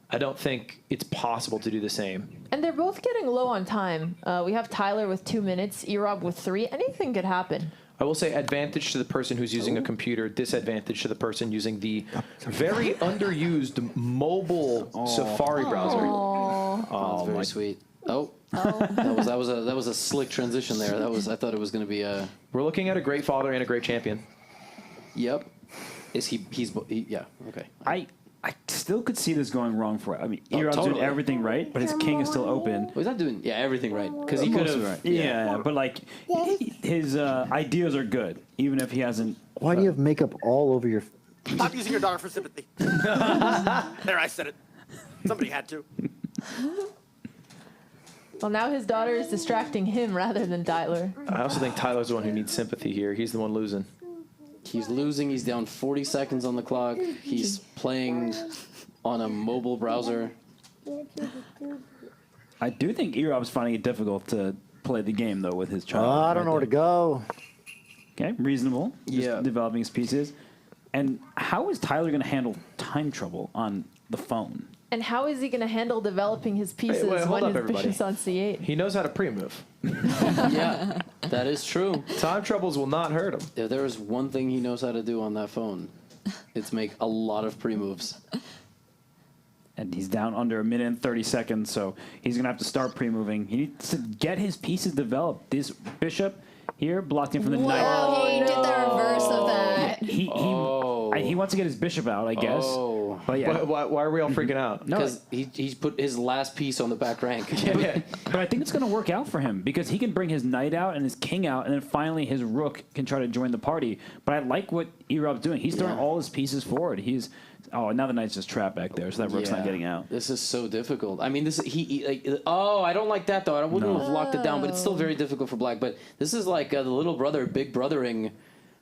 A: I don't think it's possible to do the same.
C: And they're both getting low on time. We have Tyler with 2 minutes, E-Rob with 3. Anything could happen.
A: I will say advantage to the person who's using a computer, disadvantage to the person using the very underused mobile Safari browser.
G: Oh, very sweet. That was a slick transition there. I thought it was going to be a...
A: We're looking at a great father and a great champion.
G: Yep. Yeah, okay.
D: I still could see this going wrong for. I mean, E-Rob's doing everything right, but his king is still open.
G: Well, he's not doing everything right because he could have.
D: Right. Yeah, but like his ideas are good, even if he hasn't.
M: Why do you have makeup all over your?
J: Stop using your daughter for sympathy. There, I said it. Somebody had to.
C: Well, now his daughter is distracting him rather than Tyler.
A: I also think Tyler's the one who needs sympathy here. He's the one losing.
G: He's losing. He's down 40 seconds on the clock. He's playing on a mobile browser.
D: I do think E-Rob's finding it difficult to play the game, though, with his child.
M: I don't know where to go.
D: Okay, reasonable.
A: Yeah.
D: Developing his pieces. And how is Tyler going to handle time trouble on the phone?
C: And how is he going to handle developing his pieces
A: hold
C: when
A: up,
C: his
A: everybody.
C: bishop's on C8?
A: He knows how to pre-move.
G: Yeah, that is true.
A: Time troubles will not hurt him.
G: If there is one thing he knows how to do on that phone, it's make a lot of pre-moves.
D: And he's down under a minute and 30 seconds, so he's going to have to start pre-moving. He needs to get his pieces developed. This bishop here blocked him from the knight.
L: Whoa, he did the reverse of that.
D: He wants to get his bishop out, I guess.
G: Oh.
D: But yeah.
A: Why are we all freaking out?
G: Because he's put his last piece on the back rank.
D: But I think it's going to work out for him because he can bring his knight out and his king out, and then finally his rook can try to join the party. But I like what E-Rob's doing. He's throwing all his pieces forward. Now the knight's just trapped back there, so that rook's not getting out.
G: This is so difficult. I mean, I don't like that, though. I wouldn't have locked it down, but it's still very difficult for black. But this is like the little brother, big brothering.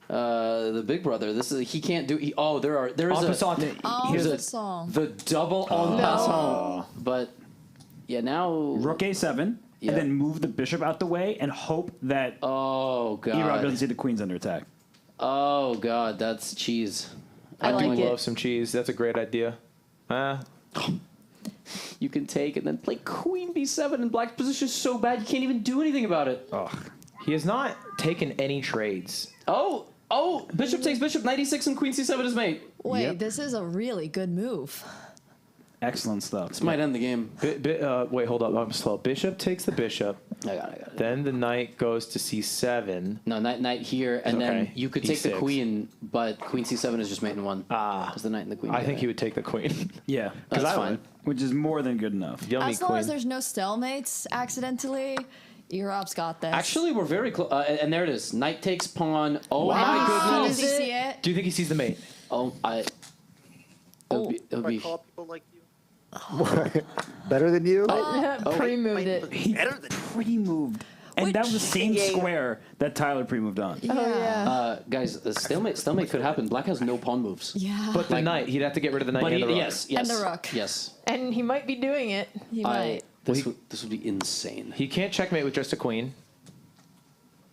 G: The big brother. He can't do. There is the double en passant. But yeah, now
D: rook A7, and then move the bishop out the way and hope that E-Rob doesn't see the queens under attack.
G: Oh god, that's cheese.
A: I do love some cheese. That's a great idea.
G: You can take and then play queen b7, and black's position is so bad you can't even do anything about it.
A: He has not taken any trades.
G: Oh, bishop takes bishop, knight e6, and queen c7 is mate.
L: Wait, this is a really good move.
D: Excellent stuff.
G: This might end the game.
A: Wait, hold up. I'm slow. Bishop takes the bishop.
G: I got it.
A: Then the knight goes to c7.
G: No, knight here, and then you could take the queen, but queen c7 is just mate in one. Because the knight and the queen.
A: I think he would take the queen.
D: Yeah,
G: that's fine.
D: Which is more than good enough.
A: Yummy
L: As long as there's no stalemates accidentally, E-Rob's got this.
G: Actually, we're very close. And there it is. Knight takes pawn. Oh
L: Wow.
G: my goodness.
L: Does he see it?
A: Do you think he sees the mate?
G: It'll be
J: Call people like you.
M: Better than you?
C: Pre-moved it.
D: He pre-moved. And that was the same square that Tyler pre-moved on.
G: guys, the stalemate could happen. Black has no pawn moves.
L: Yeah.
A: But the knight, he'd have to get rid of the knight and the rook.
G: Yes.
L: And the rook.
G: Yes.
C: And he might be doing it.
L: He might.
G: This would be insane.
A: He can't checkmate with just a queen.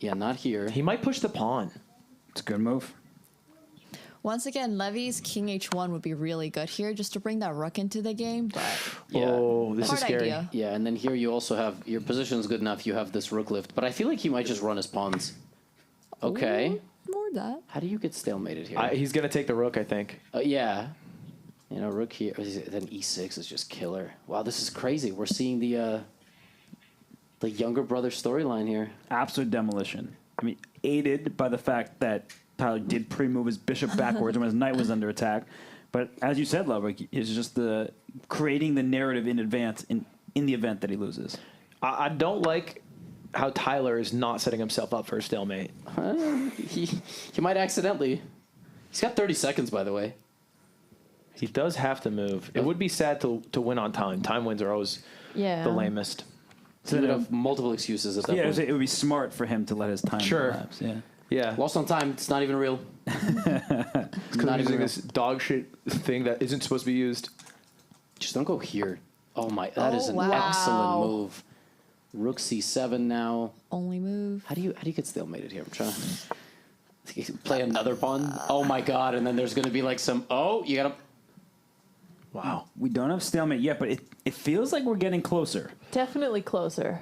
G: Yeah, not here.
A: He might push the pawn.
D: It's a good move.
L: Once again, Levy's king h1 would be really good here just to bring that rook into the game, but
A: This is scary.
L: idea.
G: Yeah, and then here you also have your position's good enough. You have this rook lift, but I feel like he might just run his pawns. Okay.
L: Ooh, more that.
G: How do you get stalemated here?
A: He's gonna take the rook, I think.
G: Yeah. Rook here. Then e6 is just killer. Wow, this is crazy. We're seeing the younger brother storyline here.
D: Absolute demolition. I mean, aided by the fact that Tyler did pre-move his bishop backwards when his knight was under attack. But as you said, Ludwig, it's just creating the narrative in advance in the event that he loses.
A: I don't like how Tyler is not setting himself up for a stalemate.
G: He might accidentally. He's got 30 seconds, by the way.
A: He does have to move. It would be sad to win on time. Time wins are always the lamest.
G: So he would have multiple excuses at that point.
D: It would be smart for him to let his time elapse. Yeah.
A: Yeah.
G: Lost on time. It's not even real.
A: Because I'm using this dog shit thing that isn't supposed to be used.
G: Just don't go here. Oh my, that is an
L: wow.
G: excellent move. Rook c7 now.
L: Only move.
G: How do you get stalemated here? I'm trying to play another pawn. Oh my god! And then there's going to be like some. Oh, you gotta.
D: Wow. We don't have stalemate yet, but it feels like we're getting closer.
C: Definitely closer.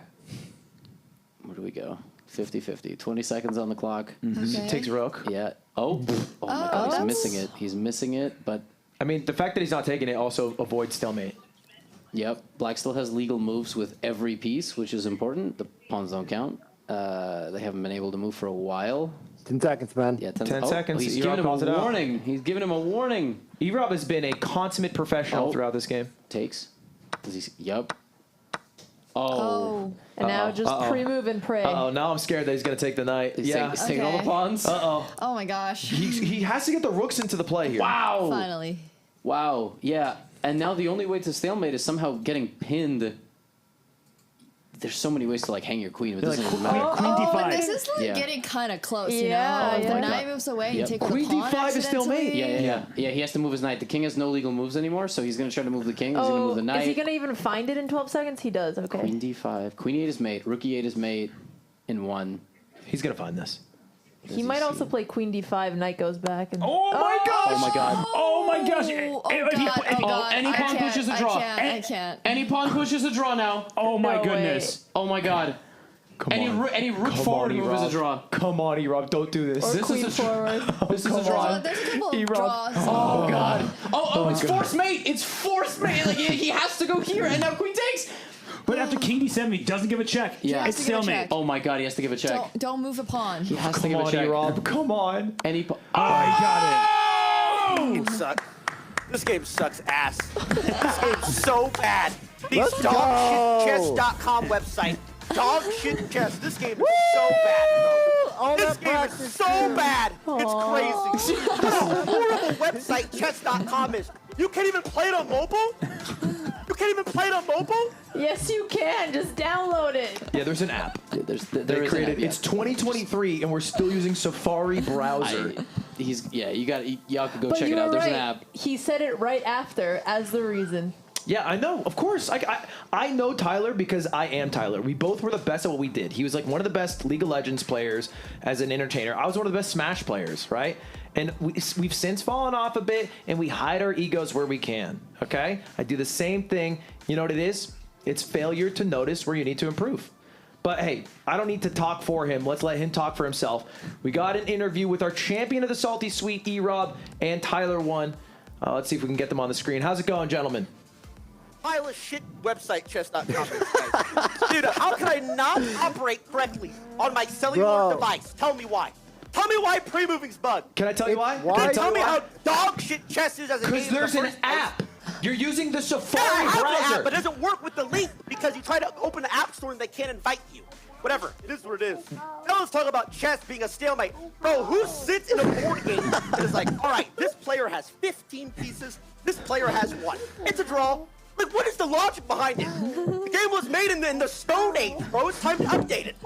G: Where do we go? 50-50. 20 seconds on the clock.
L: Okay.
A: Takes rook.
G: Yeah. Oh. Oh my god! He's missing it. He's missing it. But
A: I mean, the fact that he's not taking it also avoids stalemate.
G: yep, Black still has legal moves with every piece, which is important. The pawns don't count. They haven't been able to move for a while.
M: 10 seconds, man.
G: Yeah,
A: 10 seconds.
G: He's
A: E-Rob
G: giving him
A: calls it
G: a
A: out.
G: warning. He's giving him a warning.
A: E-Rob has been a consummate professional
G: Oh.
A: throughout this game.
G: Takes. Does he? Yep.
L: Oh.
C: And now just pre-move and pray.
A: Uh-oh, now I'm scared that he's going to take the knight.
G: He's taking all the
L: Okay.
G: pawns.
A: Uh-oh.
L: Oh my gosh.
A: He has to get the rooks into the play here.
G: Wow.
L: Finally.
G: Wow. Yeah. And now the only way to stalemate is somehow getting pinned. There's so many ways to like hang your queen, but it doesn't even matter.
D: Queen
L: Oh,
D: d5.
L: but this is like
G: Yeah.
L: getting kind of close, you
C: Yeah,
L: know? If
C: yeah.
L: the knight moves away, you
G: Yep.
L: take
A: Queen
L: the pawn
A: d5 is still made.
L: accidentally.
G: Yeah, he has to move his knight. The king has no legal moves anymore, so he's going to try to move the king. He's going to
C: Oh,
G: move the knight.
C: is he going to even find it in 12 seconds? He does. Okay.
G: Queen d5. Queen e8 is mate. Rook e8 is mate in one.
A: He's going to find this.
C: He might also play Queen D5. Knight goes back. And
D: Oh my gosh!
G: Oh my god.
D: Oh my gosh!
L: Oh,
D: If he-
L: God,
D: if he-
L: oh, God.
G: any
L: I
G: pawn
L: can't,
G: pushes a draw.
L: I can't.
G: Any pawn pushes a draw now.
D: Oh my
C: No
D: goodness!
G: Oh my god.
A: Come
G: Any
A: on.
G: rook
A: Come
G: forward
A: on,
G: move is a
A: E-Rob.
G: draw.
A: Come on, E-Rob. Don't do this.
C: or
G: This
C: Queen
G: is a
C: forward.
G: This is a
L: Well,
G: draw.
L: there's a couple of
A: E-Rob.
L: draws.
G: Oh god. Oh, it's
A: God.
G: forced mate. It's forced mate. Like he has to go here, and now queen takes.
D: But after king d7, he doesn't give a check.
G: Yeah.
D: It's
L: has to give a
D: stalemate.
L: check.
G: Oh my god, he has to give a check.
L: Don't move a pawn.
G: He has to
A: Come
G: give a
A: on,
G: check.
A: E-Rob. Come on.
G: Any pawn.
D: Oh, he got it.
J: This game sucks. This game sucks ass. This game's so bad. These
M: Let's go.
J: dogshitchess.com website. Dog shit chess. This game is so bad, bro.
M: All
J: This
M: that
J: game is
M: practice,
J: so
M: too.
J: bad. It's crazy. What a horrible website chess.com is. You can't even play it on mobile? You can't even play it on mobile?
C: Yes, you can. Just download it.
A: Yeah, there's an app.
G: There
A: They
G: is
A: created.
G: an app, yeah.
A: It's 2023, and we're still using Safari browser.
G: Y'all could go
C: But
G: check
C: you
G: it out.
C: were
G: There's
C: right.
G: an app.
C: He said it right after as the reason.
A: Yeah, I know. Of course. I know Tyler because I am Tyler. We both were the best at what we did. He was like one of the best League of Legends players as an entertainer. I was one of the best Smash players, right? And we've since fallen off a bit, and we hide our egos where we can, okay? I do the same thing. You know what it is? It's failure to notice where you need to improve. But hey, I don't need to talk for him. Let's let him talk for himself. We got an interview with our champion of the Salty Suite, E-Rob, and Tyler1. Let's see if we can get them on the screen. How's it going, gentlemen?
J: Pile of shit website chess.com. Dude, how can I not operate correctly on my cellular device? Tell me why. Tell me why pre-moving's bugged.
A: Can I tell you why?
M: Why?
A: Can I
J: Tell me
A: you
J: how dog shit chess is as a game.
A: Because there's
J: in
A: an
J: the first place.
A: app. You're using the
J: Yeah, I
A: Safari
J: have the
A: browser.
J: app, but it doesn't work with the link because you try to open the app store and they can't invite you. Whatever, it is what it is. Now let's talk about chess being a stalemate. Bro, who sits in a board game and is like, all right, this player has 15 pieces, this player has 1. It's a draw. Like, what is the logic behind it? The game was made in the Stone Age, bro. It's time to update it.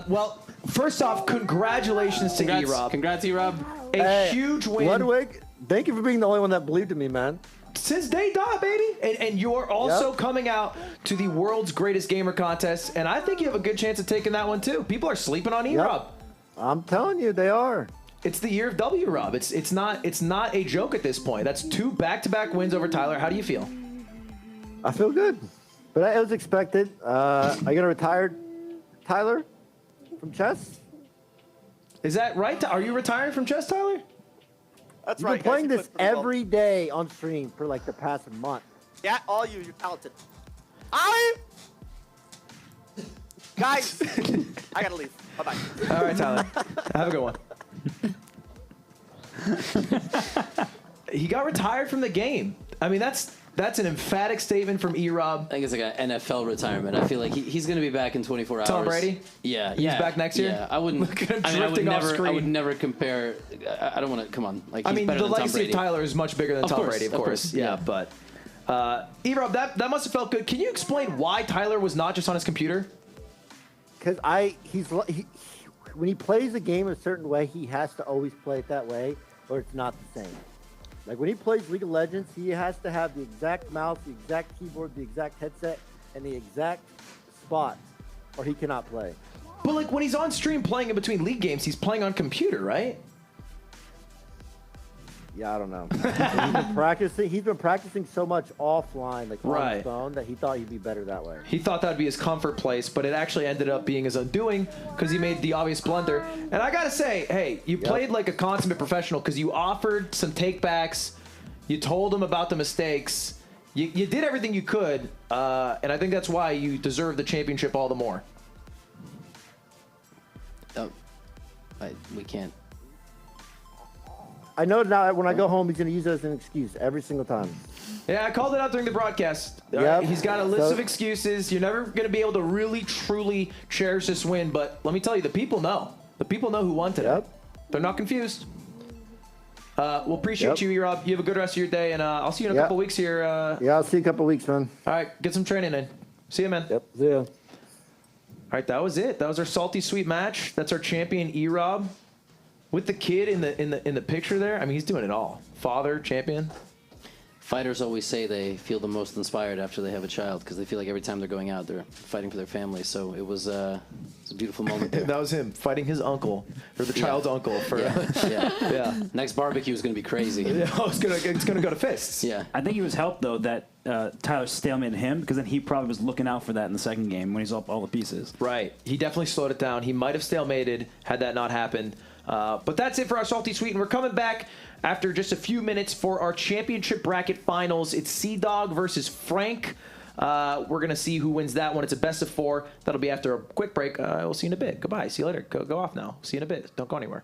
A: Well, first off, congratulations to E-Rob.
G: Congrats, E-Rob.
A: A huge win.
M: Ludwig, thank you for being the only one that believed in me, man.
A: Since day dot, baby. And you're also coming out to the world's greatest gamer contest, and I think you have a good chance of taking that one too. People are sleeping on E-Rob.
M: I'm telling you, they are.
A: It's the year of W-Rob. It's not a joke at this point. That's 2 back-to-back wins over Tyler. How do you feel?
M: I feel good, but it was expected. I got a retired Tyler from chess.
A: Is that right? Are you retiring from chess, Tyler?
J: That's
M: You've
J: right,
M: been playing
J: guys. You
M: this
J: played pretty well.
M: every day on stream for like the past month.
J: Yeah, all you're talented. Guys, I gotta leave. Bye-bye.
A: All right, Tyler. Have a good one. He got retired from the game. I mean, that's an emphatic statement from E-Rob.
G: I think it's like an NFL retirement. I feel like he's going to be back in 24 hours.
A: Tom Brady?
G: Yeah,
A: He's back next year?
G: Yeah, I wouldn't.
A: Look at him
G: I mean,
A: drifting off
G: I
A: screen.
G: would never compare. I don't want to. Come on, like
A: I
G: he's
A: mean,
G: better
A: the
G: than Tom
A: legacy
G: Brady.
A: of Tyler is much bigger than Tom Brady, of course. Yeah,
G: yeah.
A: but E-Rob, that must have felt good. Can you explain why Tyler was not just on his computer?
M: Because when he plays a game a certain way, he has to always play it that way, or it's not the same. Like when he plays League of Legends, he has to have the exact mouse, the exact keyboard, the exact headset, and the exact spot, or he cannot play.
A: But like when he's on stream playing in between league games, he's playing on computer, right?
M: Yeah, I don't know. He's been practicing so much offline, like on his phone, that he thought he'd be better that way.
A: He thought that'd be his comfort place, but it actually ended up being his undoing because he made the obvious blunder. And I gotta say, hey, you played like a consummate professional because you offered some takebacks, you told him about the mistakes, you did everything you could, and I think that's why you deserve the championship all the more.
G: We can't.
M: I know now when I go home, he's going to use it as an excuse every single time.
A: Yeah, I called it out during the broadcast.
M: Yep.
A: He's got a list of excuses. You're never going to be able to really, truly cherish this win, but let me tell you, the people know. The people know who won today.
M: Yep.
A: They're not confused. We'll appreciate you, Rob. You have a good rest of your day, and I'll see you in a couple weeks here.
M: Yeah, I'll see you in a couple weeks, man.
A: All right, get some training in. See you, man.
M: Yep, see ya.
A: All right, that was it. That was our salty sweet match. That's our champion, E-Rob. With the kid in the picture there, I mean, he's doing it all. Father, champion.
G: Fighters always say they feel the most inspired after they have a child because they feel like every time they're going out, they're fighting for their family. So it was a beautiful moment there.
A: That was him fighting his uncle, or the child's uncle. For
G: yeah. Next barbecue is going to be crazy.
A: It's gonna go to fists.
G: Yeah.
D: I think he was helped, though, that Tyler stalemated him because then he probably was looking out for that in the second game when he's up all the pieces.
A: Right. He definitely slowed it down. He might have stalemated had that not happened. But that's it for our Salty Sweet, and we're coming back after just a few minutes for our championship bracket finals. It's CDawg versus Frank. We're going to see who wins that one. It's a best of 4. That'll be after a quick break. We'll see you in a bit. Goodbye. See you later. Go off now. See you in a bit. Don't go anywhere.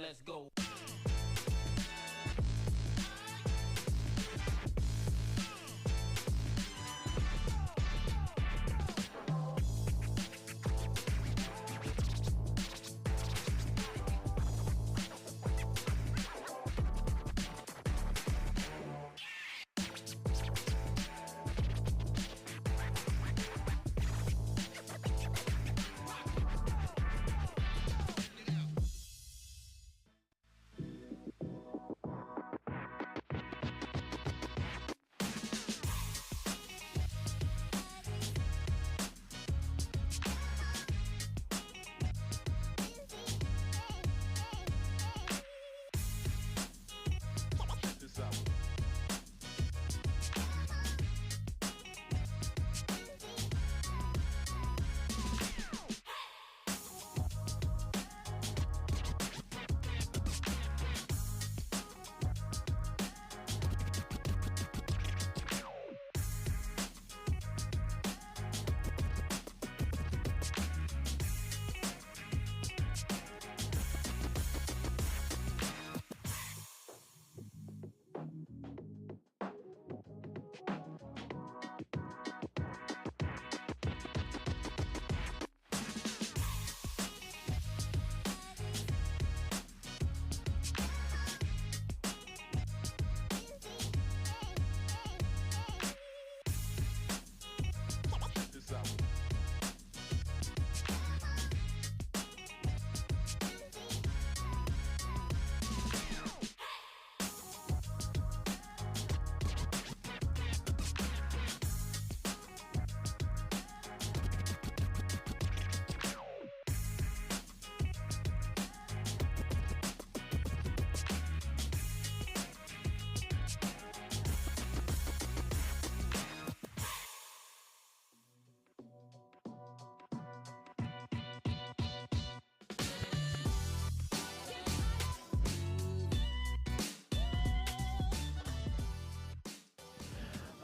N: let's go.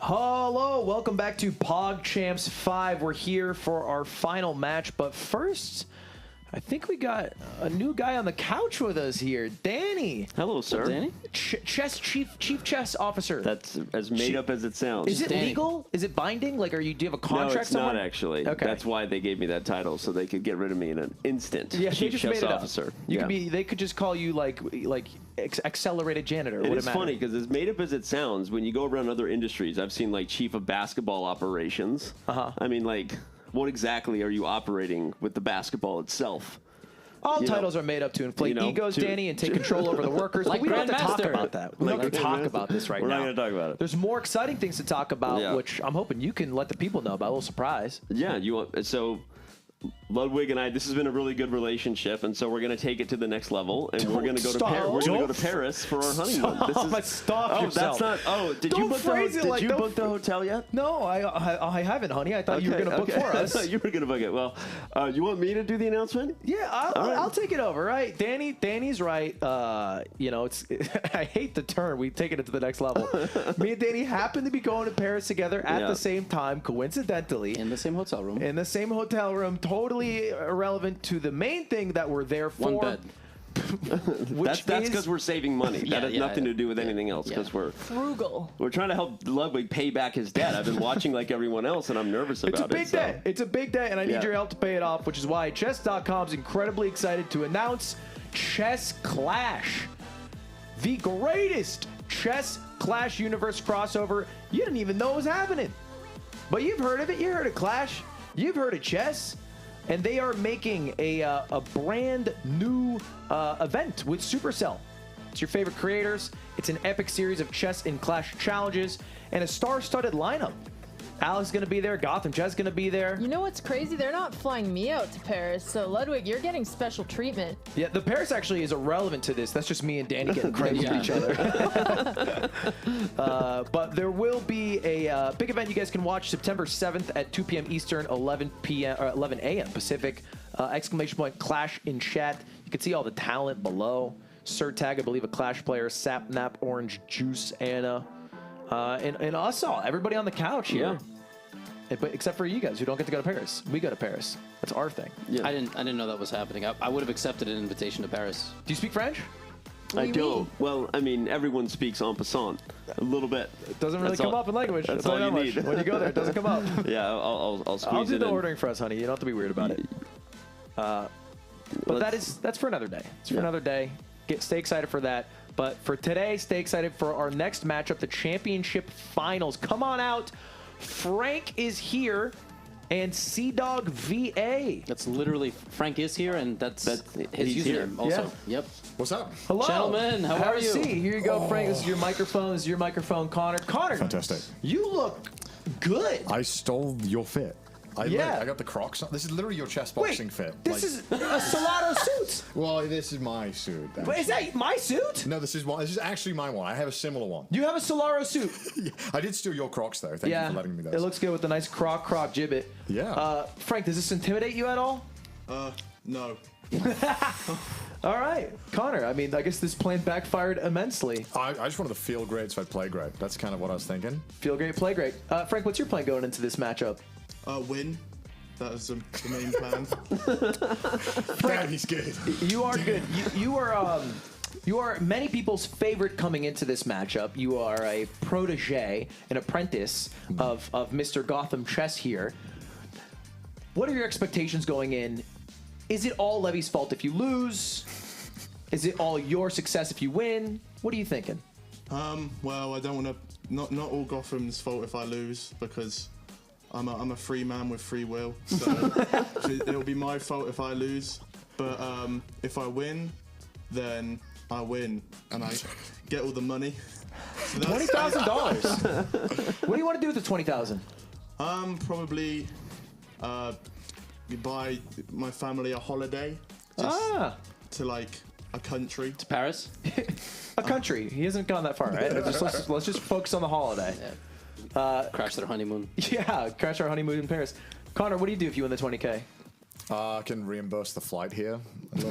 A: Hello, welcome back to PogChamps 5. We're here for our final match, but first, I think we got a new guy on the couch with us here, Danny.
O: Hello, sir.
G: Danny?
A: Chief chess officer.
O: That's as made up as it sounds.
A: Is it legal? Is it binding? Like, do you have a contract?
O: No, it's
A: somewhere?
O: not actually.
A: Okay.
O: That's why they gave me that title, so they could get rid of me in an instant.
A: Yeah,
O: Chief
A: they just
O: chess
A: made it
O: officer.
A: up. You could be. They could just call you like accelerated janitor.
O: It is funny because as made up as it sounds, when you go around other industries, I've seen like chief of basketball operations. I mean, like, what exactly are you operating with the basketball itself?
A: All titles are made up to inflate egos, Danny, and take control over the workers.
G: Like
A: but we don't have to talk
G: Grandmaster.
A: about that. We don't have to talk about this right now.
O: We're not going to talk about it.
A: There's more exciting things to talk about, which I'm hoping you can let the people know about. A little surprise.
O: Yeah, so Ludwig and I, this has been a really good relationship, and so we're going to take it to the next level, and we're going to go to Paris. We're going to go to Paris for our honeymoon.
A: Stop yourself.
O: That's not. Did you book the hotel yet?
A: No, I haven't, honey. I thought you were going to book for us.
O: I thought you were going to book it. Well, you want me to do the announcement?
A: Yeah, I'll take it over. Right, Danny's right. It's I hate the term. We've taken it to the next level. Me and Danny happen to be going to Paris together at the same time, coincidentally,
G: in the same hotel room.
A: Totally irrelevant to the main thing that we're there for.
G: One bed.
O: That's because we're saving money. That has nothing to do with anything else because we're
L: frugal.
O: We're trying to help Ludwig pay back his debt. I've been watching like everyone else, and I'm nervous about it.
A: It's a big day. It's a big day, and I need your help to pay it off, which is why Chess.com is incredibly excited to announce Chess Clash, the greatest Chess Clash universe crossover. You didn't even know it was happening, but you've heard of it. You heard of Clash. You've heard of chess. And they are making a brand new event with Supercell. It's your favorite creators. It's an epic series of chess and Clash challenges and a star-studded lineup. Alex is going to be there. Gotham Chess is going to be there.
C: You know what's crazy? They're not flying me out to Paris. So, Ludwig, you're getting special treatment.
A: Yeah, the Paris actually is irrelevant to this. That's just me and Danny getting crazy with each other. But there will be a big event you guys can watch September 7th at 2 p.m. Eastern, 11 a.m. Pacific. Exclamation point Clash in chat. You can see all the talent below. Surtag, I believe, a Clash player. Sapnap, Orange Juice, Anna. And us all, everybody on the couch here. But except for you guys who don't get to go to Paris. We go to Paris. That's our thing.
G: I didn't know that was happening. I would have accepted an invitation to Paris.
A: Do you speak French?
O: I don't. Well, I mean, everyone speaks en passant a little bit.
A: It doesn't really come up in language.
O: That's all you need.
A: When you go there, it doesn't come up.
O: Yeah, I'll squeeze
A: I'll do
O: it
A: the
O: in.
A: ordering for us, honey. You don't have to be weird about it. But that's for another day. It's for another day. Stay excited for that. But for today, stay excited for our next matchup, the championship finals. Come on out. Frank is here. And CDawgVA.
G: That's literally Frank is here, and that's his username also.
A: Yeah.
G: Yep.
N: What's up?
A: Hello.
G: Gentlemen, how are you?
A: Here you go, Frank. This is your microphone. This is your microphone, Connor. Connor.
N: Fantastic.
A: You look good.
N: I stole your fit. I got the Crocs on. This is literally your chess boxing fit.
A: This is a Solano suit.
N: Well, this is my suit.
A: Wait, is that my suit?
N: No, this is actually my one. I have a similar one.
A: You have a Solaro suit.
N: I did steal your Crocs though. Thank you for letting me those.
A: It looks good with the nice croc gibbet.
N: Yeah.
A: Frank, does this intimidate you at all?
P: No.
A: All right, Connor. I mean, I guess this plan backfired immensely.
N: I just wanted to feel great, so I'd play great. That's kind of what I was thinking.
A: Feel great, play great. Frank, what's your plan going into this matchup?
P: Win. That is the main plan.
N: Frank, he's good.
A: You are good. You are many people's favorite coming into this matchup. You are a protege, an apprentice of Mr. Gotham Chess here. What are your expectations going in? Is it all Levy's fault if you lose? Is it all your success if you win? What are you thinking?
P: Well, I don't want to. Not all Gotham's fault if I lose, because I'm a free man with free will. So it'll be my fault if I lose. But if I win, then I win and I get all the money. So
A: $20,000. What do you want to do with the $20,000?
P: Probably buy my family a holiday. To like a country.
G: To Paris?
A: A country. He hasn't gone that far, right? Let's just focus on the holiday.
G: Crash their honeymoon.
A: Yeah, crash our honeymoon in Paris. Connor, what do you do if you win the 20K?
N: I can reimburse the flight here.
A: As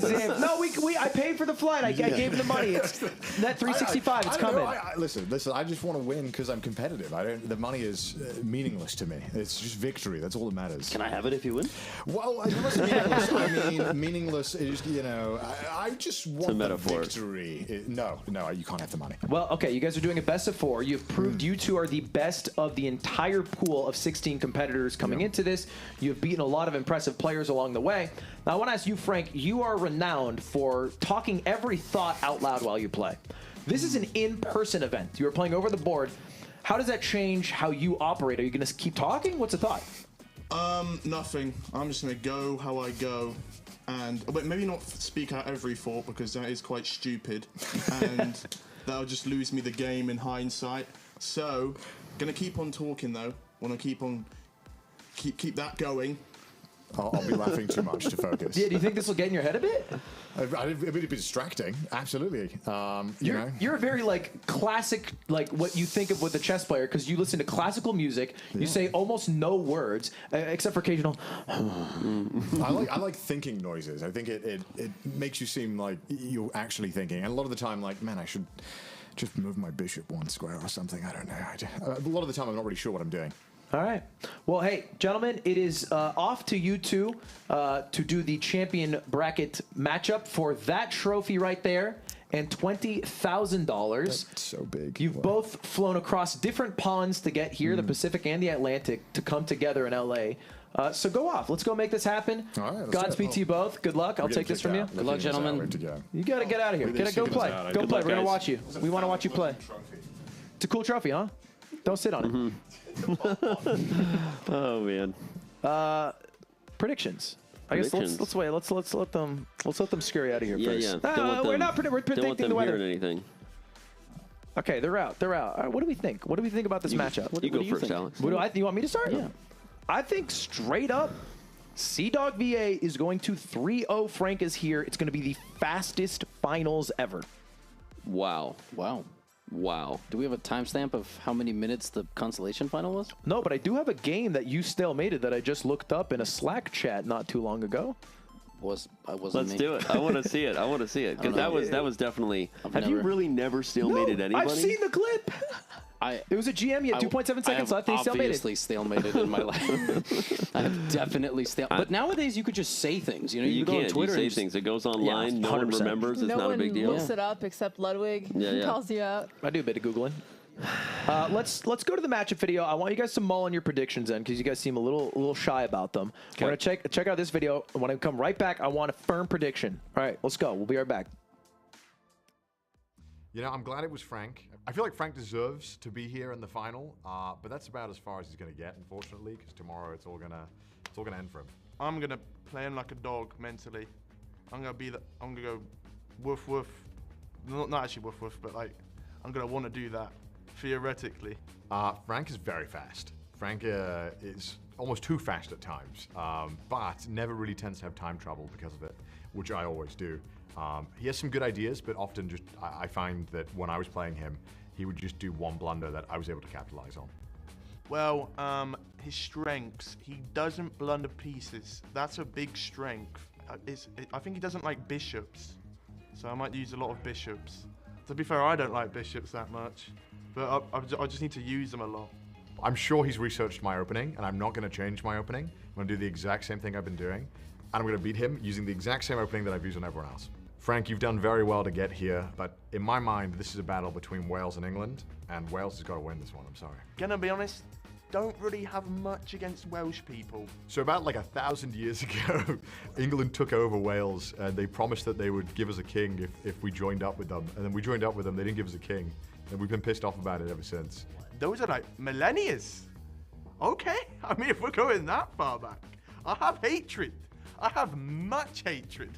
A: if. No, I paid for the flight. I gave him the money. It's that 365. It's coming.
N: Listen. I just want to win because I'm competitive. The money is meaningless to me. It's just victory. That's all that matters.
O: Can I have it if you win?
N: Well, it wasn't meaningless. I mean, meaningless is, I just want the victory. No, you can't have the money.
A: Well, okay, you guys are doing a best of 4. You've proved you two are the best of the entire pool of 16 competitors coming into this. You have beaten a lot of impressive players along the way. Now, I want to ask you, Frank, you are renowned for talking every thought out loud while you play. This is an in-person event. You are playing over the board. How does that change how you operate? Are you going to keep talking? What's the thought?
P: Nothing. I'm just going to go how I go. But maybe not speak out every thought, because that is quite stupid. And that'll just lose me the game in hindsight. So, going to keep on talking, though. Want to keep that going.
N: I'll be laughing too much to focus.
A: Yeah, do you think this will get in your head a bit?
N: It'd be distracting. Absolutely.
A: You're a very classic, what you think of with a chess player, because you listen to classical music. Yeah. You say almost no words except for occasional.
N: I like thinking noises. I think it makes you seem like you're actually thinking. And a lot of the time, man, I should just move my bishop 1 square or something. I don't know. A lot of the time, I'm not really sure what I'm doing.
A: All right. Well, hey, gentlemen, it is off to you two to do the champion bracket matchup for that trophy right there and $20,000.
N: That's so big.
A: You've both flown across different ponds to get here, the Pacific and the Atlantic, to come together in L.A. So go off. Let's go make this happen.
N: All right,
A: Godspeed to you both. Good luck. I'll take this from you.
G: Good luck, gentlemen.
A: You got to get out of here. Go play. Go play. We're going to watch you. We want to watch you play. It's a cool trophy, huh? Don't sit on it.
O: Oh man.
A: Predictions. I guess let's wait. Let's let them scurry out of here first.
O: Yeah.
A: We're predicting the weather.
O: Anything.
A: Okay, they're out. All right, what do we think? What do we think about this matchup? What
O: you
A: do
O: go
A: you
O: first,
A: think?
O: Alex.
A: You want me to start?
G: Yeah.
A: I think straight up, CDawgVA is going to 3-0. Frank is here. It's going to be the fastest finals ever.
O: Wow.
G: Do we have a timestamp of how many minutes the consolation final was?
A: No, but I do have a game that you stalemated that I just looked up in a Slack chat not too long ago.
O: Let's do it. I want to see it. Because that was definitely. Have you really never stalemated anybody?
A: I've seen the clip. It was a GM. He had 2.7 seconds left. And he
G: obviously stalemated in my life. I have definitely stalemated. But nowadays, you could just say things. You know,
O: You
G: go on
O: can't.
G: Twitter.
O: You say things. It goes online. No one
A: 100%.
O: remembers. It's
C: no
O: not
C: one
O: a big deal.
C: looks it up except Ludwig.
O: Yeah.
C: Calls you out.
A: I do a bit of Googling. Let's go to the matchup video. I want you guys to mull on your predictions in because you guys seem a little shy about them. We're gonna check out this video. When I come right back, I want a firm prediction. All right, let's go. We'll be right back.
N: You know, I'm glad it was Frank. I feel like Frank deserves to be here in the final, but that's about as far as he's going to get, unfortunately, because tomorrow it's all gonna end for him.
P: I'm gonna play him like a dog mentally. I'm gonna go woof woof. Not actually woof woof, but like I'm gonna want to do that theoretically.
N: Frank is very fast. Frank is almost too fast at times, but never really tends to have time trouble because of it, which I always do. He has some good ideas, but often just I find that when I was playing him, he would just do one blunder that I was able to capitalize on.
P: Well, his strengths, he doesn't blunder pieces. That's a big strength. I think he doesn't like bishops, so I might use a lot of bishops. To be fair, I don't like bishops that much, but I just need to use them a lot.
N: I'm sure he's researched my opening, and I'm not going to change my opening. I'm going to do the exact same thing I've been doing, and I'm going to beat him using the exact same opening that I've used on everyone else. Frank, you've done very well to get here, but in my mind, this is a battle between Wales and England, and Wales has got to win this one, I'm sorry.
P: Gonna be honest, don't really have much against Welsh people.
N: So about like 1,000 years ago, England took over Wales, and they promised that they would give us a king if we joined up with them. And then we joined up with them, they didn't give us a king, and we've been pissed off about it ever since.
P: Those are like millennia. Okay, I mean, if we're going that far back, I have hatred. I have much hatred.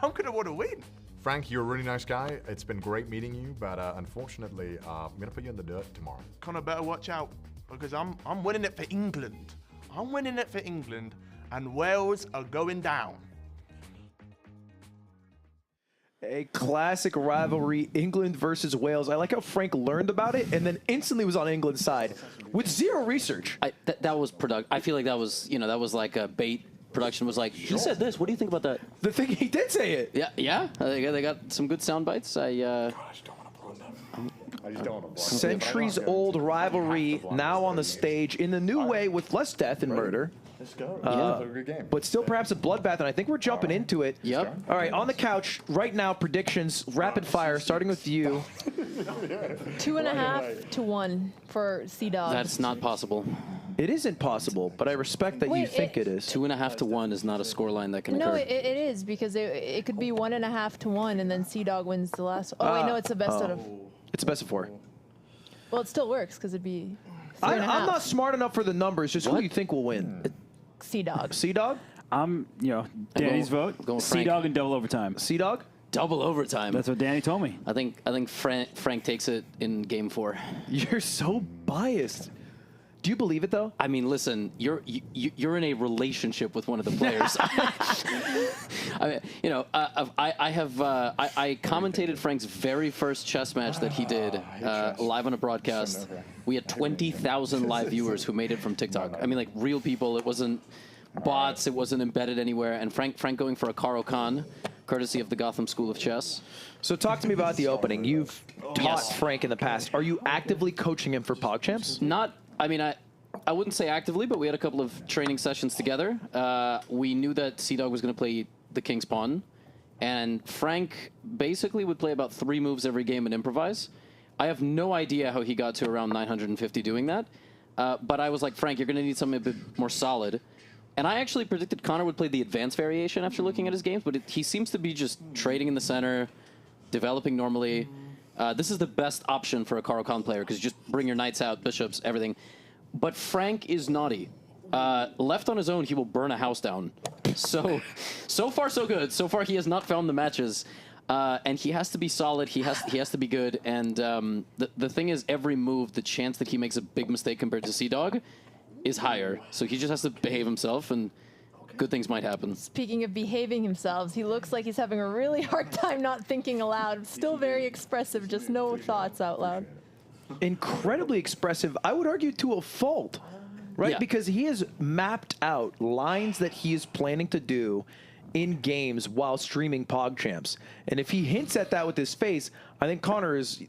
P: I'm gonna want to win.
N: Frank, you're a really nice guy. It's been great meeting you, but unfortunately, I'm gonna put you in the dirt tomorrow.
P: Connor, better watch out, because I'm winning it for England. I'm winning it for England, and Wales are going down.
A: A classic rivalry, England versus Wales. I like how Frank learned about it and then instantly was on England's side with zero research.
G: That was I feel like that was that was like a bait. Production was like, he said this. What do you think about that?
A: The thing, he did say it.
G: Yeah. They got some good sound bites.
N: I just don't want to blow.
A: Centuries-old rivalry now on the stage in the new way with less death and murder.
N: Let's go. Good game.
A: But still perhaps a bloodbath, and I think we're jumping into it.
G: Yep.
A: All right, on the couch right now, predictions, rapid fire, starting with you.
C: 2.5 to 1 for CDawg.
G: That's not possible.
A: It isn't possible, but I respect that you think it is.
G: 2.5 to 1 is not a scoreline that can
C: No,
G: occur.
C: it is because it could be 1.5 to 1, and then CDawg wins the last. Oh wait, no, it's a best out of.
A: It's a best of 4.
C: Well, it still works because it'd be.
A: I'm not smart enough for the numbers. Just who do you think will win?
C: CDawg.
A: CDawg?
D: Danny's vote. CDawg in double overtime.
A: CDawg?
G: Double overtime.
D: That's what Danny told me.
G: I think Frank takes it in game 4.
A: You're so biased. Do you believe it though?
G: I mean, listen, you're in a relationship with one of the players. I mean, I commentated Frank's very first chess match that he did live on a broadcast. We had 20,000 live viewers who made it from TikTok. I mean, like real people. It wasn't bots. It wasn't embedded anywhere. And Frank going for a Caro-Kann, courtesy of the Gotham School of Chess.
A: So talk to me about the opening. You've taught Frank in the past. Are you actively coaching him for PogChamps?
G: Not. I mean, I wouldn't say actively, but we had a couple of training sessions together. We knew that CDawg was going to play the king's pawn, and Frank basically would play about 3 moves every game and improvise. I have no idea how he got to around 950 doing that, but I was like, Frank, you're going to need something a bit more solid. And I actually predicted Connor would play the advanced variation after looking at his games, but he seems to be just trading in the center, developing normally. This is the best option for a Caro-Kann player because you just bring your knights out, bishops, everything. But Frank is naughty. Left on his own, he will burn a house down. So far so good. So far he has not found the matches, and he has to be solid. He has to be good. And the thing is, every move, the chance that he makes a big mistake compared to CDawg is higher. So he just has to behave himself, and good things might happen.
C: Speaking of behaving himself, he looks like he's having a really hard time not thinking aloud. Still very expressive, just no thoughts out loud.
A: Incredibly expressive, I would argue to a fault, right?
G: Yeah.
A: Because he has mapped out lines that he is planning to do in games while streaming PogChamps. And if he hints at that with his face, I think Connor is,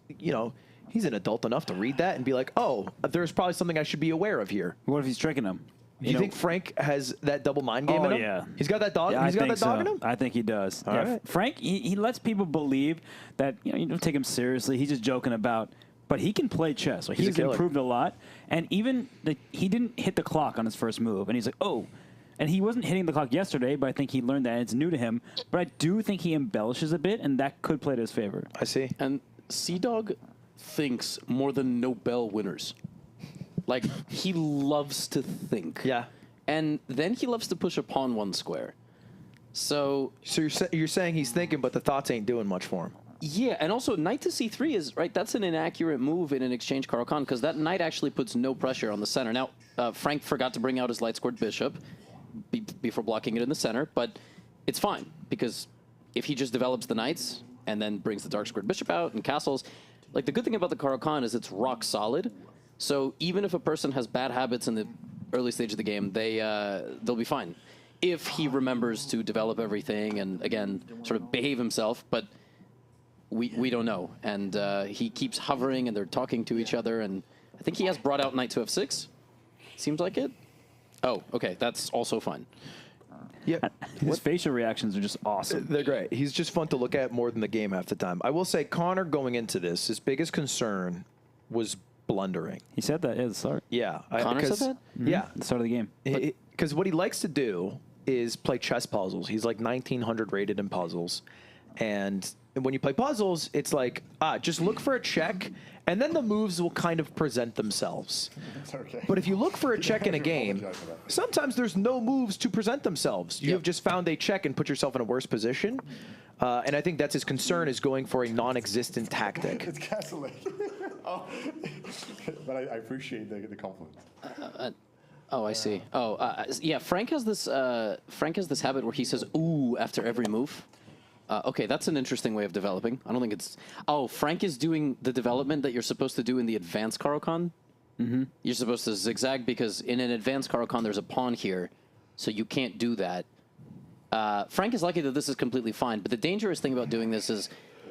A: he's an adult enough to read that and be like, oh, there's probably something I should be aware of here.
D: What if he's tricking him?
A: Do you think Frank has that double mind game in him?
D: Yeah.
A: He's got that dog.
D: Yeah,
A: he's got that dog in him.
D: I think he does.
A: All right.
D: Frank, he lets people believe that you don't take him seriously. He's just joking about. But he can play chess. So he's improved a lot. And even he didn't hit the clock on his first move. And he's like, oh. And he wasn't hitting the clock yesterday, but I think he learned that. And it's new to him. But I do think he embellishes a bit, and that could play to his favor.
A: I see.
G: And CDawg thinks more than Nobel winners. Like, he loves to think.
A: Yeah.
G: And then he loves to push a pawn one square. So
A: you're saying he's thinking, but the thoughts ain't doing much for him.
G: Yeah, and also knight to c3 is, right, that's an inaccurate move in an exchange Caro-Kann because that knight actually puts no pressure on the center. Now, Frank forgot to bring out his light-scored bishop before blocking it in the center, but it's fine because if he just develops the knights and then brings the dark-squared bishop out and castles, like the good thing about the Caro-Kann is it's rock solid. So even if a person has bad habits in the early stage of the game, they'll be fine if he remembers to develop everything and, again, sort of behave himself, but we don't know. And he keeps hovering, and they're talking to each other, and I think he has brought out knight to f6. Seems like it. Oh, okay, that's also fine.
A: Yeah,
D: his facial reactions are just awesome.
A: They're great. He's just fun to look at more than the game half the time. I will say, Connor going into this, his biggest concern was blundering.
D: He said that at the start.
A: Yeah.
G: Connor said that?
A: Yeah.
D: At the start of the game.
A: Because what he likes to do is play chess puzzles. He's like 1900 rated in puzzles. And when you play puzzles, it's like, just look for a check, and then the moves will kind of present themselves.
N: Okay.
A: But if you look for a check in a game, sometimes there's no moves to present themselves. You have just found a check and put yourself in a worse position. And I think that's his concern, is going for a non-existent tactic.
N: It's castling. Oh. But I appreciate the compliment.
G: Oh, I see. Yeah, Frank has this habit where he says "ooh" after every move. Okay, that's an interesting way of developing. I don't think it's... Oh, Frank is doing the development that you're supposed to do in the advanced Caro-Kann. Mm-hmm. You're supposed to zigzag because in an advanced Caro-Kann there's a pawn here, so you can't do that. Frank is lucky that this is completely fine, but the dangerous thing about doing this is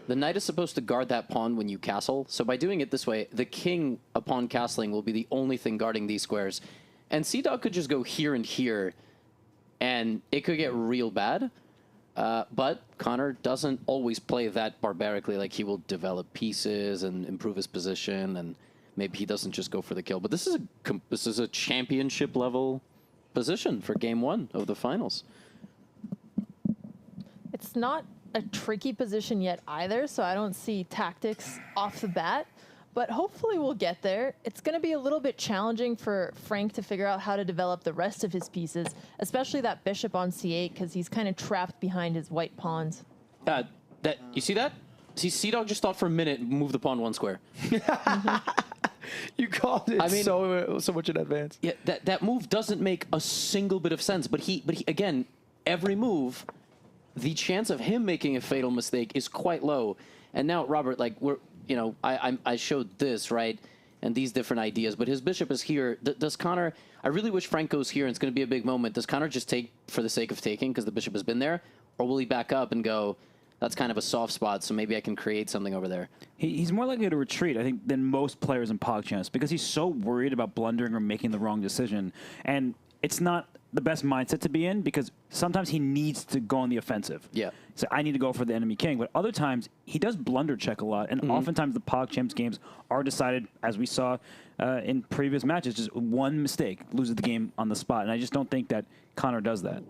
G: the knight is supposed to guard that pawn when you castle, so by doing it this way, the king upon castling will be the only thing guarding these squares. And CDawg could just go here and here, and it could get real bad. But Connor doesn't always play that barbarically. Like, he will develop pieces and improve his position, and maybe he doesn't just go for the kill. But this is a championship level position for game one of the finals.
C: It's not a tricky position yet either, so I don't see tactics off the bat. But hopefully we'll get there. It's going to be a little bit challenging for Frank to figure out how to develop the rest of his pieces, especially that bishop on c8, because he's kind of trapped behind his white pawns.
G: You see that? See, CDawg just thought for a minute and moved the pawn one square.
A: You called it so much in advance.
G: Yeah, that move doesn't make a single bit of sense. But he again, every move, the chance of him making a fatal mistake is quite low. And now, Robert, like I showed this, right, and these different ideas, but his bishop is here. Does Connor, I really wish Frank goes here, and it's going to be a big moment. Does Connor just take for the sake of taking because the bishop has been there? Or will he back up and go, that's kind of a soft spot, so maybe I can create something over there?
D: He's more likely to retreat, I think, than most players in PogChamps because he's so worried about blundering or making the wrong decision. And it's not the best mindset to be in because sometimes he needs to go on the offensive.
G: Yeah.
D: So I need to go for the enemy king. But other times, he does blunder check a lot. And oftentimes the PogChamps games are decided, as we saw in previous matches, just one mistake loses the game on the spot. And I just don't think that Connor does that.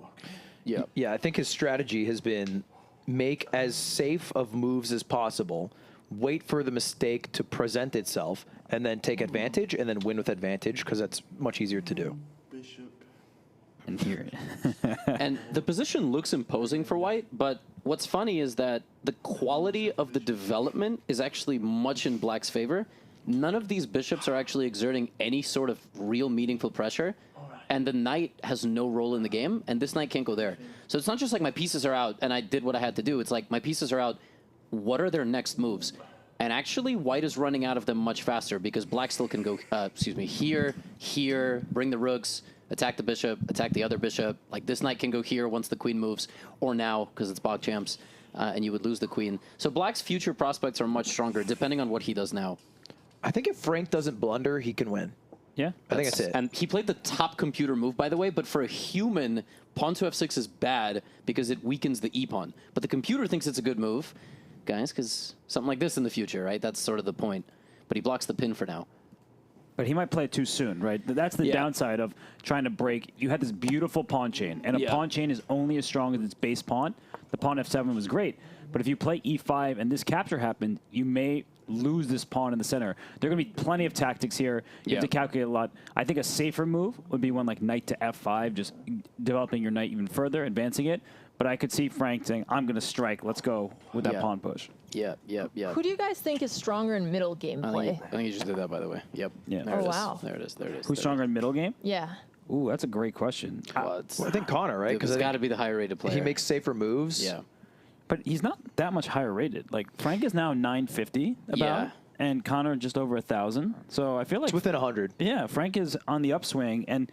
A: Yeah. Yeah, I think his strategy has been make as safe of moves as possible, wait for the mistake to present itself, and then take advantage, and then win with advantage, because that's much easier to do.
D: And here.
G: And the position looks imposing for white, but what's funny is that the quality of the development is actually much in black's favor. None of these bishops are actually exerting any sort of real meaningful pressure, and the knight has no role in the game, and this knight can't go there. So it's not just like my pieces are out and I did what I had to do. It's like my pieces are out. What are their next moves? And actually, white is running out of them much faster because black still can go, here, bring the rooks, attack the bishop, attack the other bishop. Like, this knight can go here once the queen moves, or now, because it's PogChamps, and you would lose the queen. So black's future prospects are much stronger, depending on what he does now.
A: I think if Frank doesn't blunder, he can win.
D: Yeah,
A: I think that's it.
G: And he played the top computer move, by the way, but for a human, pawn to f6 is bad because it weakens the e-pawn. But the computer thinks it's a good move, guys, because something like this in the future, right? That's sort of the point. But he blocks the pin for now.
D: But he might play it too soon, right? That's the downside of trying to break. You had this beautiful pawn chain, and a pawn chain is only as strong as its base pawn. The pawn f7 was great, but if you play e5 and this capture happened, you may lose this pawn in the center. There are going to be plenty of tactics here. You have to calculate a lot. I think a safer move would be one like knight to f5, just developing your knight even further, advancing it. But I could see Frank saying, I'm going to strike. Let's go with that pawn push.
G: Yeah.
C: Who do you guys think is stronger in middle game play?
G: I think you just did that, by the way. Yep.
D: Yeah.
G: There it is.
C: Wow.
G: There it is.
D: Who's stronger in middle game?
C: Yeah.
D: Ooh, that's a great question.
A: Well, I think Connor, right?
G: Because it's got to be the higher rated player.
A: He makes safer moves.
G: Yeah.
D: But he's not that much higher rated. Like, Frank is now 950 about, and Connor just over 1,000. So I feel like...
A: It's within 100.
D: Yeah, Frank is on the upswing, and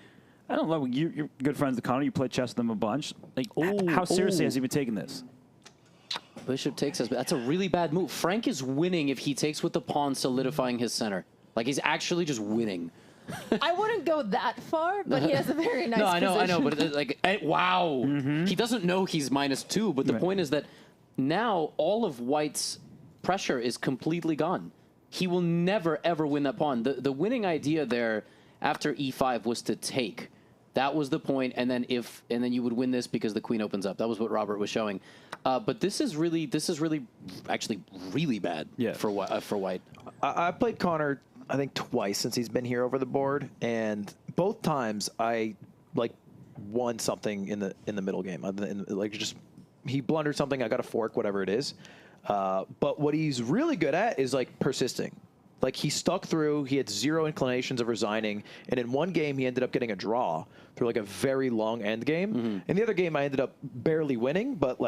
D: I don't know, you're good friends with Connor. You play chess with him a bunch. Like, how seriously has he been taking this?
G: Bishop takes us. That's a really bad move. Frank is winning if he takes with the pawn, solidifying his center. Like, he's actually just winning.
C: I wouldn't go that far, but he has a very nice position.
G: I know, but like, wow. He doesn't know he's -2, but the point is that now all of White's pressure is completely gone. He will never, ever win that pawn. The winning idea there after e5 was to take. That was the point, and then you would win this because the queen opens up. That was what Robert was showing. But this is really actually really bad for White.
A: I played Connor, I think, twice since he's been here over the board, and both times I won something in the middle game. He blundered something, I got a fork, whatever it is. But what he's really good at is persisting. Like, he stuck through, he had zero inclinations of resigning, and in one game he ended up getting a draw through a very long end game. In the other game I ended up barely winning, but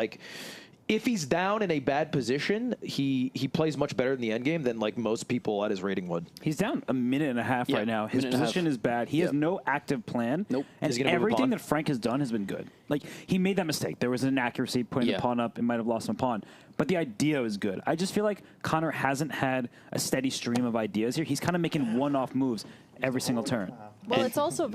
A: if he's down in a bad position, he plays much better in the end game than most people at his rating would.
D: He's down a minute and a half right now. His position is bad. He has no active plan.
A: Nope.
D: And everything that Frank has done has been good. Like, he made that mistake. There was an inaccuracy putting the pawn up. It might have lost him a pawn. But the idea is good. I just feel like Connor hasn't had a steady stream of ideas here. He's kind of making one-off moves every single turn.
C: Well, it's also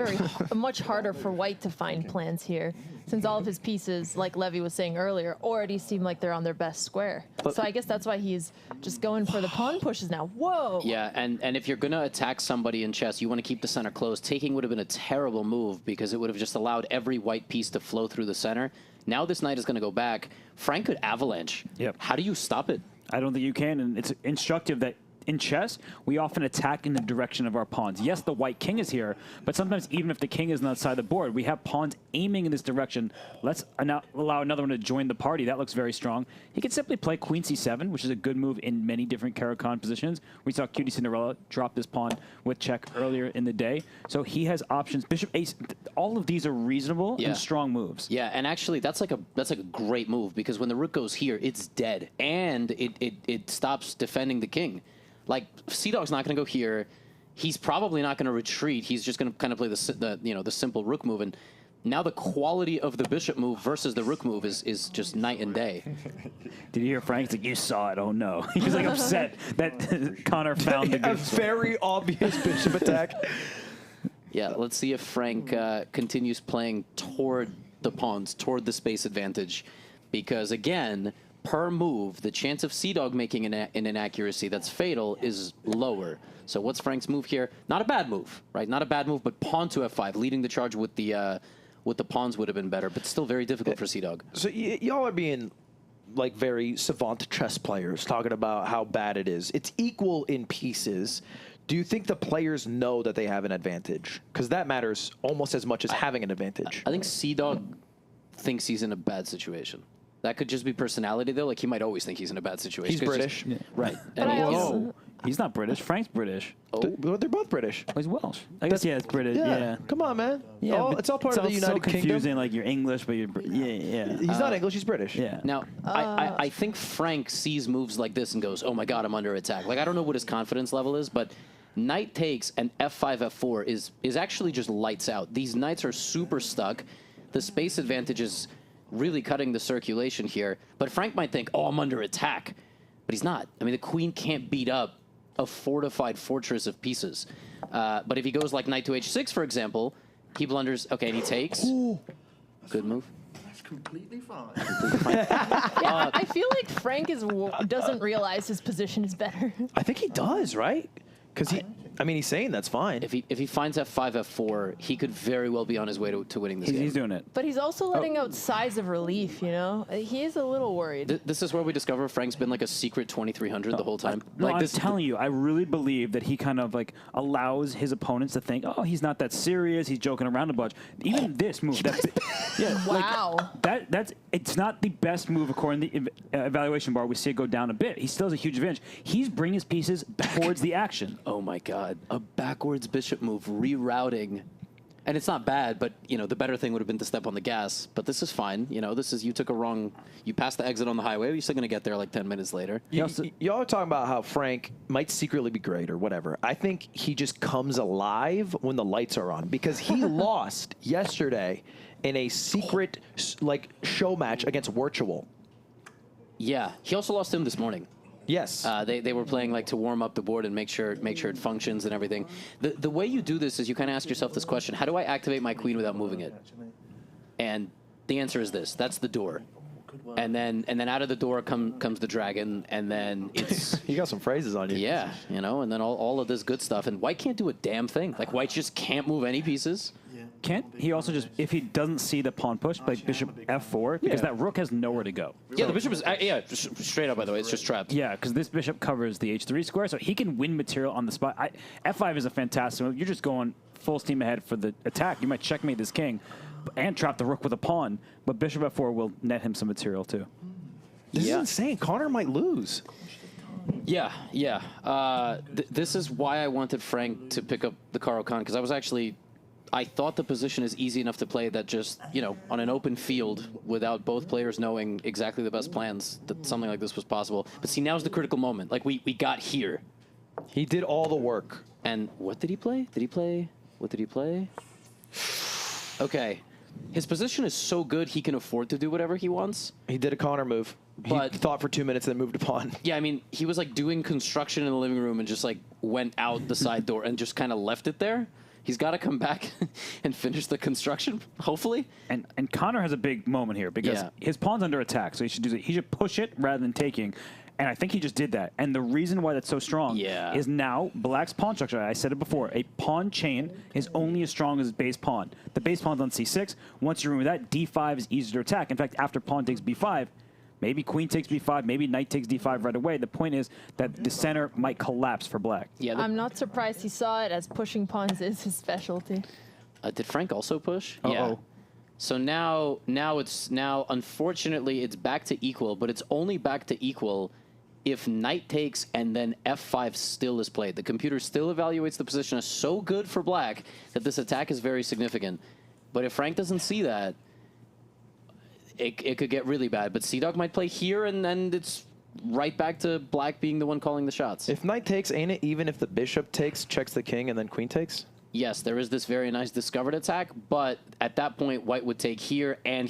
C: much harder for White to find plans here, since all of his pieces, like Levy was saying earlier, already seem like they're on their best square. So I guess that's why he's just going for the pawn pushes now. Whoa!
G: Yeah, and if you're going to attack somebody in chess, you want to keep the center closed. Taking would have been a terrible move because it would have just allowed every white piece to flow through the center. Now this knight is going to go back. Frank could avalanche.
D: Yep.
G: How do you stop it?
D: I don't think you can, and it's instructive that in chess, we often attack in the direction of our pawns. Yes, the white king is here, but sometimes even if the king is not side of the board, we have pawns aiming in this direction. Let's allow another one to join the party. That looks very strong. He can simply play queen c7, which is a good move in many different Caro-Kann positions. We saw QTCinderella drop this pawn with check earlier in the day. So he has options. Bishop ace, all of these are reasonable and strong moves.
G: Yeah, and actually that's like a great move because when the rook goes here, it's dead, and it stops defending the king. Like, CDawg's not going to go here. He's probably not going to retreat. He's just going to kind of play the simple rook move. And now the quality of the bishop move versus the rook move is just night and day.
D: Did you hear Frank's like, you saw it? Oh no. He was upset that Connor found the good
A: very obvious bishop attack.
G: Yeah, let's see if Frank continues playing toward the pawns, toward the space advantage. Because again, per move, the chance of CDawg making an inaccuracy that's fatal is lower. So what's Frank's move here? Not a bad move, right? Not a bad move, but pawn to f5, leading the charge with the pawns would have been better, but still very difficult for CDawg.
A: So y'all are being very savant chess players, talking about how bad it is. It's equal in pieces. Do you think the players know that they have an advantage? Because that matters almost as much as having an advantage.
G: I think CDawg thinks he's in a bad situation. That could just be personality, though. Like, he might always think he's in a bad situation.
A: He's British.
G: Right.
D: And he's not British. Frank's British.
A: Oh. They're both British.
D: Oh, he's Welsh. I guess, it's British. Yeah.
A: Come on, man.
D: Yeah,
A: it's all part of the United Kingdom.
D: It's confusing, like you're English, but you're... Yeah.
A: He's not English, he's British.
D: Yeah.
G: Now, I think Frank sees moves like this and goes, oh, my God, I'm under attack. Like, I don't know what his confidence level is, but knight takes and f5, f4 is actually just lights out. These knights are super stuck. The space advantage is really cutting the circulation here. But Frank might think, oh, I'm under attack. But he's not. I mean, the queen can't beat up a fortified fortress of pieces. But if he goes like knight to h6, for example, he blunders. Okay, and he takes. Ooh. Good move.
P: That's completely fine.
C: Yeah, I feel like Frank doesn't realize his position is better.
A: I think he does, right? Because he's saying that's fine.
G: If he finds f5, f4, he could very well be on his way to winning this game.
D: He's doing it.
C: But he's also letting out sighs of relief, you know? He is a little worried.
G: This is where we discover Frank's been like a secret 2300 the whole time.
D: No,
G: Like
D: I'm telling you, I really believe that he kind of like allows his opponents to think, oh, he's not that serious. He's joking around a bunch. Even this move,
C: Wow.
D: That's it's not the best move according to the evaluation bar. We see it go down a bit. He still has a huge advantage. He's bringing his pieces towards the action.
G: Oh my God, a backwards bishop move, rerouting. And it's not bad, but, you know, the better thing would have been to step on the gas. But this is fine. You know, you took a wrong, you passed the exit on the highway. You're still going to get there like 10 minutes later.
A: Y'all are talking about how Frank might secretly be great or whatever. I think he just comes alive when the lights are on because he lost yesterday in a secret, like, show match against Wirtual.
G: Yeah, he also lost him this morning.
A: Yes.
G: They were playing like to warm up the board and make sure it functions and everything. The way you do this is you kind of ask yourself this question: how do I activate my queen without moving it? And the answer is this: that's the door. And then out of the door comes the dragon, and then it's
A: you got some phrases on you.
G: Yeah, you know, and then all of this good stuff. And White can't do a damn thing. Like White just can't move any pieces.
D: Can't he also just, if he doesn't see the pawn push, play bishop f4, because that rook has nowhere to go.
G: Yeah, the bishop is, straight up, by the way, it's just trapped.
D: Yeah, because this bishop covers the h3 square, so he can win material on the spot. F5 is a fantastic move. You're just going full steam ahead for the attack. You might checkmate this king and trap the rook with a pawn, but bishop f4 will net him some material too.
A: This is insane. Connor might lose.
G: Yeah. This is why I wanted Frank to pick up the Caro-Kann, because I thought the position is easy enough to play that just, you know, on an open field without both players knowing exactly the best plans, that something like this was possible. But see, now's the critical moment. Like, we got here.
A: He did all the work.
G: And what did he play? What did he play? Okay. His position is so good he can afford to do whatever he wants.
A: He did a Connor move. He thought for 2 minutes, then moved a pawn.
G: Yeah, I mean, he was like doing construction in the living room and just like went out the side door and just kind of left it there. He's got to come back and finish the construction, hopefully.
D: And Connor has a big moment here because his pawn's under attack, so he should push it rather than taking. And I think he just did that. And the reason why that's so strong is now Black's pawn structure. I said it before. A pawn chain is only as strong as its base pawn. The base pawn's on c6. Once you remove that, d5 is easier to attack. In fact, after pawn takes b5, maybe queen takes b5, maybe knight takes d5 right away. The point is that the center might collapse for Black.
C: Yeah, I'm not surprised he saw it, as pushing pawns is his specialty.
G: Did Frank also push?
D: Uh-oh.
G: Yeah. So now unfortunately it's back to equal, but it's only back to equal if knight takes and then f5 still is played. The computer still evaluates the position as so good for Black that this attack is very significant. But if Frank doesn't see that, it could get really bad. But CDawg might play here, and then it's right back to Black being the one calling the shots.
A: If knight takes, ain't it even if the bishop takes, checks the king, and then queen takes?
G: Yes, there is this very nice discovered attack, but at that point, White would take here, and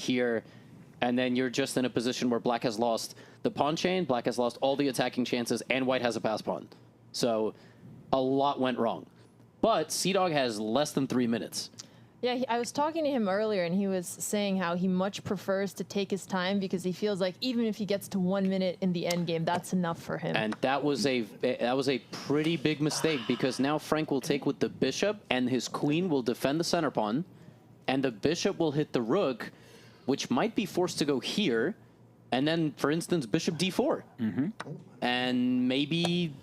G: then you're just in a position where Black has lost the pawn chain, Black has lost all the attacking chances, and White has a pass pawn. So a lot went wrong. But CDawg has less than 3 minutes.
C: Yeah, I was talking to him earlier, and he was saying how he much prefers to take his time because he feels like even if he gets to 1 minute in the end game, that's enough for him.
G: And that was a pretty big mistake because now Frank will take with the bishop, and his queen will defend the center pawn, and the bishop will hit the rook, which might be forced to go here, and then, for instance, bishop d4, and maybe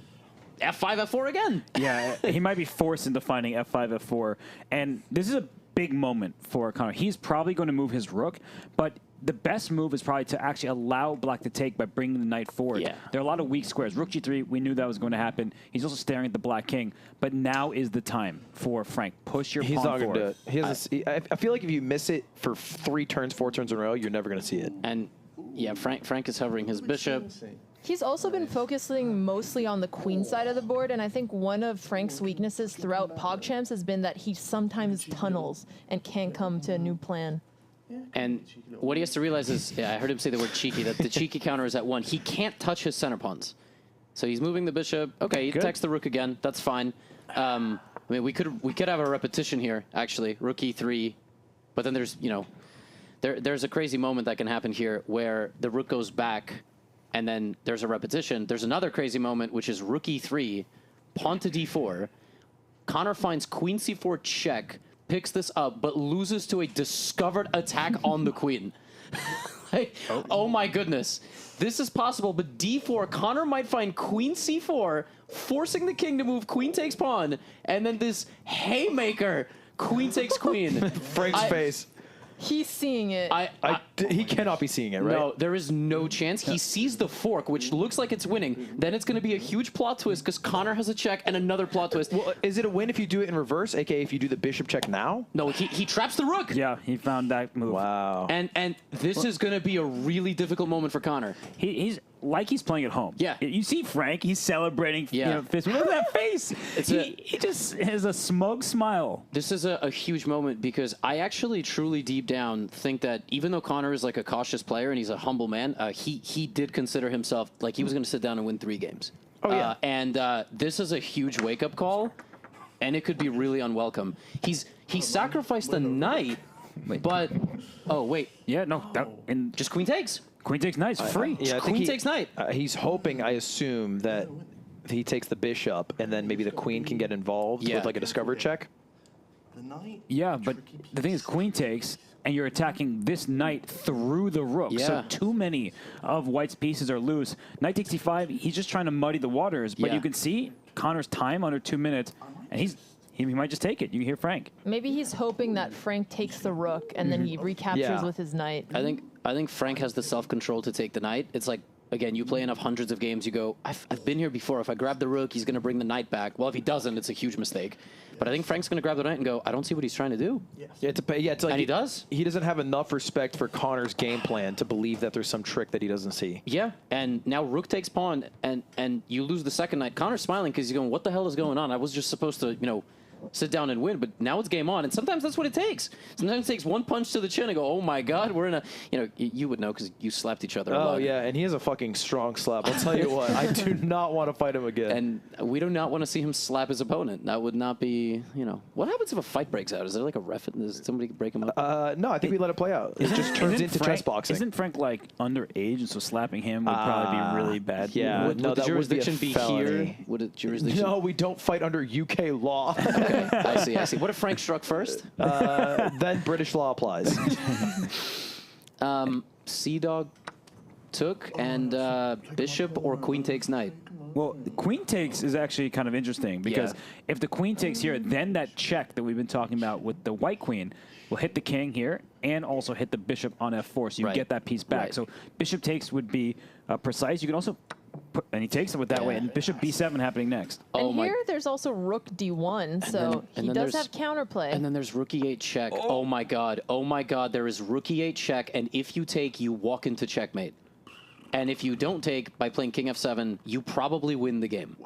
G: f5, f4 again.
D: Yeah, he might be forced into finding f5, f4, and this is a big moment for Connor. He's probably going to move his rook, but the best move is probably to actually allow Black to take by bringing the knight forward. Yeah. There are a lot of weak squares. Rook g3, we knew that was going to happen. He's also staring at the Black king, but now is the time for Frank. Push your pawn forward. He's not going to
A: do it. I feel like if you miss it for 3 turns, 4 turns in a row, you're never going to see it.
G: And yeah, Frank is hovering his bishop.
C: He's also been focusing mostly on the queen side of the board, and I think one of Frank's weaknesses throughout PogChamps has been that he sometimes tunnels and can't come to a new plan.
G: And what he has to realize is, I heard him say the word cheeky, that the cheeky counter is at 1. He can't touch his center pawns. So he's moving the bishop. Okay, he attacks the rook again. That's fine. I mean, we could have a repetition here, actually. Rook e3. But then there's, you know, there's a crazy moment that can happen here where the rook goes back, and then there's a repetition. There's another crazy moment, which is rook e3, pawn to d4. Connor finds queen c4 check, picks this up, but loses to a discovered attack on the queen. Like, oh my goodness. This is possible, but d4, Connor might find queen c4, forcing the king to move, queen takes pawn, and then this haymaker, queen takes queen.
A: Frank's face.
C: He's seeing it.
A: He cannot be seeing it, right?
G: No, there is no chance. He sees the fork, which looks like it's winning. Then it's going to be a huge plot twist because Connor has a check and another plot twist.
A: Well, is it a win if you do it in reverse, aka if you do the bishop check now?
G: No, he traps the rook.
D: Yeah, he found that move.
A: Wow.
G: And this is going to be a really difficult moment for Connor.
D: He's like he's playing at home.
G: Yeah.
D: You see Frank, he's celebrating.
G: Yeah.
D: You know, fist. Look at that face. He just has a smug smile.
G: This is a huge moment because I actually truly deep down think that even though Connor is like a cautious player and he's a humble man, he did consider himself like he was going to sit down and win 3 games.
A: Oh, yeah.
G: And this is a huge wake-up call, and it could be really unwelcome. He sacrificed the knight, but... Oh, wait.
D: Yeah, no.
G: Just queen takes.
D: Queen takes knight, free.
A: Yeah, I think
G: queen takes knight.
A: He's hoping, I assume, that he takes the bishop and then maybe the queen can get involved with like a discovery check.
D: Yeah, but the thing is, queen takes, and you're attacking this knight through the rook.
G: Yeah.
D: So too many of white's pieces are loose. Knight takes c5. He's just trying to muddy the waters. But you can see Connor's time under 2 minutes, and he might just take it. You hear Frank.
C: Maybe he's hoping that Frank takes the rook and then he recaptures with his knight.
G: I think Frank has the self-control to take the knight. It's like, again, you play enough hundreds of games, you go, I've been here before. If I grab the rook, he's going to bring the knight back. Well, if he doesn't, it's a huge mistake. But I think Frank's going to grab the knight and go, I don't see what he's trying to do.
A: It's like
G: and he does.
A: He doesn't have enough respect for Connor's game plan to believe that there's some trick that he doesn't see.
G: Yeah, and now rook takes pawn, and you lose the second knight. Connor's smiling because he's going, what the hell is going on? I was just supposed to, you know, sit down and win, but now it's game on, and sometimes that's what it takes. Sometimes it takes one punch to the chin and go, oh my god, we're in a, you know, you would know because you slapped each other a lot.
A: Oh yeah, and he has a fucking strong slap. I'll tell you what, I do not want to fight him again.
G: And we do not want to see him slap his opponent. That would not be, you know, what happens if a fight breaks out? Is there like a ref? Does somebody break him up?
A: No, I think we let it play out. It just turns into chess boxing.
D: Isn't Frank like underage, and so slapping him would probably be really bad?
A: Yeah,
G: would the jurisdiction be here? Would it jurisdiction?
A: No, we don't fight under UK law.
G: Okay, I see. What if Frank struck first?
A: Then British law applies.
G: CDawg took, and bishop or queen takes knight.
D: Well, queen takes is actually kind of interesting because if the queen takes here, then that check that we've been talking about with the white queen will hit the king here and also hit the bishop on f4, so you get that piece back. So bishop takes would be precise. You can also and he takes it with that way, and bishop b7 happening next.
C: And here there's also rook d1, so he does have counterplay.
G: And then there's rook e8 check. Oh my god, there is rook e8 check, and if you take, you walk into checkmate. And if you don't take, by playing king f7, you probably win the game.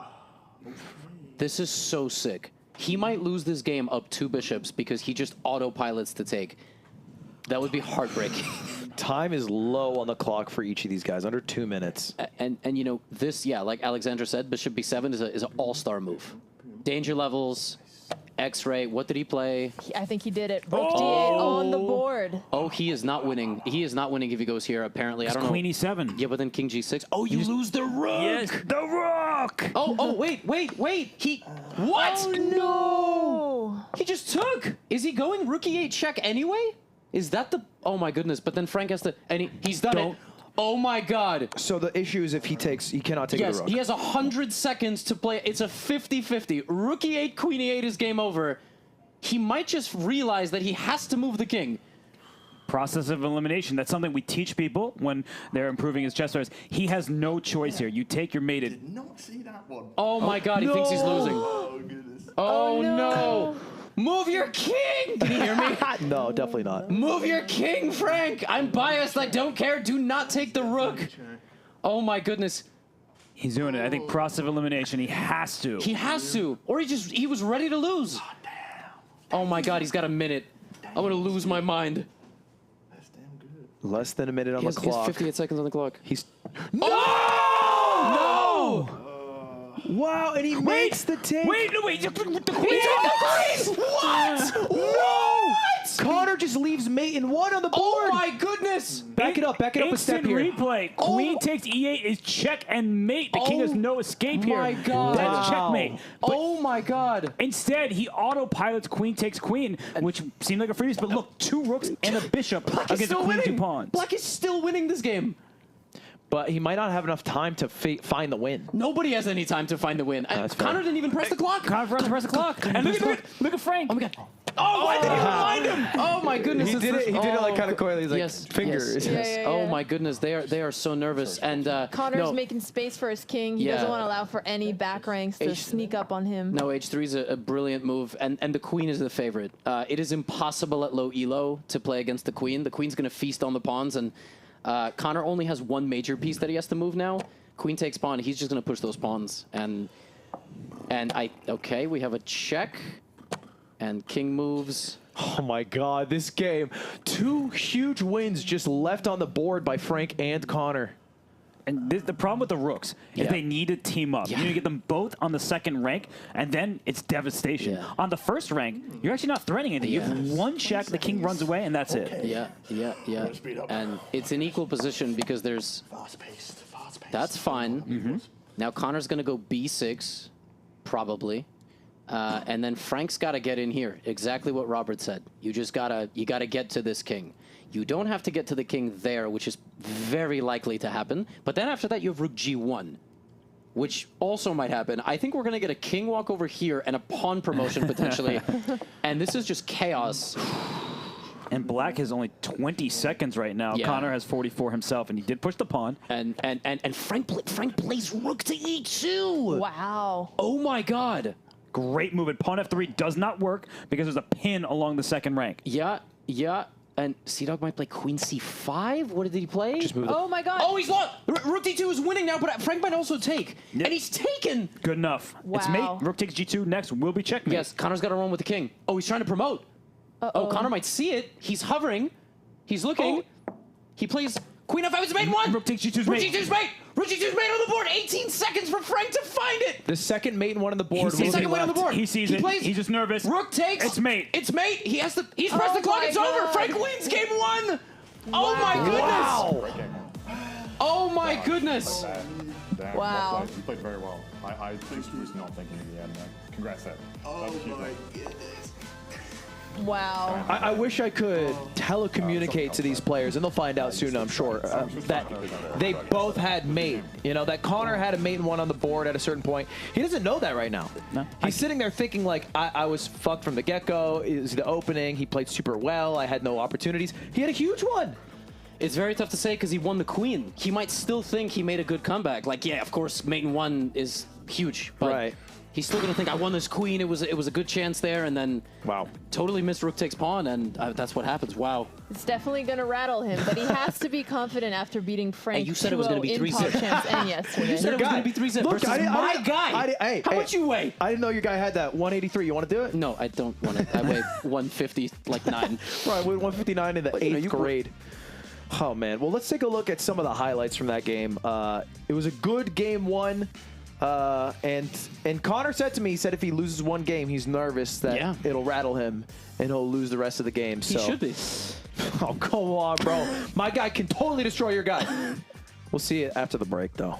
G: This is so sick. He might lose this game up 2 bishops because he just autopilots to take. That would be heartbreaking.
A: Time is low on the clock for each of these guys, under 2 minutes.
G: And you know, this, like Alexandra said, bishop b7 is an all-star move. Danger levels, X-ray, what did he play?
C: I think he did it. Rook d8 on the board.
G: Oh, he is not winning. He is not winning if he goes here, apparently. I don't know.
D: Queen e7.
G: Yeah, but then king g6. Oh, you lose the rook!
D: Yes, the rook!
G: Oh, wait. He... What?
C: Oh, no!
G: He just took! Is he going rook e8 check anyway? Is that the... Oh, my goodness. But then Frank has to... And he's done it. Oh, my God.
A: So the issue is if he takes... He cannot take the rook.
G: Yes, he has 100 seconds to play. It's a 50-50. Rook e8, queen e8 is game over. He might just realize that he has to move the king.
D: Process of elimination. That's something we teach people when they're improving his chess players. He has no choice here. You take your mate.
P: Did not see that one.
G: Oh, my God. He thinks he's losing.
P: Oh, goodness.
G: Oh, no. Move your king! Can you hear me?
A: No, definitely not.
G: Move your king, Frank! I'm biased. I don't care. Do not take the rook. Oh, my goodness.
D: He's doing it. I think process of elimination. He has to.
G: He has to. Or he was ready to lose. Oh, damn. Oh, my God. He's got a minute. I'm going to lose my mind.
P: That's damn good.
A: Less than a minute on the clock.
G: He has 58 seconds on the clock.
A: He's...
G: No!
A: Wow, and he makes the take.
D: Wait, the queen.
A: What? What? Connor just leaves mate in 1 on the board.
B: Oh my goodness!
A: Back it up a step
D: Instant
A: here.
D: replay. Queen takes E8 is check and mate. The king has no escape here.
B: My God.
D: That's checkmate. But
B: Oh my God!
D: instead, he autopilots queen takes queen, which seemed like a freeze. But look, 2 rooks and a bishop against a queen 2 pawns.
B: Black is still winning this game.
A: But he might not have enough time to find the win.
B: Nobody has any time to find the win.
A: That's fair.
B: Connor didn't even press the clock.
D: Connor forgot to press the clock. And look at Frank.
B: Oh my God! Oh, why did he remind him? Oh my goodness!
A: He did it like kind of coyly. He's like, fingers.
B: Yes. Oh my goodness, they are so nervous. And
C: Connor's making space for his king. He doesn't want to allow for any back ranks to sneak up on him.
G: No, H3 is a brilliant move, and the queen is the favorite. It is impossible at low elo to play against the queen. The queen's going to feast on the pawns, and Connor only has 1 major piece that he has to move now. Queen takes pawn. He's just going to push those pawns, and okay, we have a check, and king moves.
A: Oh my God, this game. 2 huge wins just left on the board by Frank and Connor.
D: And the problem with the rooks is they need to team up. You need to get them both on the 2nd rank, and then it's devastation.
G: Yeah.
D: On the 1st rank, you're actually not threatening anything. You have 1 check, the king runs away, and that's it.
G: Yeah. And it's an equal position because there's... That's fine. Now Connor's going to go B6, probably. And then Frank's got to get in here. Exactly what Robert said. You gotta get to this king. You don't have to get to the king there, which is very likely to happen. But then after that, you have rook G1, which also might happen. I think we're going to get a king walk over here and a pawn promotion potentially. And this is just chaos.
D: And Black has only 20 seconds right now.
G: Yeah.
D: Connor has 44 himself, and he did push the pawn.
G: And Frank plays rook to E2.
C: Wow.
G: Oh my God.
D: Great move. And pawn F3 does not work because there's a pin along the 2nd rank.
G: Yeah. And CDawg might play queen C5. What did he play?
C: Oh my God.
B: Oh, he's lost. Rook D2 is winning now, but Frank might also take.
D: Yep.
B: And he's taken.
D: Good enough.
C: Wow.
D: It's mate. Rook takes G2 next. Will be checkmate.
G: Yes, Connor's got to run with the king. Oh, he's trying to promote. Oh, Connor might see it. He's hovering. He's looking. He plays queen F5 is mate 1.
D: Rook takes G2's
G: Rook
D: mate.
G: G2's mate. Rook G2's mate on the board. 18 seconds for Frank to find it.
A: The 2nd mate and 1 on the board.
D: He sees
A: will
D: it.
A: be
B: Second mate on the
A: left.
B: board.
D: He sees it.
B: plays
D: He's just nervous.
B: Rook takes.
D: It's mate.
B: It's mate. He's pressed the clock.
C: my
B: It's over.
C: God.
B: Frank wins game 1. Oh my goodness.
A: Wow.
B: Oh my goodness.
C: Wow.
N: You played very well. I just was not thinking in the end. Congrats, Ed.
P: Oh my goodness.
C: Wow.
A: I wish I could telecommunicate to these players, and they'll find out soon, I'm sure, that they both had mate. You know, that Connor had a mate and 1 on the board at a certain point. He doesn't know that right now.
D: No.
A: He's sitting there thinking, like, I was fucked from the get-go. It was the opening. He played super well. I had no opportunities. He had a huge one.
G: It's very tough to say because he won the queen. He might still think he made a good comeback. Like, yeah, of course, mate in 1 is huge. But
A: Right.
G: he's still going to think, I won this queen. It was a good chance there. And then totally missed rook takes pawn. And that's what happens. Wow.
C: It's definitely going to rattle him, but he has to be confident after beating Frank.
G: Hey, you said it was going to be 3-0.
C: PogChamps and yesterday.
G: You said it was going to be 3-0
A: Look,
G: versus my guy. How much you weigh?
A: I didn't know your guy had that 183. You want to do it?
G: No, I don't want to. I weigh 150, like 9.
A: Right, we 159 in the 8th grade. Oh, man. Well, let's take a look at some of the highlights from that game. It was a good game 1. And Connor said to me, he said if he loses 1 game, he's nervous that it'll rattle him and he'll lose the rest of the game.
G: He should be.
A: Oh, come on, bro. My guy can totally destroy your guy. We'll see it after the break, though.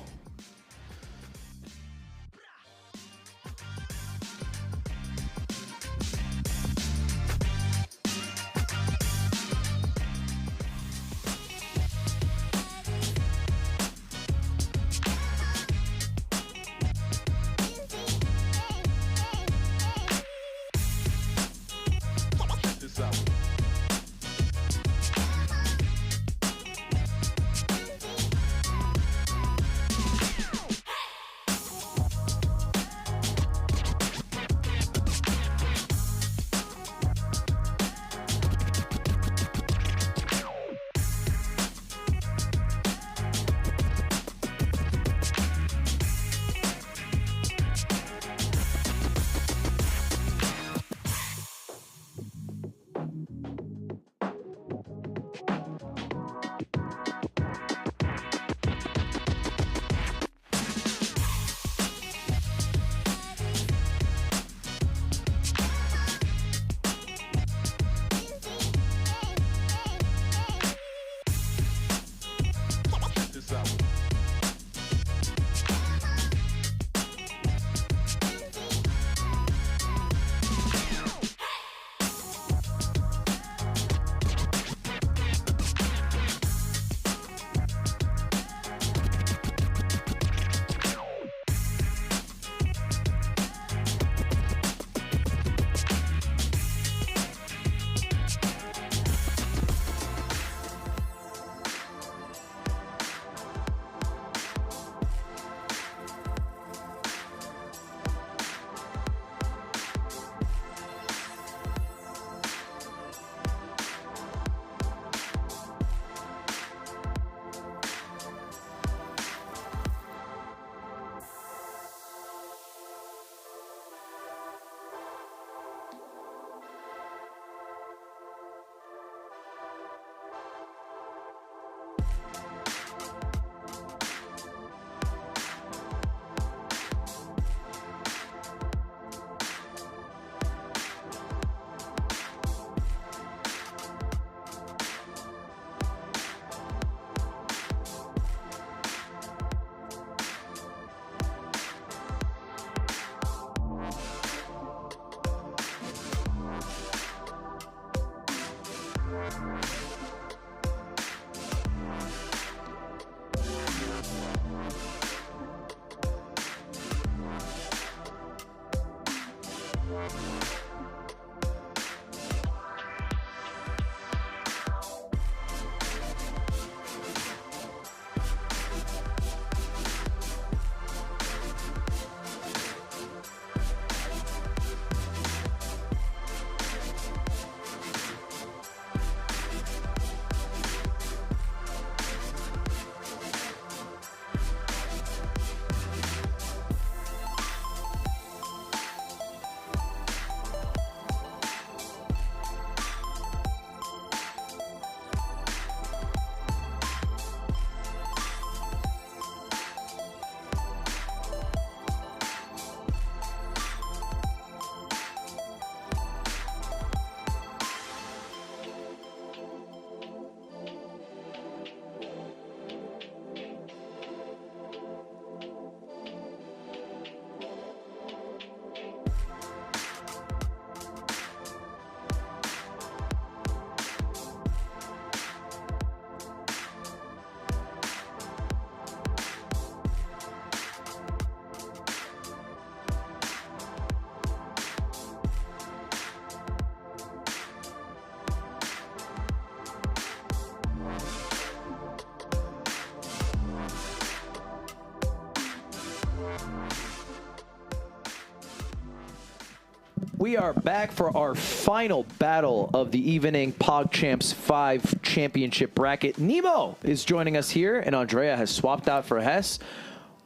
A: We are back for our final battle of the evening PogChamps 5 championship bracket. Nemo is joining us here, and Andrea has swapped out for Hess.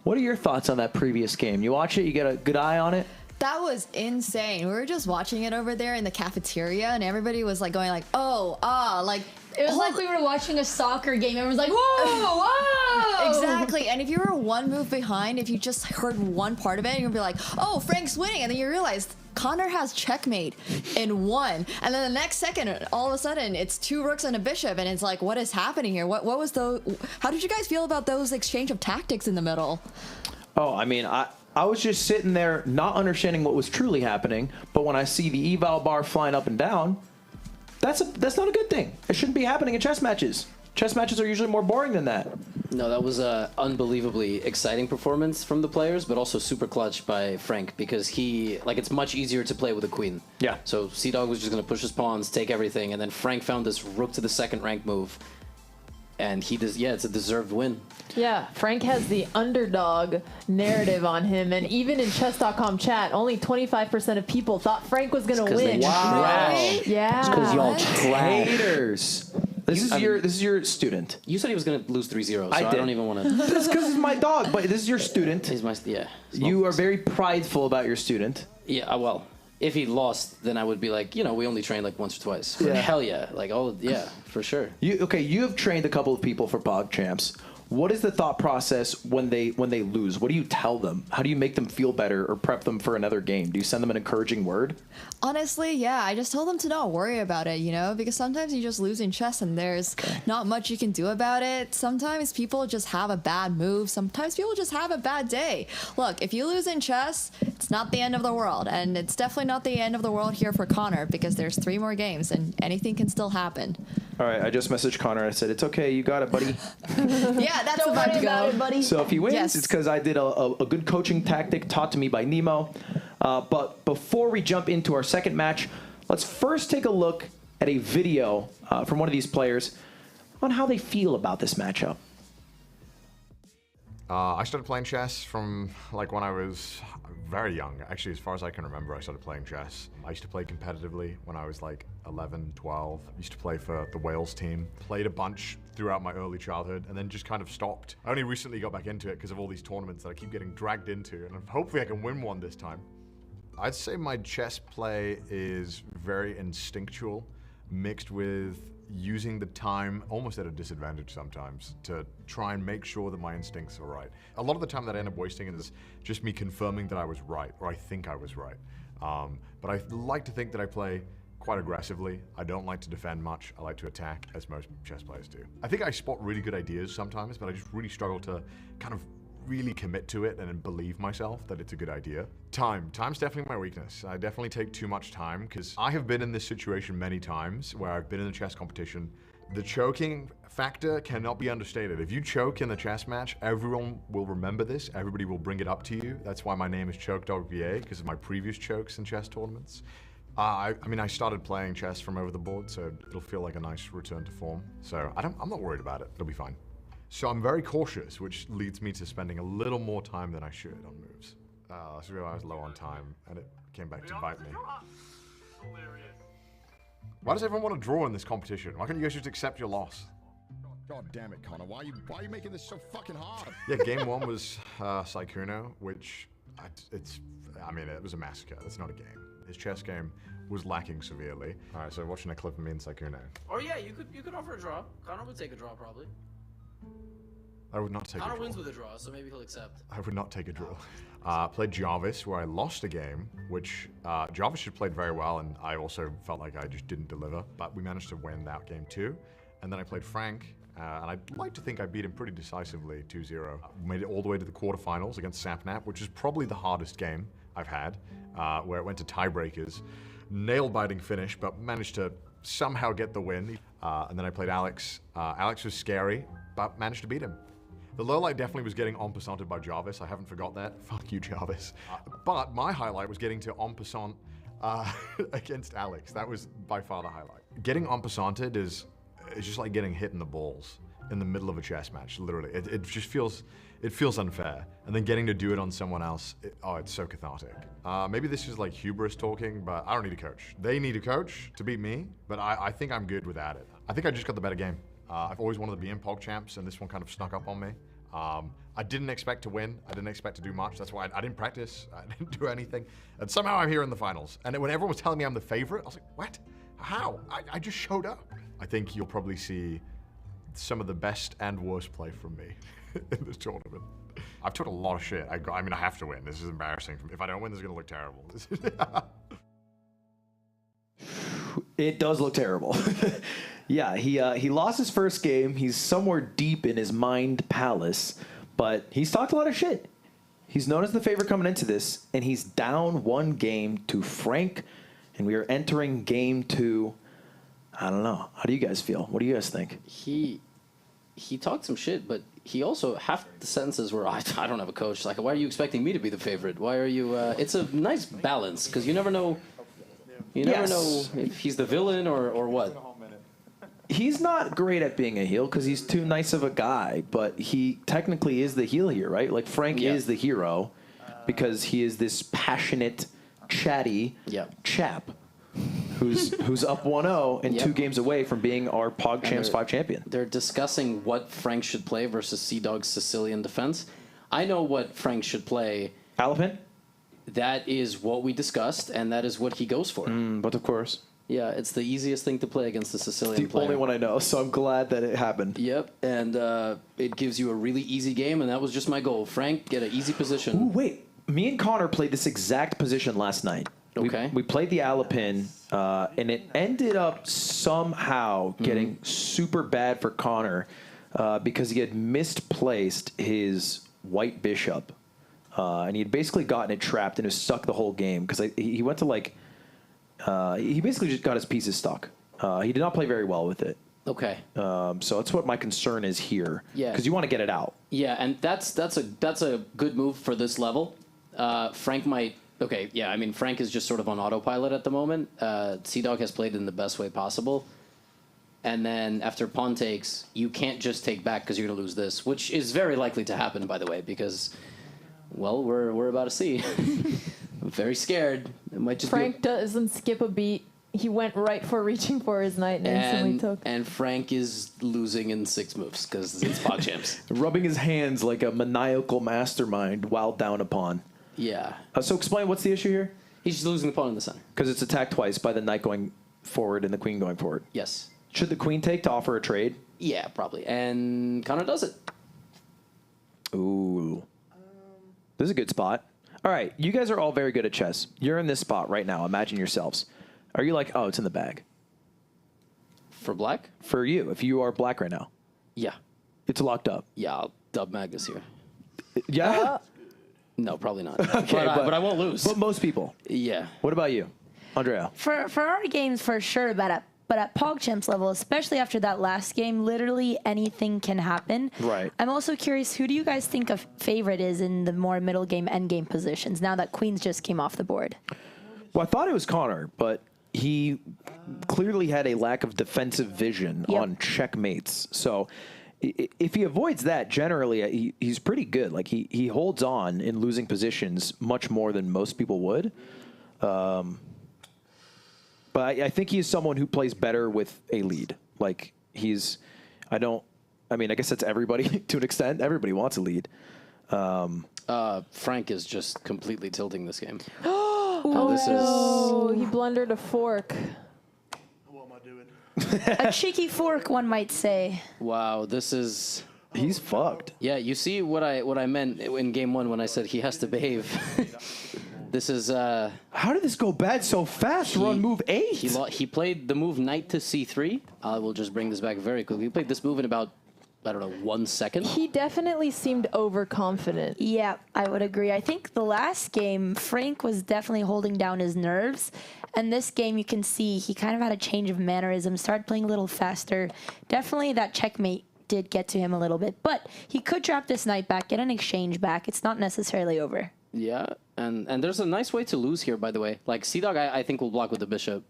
A: What are your thoughts on that previous game? You watch it? You get a good eye on it?
L: That was insane. We were just watching it over there in the cafeteria, and everybody was like going like, oh, like.
B: It was like we were watching a soccer game. Everyone's like, whoa, whoa!
L: Exactly. And if you were one move behind, if you just heard one part of it, you'd be like, oh, Frank's winning. And then you realize Connor has checkmate in one. And then the next second, all of a sudden, it's 2 rooks and a bishop. And it's like, what is happening here? What was how did you guys feel about those exchange of tactics in the middle?
A: Oh, I mean, I was just sitting there not understanding what was truly happening. But when I see the eval bar flying up and down, that's not a good thing. It shouldn't be happening in chess matches. Chess matches are usually more boring than that.
G: No, that was a unbelievably exciting performance from the players, but also super clutch by Frank because it's much easier to play with a queen.
A: Yeah.
G: So CDawg was just going to push his pawns, take everything, and then Frank found this rook to the second rank move. And it's a deserved win.
C: Yeah, Frank has the underdog narrative on him, and even in chess.com chat, only 25% of people thought Frank was going to win.
A: Wow.
C: Yeah.
A: It's because y'all haters. This is your student.
G: You said he was going to lose 3-0, so I don't even want to.
A: That's because he's my dog, but this is your student.
G: He's my, yeah.
A: You are very prideful about your student.
G: Yeah, well, if he lost, then I would be like, we only trained like once or twice.
A: Yeah.
G: Hell yeah. For sure.
A: You have trained a couple of people for PogChamps. What is the thought process when they lose? What do you tell them? How do you make them feel better or prep them for another game? Do you send them an encouraging word?
L: Honestly, yeah. I just told them to not worry about it, because sometimes you just lose in chess and there's not much you can do about it. Sometimes people just have a bad move. Sometimes people just have a bad day. Look, if you lose in chess, it's not the end of the world. And it's definitely not the end of the world here for Connor because there's 3 more games and anything can still happen.
A: All right, I just messaged Connor. I said, it's okay. You got it, buddy.
L: Yeah, that's
B: Don't
L: about
B: worry
L: to
B: about
L: go.
B: it, buddy.
A: So if he wins,
L: Yes.
A: it's because I did a good coaching tactic taught to me by Nemo. But before we jump into our second match, let's first take a look at a video from one of these players on how they feel about this matchup.
N: I started playing chess from when I was very young. Actually, as far as I can remember, I started playing chess. I used to play competitively when I was 11, 12. I used to play for the Wales team. Played a bunch throughout my early childhood and then just kind of stopped. I only recently got back into it because of all these tournaments that I keep getting dragged into, and hopefully I can win one this time. I'd say my chess play is very instinctual, mixed with using the time almost at a disadvantage sometimes to try and make sure that my instincts are right. A lot of the time that I end up wasting is just me confirming that I was right, or I think I was right. But I like to think that I play quite aggressively. I don't like to defend much. I like to attack, as most chess players do. I think I spot really good ideas sometimes, but I just really struggle to kind of really commit to it and then believe myself that it's a good idea. Time's definitely my weakness. I definitely take too much time because I have been in this situation many times where I've been in a chess competition. The choking factor cannot be understated. If you choke in the chess match, everyone will remember this. Everybody will bring it up to you. That's why my name is CDawgVA, because of my previous chokes in chess tournaments. I started playing chess from over the board, so it'll feel like a nice return to form. So I'm not worried about it. It'll be fine. So I'm very cautious, which leads me to spending a little more time than I should on moves. I just realized I was low on time, and it came back to bite me. Why does everyone want to draw in this competition? Why can't you guys just accept your loss? God damn it, Connor. Why are you making this so fucking hard? Yeah, game 1 was Saikuno, which it was a massacre. That's not a game. His chess game was lacking severely. All right, so watching a clip of me and Saikuno.
Q: Or yeah, you could offer a draw. Connor would take a draw probably.
N: I would not take a draw.
Q: Connor wins with a draw, so maybe he'll accept.
N: I would not take a draw. Played Jarvis, where I lost a game, which Jarvis had played very well, and I also felt like I just didn't deliver. But we managed to win that game too. And then I played Frank, and I'd like to think I beat him pretty decisively, 2-0. Made it all the way to the quarterfinals against Sapnap, which is probably the hardest game I've had, where it went to tiebreakers. Nail-biting finish, but managed to somehow get the win. And then I played Alex. Alex was scary, but managed to beat him. The low light definitely was getting en passanted by Jarvis. I haven't forgot that. Fuck you, Jarvis. But my highlight was getting to en passant against Alex. That was by far the highlight. Getting en passanted is just like getting hit in the balls. in the middle of a chess match, literally. It just feels unfair. And then getting to do it on someone else, it's so cathartic. Maybe this is like hubris talking, but I don't need a coach. They need a coach to beat me, but I think I'm good without it. I think I just got the better game. I've always wanted to be in PogChamps, and this one kind of snuck up on me. I didn't expect to win. I didn't expect to do much. That's why I didn't practice. I didn't do anything. And somehow I'm here in the finals. And when everyone was telling me I'm the favorite, I was like, what? How? I just showed up. I think you'll probably see some of the best and worst play from me in this tournament. I've took a lot of shit. I mean, I have to win. This is embarrassing. If I don't win, this is going to look terrible.
A: It does look terrible. Yeah, he lost his first game. He's somewhere deep in his mind palace, but he's talked a lot of shit. He's known as the favorite coming into this, and he's down 1 game to Frank, and we are entering game 2. I don't know. How do you guys feel? What do you guys think?
G: He talked some shit, but he also, half the sentences were, I don't have a coach. Like, why are you expecting me to be the favorite? Why are you... it's a nice balance, because you never know... You never know if he's the villain or what.
A: He's not great at being a heel because he's too nice of a guy, but he technically is the heel here, right? Like, Frank is the hero because he is this passionate, chatty chap who's up 1-0 and 2 games away from being our PogChamps 5 champion.
G: They're discussing what Frank should play versus CDawg's Sicilian defense. I know what Frank should play.
A: Alapin?
G: That is what we discussed, and that is what he goes for.
A: But of course.
G: Yeah, it's the easiest thing to play against the Sicilian
A: It's the only one I know, so I'm glad that it happened.
G: Yep, and it gives you a really easy game, and that was just my goal. Frank, get an easy position.
A: Ooh, wait. Me and Connor played this exact position last night.
G: Okay.
A: We played the Alapin, and it ended up somehow getting super bad for Connor because he had misplaced his white bishop. And he had basically gotten it trapped and was stuck the whole game because he went to like he basically just got his pieces stuck. He did not play very well with it.
G: Okay.
A: So that's what my concern is here.
G: Yeah.
A: Because you want to get it out.
G: Yeah, and that's a good move for this level. Frank might. Okay. Yeah. I mean, Frank is just sort of on autopilot at the moment. CDawg has played in the best way possible. And then after pawn takes, you can't just take back because you're going to lose this, which is very likely to happen, by the way, because. Well, we're about to see. I'm very scared. It might just
C: Frank doesn't skip a beat. He went right for reaching for his knight and instantly took.
G: And Frank is losing in 6 moves because it's PogChamps.
A: Rubbing his hands like a maniacal mastermind while down a pawn.
G: Yeah.
A: So explain, what's the issue here?
G: He's just losing the pawn in the center.
A: Because it's attacked twice by the knight going forward and the queen going forward.
G: Yes.
A: Should the queen take to offer a trade?
G: Yeah, probably. And Connor does it.
A: Ooh. This is a good spot. All right, you guys are all very good at chess. You're in this spot right now. Imagine yourselves. Are you like, oh, it's in the bag?
G: For black?
A: For you, if you are black right now.
G: Yeah.
A: It's locked up.
G: Yeah, I'll dub Magnus here.
A: Yeah?
G: No, probably not.
A: Okay,
G: but I won't lose.
A: But most people.
G: Yeah.
A: What about you, Andrea?
B: For our games, for sure, but at PogChamps level, especially after that last game, literally anything can happen.
A: Right.
B: I'm also curious, who do you guys think a favorite is in the more middle game, end game positions now that queens just came off the board?
A: Well, I thought it was Connor, but he clearly had a lack of defensive vision on checkmates. So if he avoids that, generally, he's pretty good. Like, he holds on in losing positions much more than most people would. But I think he's someone who plays better with a lead. Like, I guess that's everybody to an extent. Everybody wants a lead.
G: Frank is just completely tilting this game.
C: He blundered a fork.
K: What am I doing?
B: A cheeky fork, one might say.
G: Wow, this is...
A: He's fucked.
G: Yeah, you see what I meant in game 1 when I said he has to behave. This is...
A: How did this go bad so fast? We're on move 8.
G: He played the move knight to c3. I will just bring this back very quickly. He played this move in about, I don't know, 1 second.
C: He definitely seemed overconfident.
B: Yeah, I would agree. I think the last game, Frank was definitely holding down his nerves. And this game, you can see he kind of had a change of mannerism, started playing a little faster. Definitely that checkmate did get to him a little bit. But he could drop this knight back, get an exchange back. It's not necessarily over.
G: Yeah, and there's a nice way to lose here, by the way. Like, CDawg, I think, will block with the bishop.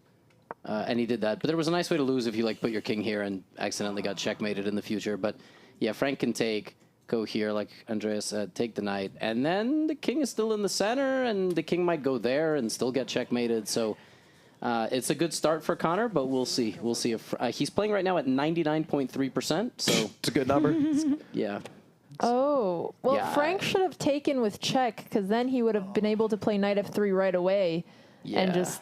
G: And he did that. But there was a nice way to lose if you like put your king here and accidentally got checkmated in the future. But yeah, Frank can go here, like Andreas said, take the knight. And then the king is still in the center, and the king might go there and still get checkmated. So it's a good start for Connor, but we'll see. We'll see if he's playing right now at 99.3%. So
A: it's a good number.
G: Yeah.
C: Oh, well,
G: Yeah.
C: Frank should have taken with check, because then he would have been able to play knight f3 right away and just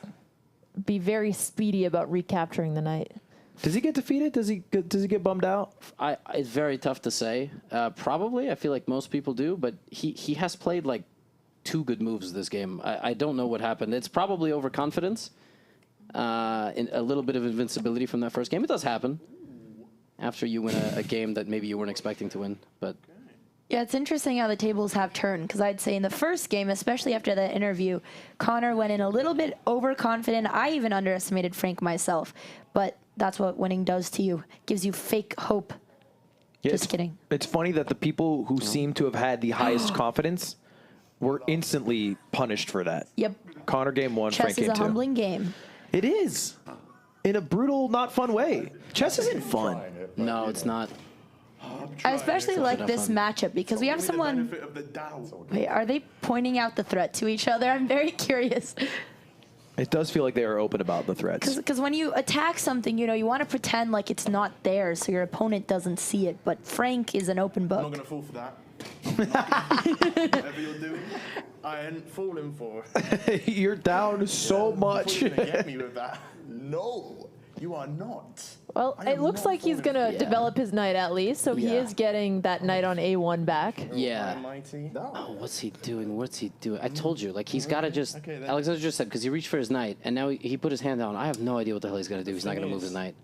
C: be very speedy about recapturing the knight.
A: Does he get defeated? Does he get bummed out?
G: It's very tough to say. Probably. I feel like most people do, but he has played like 2 good moves this game. I don't know what happened. It's probably overconfidence. A little bit of invincibility from that first game. It does happen after you win a game that maybe you weren't expecting to win. But
B: Yeah, it's interesting how the tables have turned, because I'd say in the first game, especially after that interview, Connor went in a little bit overconfident. I even underestimated Frank myself, but that's what winning does to you. Gives you fake hope.
A: Yeah,
B: Just kidding.
A: It's funny that the people who seem to have had the highest confidence were instantly punished for that.
B: Yep.
A: Connor game 1,
B: Chess
A: Frank
B: is
A: game
B: a
A: 2.
B: humbling game.
A: It is. In a brutal, not fun way. Chess isn't fun.
G: No, it's not.
B: I especially like this matchup because we have someone... Wait, are they pointing out the threat to each other? I'm very curious.
A: It does feel like they are open about the threats.
B: Because when you attack something, you want to pretend like it's not there so your opponent doesn't see it. But Frank is an open book.
P: I'm not going to fall for that. Whatever you're doing, I ain't falling for.
A: You're down so much.
P: You're going to get me with that. No, you are not.
C: Well, it looks like he's going to develop his knight at least, so he is getting that knight on a1 back.
G: Yeah. Oh, what's he doing? What's he doing? I told you, like, he's got to just... Alexander just said, because he reached for his knight, and now he put his hand down. I have no idea what the hell he's going to do. He's not going to move his knight.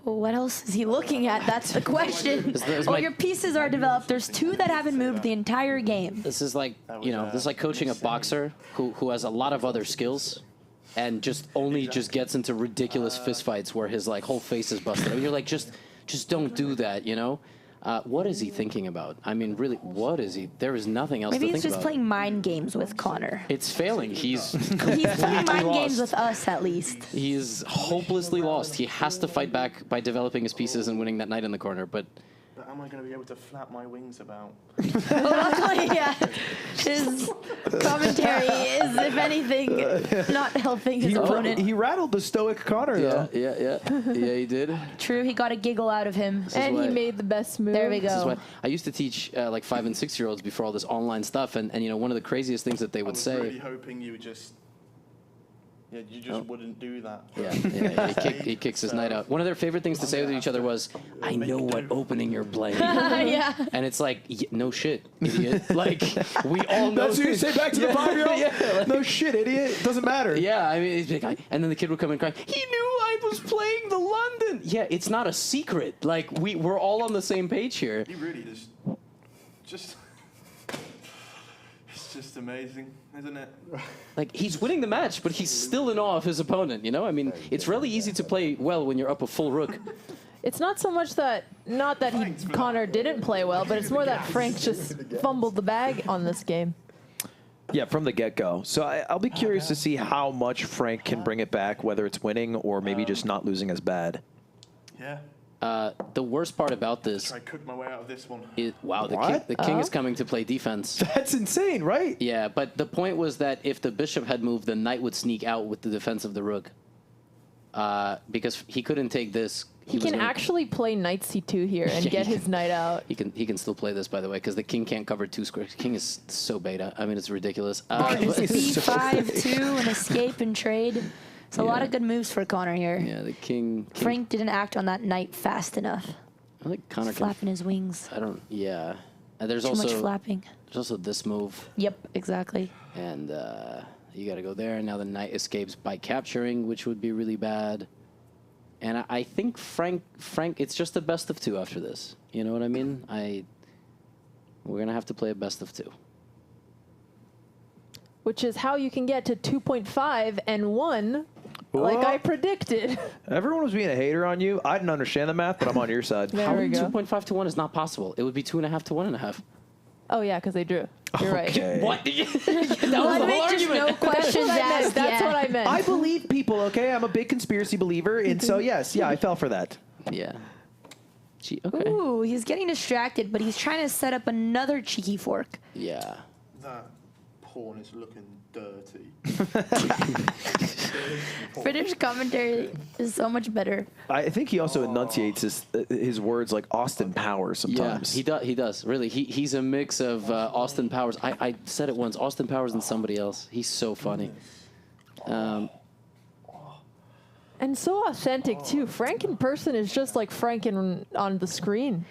B: Well, what else is he looking at? That's the question. Well, your pieces are developed. There's 2 that haven't moved the entire game.
G: This is like, this is like coaching a boxer who has a lot of other skills and just gets into ridiculous fistfights where his like whole face is busted. I mean, you're like, just don't do that, What is he thinking about? I mean, really, what is he? There is nothing else
B: Maybe
G: to
B: he's
G: think
B: just
G: about.
B: playing mind games with Connor.
G: It's failing. He's
B: playing mind games with us, at least.
G: He's hopelessly lost. He has to fight back by developing his pieces and winning that knight in the corner, but
P: am I going to be able to flap my wings about?
B: Luckily, yeah. His commentary is, if anything, not helping his opponent.
A: He rattled the stoic Connor, though.
G: Yeah, he did.
B: True, he got a giggle out of him.
C: And he made the best move.
B: There we
G: This is
B: go.
G: why I used to teach like 5- and 6-year-olds before all this online stuff, and one of the craziest things that they would say.
P: I was really hoping you would just... Yeah, you just wouldn't do that.
G: Yeah, he kicks his knight out. One of their favorite things to say to each other was, "I know what opening you're playing."
B: Yeah.
G: And it's like, no shit, idiot. Like, we all know.
A: That's what you say back to the 5-year-old?
G: Yeah, like,
A: no shit, idiot. Doesn't matter.
G: Yeah, I mean, he's like, and then the kid would come in crying, he knew I was playing the London. Yeah, it's not a secret. Like, we're all on the same page here.
P: He really just... It's just amazing, isn't it?
G: Like, he's winning the match, but he's still in awe of his opponent, I mean, it's really easy to play well when you're up a full rook.
C: It's not so much that, Connor didn't play well, but it's more that Frank just fumbled the bag on this game.
A: Yeah, from the get-go. So I'll be curious to see how much Frank can bring it back, whether it's winning or maybe just not losing as bad.
P: Yeah.
G: The worst part about this...
P: Try to cook my way out of this one.
G: Wow, the king is coming to play defense.
A: That's insane, right?
G: Yeah, but the point was that if the bishop had moved, the knight would sneak out with the defense of the rook. Because he couldn't take this.
C: He can actually play knight c2 here and get his knight out.
G: He can still play this, by the way, because the king can't cover 2 squares. The king is so beta. I mean, it's ridiculous.
B: B5, 2, and escape and trade. It's a lot of good moves for Connor here.
G: Yeah, the king...
B: Frank didn't act on that knight fast enough.
G: I think Connor
B: flapping his wings.
G: I don't... Yeah. And there's
B: Too
G: also...
B: much flapping.
G: There's also this move.
B: Yep, exactly.
G: And you got to go there. Now the knight escapes by capturing, which would be really bad. And I think Frank, it's just a best of 2 after this. You know what I mean? We're going to have to play a best of 2.
C: Which is how you can get to 2.5 and 1, like I predicted.
A: Everyone was being a hater on you. I didn't understand the math, but I'm on your side.
C: There we go.
G: 2.5 to 1 is not possible. It would be 2.5 to 1.5.
C: Oh, yeah, because they drew. You're right.
G: What?
B: Ludwig, just no questions asked.
C: That's what I meant.
A: I believe believe people, okay? I'm a big conspiracy believer, and so yes, yeah, I fell for that.
G: Yeah. Okay.
B: Ooh, he's getting distracted, but he's trying to set up another cheeky fork.
G: Yeah.
P: That pawn is looking dirty.
B: British commentary is so much better.
A: I think he also enunciates his words like Austin Powers sometimes.
G: Yeah, he does. Really, he's a mix of Austin Powers. I said it once, Austin Powers and somebody else. He's so funny.
C: And so authentic, too. Frank in person is just like Frank on the screen.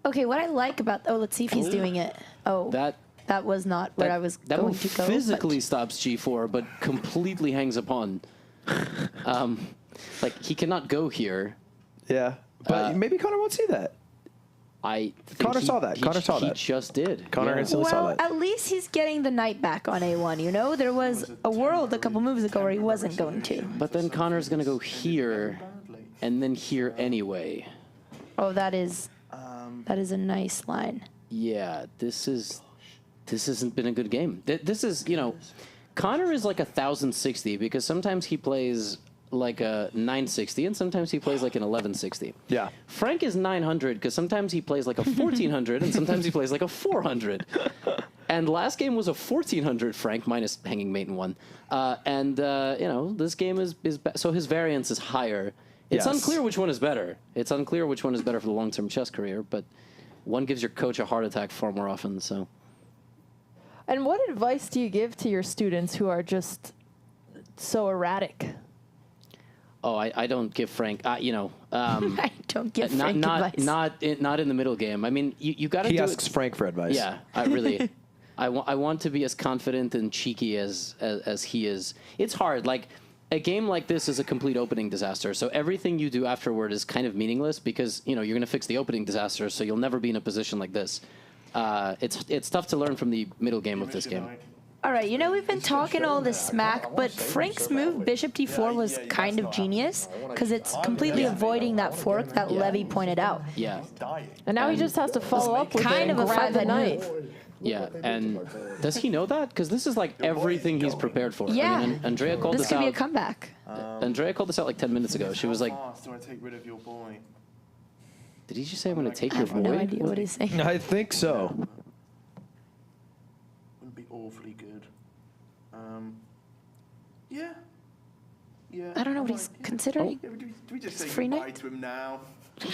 B: Okay, what I like about... Oh, let's see if he's doing it. Oh, that was not where I was
G: that
B: going
G: move
B: to go.
G: physically stops G4, but completely hangs a pawn. Like, he cannot go here.
A: Yeah, but maybe Connor won't see that. Connor saw that. Connor saw that.
G: He just did.
A: Connor instantly saw that.
B: At least he's getting the knight back on A1, you know? There was a world a couple moves ago where he wasn't going to.
G: But then Connor's going to go here and then here anyway.
B: Oh, that is a nice line.
G: Yeah, this hasn't been a good game. This is, Connor is like 1060 because sometimes he plays like a 960 and sometimes he plays like an 1160.
A: Yeah.
G: Frank is 900 because sometimes he plays like a 1400 and sometimes he plays like a 400. And last game was a 1400 Frank minus hanging mate in one. This game is so his variance is higher. It's unclear which one is better. It's unclear which one is better for the long-term chess career, but one gives your coach a heart attack far more often, so.
C: And what advice do you give to your students who are just so erratic?
G: Oh, I don't give Frank,
B: I don't give Frank advice.
G: Not in the middle game. I mean, you got to do it.
A: He asks Frank for advice.
G: Yeah, I want to be as confident and cheeky as he is. It's hard. Like, a game like this is a complete opening disaster. So everything you do afterward is kind of meaningless because, you're going to fix the opening disaster, so you'll never be in a position like this. It's tough to learn from the middle game of this game.
B: All right, we've been talking all this smack, but Frank's move, bishop d4, was kind of genius because it's completely avoiding that fork that Levy pointed out.
G: Yeah.
C: And now he just has to follow up with
B: kind of a
C: five-head
B: knight.
G: Yeah, and does he know that? Because this is like everything he's prepared for.
B: Yeah.
G: I mean, Andrea called
B: this
G: this out.
B: Could be a comeback.
G: Andrea called this out like 10 minutes ago. She was like,
P: do I take rid of your boy?
G: did he just say I'm going to take your boy?
B: No idea what he's saying.
A: I think so.
P: Would be awfully good. Yeah. Yeah.
B: I don't know what he's considering.
P: Yeah, do we just say
B: free
P: goodbye
B: night?
P: to him now? Yeah,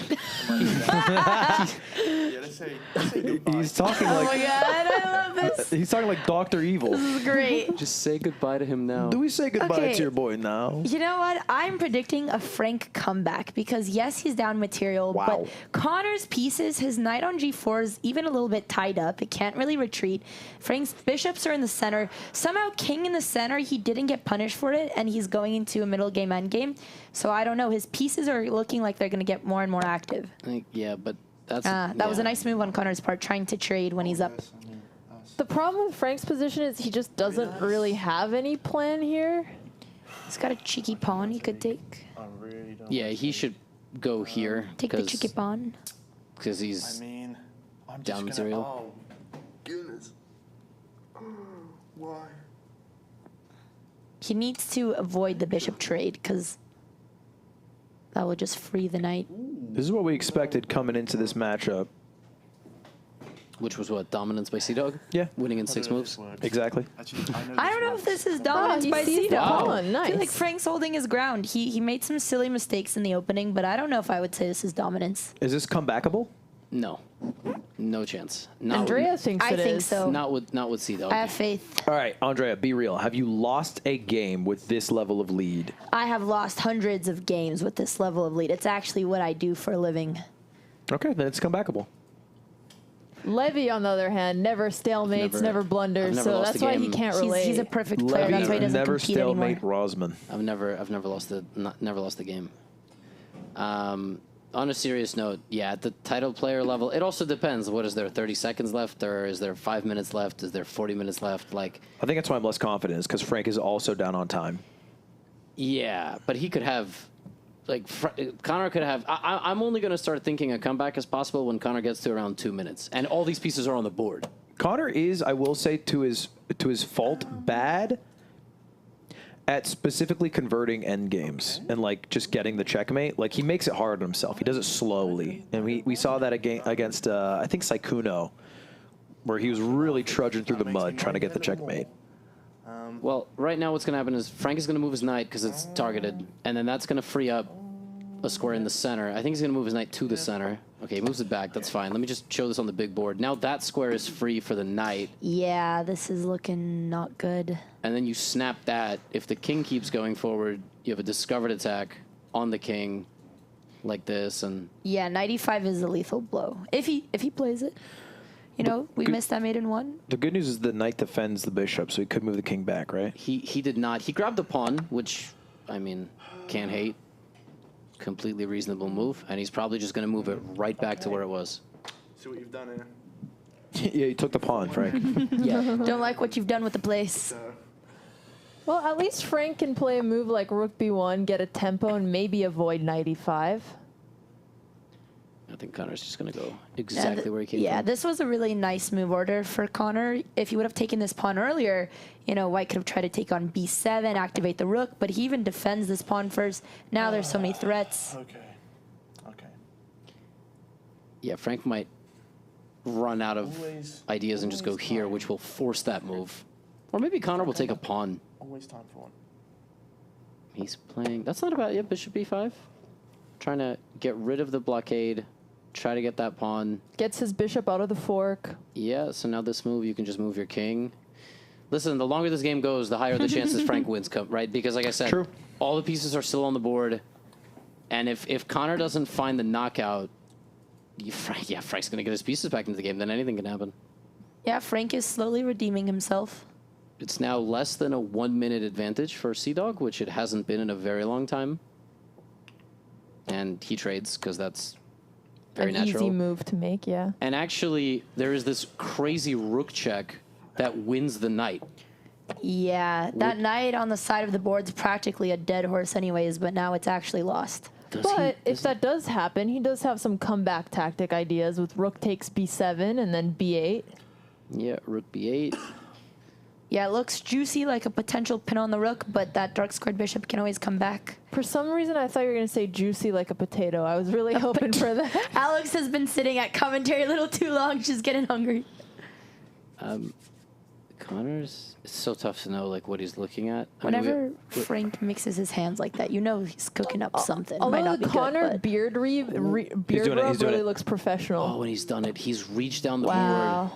P: let's say goodbye.
A: He's talking
B: Oh
A: like.
B: my god, I love this.
A: He's talking like Dr. Evil.
B: This is great.
G: Just say goodbye to him now.
A: Do we say goodbye
B: Okay.
A: to your boy now?
B: You know what? I'm predicting a Frank comeback because, yes, he's down material,
A: Wow.
B: but Connor's pieces, his knight on g4 is even a little bit tied up. It can't really retreat. Frank's bishops are in the center. Somehow, king in the center, he didn't get punished for it, and he's going into a middle game endgame. So I don't know. His pieces are looking like they're going to get more and more active.
G: Yeah, but that's...
B: That was a nice move on Connor's part, trying to trade when he's up.
C: The problem with Frank's position is he just doesn't really have any plan here.
B: He's got a cheeky pawn he could take.
G: Yeah, he should go here.
B: Take the cheeky pawn.
G: Because he's down material.
P: Oh, goodness. Why?
B: He needs to avoid the bishop trade because that will just free the knight.
A: This is what we expected coming into this matchup.
G: Which was what? Dominance by CDawg?
A: Yeah.
G: Winning in 6 moves?
A: Exactly.
B: I don't know if this is dominance
C: he
B: by
C: sees the
B: CDawg.
C: pawn.
B: I
C: Nice.
B: feel like Frank's holding his ground. He made some silly mistakes in the opening, but I don't know if I would say this is dominance.
A: Is this comebackable?
G: No. No chance.
C: Andrea thinks
B: I
C: it
B: think
C: is.
B: so.
G: Not with CDawg.
B: I have faith.
A: All right, Andrea, be real. Have you lost a game with this level of lead?
B: I have lost hundreds of games with this level of lead. It's actually what I do for a living.
A: Okay, then it's comebackable.
C: Levy, on the other hand, never stalemates, never blunders,
G: I've never
C: so
G: lost
C: that's
G: a
C: why he
G: game.
C: can't relate.
B: He's a perfect player. That's why he doesn't
A: never
B: compete anymore.
A: stalemate Rosman.
G: I've never lost the game. On a serious note, yeah, at the title player level, it also depends. What is there, 30 seconds left, or is there 5 minutes left? Is there 40 minutes left? Like,
A: I think that's why I'm less confident, is because Frank is also down on time.
G: yeah, but he could have, like, Connor could have. I'm only going to start thinking a comeback is possible when Connor gets to around 2 minutes, and all these pieces are on the board.
A: Connor is, I will say, to his fault, bad at specifically converting endgames and like just getting the checkmate. Like he makes it hard on himself. He does it slowly, and we saw that against I think Saikuno, where he was really trudging through the mud trying to get the checkmate.
G: Well, right now what's going to happen is Frank is going to move his knight because it's targeted, and then that's going to free up a square in the center. I think he's going to move his knight to the center. Okay, he moves it back. That's fine. Let me just show this on the big board. Now that square is free for the knight.
B: Yeah, this is looking not good.
G: And then you snap that. If the king keeps going forward, you have a discovered attack on the king like this. And
B: Yeah, 95 is a lethal blow. If he plays it. You know, we missed that mate in 1.
A: The good news is the knight defends the bishop, so he could move the king back, right?
G: He did not. He grabbed the pawn, which, I mean, can't hate. Completely reasonable move. And he's probably just going to move it right back to where it was.
P: See what you've done here.
A: Yeah, you took the pawn, Frank.
B: Yeah. Don't like what you've done with the place.
C: Well, at least Frank can play a move like Rook B1, get a tempo, and maybe avoid knight E5.
G: I think Connor's just going to go exactly where he came
B: Yeah,
G: from.
B: this was a really nice move order for Connor. If he would have taken this pawn earlier, you know, White could have tried to take on B7, activate the rook, but he even defends this pawn first. Now there's so many threats.
P: Okay.
G: Yeah, Frank might run out of ideas and just go here, which will force that move. Or maybe Connor will take a pawn.
P: Always time for one.
G: He's playing... That's not a bad... Yeah, bishop B5. Trying to get rid of the blockade. Try to get that pawn.
C: Gets his bishop out of the fork.
G: Yeah, so now this move, you can just move your king. Listen, the longer this game goes, the higher the chances Frank wins, right? Because like I said, all the pieces are still on the board. And if Connor doesn't find the knockout, Frank's going to get his pieces back into the game. Then anything can happen.
B: Yeah, Frank is slowly redeeming himself.
G: It's now less than a 1 minute advantage for CDawg, which it hasn't been in a very long time. And he trades because that's very natural.
C: Easy move to make, yeah.
G: And actually, there is this crazy rook check that wins the knight.
B: Yeah, that knight on the side of the board's practically a dead horse anyways, but now it's actually lost.
C: But if that does happen, he does have some comeback tactic ideas with rook takes B7 and then B8.
G: Yeah, rook B8.
B: Yeah, it looks juicy like a potential pin on the rook, but that dark squared bishop can always come back.
C: For some reason, I thought you were going to say juicy like a potato. I was really hoping for that.
B: Alex has been sitting at commentary a little too long. She's getting hungry.
G: Connor's... It's so tough to know like what he's looking at.
B: Whenever Frank mixes his hands like that, you know he's cooking up something. Might
C: Although
B: not be
C: Connor
B: good,
C: beard rub really looks professional.
G: Oh, when he's done it, he's reached down the
C: Wow.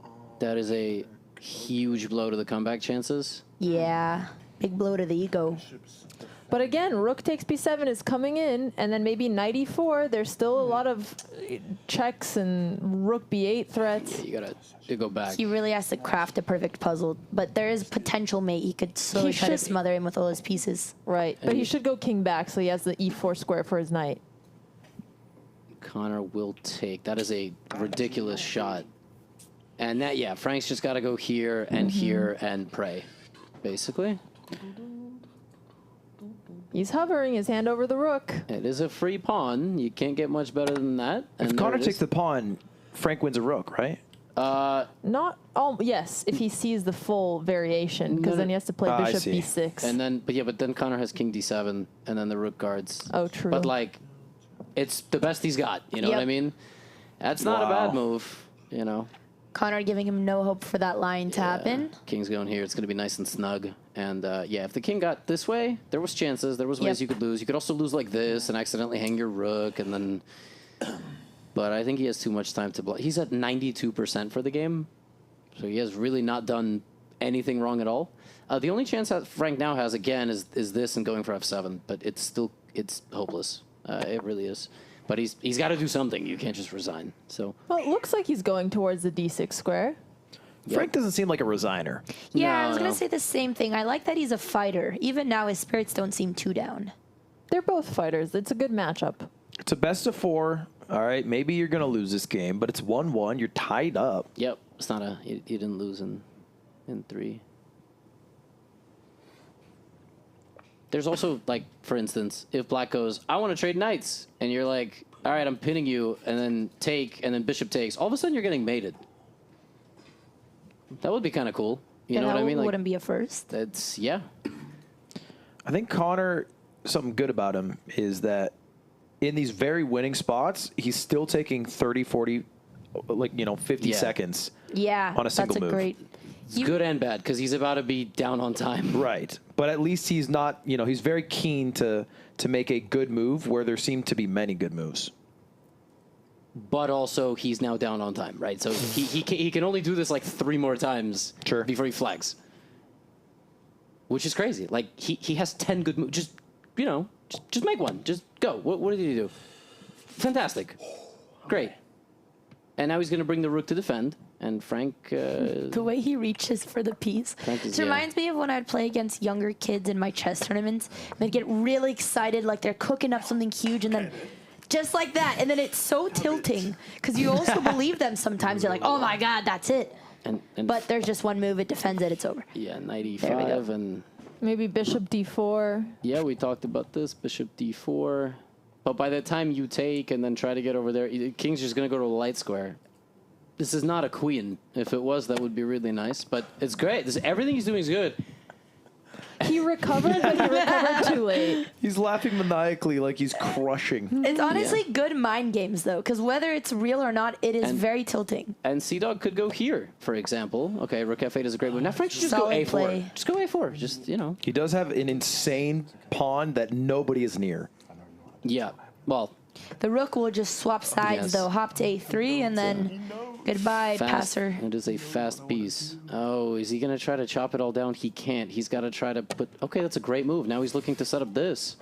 G: board. That is a huge blow to the comeback chances.
B: Yeah, big blow to the ego.
C: But again, rook takes b7 is coming in, and then maybe knight e4. There's still a lot of checks and rook b8 threats.
G: Yeah, you gotta go back.
B: He really has to craft a perfect puzzle, but there is potential mate. He could slowly try to smother him with all his pieces.
C: Right, but he should go king back so he has the e4 square for his knight.
G: Connor will take. That is a ridiculous shot. And that, yeah, Frank's just got to go here and here and pray, basically.
C: He's hovering his hand over the rook.
G: It is a free pawn. You can't get much better than that.
A: If Connor takes the pawn, Frank wins a rook, right?
C: Not all. Yes, if he sees the full variation, because then he has to play bishop b6.
G: And then, but then Connor has king d7, and then the rook guards.
C: Oh, true.
G: But like, it's the best he's got. You know what I mean? That's not a bad move. You know.
B: Connor giving him no hope for that line to happen.
G: King's going here. It's going to be nice and snug. And yeah, if the king got this way, there was chances. There was ways you could lose. You could also lose like this and accidentally hang your rook, and then. But I think he has too much time to block. He's at 92% for the game, so he has really not done anything wrong at all. The only chance that Frank now has again is this and going for f7, but it's hopeless. It really is. But he's got to do something. You can't just resign. So.
C: Well, it looks like he's going towards the d6 square.
A: Frank doesn't seem like a resigner.
B: Yeah, I was going to say the same thing. I like that he's a fighter. Even now, his spirits don't seem too down.
C: They're both fighters. It's a good matchup.
A: It's a best of 4. All right, maybe you're going to lose this game, but it's 1-1. You're tied up.
G: Yep, it's not a... You didn't lose in 3. There's also, like, for instance, if Black goes, I want to trade knights, and you're like, all right, I'm pinning you, and then take, and then bishop takes, all of a sudden you're getting mated. That would be kind of cool. You know what I mean?
B: Like, wouldn't be a first.
G: That's, yeah.
A: I think Connor, something good about him is that in these very winning spots, he's still taking 30, 40, 50 seconds on a single move.
G: It's good and bad because he's about to be down on time.
A: Right. But at least he's not, he's very keen to make a good move where there seem to be many good moves.
G: But also, he's now down on time, right? So he can only do this like 3 more times before he flags. Which is crazy. Like, he has 10 good moves. Just make one. Just go. What did he do? Fantastic. Great. And now he's going to bring the rook to defend. And Frank...
B: the way he reaches for the piece. This reminds me of when I'd play against younger kids in my chess tournaments. They'd get really excited, like they're cooking up something huge, and then just like that. And then it's so tilting because you also believe them sometimes. You're like, oh, my God, that's it. But there's just one move. It defends it. It's over.
G: Yeah, knight e5 and...
C: Maybe bishop d4.
G: Yeah, we talked about this. Bishop d4. But by the time you take and then try to get over there, king's just going to go to a light square. This is not a queen. If it was, that would be really nice. But it's great. Everything he's doing is good.
C: He recovered, but he recovered too late.
A: He's laughing maniacally like he's crushing.
B: It's honestly good mind games, though, because whether it's real or not, it is very tilting.
G: And CDawg could go here, for example. Okay, rook f8 is a great move. Now Frank should just go a4.
B: Play.
G: Just go a4. Just,
A: He does have an insane pawn that nobody is near.
G: Yeah, well...
B: The rook will just swap sides, though. Hop to a3, and then goodbye, passer.
G: It is a fast piece. Oh, is he going to try to chop it all down? He can't. He's got to try to put... Okay, that's a great move. Now he's looking to set up this.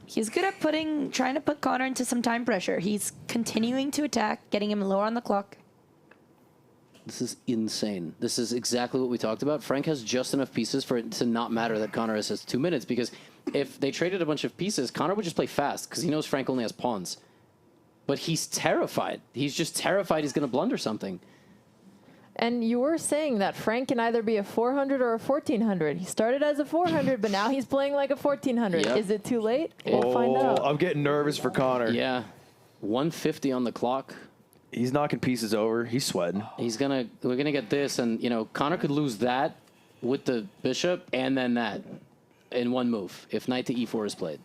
B: He's good at trying to put Connor into some time pressure. He's continuing to attack, getting him lower on the clock.
G: This is insane. This is exactly what we talked about. Frank has just enough pieces for it to not matter that Connor has 2 minutes, because if they traded a bunch of pieces, Connor would just play fast because he knows Frank only has pawns. But he's terrified. He's just terrified he's going to blunder something.
C: And you were saying that Frank can either be a 400 or a 1400. He started as a 400, but now he's playing like a 1400.
G: Yep.
C: Is it too late? We'll find out.
A: I'm getting nervous for Connor.
G: Yeah. 150 on the clock.
A: He's knocking pieces over. He's sweating.
G: We're gonna get this, and Connor could lose that with the bishop and then that in one move if knight to e4 is played.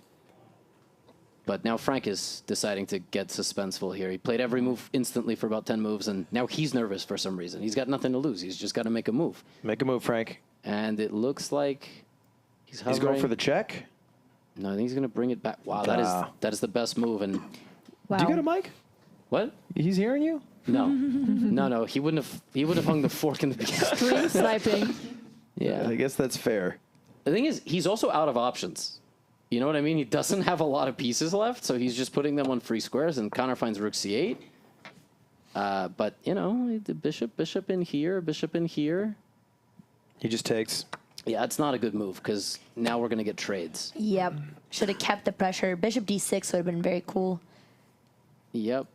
G: But now Frank is deciding to get suspenseful here. He played every move instantly for about 10 moves, and now he's nervous for some reason. He's got nothing to lose. He's just got to make a move.
A: Make a move, Frank.
G: And it looks like he's
A: going for the check.
G: No, I think he's gonna bring it back. Wow, that is the best move. And
B: wow.
A: Do you got a mic?
G: What?
A: He's hearing you?
G: No, no. He wouldn't have hung the fork in the beginning.
C: Stream sniping.
G: Yeah,
A: I guess that's fair.
G: The thing is, he's also out of options. You know what I mean? He doesn't have a lot of pieces left, so he's just putting them on free squares, and Connor finds rook c8. But, the bishop in here, bishop in here.
A: He just takes.
G: Yeah, it's not a good move, because now we're going to get trades.
B: Yep. Should have kept the pressure. Bishop d6 would have been very cool.
G: Yep.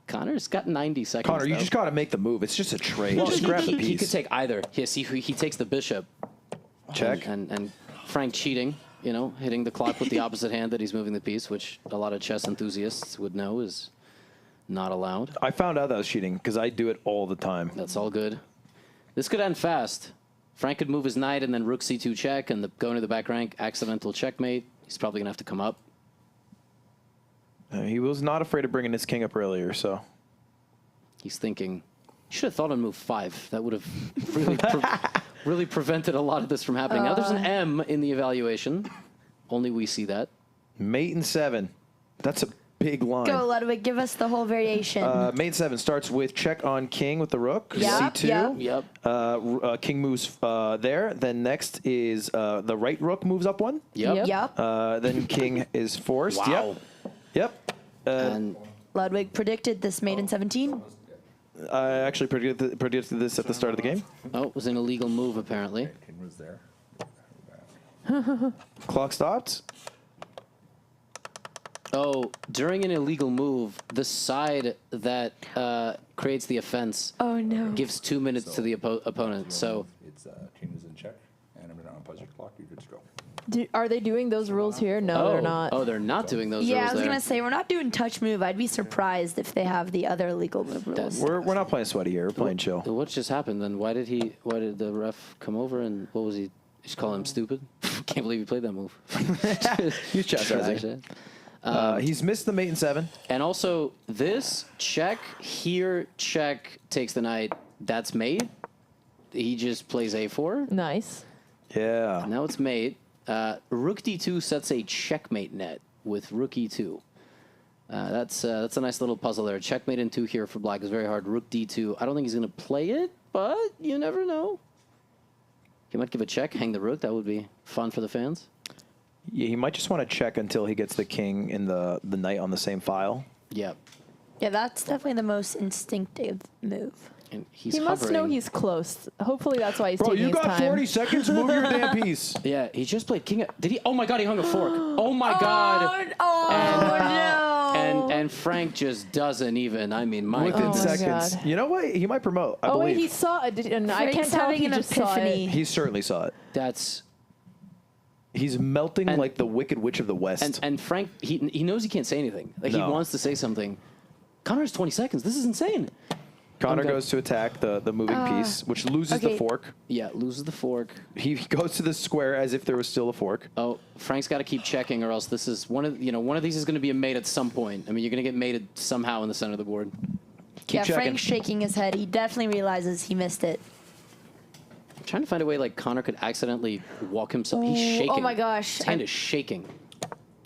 G: Connor's got 90 seconds.
A: Connor, you just got to make the move. It's just a trade.
G: Well,
A: just grab the piece.
G: He could take either. He takes the bishop.
A: Check.
G: And Frank cheating, hitting the clock with the opposite hand that he's moving the piece, which a lot of chess enthusiasts would know is not allowed.
A: I found out that was cheating because I do it all the time.
G: That's all good. This could end fast. Frank could move his knight and then rook c2 check and go into the back rank, accidental checkmate. He's probably going to have to come up.
A: He was not afraid of bringing his king up earlier, so.
G: He's thinking, you should have thought on move 5. That would have really, really prevented a lot of this from happening. Now there's an M in the evaluation. Only we see that.
A: Mate and 7. That's a big line.
B: Go, Ludwig. Give us the whole variation.
A: Mate 7 starts with check on king with the rook.
B: Yep,
A: c2.
G: Yep.
A: King moves there. Then next is the right rook moves up 1.
B: Yep.
A: Then king is forced.
G: Wow.
A: Yep.
G: And
B: Ludwig predicted this mate in 17.
A: I actually predicted this at the start of the game.
G: Oh, it was an illegal move, apparently.
N: King was there.
A: Clock stopped.
G: Oh, during an illegal move, the side that creates the offense gives 2 minutes to the opponent. So
R: it's king is in check, and I'm on a buzzer clock. You're good to go.
C: Are they doing those rules here? No, they're not.
G: Oh, they're not doing those rules
B: Yeah, I was
G: there.
B: going to say, we're not doing touch move. I'd be surprised if they have the other legal move rules.
A: We're not playing sweaty here. We're playing chill.
G: What just happened then? Why did the ref come over and what was he? Just call him stupid. Can't believe he played that move.
A: He's chess, has he? He's missed the mate in 7.
G: And also, this check here, check takes the knight. That's mate. He just plays a4.
C: Nice.
A: Yeah.
G: Now it's mate. Rook d2 sets a checkmate net with rook e2. That's a nice little puzzle there. Checkmate in 2 here for black is very hard. Rook d2. I don't think he's going to play it, but you never know. He might give a check, hang the rook. That would be fun for the fans.
A: Yeah, he might just want to check until he gets the king and the knight on the same file.
G: Yep.
B: Yeah, that's definitely the most instinctive move.
G: And he's
C: He must know he's close. Hopefully that's why he's taking his time.
A: Bro, you got 40 seconds. Move your damn piece.
G: Yeah, he just played king. Did he? Oh my God, he hung a fork. Oh my God.
B: Oh, no.
G: And Frank just doesn't even. I mean, my
A: Within
G: goodness.
A: seconds. You know what? He might promote. I
C: Oh
A: believe.
C: wait, he saw it. And I can't
B: Frank's
C: tell if
B: having
C: he
B: an
C: just saw it.
B: epiphany.
A: He certainly saw it.
G: That's.
A: He's melting like the Wicked Witch of the West.
G: And Frank, he knows he can't say anything. Like
A: No.
G: he wants to say something. Connor has 20 seconds. This is insane.
A: Connor goes to attack the moving piece, which loses the fork.
G: Yeah, loses the fork.
A: He goes to the square as if there was still a fork.
G: Oh, Frank's got to keep checking, or else this is one of these is going to be a mate at some point. I mean, you're going to get mated somehow in the center of the board.
A: Keep checking.
B: Frank's shaking his head. He definitely realizes he missed it.
G: I'm trying to find a way like Connor could accidentally walk himself. He's shaking.
B: Oh my gosh.
G: His hand is shaking.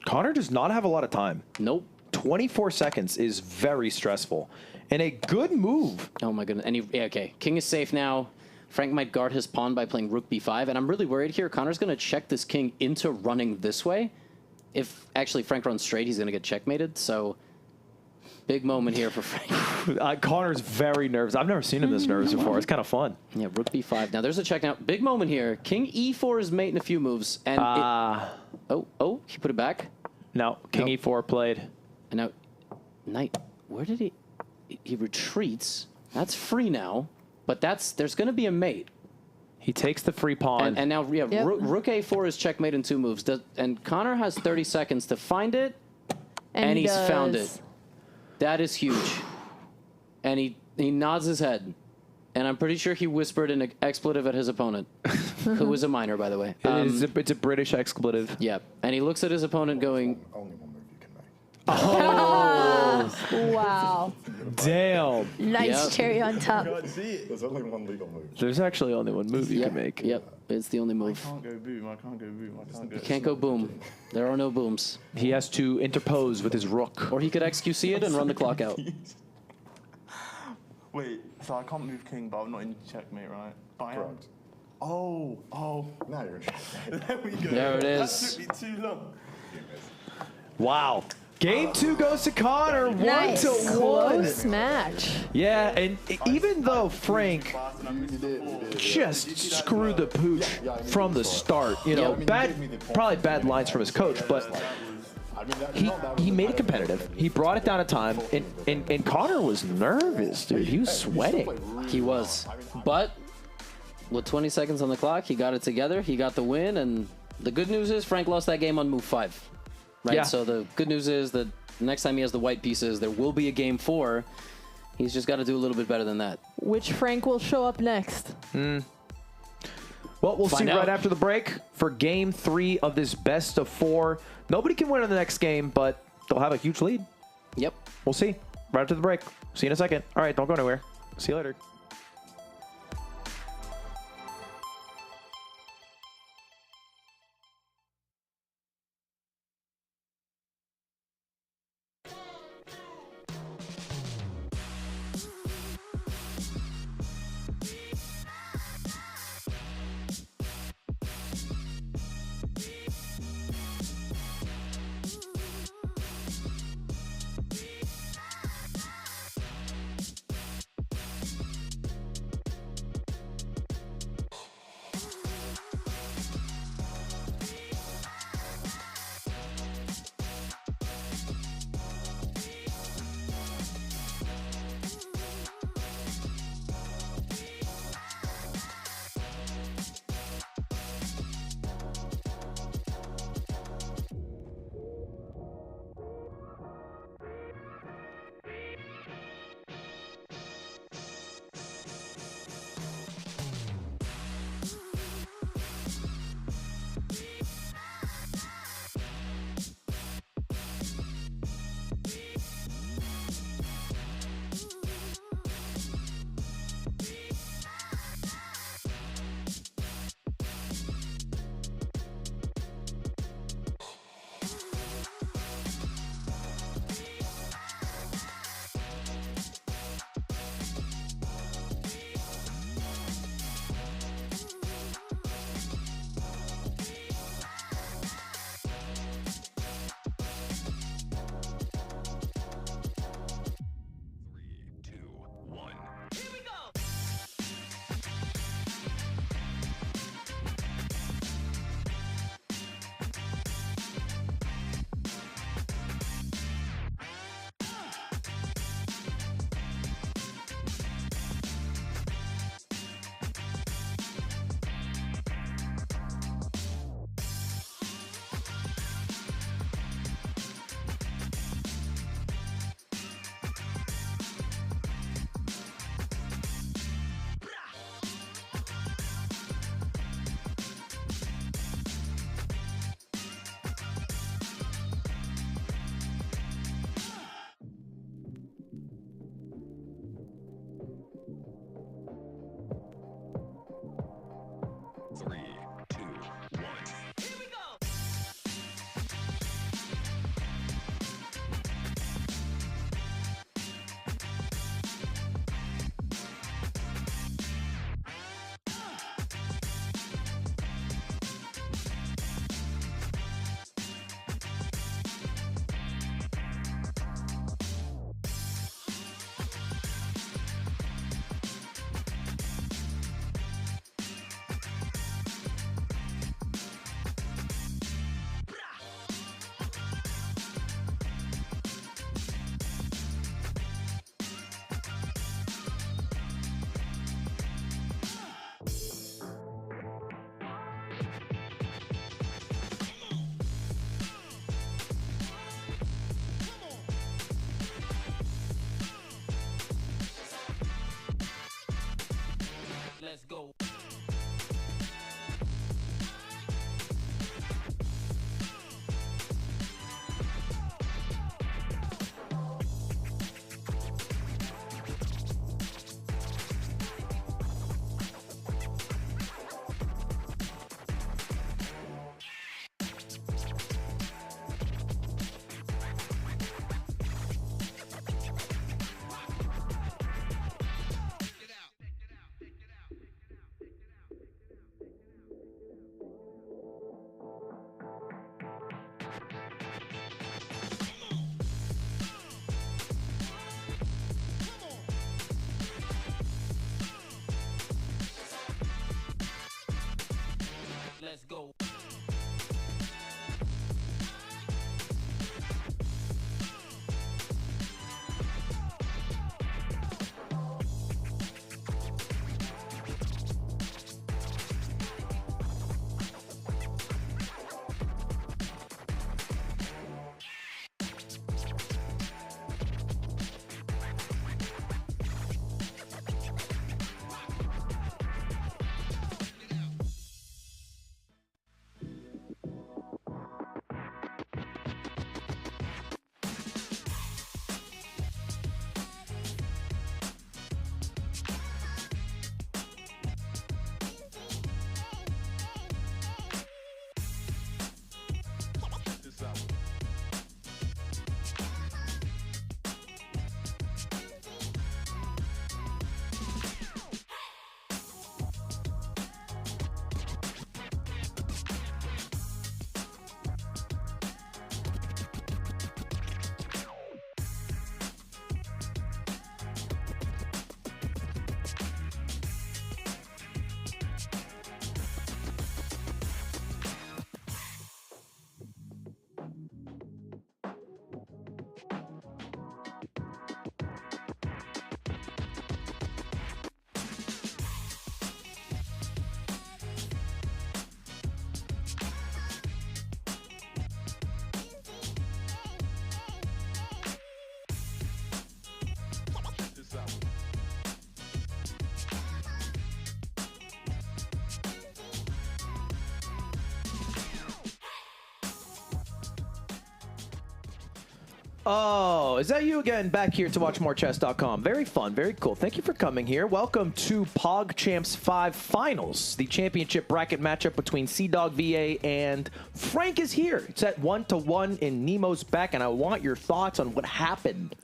A: Connor does not have a lot of time.
G: Nope.
A: 24 seconds is very stressful. And a good move.
G: Oh my goodness. And okay. King is safe now. Frank might guard his pawn by playing rook b5. And I'm really worried here. Connor's going to check this king into running this way. If actually Frank runs straight, he's going to get checkmated. So big moment here for Frank.
A: Connor's very nervous. I've never seen him this nervous before. It's kind of fun.
G: Yeah, rook b5. Now there's a check now. Big moment here. King e4 is mate in a few moves. And oh, he put it back.
A: No, king e4 played.
G: And now, knight, where did he? He retreats. That's free now, but there's going to be a mate.
A: He takes the free pawn.
G: And now, rook a4 is checkmate in 2 moves. And Connor has 30 seconds to find it, and he's found it. That is huge. And he nods his head. And I'm pretty sure he whispered an expletive at his opponent, who was a minor, by the way.
A: It's a British expletive.
G: Yeah. And he looks at his opponent going,
R: Only one move you can make.
A: Oh.
B: Wow.
A: Damn.
B: Nice cherry on top.
R: See it. There's only one legal move.
A: There's actually only one move you can make.
G: Yep, it's the only move.
P: I can't go boom. I can't go boom. I can't go.
G: You can't go boom. There are no booms.
A: He has to interpose with his rook.
G: Or he could XQC it and run the clock out.
P: Wait, so I can't move king, but I'm not in checkmate, right? But I am.
R: Correct.
P: Oh.
R: Now you're in checkmate.
P: There we go.
G: There it
P: That
G: is.
P: took me too long.
A: Wow. Game 2 goes to Connor.
B: Nice.
A: 1-1.
C: Close match.
A: Yeah, and even though Frank just screwed the pooch from the start, you know, probably bad lines from his coach, but he made it competitive. He brought it down to time, and Connor was nervous, dude. He was sweating.
G: He was. But with 20 seconds on the clock, he got it together. He got the win, and the good news is Frank lost that game on move 5. Right,
A: Yeah.
G: so the good news is that next time he has the white pieces, there will be a game 4. He's just got to do a little bit better than that.
C: Which Frank will show up next?
A: Well, we'll see
G: Find out.
A: right after the break for game 3 of this best of 4. Nobody can win in the next game, but they'll have a huge lead.
G: Yep.
A: We'll see right after the break. See you in a second. All right, don't go anywhere. See you later.
S: let's go.
A: Oh, is that you again back here to watch more chess.com? Very fun, very cool. Thank you for coming here. Welcome to PogChamps 5 Finals, the championship bracket matchup between CDawgVA and Frank is here. It's at 1-1 in Nemo's back, and I want your thoughts on what happened.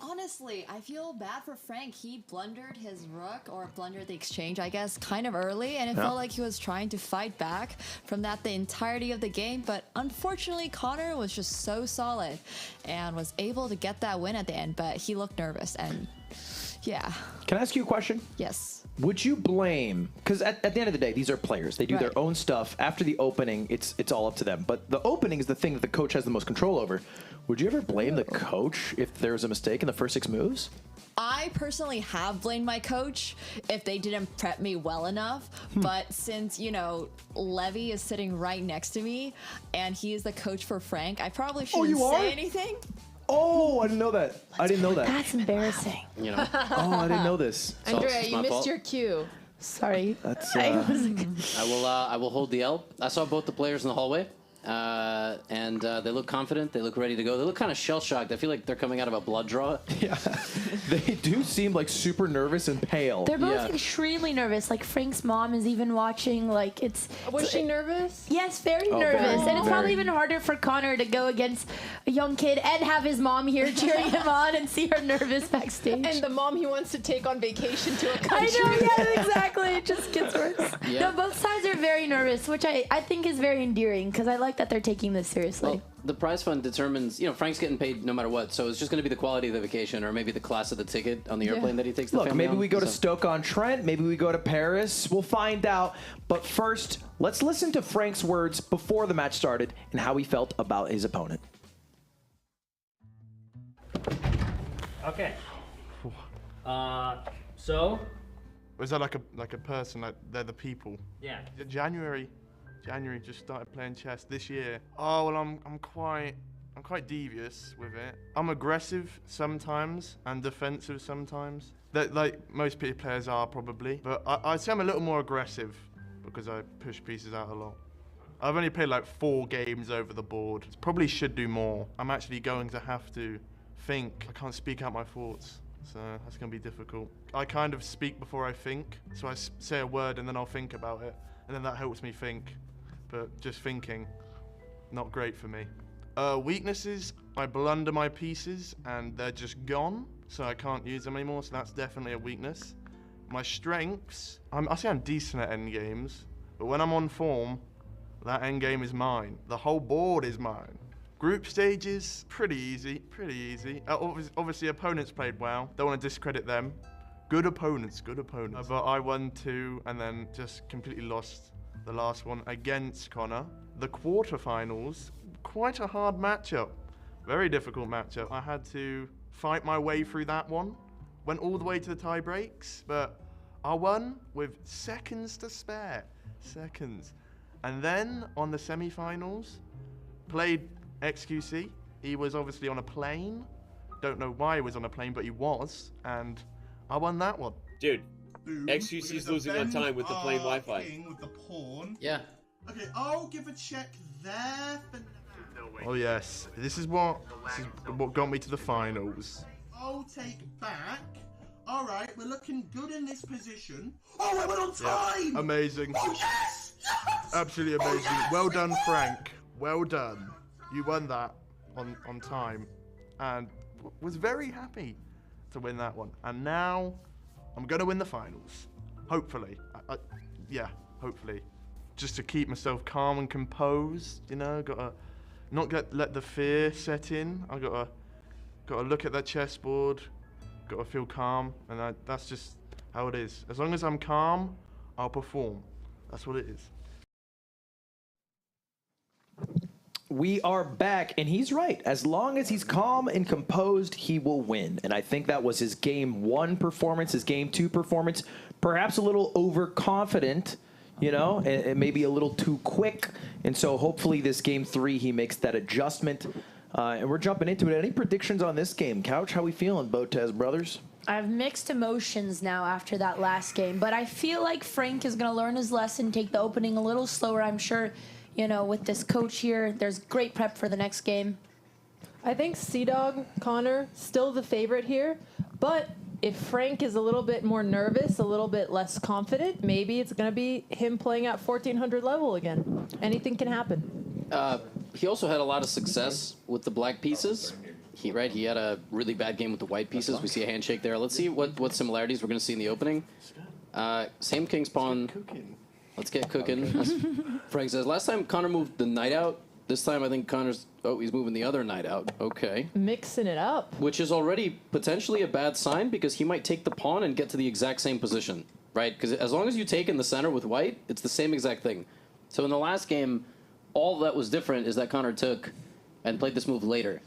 L: Honestly, I feel bad for Frank. He blundered his rook, or blundered the exchange, I guess, kind of early, and it felt like he was trying to fight back from that the entirety of the game, but unfortunately, Connor was just so solid and was able to get that win at the end, but he looked nervous, and yeah.
A: Can I ask you a question?
L: Yes.
A: Would you blame, because at the end of the day, these are players. They do their own stuff. After the opening, it's all up to them. But the opening is the thing that the coach has the most control over. Would you ever blame the coach if there was a mistake in the first 6 moves?
L: I personally have blamed my coach if they didn't prep me well enough, but since, you know, Levy is sitting right next to me and he is the coach for Frank, I probably shouldn't say anything.
A: Oh, I didn't know that. I didn't know that.
B: That's embarrassing.
G: You know.
A: Oh, I didn't know this.
C: Andrea, you missed your cue.
B: Sorry.
A: That's.
G: I will hold the L. I saw both the players in the hallway. And they look confident. They look ready to go. They look kind of shell-shocked. I feel like they're coming out of a blood draw.
A: Yeah, they do seem like super nervous and pale.
B: They're both extremely nervous. Like Frank's mom is even watching. Like it's.
C: Was she nervous?
B: Yes, very nervous. And it's probably even harder for Connor to go against a young kid and have his mom here cheering him on and see her nervous backstage.
C: And the mom he wants to take on vacation to a country.
B: I know. Yeah, exactly. It just gets worse.
G: Yeah.
B: No, both sides are very nervous, which I think is very endearing because I like that they're taking this seriously.
G: Well, the prize fund determines, you know, Frank's getting paid no matter what, so it's just going to be the quality of the vacation or maybe the class of the ticket on the airplane that he takes the
A: Look,
G: family
A: maybe
G: on.
A: we go to Stoke-on-Trent, maybe we go to Paris. We'll find out. But first, let's listen to Frank's words before the match started and how he felt about his opponent.
K: Okay. So?
P: Was that like a person? Like they're the people?
K: Yeah.
P: January just started playing chess this year. Oh well, I'm quite devious with it. I'm aggressive sometimes and defensive sometimes. That like most players are probably, but I'd say I'm a little more aggressive because I push pieces out a lot. I've only played like 4 games over the board. Probably should do more. I'm actually going to have to think. I can't speak out my thoughts, so that's going to be difficult. I kind of speak before I think, so I say a word and then I'll think about it, and then that helps me think. But just thinking, not great for me. Weaknesses, I blunder my pieces and they're just gone, so I can't use them anymore, so that's definitely a weakness. My strengths, I say I'm decent at endgames, but when I'm on form, that endgame is mine. The whole board is mine. Group stages, pretty easy. Obviously opponents played well, don't want to discredit them. Good opponents. But I won 2 and then just completely lost
S: the last one against Connor. The quarterfinals, quite a hard matchup. Very difficult matchup. I had to fight my way through that one. Went all the way to the tie breaks, but I won with seconds to spare. Seconds. And then on the semi-finals, played XQC. He was obviously on a plane. Don't know why he was on a plane, but he was. And I won that one.
H: Dude, XQC's losing on time with the plane Wi-Fi.
P: With the pawn.
G: Yeah.
P: Okay, I'll give a check there for now.
S: Oh yes, this is what got me to the finals.
P: I'll take back. All right, we're looking good in this position. Oh, we went on time!
S: Yeah, amazing.
P: Oh, yes! Yes!
S: Absolutely amazing. Well done, Frank. Well done. You won that on time, and was very happy to win that one. And now I'm gonna win the finals. Hopefully. Yeah, hopefully. Just to keep myself calm and composed, you know, gotta not let the fear set in. I gotta look at that chessboard, gotta feel calm, and that's just how it is. As long as I'm calm, I'll perform. That's what it is.
A: We are back, and he's right. As long as he's calm and composed, he will win. And I think that was his Game 1 performance, his Game 2 performance. Perhaps a little overconfident, you know, and maybe a little too quick. And so hopefully this Game 3, he makes that adjustment. And we're jumping into it. Any predictions on this game? Couch, how we feeling, Botez brothers?
B: I have mixed emotions now after that last game, but I feel like Frank is going to learn his lesson, take the opening a little slower. I'm sure, you know, with this coach here, there's great prep for the next game.
C: I think CDawg, Connor, still the favorite here, but if Frank is a little bit more nervous, a little bit less confident, maybe it's going to be him playing at 1400 level again. Anything can happen.
G: He also had a lot of success with the black pieces. He had a really bad game with the white pieces. We see a handshake there. Let's see what similarities we're going to see in the opening. Same king's pawn. Let's get cooking. As Frank says, last time Connor moved the knight out. This time I think Connor's, he's moving the other knight out. Okay.
C: Mixing it up.
G: Which is already potentially a bad sign because he might take the pawn and get to the exact same position, right? Because as long as you take in the center with white, it's the same exact thing. So in the last game, all that was different is that Connor took and played this move later.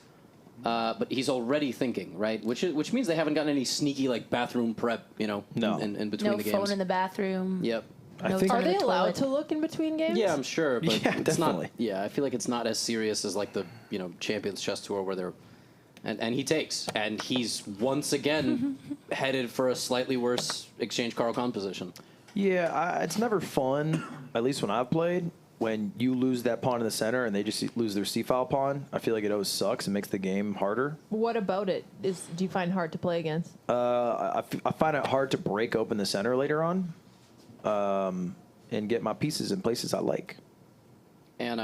G: But he's already thinking, right? Which means they haven't gotten any sneaky like bathroom prep, you know, in between
B: No
G: the games.
B: phone in the bathroom.
G: Yep.
B: No
C: Are they allowed
B: toilet.
C: to look in between games?
G: Yeah, I'm sure, but
A: Yeah,
G: it's
A: definitely.
G: not. Yeah, I feel like it's not as serious as like the Champions Chess Tour where they're, and he takes, and he's once again headed for a slightly worse exchange Carl Con position.
A: Yeah, it's never fun, at least when I've played, when you lose that pawn in the center and they just lose their c-file pawn. I feel like it always sucks and makes the game harder.
C: What about it? Do you find hard to play against?
A: I find it hard to break open the center later on and get my pieces in places I like.
G: And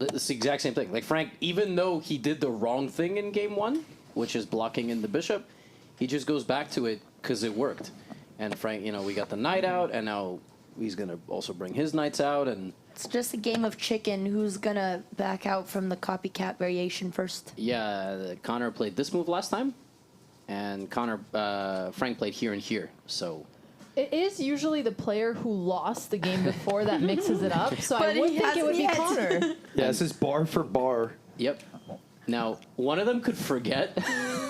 G: it's the exact same thing. Like Frank, even though he did the wrong thing in game 1, which is blocking in the bishop, he just goes back to it because it worked. And Frank, we got the knight out, and now he's going to also bring his knights out. And
B: It's just a game of chicken. Who's going to back out from the copycat variation first?
G: yeah, Connor played this move last time, and Frank played here and here. So
C: It is usually the player who lost the game before that mixes it up, so
B: But
C: I
B: he
C: would think it would be
B: hasn't yet.
C: Connor.
A: Yeah, this is bar for bar.
G: Yep. Now, one of them could forget.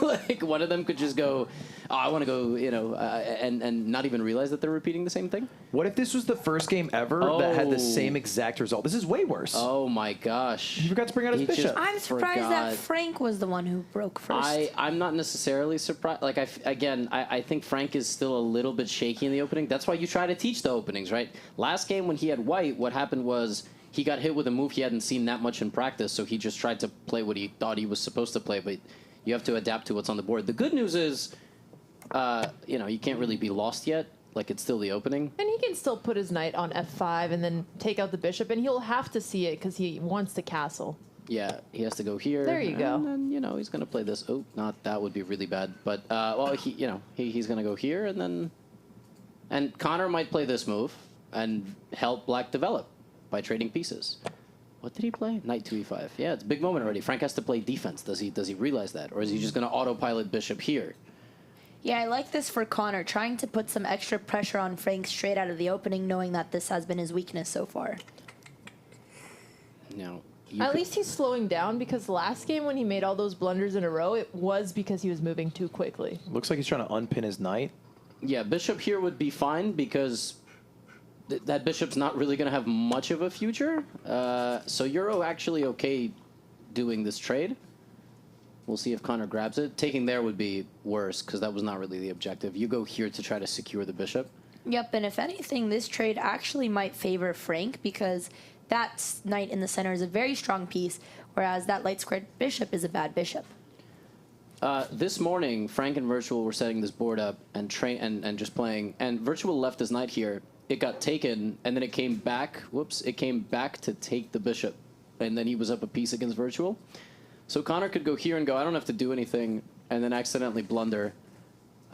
G: Like, one of them could just go, I want to go, and not even realize that they're repeating the same thing.
A: What if this was the first game ever that had the same exact result? This is way worse.
G: Oh, my gosh.
A: He forgot to bring out his
G: He
A: bishop.
G: just
B: I'm surprised that
G: forgot.
B: Frank was the one who broke first.
G: I'm not necessarily surprised. Like, I think Frank is still a little bit shaky in the opening. That's why you try to teach the openings, right? Last game when he had white, what happened was he got hit with a move he hadn't seen that much in practice, so he just tried to play what he thought he was supposed to play, but you have to adapt to what's on the board. The good news is, you can't really be lost yet. Like, it's still the opening.
C: And he can still put his knight on f5 and then take out the bishop, and he'll have to see it because he wants to castle.
G: Yeah, he has to go here.
C: There you go.
G: And then, he's going to play this. Oh, not that would be really bad. But, he's going to go here, and Connor might play this move and help Black develop by trading pieces. What did he play? Knight to e5. Yeah, it's a big moment already. Frank has to play defense. Does he realize that? Or is he just going to autopilot bishop here?
B: Yeah, I like this for Connor, trying to put some extra pressure on Frank straight out of the opening, knowing that this has been his weakness so far.
G: No.
C: At least he's slowing down, because last game when he made all those blunders in a row, it was because he was moving too quickly.
A: Looks like he's trying to unpin his knight.
G: Yeah, bishop here would be fine because that bishop's not really going to have much of a future. So Euro actually okay doing this trade. We'll see if Connor grabs it. Taking there would be worse because that was not really the objective. You go here to try to secure the bishop.
B: Yep, and if anything, this trade actually might favor Frank because that knight in the center is a very strong piece, whereas that light squared bishop is a bad bishop.
G: This morning, Frank and Virtual were setting this board up and and just playing, and Virtual left his knight here. It got taken, and then it came back. Whoops! It came back to take the bishop, and then he was up a piece against Virtual. So Connor could go here and go, I don't have to do anything, and then accidentally blunder.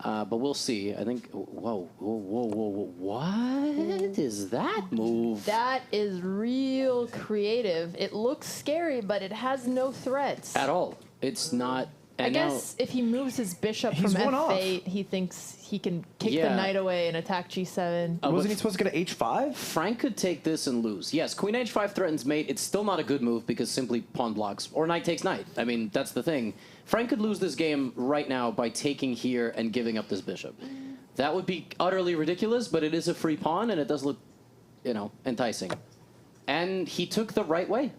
G: But we'll see. I think. Whoa! What is that move?
C: That is real creative. It looks scary, but it has no threats.
G: At all. It's not.
C: I guess if he moves his bishop from f8, he thinks he can kick the knight away and attack g7.
A: Wasn't he supposed to get an h5?
G: Frank could take this and lose. Yes, queen h5 threatens mate. It's still not a good move because simply pawn blocks. Or knight takes knight. I mean, that's the thing. Frank could lose this game right now by taking here and giving up this bishop. That would be utterly ridiculous, but it is a free pawn, and it does look, enticing. And he took the right way.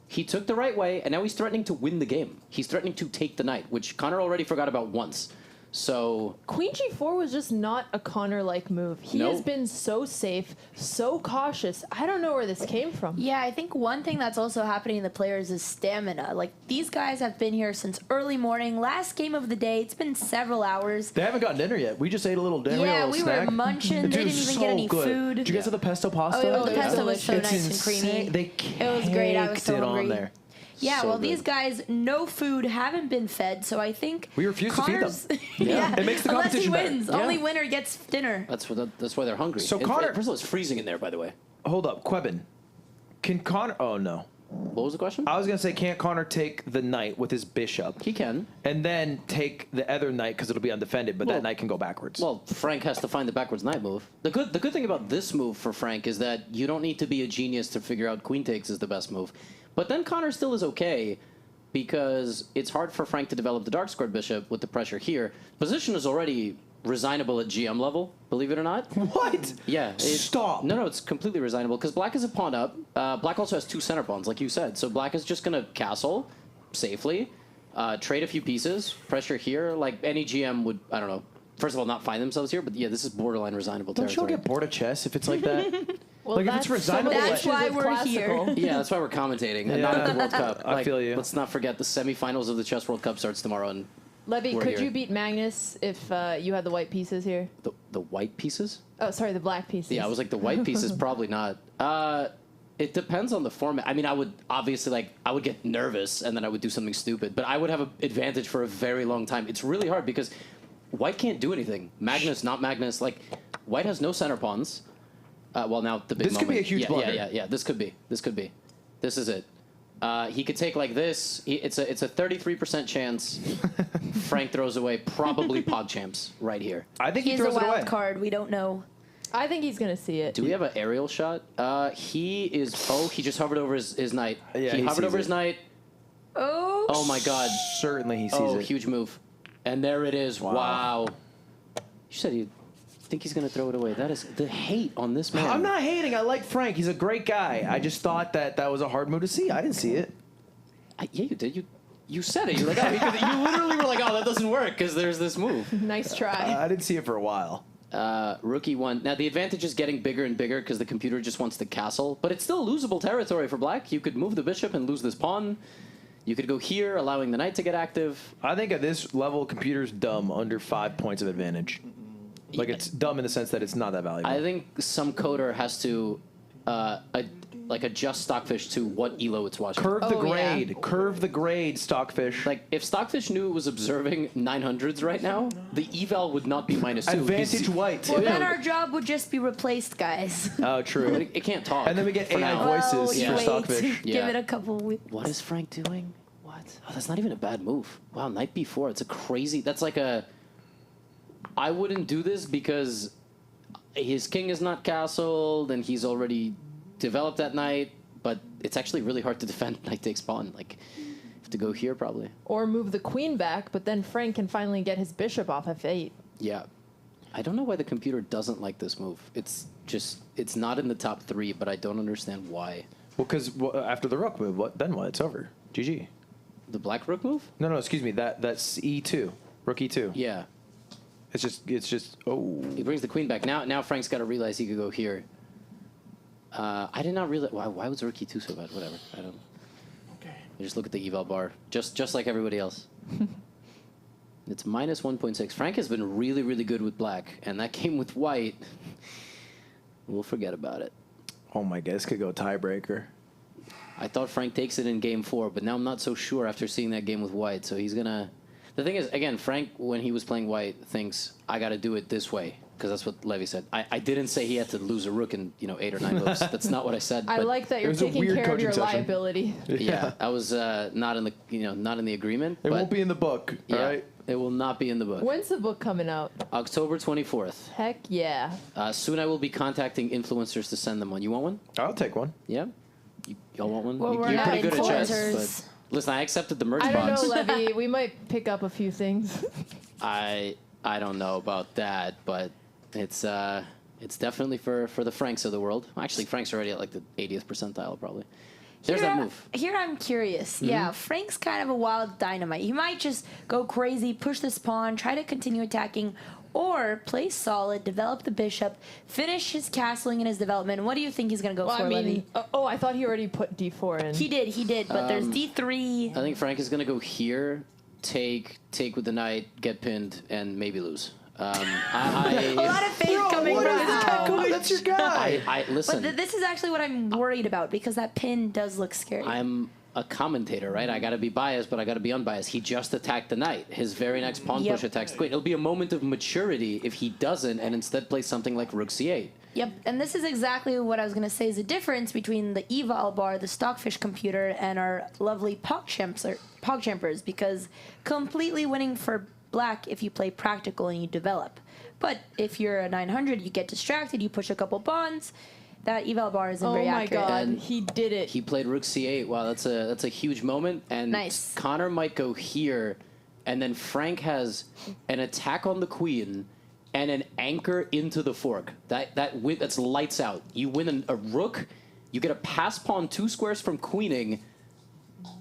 G: He took the right way, and now he's threatening to win the game. He's threatening to take the knight, which Connor already forgot about once. So
C: Queen g4 was just not a Connor-like move. He has been so safe, so cautious. I don't know where this came from.
B: Yeah, I think one thing that's also happening in the players is stamina. Like, these guys have been here since early morning. Last game of the day, it's been several hours.
A: They haven't gotten dinner yet. We just ate a little dinner.
B: Yeah,
A: a little
B: we
A: snack.
B: were munching. They didn't even get any food.
A: Did you guys have the pesto pasta?
B: Oh, the pesto was so
A: It's
B: nice
A: insane.
B: and creamy.
A: They
B: It was great. I was so
A: caked it
B: hungry.
A: on there.
B: Yeah,
A: So
B: well,
A: good.
B: these guys, no food, haven't been fed, so I think
A: We refuse to feed them.
B: Connor's- yeah,
A: It makes the
B: unless he
A: competition better.
B: wins.
A: Yeah.
B: Only winner gets dinner.
G: that's why they're hungry.
A: So
G: And
A: Connor-
G: first of all, it's freezing in there, by the way.
A: Hold up, Quebin. Can Connor... Oh, no.
G: What was the question?
A: I was going to say, can't Connor take the knight with his bishop?
G: He can.
A: And then take the other knight because it'll be undefended, but that knight can go backwards.
G: Well, Frank has to find the backwards knight move. The good thing about this move for Frank is that you don't need to be a genius to figure out queen takes is the best move. But then Connor still is okay because it's hard for Frank to develop the dark squared bishop with the pressure here. Position is already resignable at GM level, believe it or not.
A: What?
G: Yeah.
A: Stop.
G: No, it's completely resignable because black is a pawn up. Black also has two center pawns, like you said. So black is just going to castle safely, trade a few pieces, pressure here. Like any GM would, I don't know, first of all, not find themselves here, but yeah, this is borderline resignable
A: Don't you all
G: territory.
A: get bored of chess if it's like that?
C: Well,
A: like if it's resignable...
B: That's why we're here.
G: Yeah, that's why we're commentating and not at the World Cup.
A: I feel you.
G: Let's not forget the semifinals of the Chess World Cup starts tomorrow. And
C: Levy,
G: we're
C: could
G: here.
C: you beat Magnus if you had the white pieces here?
G: The white pieces?
C: Oh, sorry, the black pieces.
G: Yeah, I was like, the white pieces, probably not. It depends on the format. I mean, I would obviously, I would get nervous and then I would do something stupid, but I would have an advantage for a very long time. It's really hard because white can't do anything. Magnus, not Magnus. Like, white has no center pawns. Well, now the big
A: This could be a
G: moment.
A: huge blunder.
G: Yeah. This could be. This is it. He could take like this. It's a 33% chance. Frank throws away probably PogChamps right here.
A: I think he
B: He's a
A: throws it away.
B: wild card. We don't know.
C: I think he's going to see it.
G: Do we have an aerial shot? He is. Oh, he just hovered over his knight.
A: Yeah,
G: he hovered
A: sees
G: over
A: it.
G: his knight.
B: Oh.
G: Oh my God.
A: Certainly he sees
G: Oh,
A: it.
G: huge move. And there it is. Wow. You said you think he's going to throw it away. That is the hate on this man.
A: I'm not hating. I like Frank. He's a great guy. I just thought that was a hard move to see. I didn't see it.
G: Yeah, you did. You said it. You're like, you literally were like, oh, that doesn't work because there's this move.
C: Nice try.
A: I didn't see it for a while.
G: Rookie won. Now, the advantage is getting bigger and bigger because the computer just wants to castle. But it's still losable territory for black. You could move the bishop and lose this pawn. You could go here, allowing the knight to get active.
A: I think at this level, computer's dumb under 5 points of advantage. Like, it's dumb in the sense that it's not that valuable.
G: I think some coder has to adjust Stockfish to what elo it's watching.
A: Curve the grade. Yeah. Curve the grade, Stockfish.
G: Like, if Stockfish knew it was observing 900s right now, the eval would not be -2.
A: Advantage white.
B: Well, then our job would just be replaced, guys.
A: Oh, true.
G: But it can't talk.
A: And then we get
G: for
A: AI
G: now.
A: voices for
B: wait.
A: Stockfish.
B: Give it a couple weeks.
G: What is Frank doing? What? Oh, that's not even a bad move. Wow, knight b4. It's a crazy... That's like a... I wouldn't do this because his king is not castled and he's already developed that knight, but it's actually really hard to defend knight takes pawn. Like, you have to go here probably.
C: Or move the queen back, but then Frank can finally get his bishop off F8.
G: Yeah. I don't know why the computer doesn't like this move. It's not in the top 3, but I don't understand why.
A: Well, because after the rook move, then what? It's over. GG.
G: The black rook move?
A: No, excuse me. That's E2. Rook E2.
G: Yeah.
A: It's just, oh.
G: He brings the queen back. Now Frank's got to realize he could go here. I did not realize. Why was rook E2 so bad? Whatever. I don't. Okay. I just look at the eval bar. Just like everybody else. It's minus 1.6. Frank has been really, really good with black. And that game with white, we'll forget about it.
A: Oh my God, this could go tiebreaker.
G: I thought Frank takes it in game 4, but now I'm not so sure after seeing that game with white. So he's going to... The thing is, again, Frank, when he was playing white, thinks, I got to do it this way. Because that's what Levy said. I didn't say he had to lose a rook in 8 or 9 moves. That's not what I said.
C: I like that you're taking care of your liability.
G: Yeah, I was not in the agreement.
A: It won't be in the book, all right?
G: It will not be in the book.
C: When's the book coming out?
G: October 24th.
C: Heck yeah.
G: Soon I will be contacting influencers to send them one. You want one?
A: I'll take one.
G: Yeah? Y'all want one?
B: Well, we're
G: You're
B: not
G: pretty good at chess.
B: influencers.
G: But listen, I accepted the merch
C: I don't
G: box.
C: know, Levy. We might pick up a few things.
G: I don't know about that, but it's definitely for the Franks of the world. Actually, Frank's already at like the 80th percentile probably. There's that move.
B: Here I'm curious. Yeah, Frank's kind of a wild dynamite. He might just go crazy, push this pawn, try to continue attacking, or play solid, develop the bishop, finish his castling and his development. What do you think he's going to go for, Levy?
C: I thought he already put D4 in.
B: He did, but there's D3.
G: I think Frank is going to go here, take with the knight, get pinned, and maybe lose.
B: A lot of faith coming from him.
A: That's your guy.
G: Listen.
B: But this is actually what I'm worried about because that pin does look scary.
G: I'm a commentator, right? I got to be biased, but I got to be unbiased. He just attacked the knight. His very next pawn push attacks the queen. It'll be a moment of maturity if he doesn't and instead plays something like rook c8.
B: Yep, and this is exactly what I was going to say is the difference between the eval bar, the Stockfish computer, and our lovely PogChampers, because completely winning for black if you play practical and you develop. But if you're a 900, you get distracted, you push a couple pawns. That eval bar isn't very accurate.
C: Oh my God,
G: And
C: he did it.
G: He played rook c8. Wow, that's a huge moment. And
B: nice.
G: Connor might go here, and then Frank has an attack on the queen and an anchor into the fork. That's lights out. You win a rook, you get a pass pawn 2 squares from queening,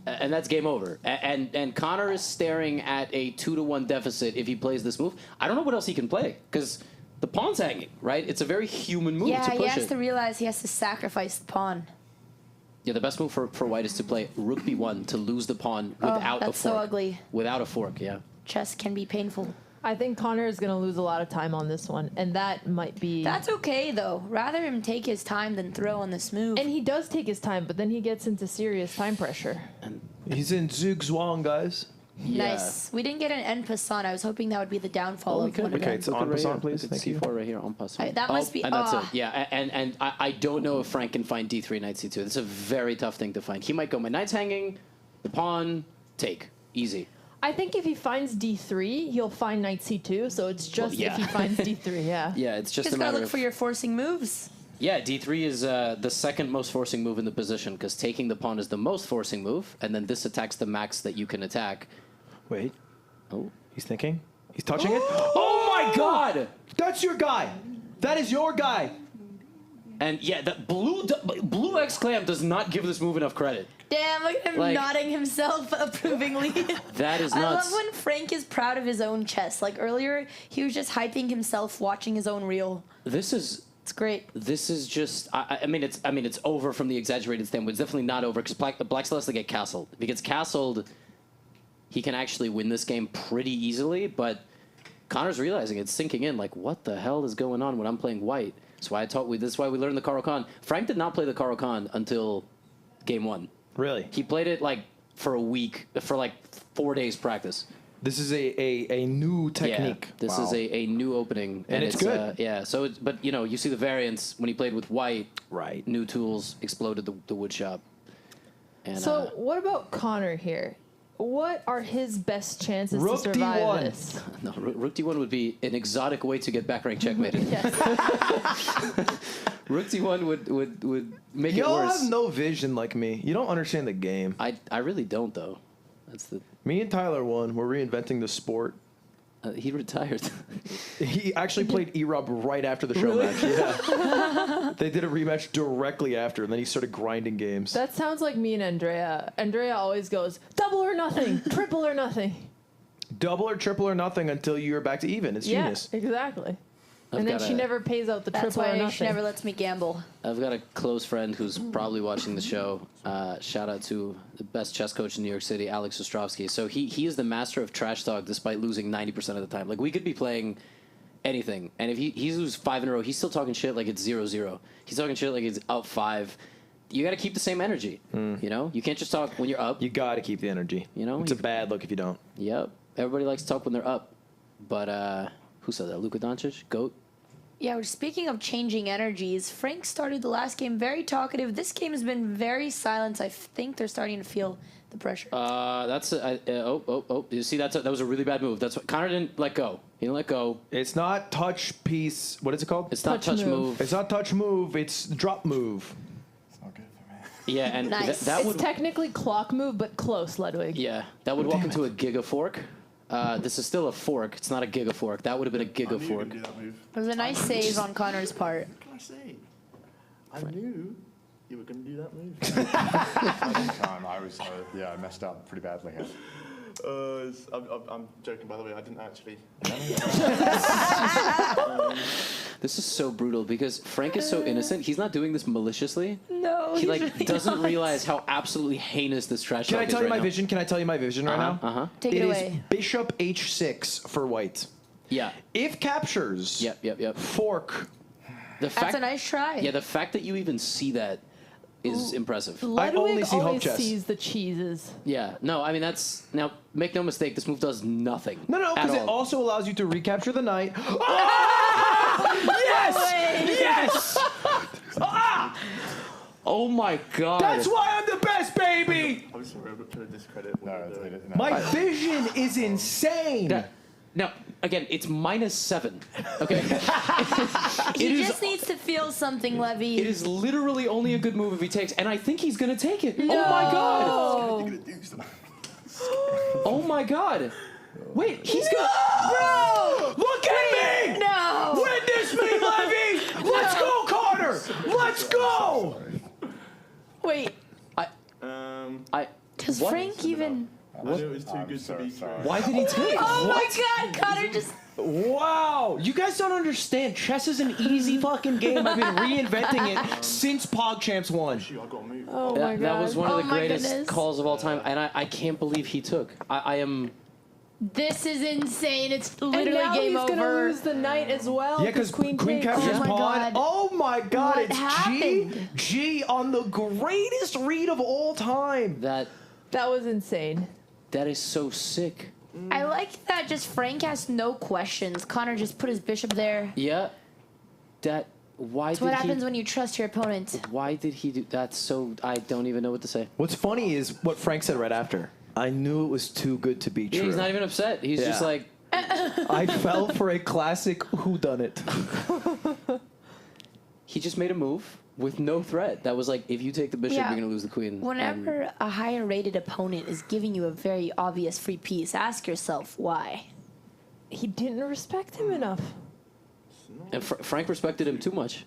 G: and that's game over. And Connor is staring at a 2-1 deficit if he plays this move. I don't know what else he can play, because the pawn's hanging, right? It's a very human move to push it.
B: Yeah, he has to realize he has to sacrifice the pawn.
G: Yeah, the best move for white is to play rook b1 to lose the pawn without a fork.
B: That's so ugly.
G: Without a fork, yeah.
B: Chess can be painful.
C: I think Connor is going to lose a lot of time on this one, and that might be...
B: That's okay, though. Rather him take his time than throw on this move.
C: And he does take his time, but then he gets into serious time pressure.
A: He's in Zugzwang, guys.
B: Nice. We didn't get an en passant. I was hoping that would be the downfall of one of them.
A: Okay, it's en passant, please. Thank you.
G: C4 right here, en passant.
B: That must be...
G: And that's it. Yeah, and I don't know if Frank can find d3, knight c2. It's a very tough thing to find. He might go, my knight's hanging, the pawn, take. Easy.
C: I think if he finds d3, he'll find knight c2, so it's just if he finds d3, yeah.
G: Yeah, it's just
B: Just
G: a
B: gotta
G: matter
B: look
G: of...
B: for your forcing moves.
G: Yeah, d3 is the second most forcing move in the position, because taking the pawn is the most forcing move, and then this attacks the max that you can attack.
A: Wait.
G: Oh.
A: He's thinking. He's touching it. Oh my God! That's your guy. That is your guy.
G: And yeah, that blue exclam does not give this move enough credit.
B: Damn, look at him nodding himself approvingly.
G: That is nuts.
B: I love when Frank is proud of his own chess. Like earlier, he was just hyping himself watching his own reel.
G: It's
B: great.
G: This is just. I mean, it's over from the exaggerated standpoint. It's definitely not over because Black still has to get castled. If he gets castled, he can actually win this game pretty easily. But Connor's realizing it's sinking in. Like, what the hell is going on when I'm playing white? That's why this is why we learned the Caro-Kann. Frank did not play the Caro-Kann until game 1.
A: Really?
G: He played it like for a week, for like 4 days practice.
A: This is a new technique.
G: Yeah, this is a new opening,
A: and it's good.
G: Yeah. So, but you see the variance when he played with white.
A: Right.
G: New tools exploded the wood shop. And,
C: so what about Connor here? What are his best chances
A: Rook
C: to survive
A: D1.
C: this?
G: No, Rook D1 would be an exotic way to get back rank checkmated. Rook D1 would make it
A: Y'all
G: worse.
A: have no vision like me. You don't understand the game.
G: I really don't, though. That's the.
A: Me and Tyler1, we're reinventing the sport.
G: He retired.
A: He actually played E-Rob right after the show
C: Really?
A: match. Yeah. They did a rematch directly after, and then he started grinding games.
C: That sounds like me and Andrea. Andrea always goes double or nothing, triple or nothing.
A: Double or triple or nothing until you're back to even. It's genius.
C: Yeah, exactly.
G: I've
C: And then
G: got
C: she
G: a-
C: never pays out the
B: That's
C: triple or
B: why
C: nothing.
B: she never lets me gamble.
G: I've got a close friend who's probably watching the show. Shout out to the best chess coach in New York City, Alex Ostrovsky. So he is the master of trash talk despite losing 90% of the time. Like, we could be playing anything, and if he loses 5 in a row, he's still talking shit like it's 0-0. He's talking shit like it's up 5. You got to keep the same energy. You know? You can't just talk when you're up.
A: You got to keep the energy.
G: You know?
A: It's a bad look if you don't.
G: Yep. Everybody likes to talk when they're up. But who said that? Luka Doncic? GOAT?
B: Yeah, speaking of changing energies, Frank started the last game very talkative. This game has been very silent. I think they're starting to feel the pressure.
G: That's you see that was a really bad move. That's what Connor didn't let go. He didn't let go.
A: It's not touch piece. What is it called?
G: It's not touch move.
A: It's not touch move. It's drop move.
G: Yeah, and
C: Nice.
G: that
C: It's
G: would
C: technically clock move, but close, Ludwig.
G: yeah that would walk into a giga fork. This is still a fork. It's not a giga fork. That would have been a giga fork.
B: It was a nice save on Connor's part.
S: What can I say? I knew you were going to do that move.
N: I messed up pretty badly here.
S: I'm joking, by the way. I didn't actually.
G: This is so brutal because Frank is so innocent. He's not doing this maliciously.
B: No,
G: He
B: he's
G: like
B: really
G: doesn't
B: not.
G: realize how absolutely heinous this trash
A: Can
G: talk
A: I
G: is
A: tell you
G: right
A: my
G: now.
A: vision? Can I tell you my vision right now?
B: Take it
A: is
B: away.
A: Bishop H6 for white.
G: Yeah.
A: If captures.
G: Yep.
A: Fork.
G: The fact,
B: That's a nice try.
G: Yeah, the fact that you even see that is impressive.
C: Ludwig
A: only see Hope
C: always
A: chess.
C: sees the cheeses.
G: Yeah, no, I mean that's now. Make no mistake, this move does nothing.
A: No,
G: at
A: because it
G: all.
A: also allows you to recapture the knight. Ah! Yes! Yes! Ah!
G: Oh my god!
A: That's why I'm the best, baby!
S: I'm sorry, I'm not trying to discredit.
A: My vision is insane.
G: Now, again, it's -7. Okay.
B: He
G: It is-
B: just needs to feel something, Levy.
G: It is literally only a good move if he takes, and I think he's gonna take it.
B: No.
G: Oh my god! Oh my god! Wait, he's gonna.
B: Bro!
A: Look at me!
B: No!
A: Witness me, Levy! Let's go, Carter! Let's go!
B: Wait, does
G: what?
B: Frank even...
S: I knew it was too good to be true.
G: Why did he take?
B: Oh
G: What?
B: my god, Connor just...
A: Wow! You guys don't understand. Chess is an easy fucking game. I've been reinventing it since PogChamps won.
C: Oh my god.
G: That was one of
B: Oh
G: the
B: my
G: greatest
B: goodness.
G: calls of all time, and I can't believe he took. I am.
B: This is insane. It's
C: and
B: literally
C: now
B: game
C: he's
B: over.
C: gonna lose the knight as well.
A: Yeah, because Queen
C: takes.
A: captures
B: Oh my
A: pawn.
B: God.
A: Oh my god,
B: What
A: it's
B: happened?
A: G on the greatest read of all time.
G: That
C: was insane.
G: that is so sick.
B: I like that just Frank asked no questions. Connor just put his bishop there.
G: Yeah. That. Why
B: That's
G: did
B: what
G: he?
B: happens when you trust your opponent.
G: Why did he do that? So I don't even know what to say.
A: What's funny is what Frank said right after. I knew it was too good to be
G: Yeah,
A: true.
G: he's not even upset. He's just
A: Yeah.
G: like.
A: I fell for a classic whodunit.
G: He just made a move with no threat. That was like, if you take the bishop,
B: Yeah.
G: you're gonna lose the queen.
B: Whenever a higher rated opponent is giving you a very obvious free piece, ask yourself why.
C: He didn't respect him enough.
G: And Frank respected him too much.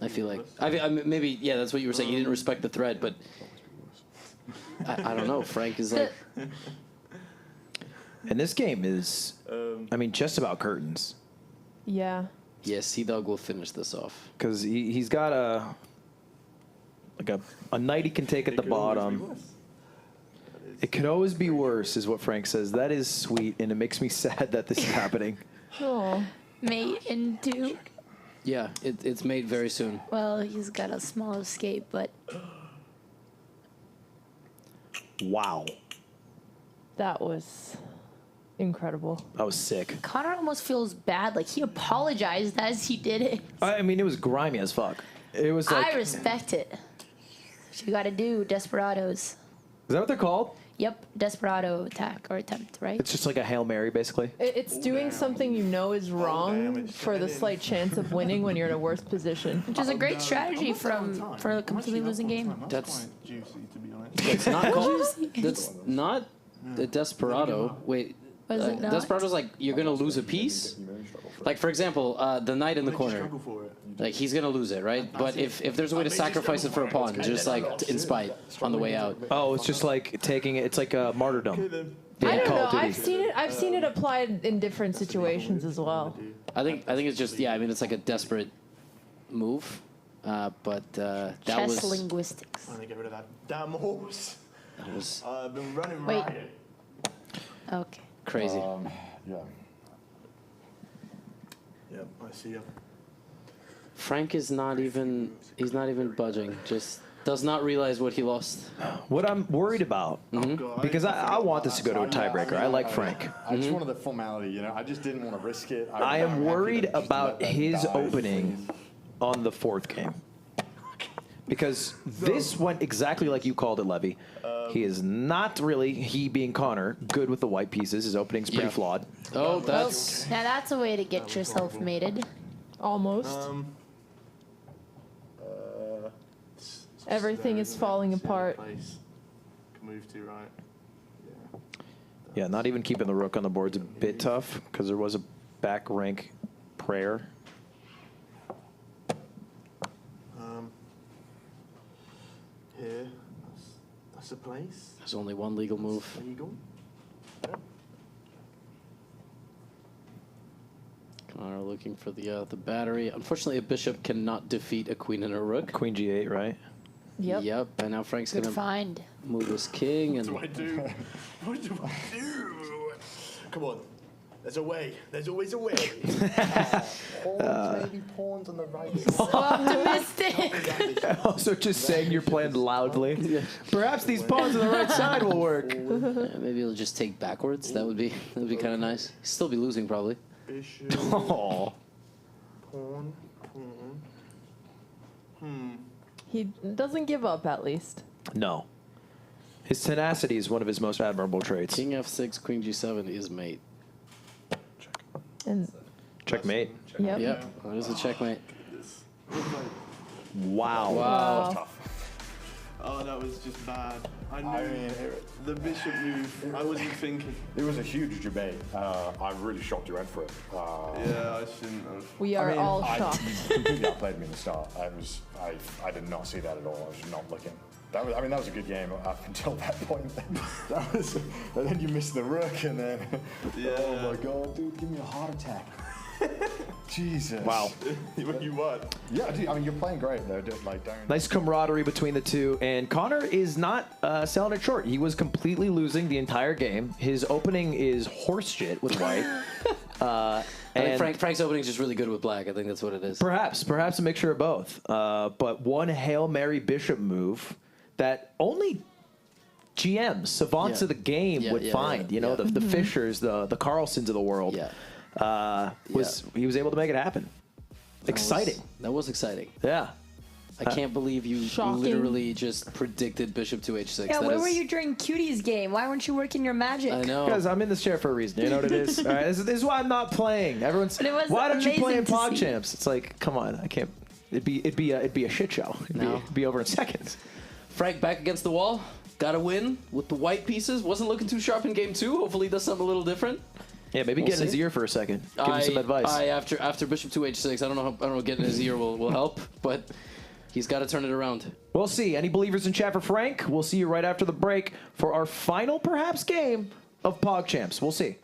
G: I feel like. I mean, maybe, yeah, that's what you were saying. He didn't respect the threat, but I don't know. Frank is like.
A: And this game is, I mean, just about curtains.
C: Yeah.
G: Yes, CDawg will finish this off.
A: Because he's got a knight he can take at the bottom. It could always be worse, is what Frank says. That is sweet, and it makes me sad that this is happening.
C: Oh.
B: Mate and Duke.
G: Yeah, it's made very soon.
B: Well, he's got a small escape, but
A: Wow.
C: That was incredible.
A: That was sick.
B: Connor almost feels bad. Like he apologized as he did it.
A: I mean, it was grimy as fuck. It was like...
B: I respect it. What you gotta do, desperados.
A: Is that what they're called?
B: Yep, desperado attack or attempt, right?
A: It's just like a Hail Mary, basically.
T: It's doing something you know is wrong for the slight chance of winning when you're in a worse position.
B: Which is a great strategy for a completely losing game.
P: That's juicy, to be honest.
G: That's not called. That's not the desperado. Wait.
B: Was it not?
G: Desperado's like you're gonna lose a piece. Like for example, the knight in the corner. Like he's gonna lose it, right? But if there's a way to sacrifice it for a pawn, just like in spite on the way out.
A: Oh, it's just like taking it. It's like a martyrdom.
T: I don't know. I've seen it applied in different situations as well.
G: I think it's just I mean it's like a desperate move, but that
B: Chess
G: was
B: linguistics.
P: I'm gonna get rid of that damn horse.
G: that was
P: I've been running
B: Wait.
P: riot.
B: Okay.
G: crazy.
R: Yeah.
P: Yep, I see you.
G: Frank is not even budging. Just does not realize what he lost.
A: What I'm worried about, because I want this to go to a tiebreaker. I like Frank.
R: I just wanted the formality, you know. I just didn't want to risk it.
A: I am worried about his opening on the fourth game. Because this went exactly like you called it, Levy. He is not really, he being Connor, good with the white pieces. His opening's pretty flawed.
G: Oh, that's...
B: Now that's a way to get yourself mated.
T: Almost. Everything is falling apart.
P: Can move to right.
A: Yeah, not even keeping the rook on the board's a bit tough, because there was a back rank prayer.
P: Here, that's a place.
G: There's only one legal move.
P: There you go.
G: Connor looking for the battery. Unfortunately, a bishop cannot defeat a queen and a rook.
A: Queen g8, right?
T: Yep.
G: Yep. And now Frank's
B: Good
G: gonna
B: find.
G: move his king and.
P: What do I do? What do I do? Come on. There's a way. There's always a way.
R: Pawns, maybe pawns on the right.
B: So optimistic.
A: Also, just saying your plan loudly. Perhaps these pawns on the right side will work.
G: Yeah, maybe he'll just take backwards. That would be kind of nice. He'll still be losing probably.
P: Bishop.
A: Oh.
P: Pawn. Pawn.
T: He doesn't give up, at least.
A: No. His tenacity is one of his most admirable traits.
G: King f6, queen g7 is mate.
T: And
A: Checkmate.
T: Yep.
G: Yep. That is a checkmate.
A: Wow.
G: Wow.
P: Oh, that was just bad. I knew the bishop move. I wasn't thinking.
R: It was a huge debate. I'm really shocked you went for it.
P: Yeah, I shouldn't have.
T: We are all shocked.
R: Completely outplayed me in the start. I did not see that at all. I was not looking. That was a good game up until that point. And then you missed the rook, and then oh my god, dude, give me a heart attack. Jesus.
A: Wow.
P: You what?
R: Yeah, dude, I mean, you're playing great though. Like, don't.
A: Nice camaraderie between the two, and Connor is not selling it short. He was completely losing the entire game. His opening is horse shit with white.
G: I think Frank's opening is just really good with black. I think that's what it is.
A: Perhaps a mixture of both. But one Hail Mary bishop move that only GMs, savants of the game would find. You know, the Fishers, the Carlsons of the world. He was able to make it happen. Exciting.
G: That was exciting.
A: Yeah.
G: I can't believe you literally just predicted bishop to h6.
B: Yeah, where were you during Cutie's game? Why weren't you working your magic?
G: I know.
A: Because I'm in this chair for a reason. You know what it is? All right, this is why I'm not playing. Everyone's. Why don't you play in PogChamps? It's like, come on, I can't. It'd be a shit show. It'd be over in seconds.
G: Frank back against the wall. Got a win with the white pieces. Wasn't looking too sharp in game 2. Hopefully he does something a little different.
A: Yeah, maybe get in his ear for a second. Give him some advice.
G: After bishop to h6, I don't know if getting in his ear will help, but he's got to turn it around.
A: We'll see. Any believers in chat for Frank? We'll see you right after the break for our final, perhaps, game of PogChamps. We'll see.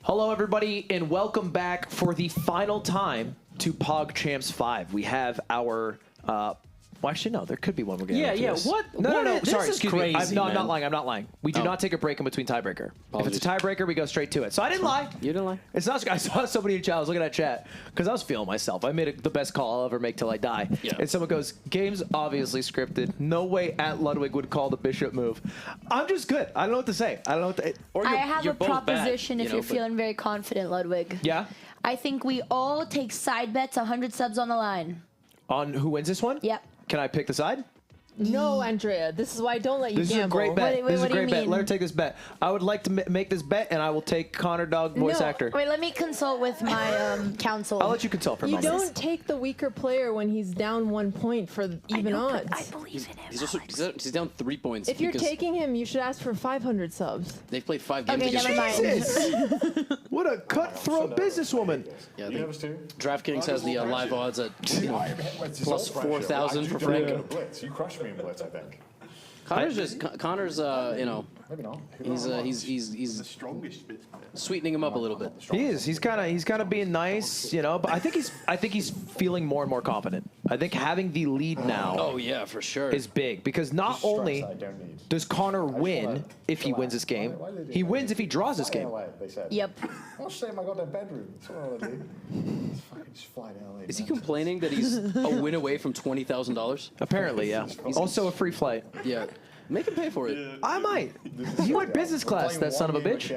A: Hello, everybody, and welcome back for the final time to PogChamps 5. We have our... well, actually, no. There could be one we're getting into this.
G: What?
A: No.
G: This
A: Sorry,
G: is
A: excuse me.
G: crazy,
A: I'm
G: man.
A: not lying. We do not take a break in between tiebreaker. If it's a tiebreaker, we go straight to it. So I didn't lie.
G: You didn't lie.
A: It's not. I saw somebody in chat. I was looking at chat because I was feeling myself. I made the best call I'll ever make till I die.
G: Yeah.
A: And someone goes, "Game's obviously scripted. No way at Ludwig would call the bishop move." I'm just good. I don't know what to say. I don't know what to.
B: I have a
G: both bad,
B: proposition if
G: you know,
B: you're
G: but-
B: feeling very confident, Ludwig.
A: Yeah.
B: I think we all take side bets, 100 subs on the line.
A: On who wins this one?
B: Yep.
A: Can I pick the side?
T: No, Andrea. This is why I don't let you
A: This is a
T: gamble.
A: great bet. This is a
B: what do you
A: great bet.
B: mean?
A: Let her take this bet. I would like to make this bet, and I will take Connor Dog, voice
B: no,
A: actor.
B: Wait, let me consult with my counsel.
A: I'll let you consult for a
T: You
A: moment.
T: don't take the weaker player when he's down 1 point for even odds.
B: I believe in him.
G: He's also he's down 3 points.
T: If you're
G: because
T: taking him, you should ask for 500 subs.
G: they've played 5 games
B: Okay,
G: against
B: never mind.
A: Jesus! What a cutthroat businesswoman.
G: Yeah,
R: You nervous too?
G: DraftKings has the live odds at
R: It's
G: plus
R: all pressure.
G: 4,000
R: I
G: for
R: do
G: Frank.
R: in a blitz. You crushed me in blitz, I think.
G: Connor's you know,
R: Maybe not.
G: he's
P: The strongest bit.
G: sweetening him up a little bit.
A: He is. He's kind of being nice, you know. But I think he's feeling more and more confident. I think having the lead now
G: Oh yeah, for sure.
A: is big because not only
R: I don't need.
A: does Connor win if he wins this game, he wins if he draws this game.
R: They said.
B: Yep.
R: I'll stay in my goddamn bedroom. That's what I want to do. Just fly to LA.
G: Is he complaining that he's a win away from $20,000?
A: Apparently, yeah. Also a free flight.
G: Yeah. Make him pay for it.
A: I might. He went business class, that son of a bitch.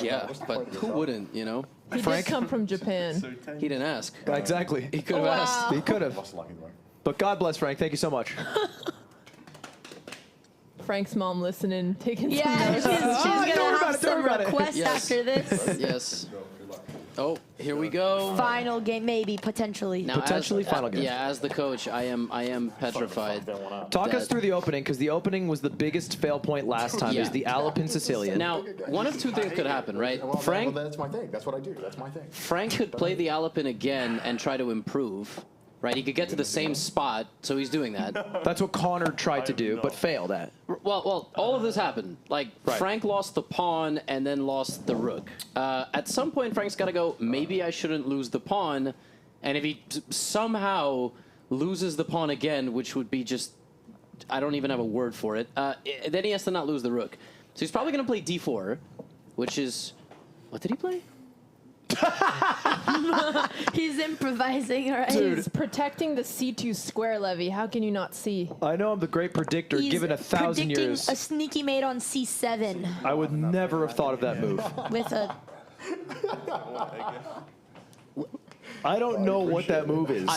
G: Yeah, but who wouldn't, you know?
T: He
A: Frank?
T: did come from Japan.
G: He didn't ask.
A: Exactly.
G: He could have asked.
A: He could have. But God bless Frank. Thank you so much.
T: Frank's mom listening, taking
B: Yeah,
T: some
B: she's
T: notes.
B: gonna have some requests
G: Yes.
B: after this.
G: Yes. Oh, here we go.
B: Final game, maybe, potentially.
G: Now,
A: Potentially final game.
G: Yeah, as the coach, I am petrified.
A: Talk us
G: that-
A: through the opening, because the opening was the biggest fail point last time.
G: Yeah.
A: Is the Alpin Sicilian.
G: Now, one of two things could happen, right? Frank
R: That's my thing. That's what I do. That's my thing.
G: Frank could play the Alpin again and try to improve, right? He could get to the same spot, so he's doing that.
A: That's what Connor tried to do, but failed at.
G: Well, all of this happened. Like,
A: Right.
G: Frank lost the pawn and then lost the rook. At some point, Frank's got to go, maybe I shouldn't lose the pawn. And if he somehow loses the pawn again, which would be just, I don't even have a word for it, then he has to not lose the rook. So he's probably going to play d4, which is, what did he play?
B: He's improvising, all right?
T: He's protecting the C2 square levy. How can you not see?
A: I know I'm the great predictor,
B: He's
A: given 1,000
B: predicting
A: years.
B: a sneaky mate on C7
A: I would never have thought of that move.
B: with a...
A: I don't know what that move is.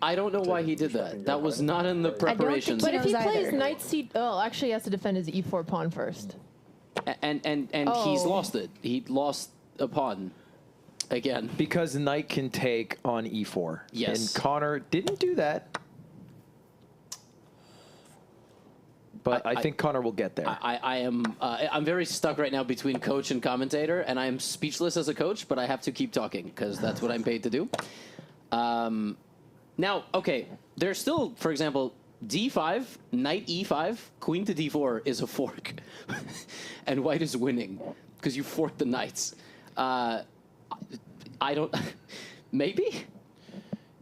G: I don't know why he did that. That was not in the preparations.
T: But if he
B: knows
T: plays
B: either.
T: knight c... Oh, actually he has to defend his e4 pawn first.
G: And he's
T: Oh.
G: lost it. He lost a pawn again.
A: Because knight can take on e4.
G: Yes.
A: And Connor didn't do that. But I think Connor will get there.
G: I am I'm very stuck right now between coach and commentator, and I am speechless as a coach, but I have to keep talking because that's what I'm paid to do. Now, okay, there's still, for example, d5, knight e5, queen to d4 is a fork, and white is winning because you forked the knights. I don't. Maybe.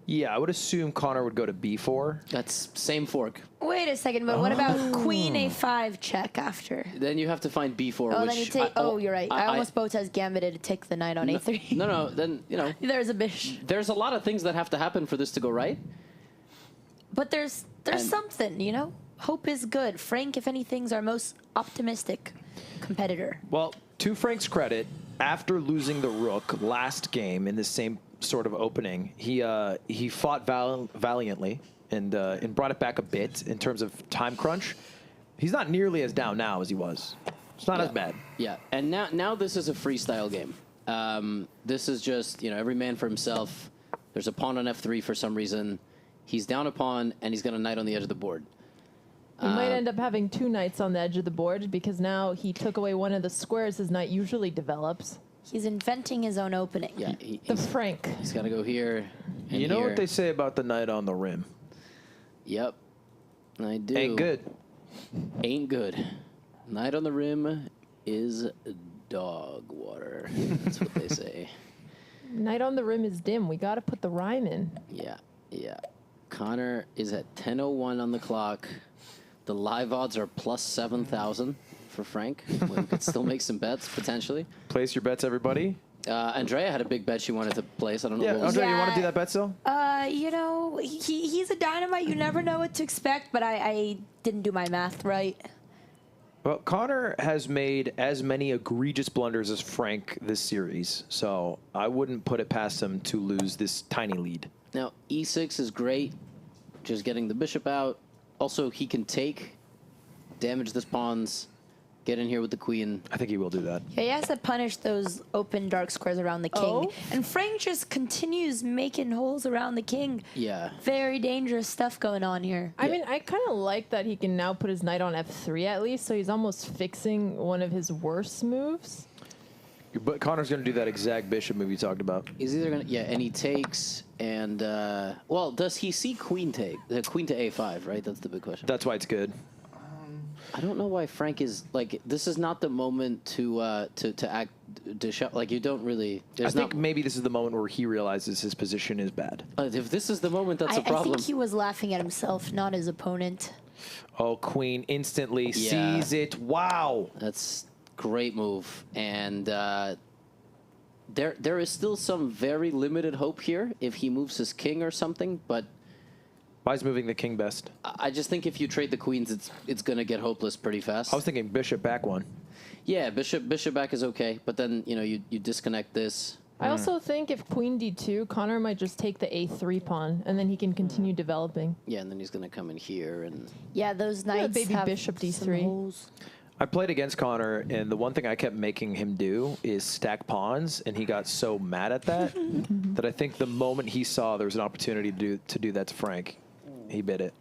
A: Yeah, I would assume Connor would go to b4.
G: That's same fork.
B: Wait a second, but what about queen a5 check after?
G: Then you have to find b4.
B: Oh,
G: which
B: then you take... you're right. I almost Botez gambited to take the knight on a3.
G: No, then, you know.
B: There's a bish.
G: There's a lot of things that have to happen for this to go right.
B: But there's
G: And-
B: something, you know? Hope is good. Frank, if anything's our most optimistic competitor.
A: Well, to Frank's credit, after losing the rook last game in this same sort of opening, he fought valiantly and brought it back a bit in terms of time crunch. He's not nearly as down now as he was. It's not as bad.
G: Yeah, and now this is a freestyle game. This is just, you know, every man for himself. There's a pawn on f3 for some reason. He's down a pawn, and he's got a knight on the edge of the board.
T: He might end up having two knights on the edge of the board because now he took away one of the squares his knight usually develops.
B: He's inventing his own opening.
G: Yeah,
T: The Frank.
G: He's got to go here. And
A: You know
G: here.
A: what they say about the knight on the rim?
G: Yep, I do.
A: Ain't good.
G: Ain't good. Knight on the rim is dog water. That's what they say.
T: Night on the rim is dim. We got to put the rhyme in.
G: Yeah, yeah. Connor is at 10:01 on the clock. The live odds are plus 7,000 for Frank. We could still make some bets, potentially.
A: Place your bets, everybody.
G: Andrea had a big bet she wanted to place. I don't know.
A: Yeah,
G: what was
A: Andrea, you want to do that bet still?
B: You know, he's a dynamite. You never know what to expect, but I didn't do my math right.
A: Well, Connor has made as many egregious blunders as Frank this series, so I wouldn't put it past him to lose this tiny lead.
G: Now, E6 is great, just getting the bishop out. Also, he can take, damage this pawns, get in here with the queen.
A: I think he will do that.
B: Yeah, he has to punish those open dark squares around the king.
T: Oh.
B: And Frank just continues making holes around the king.
G: Yeah.
B: Very dangerous stuff going on here.
T: I mean, I kind of like that he can now put his knight on f3 at least, so he's almost fixing one of his worst moves.
A: But Connor's going to do that exact bishop move you talked about.
G: He's either going to, and he takes, and, well, does he see queen take? The queen to a5, right? That's the big question.
A: That's why it's good.
G: I don't know why Frank is, like, this is not the moment to act, to show, like, you don't really,
A: I think maybe this is the moment where he realizes his position is bad.
G: If this is the moment, that's a problem.
B: I think he was laughing at himself, not his opponent.
A: Oh, queen instantly sees it. Wow.
G: That's great move. And there is still some very limited hope here if he moves his king or something, but
A: why is moving the king best?
G: I just think if you trade the queens, it's going to get hopeless pretty fast.
A: I was thinking bishop back one.
G: Yeah, bishop back is okay, but then you disconnect this.
T: I also think if queen d2, Connor might just take the a3 pawn, and then he can continue developing.
G: Yeah, and then he's going to come in here and.
B: Yeah, those knights
T: baby
B: have
T: bishop d3.
B: some holes.
A: I played against Connor, and the one thing I kept making him do is stack pawns, and he got so mad at that that I think the moment he saw there was an opportunity to do that to Frank, he bit it.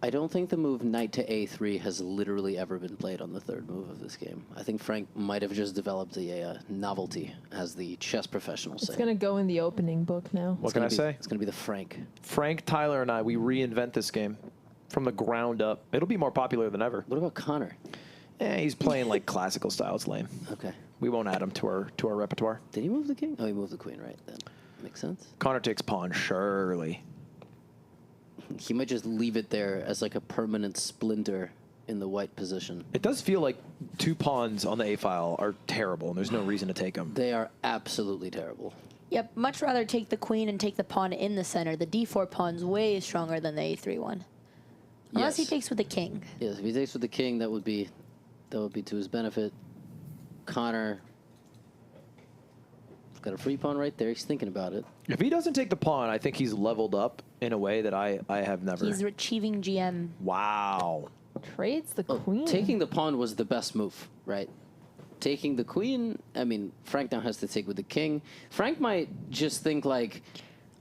G: I don't think the move knight to a3 has literally ever been played on the third move of this game. I think Frank might have just developed a novelty, as the chess professionals say.
T: It's going to go in the opening book now.
A: What can I say?
G: It's going to be the Frank.
A: Frank, Tyler, and I, we reinvent this game from the ground up. It'll be more popular than ever.
G: What about Connor?
A: He's playing like classical style. It's lame.
G: Okay.
A: We won't add him to our repertoire.
G: Did he move the king? Oh, he moved the queen, right? Then makes sense.
A: Connor takes pawn, surely.
G: He might just leave it there as like a permanent splinter in the white position.
A: It does feel like 2 pawns on the A file are terrible, and there's no reason to take them.
G: They are absolutely terrible.
B: Yep, much rather take the queen and take the pawn in the center. The d4 pawn's way stronger than the a3 one. Unless he takes with the king.
G: Yes, if he takes with the king, that would be to his benefit. Connor got a free pawn right there. He's thinking about it.
A: If he doesn't take the pawn, I think he's leveled up in a way that I have never.
B: He's achieving GM.
A: Wow.
T: Trades the queen.
G: Taking the pawn was the best move, right? Taking the queen, I mean, Frank now has to take with the king. Frank might just think like,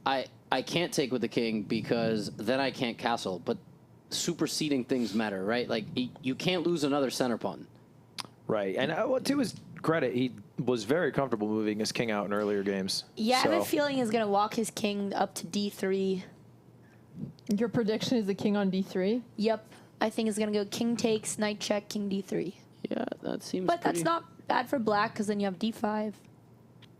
G: I can't take with the king because then I can't castle, but superseding things matter, right? Like, you can't lose another center pawn.
A: Right, and to his credit, he was very comfortable moving his king out in earlier games.
B: Yeah, I have a feeling he's going to walk his king up to d3.
T: Your prediction is the king on d3?
B: Yep. I think it's going to go king takes, knight check, king d3.
G: Yeah, that seems
B: But that's not bad for black because then you have d5.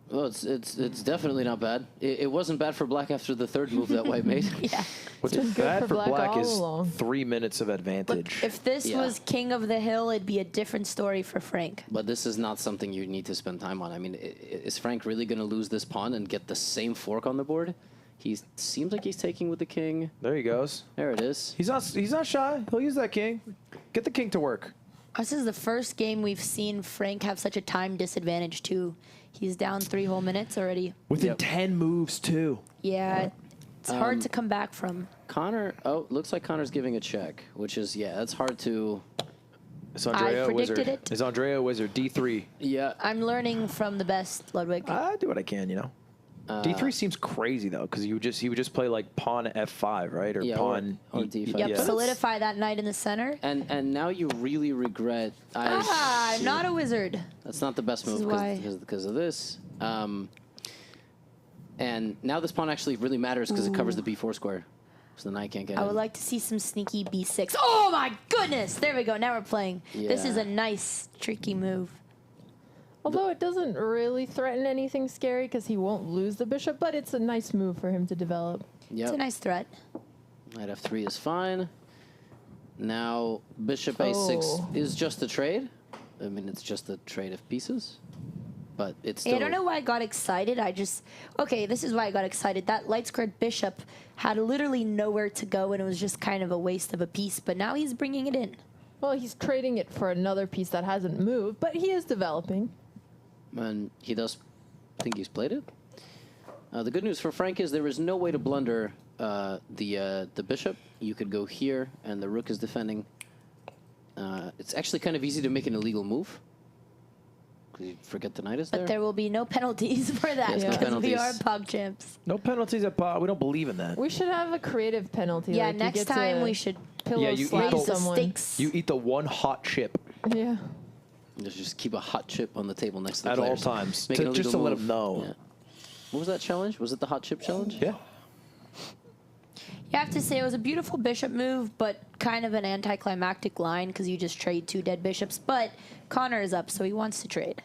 G: Well, it's definitely not bad. It wasn't bad for black after the third move that white made.
B: Yeah.
A: What's bad for black is 3 minutes of advantage.
B: Look, if this was king of the hill, it'd be a different story for Frank.
G: But this is not something you need to spend time on. I mean, is Frank really going to lose this pawn and get the same fork on the board? He seems like he's taking with the king.
A: There he goes.
G: There it is.
A: He's not shy. He'll use that king. Get the king to work.
B: This is the first game we've seen Frank have such a time disadvantage, too. He's down 3 whole minutes already.
A: Within 10 moves, too.
B: Yeah, it's hard to come back from.
G: Connor, looks like Connor's giving a check, which is, that's hard to...
A: Is Andrea
B: I predicted
A: wizard?
B: it.
A: Is Andrea a wizard? D3.
G: Yeah.
B: I'm learning from the best, Ludwig.
A: I do what I can, you know. D3 seems crazy though, because he would just play like pawn F5, right, or pawn
G: or D5.
B: Yep, solidify that knight in the center.
G: And now you really regret.
B: I'm not a wizard.
G: That's not the best move because of this. And now this pawn actually really matters because it covers the B4 square. because the knight can't get
B: I
G: in.
B: would like to see some sneaky b6. Oh my goodness! There we go. Now we're playing. This is
C: Yeah.
B: a nice, tricky move.
T: Although it doesn't really threaten anything scary because he won't lose the bishop, but it's a nice move for him to develop.
G: Yep.
B: It's a nice threat.
G: Knight f3 is fine. Now bishop a6
T: Oh.
G: is just a trade. I mean, it's just a trade of pieces, but it's
B: Hey,
G: still.
B: I don't know why I got excited. Okay, this is why I got excited. That light squared bishop had literally nowhere to go, and it was just kind of a waste of a piece. But now he's bringing it in.
T: Well, he's trading it for another piece that hasn't moved, but he is developing.
G: And he does think he's played it. The good news for Frank is there is no way to blunder the bishop. You could go here, and the rook is defending. It's actually kind of easy to make an illegal move. Because you forget the knight is there.
B: But there will be no penalties for that
G: Yes, no
B: because we are
G: penalties.
B: PogChamps.
A: No penalties at Pod. We don't believe in that.
T: We should have a creative penalty.
B: Yeah,
T: like you
B: next
T: get
B: time
T: to
B: we should
T: pillow
A: you
T: slap
A: eat the
T: someone.
A: You eat the one hot chip
T: Yeah.
G: Just keep a hot chip on the table next to the
A: at all
G: players.
A: times,
G: Make an
A: just
G: illegal
A: to let
G: move.
A: them know.
G: Yeah. What was that challenge? Was it the hot chip challenge?
A: Yeah.
B: You have to say it was a beautiful bishop move, but kind of an anticlimactic line because you just trade 2 dead bishops. But Connor is up, so he wants to trade.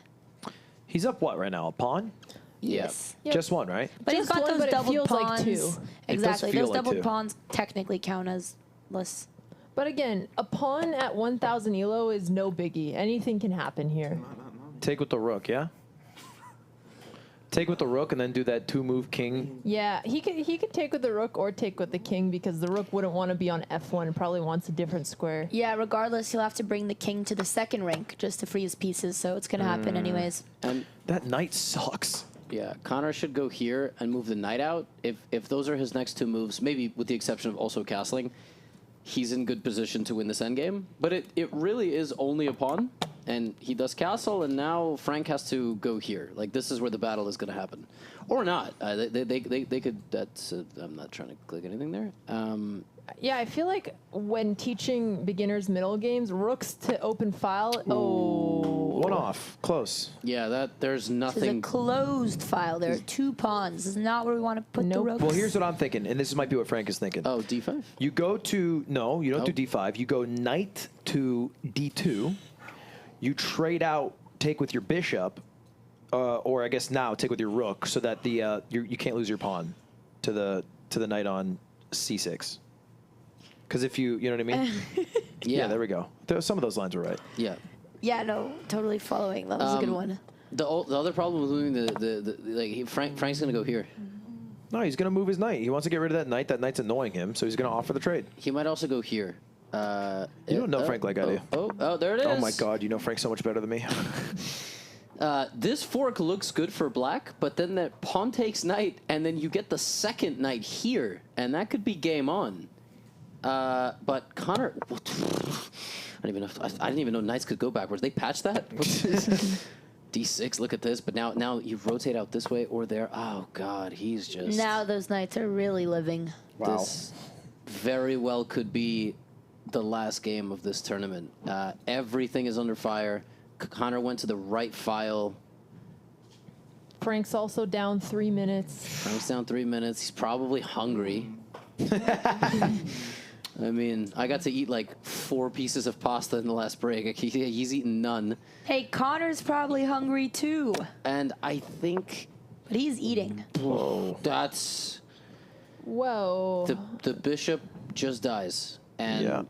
A: He's up what right now? A pawn?
B: Yes.
T: Yep.
A: Just one, right?
B: But he's
T: Just
B: got
T: one,
B: those
T: but it
B: doubled
T: feels like
B: pawns.
T: 2.
A: It does
B: Exactly.
A: feel
B: Those
A: like
B: doubled
A: 2.
B: pawns technically count as less.
T: But again, a pawn at 1,000 elo is no biggie. Anything can happen here.
A: Take with the rook, yeah? Take with the rook and then do that 2-move king.
T: Yeah, he could take with the rook or take with the king because the rook wouldn't want to be on f1 and probably wants a different square.
B: Yeah, regardless, he'll have to bring the king to the second rank just to free his pieces, so it's going to happen anyways.
G: And
A: that knight sucks.
G: Yeah, Connor should go here and move the knight out. If those are his next 2 moves, maybe with the exception of also castling, he's in good position to win this endgame. But it really is only a pawn, and he does castle, and now Frank has to go here. Like, this is where the battle is going to happen. Or not. They could... That's... I'm not trying to click anything there.
T: Yeah, I feel like when teaching beginners middle games, rooks to open file. Oh,
A: One off. Close.
G: Yeah, there's
B: This is a
G: nothing...
B: closed file. There are 2 pawns. This is not where we want to put the rooks.
A: Well, here's what I'm thinking, and this might be what Frank is thinking.
G: Oh, d5?
A: You go to... No, you don't do d5. You go knight to d2. You trade out, take with your bishop, or I guess now take with your rook, so that the you can't lose your pawn to the knight on c6. Because if you know what I mean? Yeah, there we go. Some of those lines were right.
G: Yeah.
B: Yeah, no, totally following. That was a good one.
G: The other problem with moving Frank's going to go here.
A: No, he's going to move his knight. He wants to get rid of that knight. That knight's annoying him, so he's going to offer the trade.
G: He might also go here.
A: You don't know Frank like I do.
G: Oh, there it is.
A: Oh my God, you know Frank so much better than me.
G: This fork looks good for black, but then that pawn takes knight, and then you get the second knight here, and that could be game on. But Connor, I didn't even know knights could go backwards. They patched that. D6. Look at this. But now you rotate out this way or there. Oh God, he's just.
B: Now those knights are really living.
A: Wow.
G: This very well could be the last game of this tournament. Everything is under fire. Connor went to the right file.
T: Frank's also down 3 minutes.
G: Frank's down 3 minutes. He's probably hungry. I mean, I got to eat like 4 pieces of pasta in the last break. He's eaten none.
B: Hey, Connor's probably hungry too.
G: And I think...
B: But he's eating.
G: Whoa. That's...
T: Whoa.
G: The bishop just dies. And
A: yeah.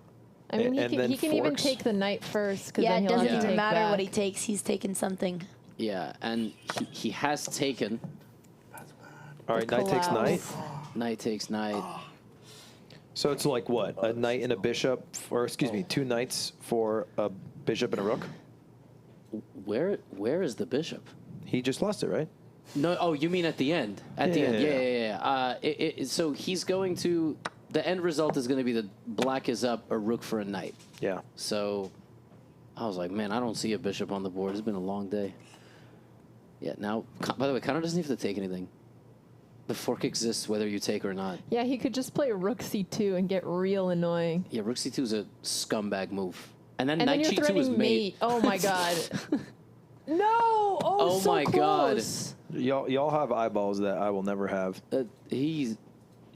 T: I mean, he can even take the knight first. Cause
B: Yeah,
T: then
B: it
T: he'll
B: doesn't
T: have to
B: even
T: take
B: matter
T: back.
B: what he takes. He's taking something.
G: Yeah, and he has taken.
A: All right, knight takes knight.
G: Knight takes knight.
A: So it's like what? A knight and a bishop, or excuse me, 2 knights for a bishop and a rook?
G: Where is the bishop?
A: He just lost it, right?
G: No, oh, you mean at the end? At the end, yeah. So he's going to... The end result is going to be that black is up a rook for a knight.
A: Yeah.
G: So I was like, man, I don't see a bishop on the board. It's been a long day. Yeah, now, by the way, Connor doesn't have to take anything. The fork exists whether you take or not.
T: Yeah, he could just play rook c2 and get real annoying.
G: Yeah, rook c2 is a scumbag move. And then
T: And then
G: knight
T: you're
G: g2 is
T: threatening
G: mate.
T: Oh my god. No! Oh, so
G: my
T: close.
A: Y'all have eyeballs that I will never have.
G: He's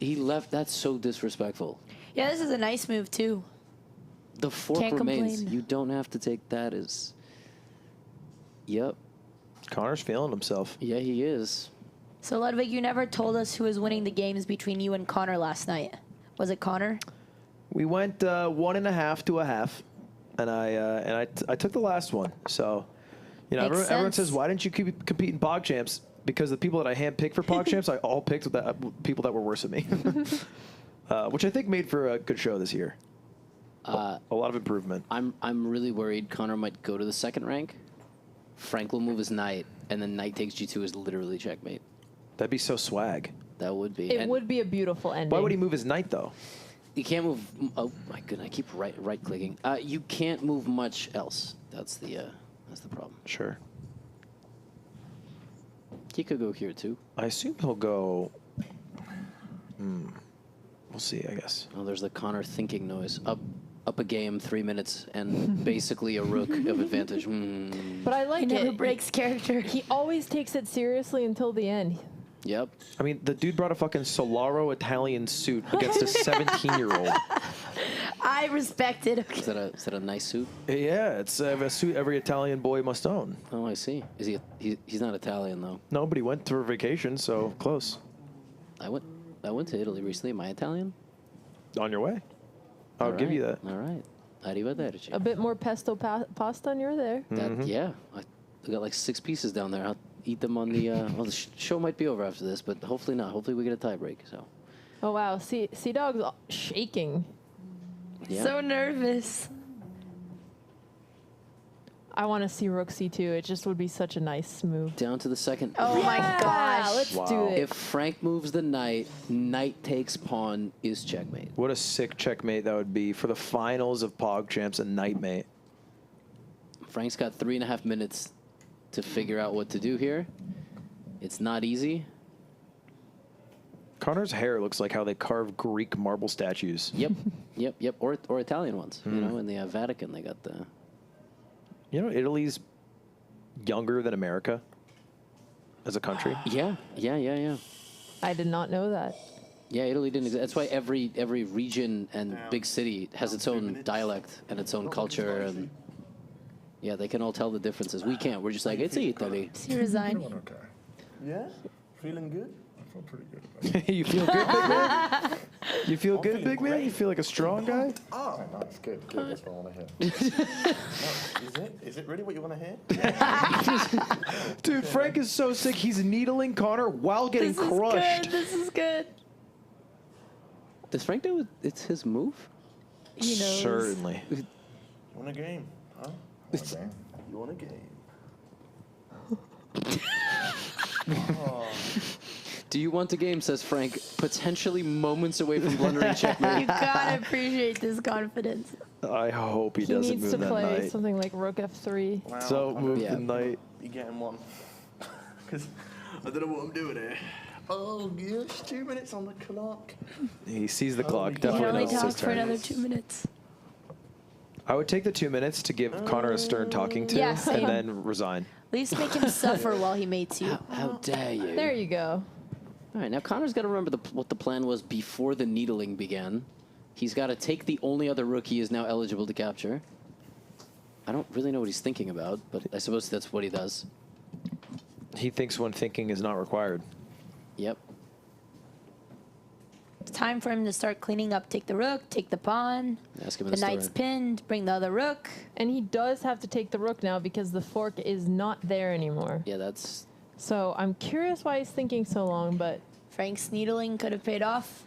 G: He left. That's so disrespectful.
B: Yeah, this is a nice move too.
G: The fork
B: Can't
G: remains.
B: complain.
G: You don't have to take that as. Yep.
A: Connor's feeling himself.
G: Yeah, he is.
B: So Ludwig, you never told us who was winning the games between you and Connor last night. Was it Connor?
A: We went 1.5 to a half, and I took the last one. So, you know,
B: Makes
A: everyone
B: sense.
A: says, why didn't you compete in PogChamps? Because the people that I handpicked for PogChamps, I all picked people that were worse than me, which I think made for a good show this year. A lot of improvement.
G: I'm really worried Connor might go to the second rank. Frank will move his knight, and then knight takes G2 is literally checkmate.
A: That'd be so swag.
G: That would be.
T: It would be a beautiful ending.
A: Why would he move his knight though?
G: You can't move. Oh my goodness! I keep right clicking. You can't move much else. That's the problem.
A: Sure.
G: He could go here too.
A: I assume he'll go. We'll see, I guess.
G: Oh, there's the Connor thinking noise. Up a game, 3 minutes, and basically a rook of advantage.
T: But I like
B: He never
T: it.
B: breaks character.
T: He always takes it seriously until the end.
G: Yep.
A: I mean, the dude brought a fucking Solaro Italian suit against a 17-year-old.
B: I respect it.
G: Is that a nice suit?
A: Yeah, it's a suit every Italian boy must own.
G: Oh, I see. Is he's not Italian though?
A: No, but he went for vacation, so close.
G: I went to Italy recently. Am I Italian?
A: On your way. I'll
G: All
A: give
G: right.
A: you that.
G: All right. Arrivederci.
T: A bit more pesto pasta and you're there.
G: Yeah. I got like 6 pieces down there. I'll eat them on the. Well, the show might be over after this, but hopefully not. Hopefully we get a tie break. So.
T: Oh wow, CDawg's shaking.
G: Yeah.
B: So nervous.
T: I want to see Rook C2. It just would be such a nice move.
G: Down to the second.
B: Oh my gosh.
T: Let's do it.
G: If Frank moves the knight, knight takes pawn is checkmate.
A: What a sick checkmate that would be for the finals of PogChamps and Knightmate.
G: Frank's got 3.5 minutes to figure out what to do here. It's not easy.
A: Connor's hair looks like how they carve Greek marble statues.
G: Yep. Or Italian ones. You know, in the Vatican they got the.
A: You know, Italy's younger than America as a country.
G: Yeah.
T: I did not know that.
G: Yeah, Italy didn't exist. That's why every region and big city has its own dialect and its own culture, and yeah, they can all tell the differences. We can't. We're just like, it's Italy.
B: He resigned.
R: Okay.
S: Yeah? Feeling good?
R: I feel pretty good.
A: You feel good, big man? You feel good, big man? You feel like a strong guy?
R: Oh, nice. Good. That's what I want to hear. Is it really what you want to hear?
A: Dude, Frank is so sick. He's needling Connor while getting crushed.
B: This is good.
G: Does Frank know it's his move?
B: He knows.
A: Certainly.
S: Want a game? Huh? You want a game?
G: Do you want a game, says Frank, potentially moments away from blundering checkmate.
B: You gotta appreciate this confidence.
A: I hope he
T: He
A: doesn't
T: needs
A: move
T: to
A: that
T: play
A: knight.
T: something like Rook F3.
S: Wow,
A: So
S: I'm
A: move
G: Yeah.
A: the knight.
S: be getting one. Because I don't know what I'm doing here. Oh, gosh, 2 minutes on the clock.
A: He sees the clock.
B: You can
A: Definitely
B: only
A: knows it's
B: talk
A: his
B: for
A: turn.
B: another 2 minutes.
A: I would take the 2 minutes to give Connor a stern talking to,
B: Yeah, same.
A: and then resign.
B: At least make him suffer while he mates you.
G: How dare you?
T: There you go.
G: All right, now Connor's got to remember what the plan was before the needling began. He's got to take the only other rook he is now eligible to capture. I don't really know what he's thinking about, but I suppose that's what he does.
A: He thinks when thinking is not required.
G: Yep.
B: It's time for him to start cleaning up. Take the rook, take the pawn.
G: Ask him in
B: The
G: the
B: knight's
G: story.
B: pinned, bring the other rook.
T: And he does have to take the Rook now because the fork is not there anymore.
G: Yeah, that's...
T: So I'm curious why he's thinking so long, but
B: Frank's needling could have paid off.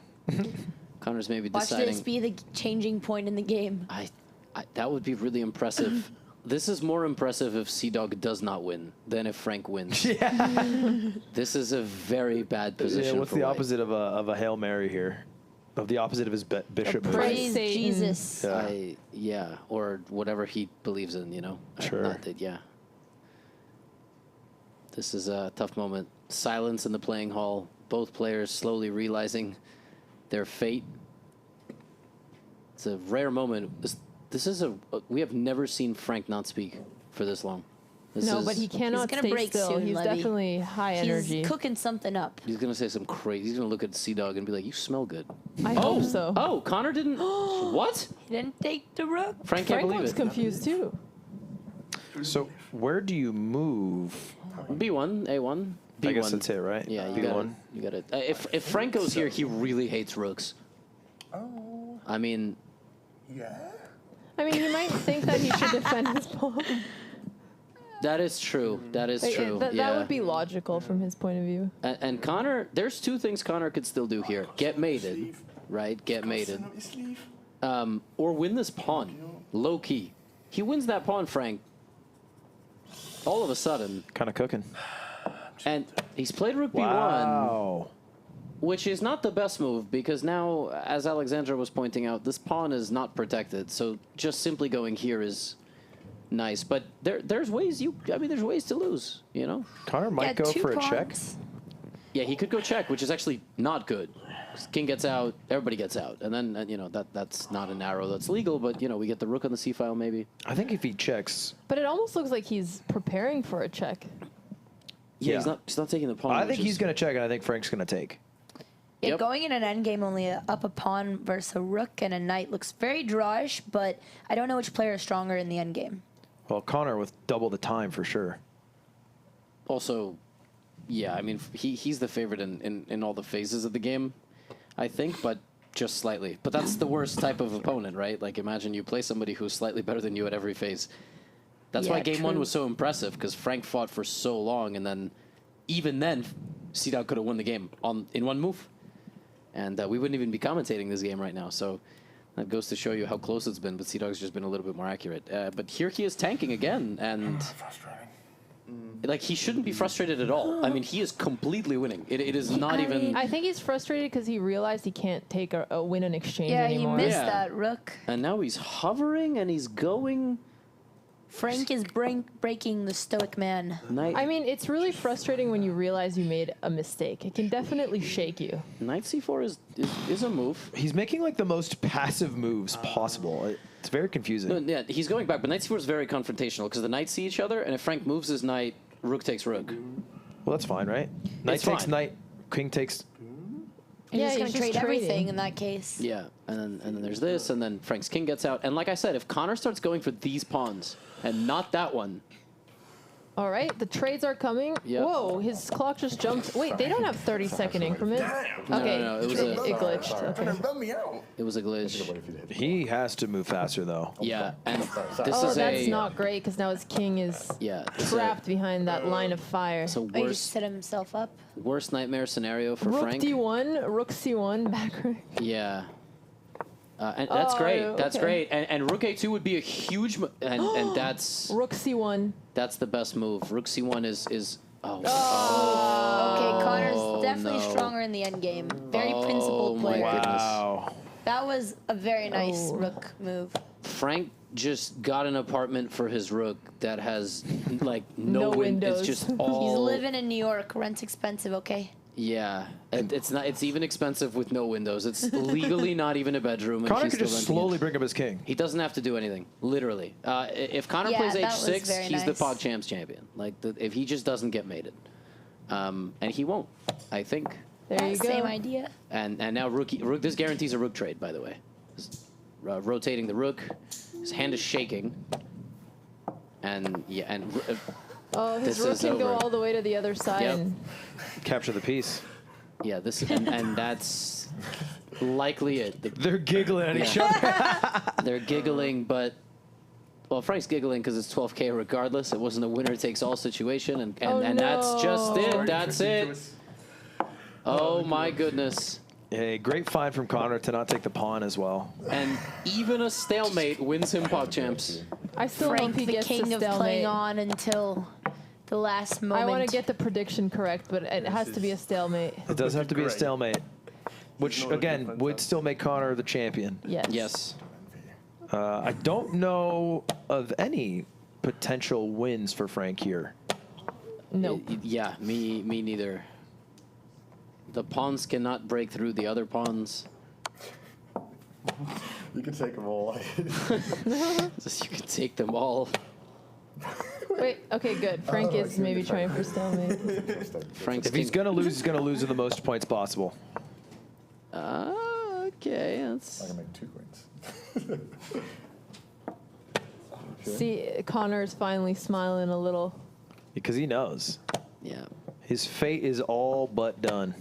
G: Connor's maybe
B: Watch
G: deciding...
B: this be the changing point in the game.
G: That would be really impressive. This is more impressive if CDawg does not win than if Frank wins.
A: Yeah.
G: This is a very bad position.
A: Yeah, what's
G: for
A: the
G: White.
A: opposite of a Hail Mary here? Of the opposite of his bishop move.
B: Praise
T: Satan.
B: Jesus.
A: Yeah.
G: Yeah, or whatever he believes in, you know?
A: Sure.
G: Not that, yeah. This is a tough moment. Silence in the playing hall. Both players slowly realizing their fate. It's a rare moment. This is we have never seen Frank not speak for this long. This
T: No,
G: is-
T: but he cannot
B: He's gonna
T: stay
B: break
T: still.
B: soon,
T: He's
B: Levy.
T: definitely high
B: He's
T: energy.
B: cooking something up.
G: He's gonna say some crazy. He's gonna look at CDawg and be like, "You smell good."
T: I hope so.
G: Oh, Connor didn't. What?
B: He didn't take the rook.
G: Frank can't believe
T: looks
G: it.
T: confused too.
A: So where do you move?
G: B1, A1. B1.
A: I guess that's it, right?
G: Yeah, you
A: B1.
G: got it. You got it. If Frank goes here, he really hates rooks.
S: Oh.
G: I mean,
S: Yeah.
T: I mean, he might think that he should defend his pawn.
G: that is true. That is
T: Like,
G: true.
T: That
G: yeah.
T: would be logical from his point of view.
G: And Connor, there's two things Connor could still do here: get mated, right? Get mated, or win this pawn, low key. He wins that pawn, Frank. All of a sudden,
A: Kind of cooking.
G: and he's played Rook B1.
A: Wow.
G: Which is not the best move because now, as Alexandra was pointing out, this pawn is not protected. So just simply going here is nice. But there's ways there's ways to lose, you know?
A: Connor might go for a check.
G: Yeah, he could go check, which is actually not good. King gets out, everybody gets out. And then, you know, that's not an arrow that's legal, but, you know, we get the rook on the c-file maybe.
A: I think if he checks...
T: But it almost looks like he's preparing for a check.
G: Yeah, he's not taking the pawn.
A: I think he's going to check, and I think Frank's going to take.
B: Yeah, going in an endgame only up a pawn versus a rook and a knight looks very drawish, but I don't know which player is stronger in the endgame.
A: Well, Connor with double the time for sure.
G: Also, yeah, I mean, he's the favorite in all the phases of the game, I think, but just slightly. But that's the worst type of opponent, right? Like, imagine you play somebody who's slightly better than you at every phase. That's why game one was so impressive, because Frank fought for so long, and then, even then, CDawg could have won the game in one move. And we wouldn't even be commentating this game right now, so that goes to show you how close it's been, but CDawg's just been a little bit more accurate. But here he is tanking again, and like, he shouldn't be frustrated at all. I mean, he is completely winning. It is not even...
T: I think he's frustrated because he realized he can't take a win in exchange anymore.
B: He missed that rook.
G: And now he's hovering, and he's going...
B: Frank is breaking the stoic man.
T: I mean, it's really frustrating when you realize you made a mistake. It can definitely shake you.
G: Knight c4 is a move.
A: He's making like the most passive moves possible. It's very confusing.
G: No, yeah, he's going back, but knight c4 is very confrontational because the knights see each other, and if Frank moves his knight, rook takes rook.
A: Well, that's fine, right? Knight
G: It's
A: takes
G: fine.
A: knight, king takes...
B: He's
T: Yeah,
B: just going
T: he's
B: to
T: just
B: trade everything
T: trading.
B: in that case.
G: Yeah, and then there's this, and then Frank's king gets out. And like I said, if Connor starts going for these pawns and not that one,
T: All right, the trades are coming.
G: Yep.
T: Whoa, his clock just jumped. Wait, they don't have 30-second increments.
G: No,
T: Okay,
G: no, it was
T: it glitched. Okay.
G: it was a glitch.
A: He has to move faster, though.
G: Yeah, and this
T: Oh,
G: is
T: that's
G: a
T: not great because now his king is trapped behind that line of fire.
G: So
B: Oh, he
G: worst
B: set himself up.
G: worst nightmare scenario for
T: Rook
G: Frank.
T: D1, Rook C1, back rook.
G: Yeah. And that's
T: Oh,
G: great. That's
T: okay.
G: great. And Rook A2 would be a huge, and that's
T: Rook C1.
G: that's the best move. Rook C1 is oh.
B: Okay, Connor's definitely
G: no.
B: stronger in the endgame. Very
G: Oh,
B: principled
G: my
B: player.
G: goodness.
A: Wow.
B: That was a very nice
T: Oh.
B: rook move.
G: Frank just got an apartment for his Rook that has like
T: No windows.
G: It's just
B: He's
G: all
B: living in New York. Rent's expensive, okay?
G: yeah. It's not. It's even expensive with no windows. It's legally not even a bedroom. And
A: Connor
G: he's
A: could
G: still
A: just
G: renting it.
A: slowly bring up his king.
G: He doesn't have to do anything, literally. If Connor
B: Yeah,
G: plays
B: that was
G: H6,
B: very
G: he's the
B: nice.
G: PogChamps champion. Like, if he just doesn't get mated. And he won't, I think.
T: There you go.
B: Same idea.
G: And now Rook, this guarantees a Rook trade, by the way. Rotating the Rook. His hand is shaking. And, yeah, and...
T: Oh, his
G: this
T: rook
G: is
T: can go
G: over.
T: all the way to the other side.
G: Yep.
T: And
A: Capture the piece.
G: Yeah, this and that's likely it.
A: They're giggling at each other.
G: They're giggling, but well, Frank's giggling because it's 12K regardless. It wasn't a winner-takes-all situation, and that's just it. That's it. Oh my goodness!
A: Hey, great find from Connor to not take the pawn as well.
G: And even a stalemate wins him PogChamps.
T: I still
B: Frank,
T: hope he
B: the
T: gets
B: king
T: the
B: of
T: stalemate.
B: playing on until the last moment.
T: I want to get the prediction correct, but it has to be a stalemate.
A: It does have to be a stalemate, which again would still make Connor the champion.
T: Yes.
G: Yes.
A: I don't know of any potential wins for Frank here.
T: Nope.
G: Yeah, me neither. The pawns cannot break through the other pawns.
R: You can take them all.
G: You can take them all.
T: Wait, okay, good. Frank is maybe trying for stalemate.
G: Frank's
A: If he's gonna lose, he's gonna lose with the most points possible.
G: Okay, that's.
R: I can make 2 queens.
T: See, Connor's finally smiling a little.
A: Because he knows.
G: Yeah.
A: His fate is all but done.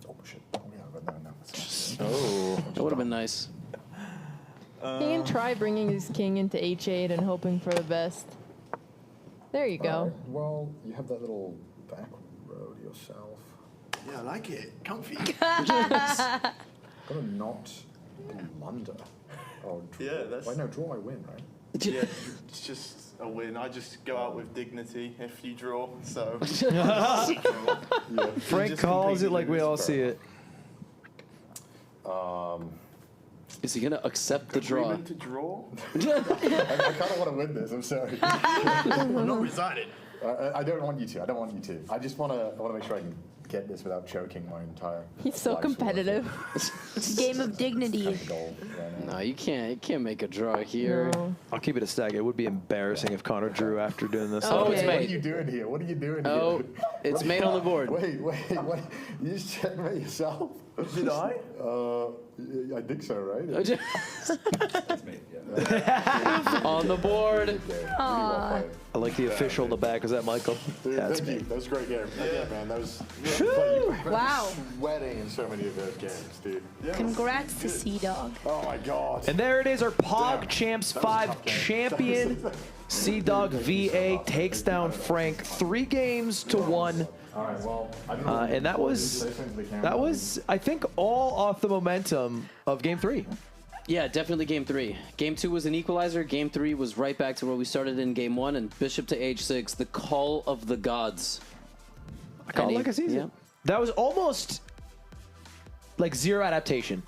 R: Oh shit! Oh yeah, but no.
A: Oh,
G: that would have been nice.
T: He can try bringing his king into h8 and hoping for the best. There you go.
R: Alright, well, you have that little back row to yourself.
S: Yeah, I like it. Comfy.
R: Gotta not blunder. Oh, draw.
S: Yeah, that's-
R: Wait, no, draw I win, right?
S: Yeah, it's just a win. I just go out with dignity if you draw, so.
A: Frank calls it like we all see it.
G: Is he gonna accept the draw?
S: Agreement to draw?
R: I kind of want to win this. I'm sorry.
S: I'm not resigning.
R: I don't want you to. I don't want you to. I just want to make sure I can get this without choking my entire.
T: He's so
R: life's
T: competitive.
B: Game of dignity.
G: No, you can't make a draw here.
T: No.
A: I'll keep it a stack. It would be embarrassing if Connor drew after doing this.
G: Oh, it's
R: What
G: made.
R: are you doing here? What are you doing
G: Oh,
R: here?
G: it's made on the board.
R: Wait. What? You just checkmate yourself?
S: Did I?
R: I think so, right?
G: On the board.
R: Aw.
A: I like the official in the back. Is that Michael?
R: Dude,
A: That's
R: thank you.
A: me.
R: That was a great game. Yeah, man. That was.
B: Wow.
R: Sweating in so many of those games, dude.
B: Congrats to CDawg.
R: Oh my god.
A: And there it is, our PogChamps 5 champion. CDawgVA takes down Frank 3 games to 1.
R: All right. Well, I don't know.
A: And that was, I think, all off the momentum of Game 3.
G: Yeah, definitely Game 3. Game 2 was an equalizer. Game 3 was right back to where we started in Game 1. And Bishop to H6, the call of the gods.
A: I call it like a season.
G: Yeah.
A: That was almost like zero adaptation.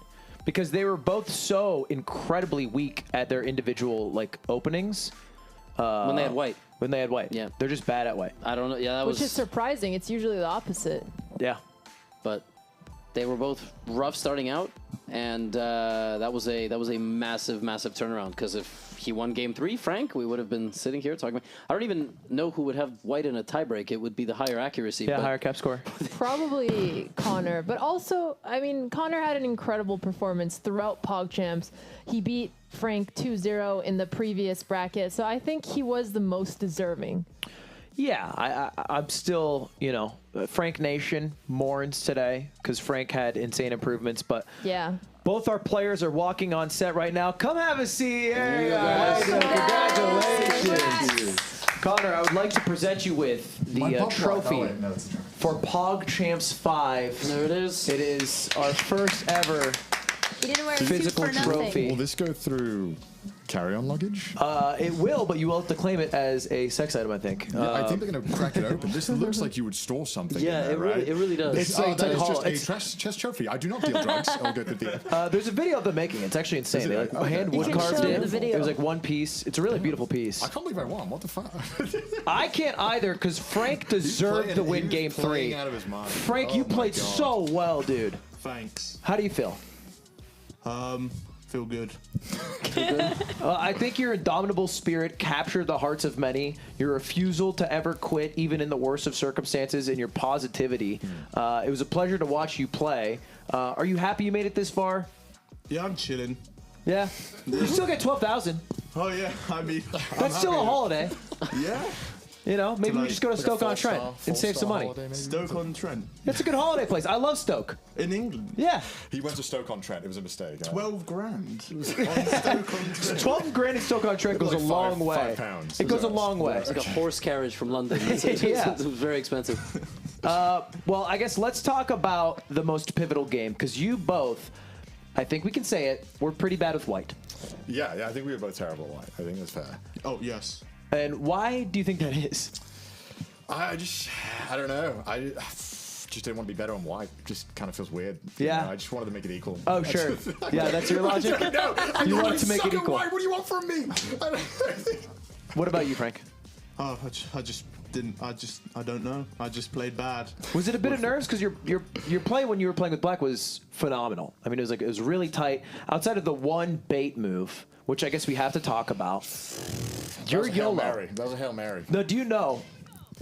A: Because they were both so incredibly weak at their individual like openings.
G: When they had white.
A: When they had white.
G: Yeah.
A: They're just bad at white.
G: I don't know. Yeah, that
T: Which
G: was.
T: is surprising. It's usually the opposite.
A: Yeah.
G: But they were both rough starting out, and that was a massive turnaround. Because if he won Game 3, Frank, we would have been sitting here talking. I don't even know who would have white in a tiebreak. It would be the higher accuracy.
A: Yeah,
G: but
A: higher cap score.
T: Probably Connor, but also, I mean, Connor had an incredible performance throughout PogChamps. He beat Frank 2-0 in the previous bracket, so I think he was the most deserving.
A: Yeah, I'm still, Frank Nation mourns today because Frank had insane improvements, but
T: Yeah.
A: both our players are walking on set right now. Come have a seat. Here you go. Congratulations. Connor, I would like to present you with the trophy for PogChamps 5.
G: There it is.
A: It is our first ever
B: He didn't wear a suit
A: physical
B: for nothing.
A: trophy.
N: Will this go through carry-on luggage?
A: It will, but you will have to claim it as a sex item, I think.
N: Yeah, I think they're going to crack it open. This looks like you would store something.
G: Yeah,
N: in there, right?
G: it really does.
A: It's
N: Oh,
A: like
N: that is
A: hollow.
N: just a chest trophy. I do not deal drugs. I'll go through the.
A: There's a video of them making it. It's actually insane.
N: Is it?
A: They like
N: Okay.
A: hand
N: You
A: wood
N: can
A: carved
N: show
A: it.
N: the video.
A: It was like one piece. It's a really beautiful piece.
N: I can't believe I won. What the fuck?
A: I can't either because Frank deserved to win Game 3.
N: Playing out of his mind.
A: Frank,
N: Oh
A: you
N: my
A: played
N: God.
A: so well, dude.
S: Thanks.
A: How do you feel?
S: Feel good.
A: I think your indomitable spirit captured the hearts of many. Your refusal to ever quit, even in the worst of circumstances, and your positivity. It was a pleasure to watch you play. Are you happy you made it this far?
S: Yeah, I'm chilling.
A: Yeah. You still get 12,000.
S: Oh yeah, I mean.
A: That's still a holiday.
S: Yeah.
A: Maybe we just go to Stoke-on-Trent and save some money.
S: Stoke-on-Trent.
A: That's a good holiday place. I love Stoke.
S: In England.
A: Yeah.
N: He went to Stoke-on-Trent. It was a mistake.
S: 12 grand. on Stoke-on-Trent.
A: 12 grand in Stoke-on-Trent goes a
N: Like
A: long way.
N: 5 pounds.
A: It goes a long way.
G: It's like a horse carriage from London. It
A: Yeah.
G: was very expensive.
A: Well, I guess let's talk about the most pivotal game because you both, I think we can say it, were pretty bad with white.
N: Yeah, I think we were both terrible at white. I think that's fair.
S: Oh, yes.
A: And why do you think that is?
N: I don't know. I just didn't want to be better on white. Just kind of feels weird.
A: Yeah.
N: I just wanted to make it equal.
A: Oh, sure. Yeah, that's your logic?
N: No,
A: You wanted to make it equal.
N: White. What do you want from me?
A: What about you, Frank?
P: Oh, I just didn't. I don't know. I just played bad.
A: Was it a bit of nerves because your play when you were playing with Black was phenomenal? I mean, it was really tight. Outside of the one bait move, which I guess we have to talk about. You're YOLO.
N: That was a Hail Mary.
A: No, do you know?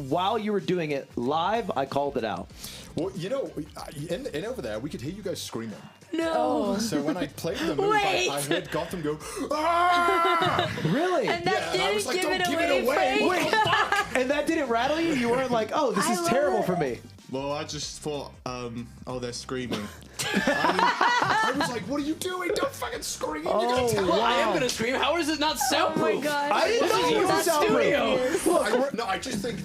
A: While you were doing it live, I called it out.
N: Well, you know, in over there, we could hear you guys screaming.
B: No.
N: So when I played the move,
B: Wait.
N: I heard Gotham go, "Ah!"
A: Really?
B: And that
N: I was
B: didn't
N: like,
B: give
N: "Don't
B: it
N: give it
B: away,
N: away."
B: Frank.
A: Wait, and that didn't rattle you? You weren't like, oh, this
B: I
A: is
B: love
A: terrible
B: it.
A: for me.
P: Well, I just thought, oh, they're screaming.
N: I was like, what are you doing? Don't fucking scream. You're going to tell
G: Well,
N: me.
G: I am gonna scream. How is it not soundproof?
B: Oh my God.
A: I didn't know you were soundproof.
N: No, I just think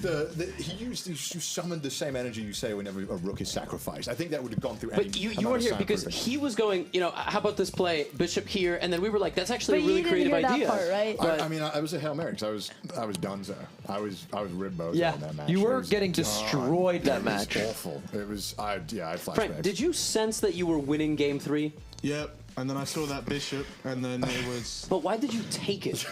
N: he summoned the same energy you say whenever a rook is sacrificed. I think that would have gone through any
G: But you
N: amount
G: weren't
N: of
G: here because
N: soundproofing.
G: he was going, how about this play, Bishop here, and then we were like, that's actually
B: But
G: a really
B: you didn't
G: creative
B: hear that
G: idea.
B: part, right?
G: But
N: I mean, I was a Hail Mary because I was donezo. I was ribbo
A: Yeah,
N: in that match.
A: you
N: It
A: were
N: was
A: getting
N: gone.
A: destroyed that
N: It
A: match.
N: was awful. It was, I had flashbacks.
G: Frank, did you sense that you were winning game 3?
P: Yep. And then I saw that bishop, and then it was.
G: But why did you take it?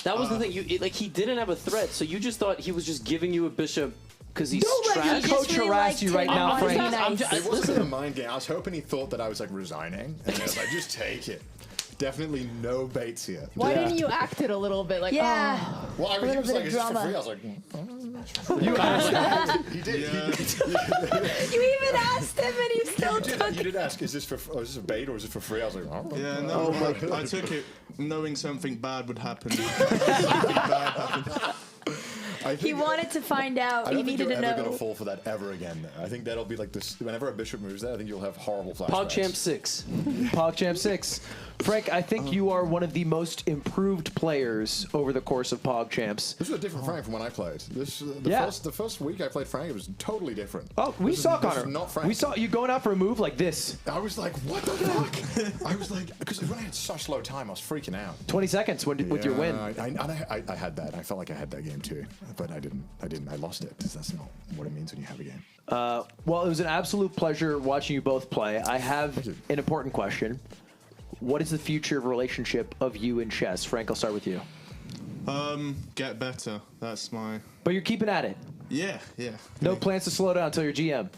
G: That was the thing. He didn't have a threat, so you just thought he was just giving you a bishop because he's
B: Don't let
G: trash.
B: him coach harass you right now, Frank.
N: It wasn't a mind game. I was hoping he thought that I was like resigning, and I was like, just take it. Definitely no baits here.
T: Why didn't you act it a little bit like?
B: Yeah.
T: Oh.
N: Well, I mean, he was like, is this for free? I was like,
A: You asked
N: he did.
B: You even asked him and he still took
N: You did ask, is this a bait or is it for free? I was like, oh.
P: Yeah, no, I took it knowing something bad would happen. Something bad happened.
B: He wanted to find out.
N: I
B: He
N: don't think
B: needed
N: you're
B: to
N: ever
B: know.
N: going to fall for that ever again. Though. I think that'll be like this. Whenever a bishop moves there, I think you'll have horrible flashbacks.
G: PogChamps 6.
A: PogChamps 6. Frank, I think you are one of the most improved players over the course of PogChamps.
N: This was a different Frank from when I played. The first week I played Frank, it was totally different.
A: Oh, we saw Connor.
N: Not Frank.
A: We saw you going out for a move like this.
N: I was like, what the fuck? I was like, because when I had such low time, I was freaking out.
A: 20 seconds with your win.
N: I had that. I felt like I had that game too, but I didn't. I lost it. That's not what it means when you have a game.
A: Well, it was an absolute pleasure watching you both play. I have an important question. What is the future relationship of you and chess? Frank, I'll start with you.
P: Get better. That's my.
A: But you're keeping at it.
P: Yeah.
A: No plans to slow down until you're GM.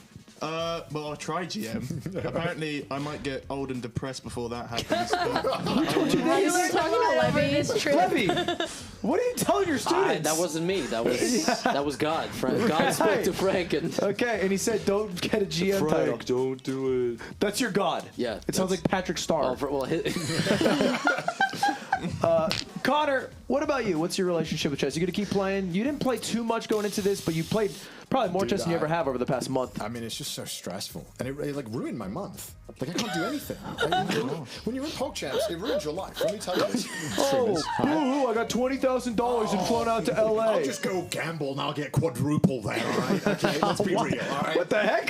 P: Well, I'll try GM. Apparently, I might get old and depressed before that happens.
B: You were talking to Levy this trip.
A: Levy, what are you telling your students?
G: That wasn't me. That was God. God spoke to Frank and.
A: Okay, and he said, "Don't get a GM title.
G: Don't do it."
A: That's your God.
G: Yeah.
A: It sounds like Patrick Starr. Connor, what about you? What's your relationship with chess? You gonna keep playing? You didn't play too much going into this, but you played probably more chess than you ever have over the past month.
N: I mean, it's just so stressful, and it like ruined my month. Like I can't do anything. When you're in PogChamps, it ruins your life. Let me tell you this.
A: I got $20,000 and flown out to LA.
N: I'll just go gamble and I'll get quadruple there. All right. Okay. Let's be real. All right.
A: What the heck?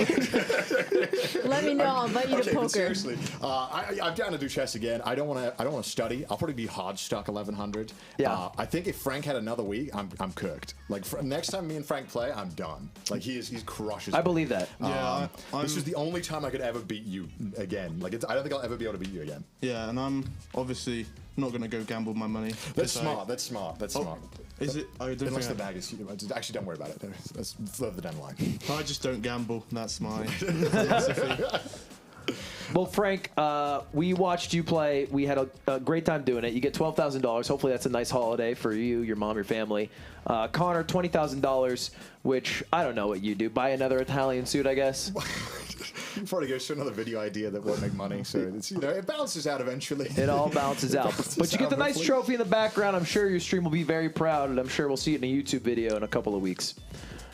T: Let me know. I'll invite you to
N: But
T: poker.
N: seriously, I'm down to do chess again. I don't want to study. I'll probably be hard stuck 1100.
A: Yeah.
N: I think if Frank had another week, I'm cooked. Like next time me and Frank play, I'm done. Like he's crushes.
A: I believe that.
P: Yeah,
N: this is the only time I could ever beat you again. Like I don't think I'll ever be able to beat you again.
P: Yeah, and I'm obviously not going to go gamble my money.
N: That's smart. That's smart.
P: Is it? I don't
N: Unless the
P: think
N: bag is. Actually, don't worry about it. Let's further down the line.
P: I just don't gamble. That's my philosophy.
A: Well, Frank, we watched you play. We had a great time doing it. You get $12,000. Hopefully that's a nice holiday for you, your mom, your family. Connor, $20,000, which I don't know what you do. Buy another Italian suit, I guess.
N: Before it goes to another video idea that won't make money, so it's it balances out eventually.
A: It all balances out. But you get the nice
N: hopefully.
A: trophy in the background. I'm sure your stream will be very proud, and I'm sure we'll see it in a YouTube video in a couple of weeks.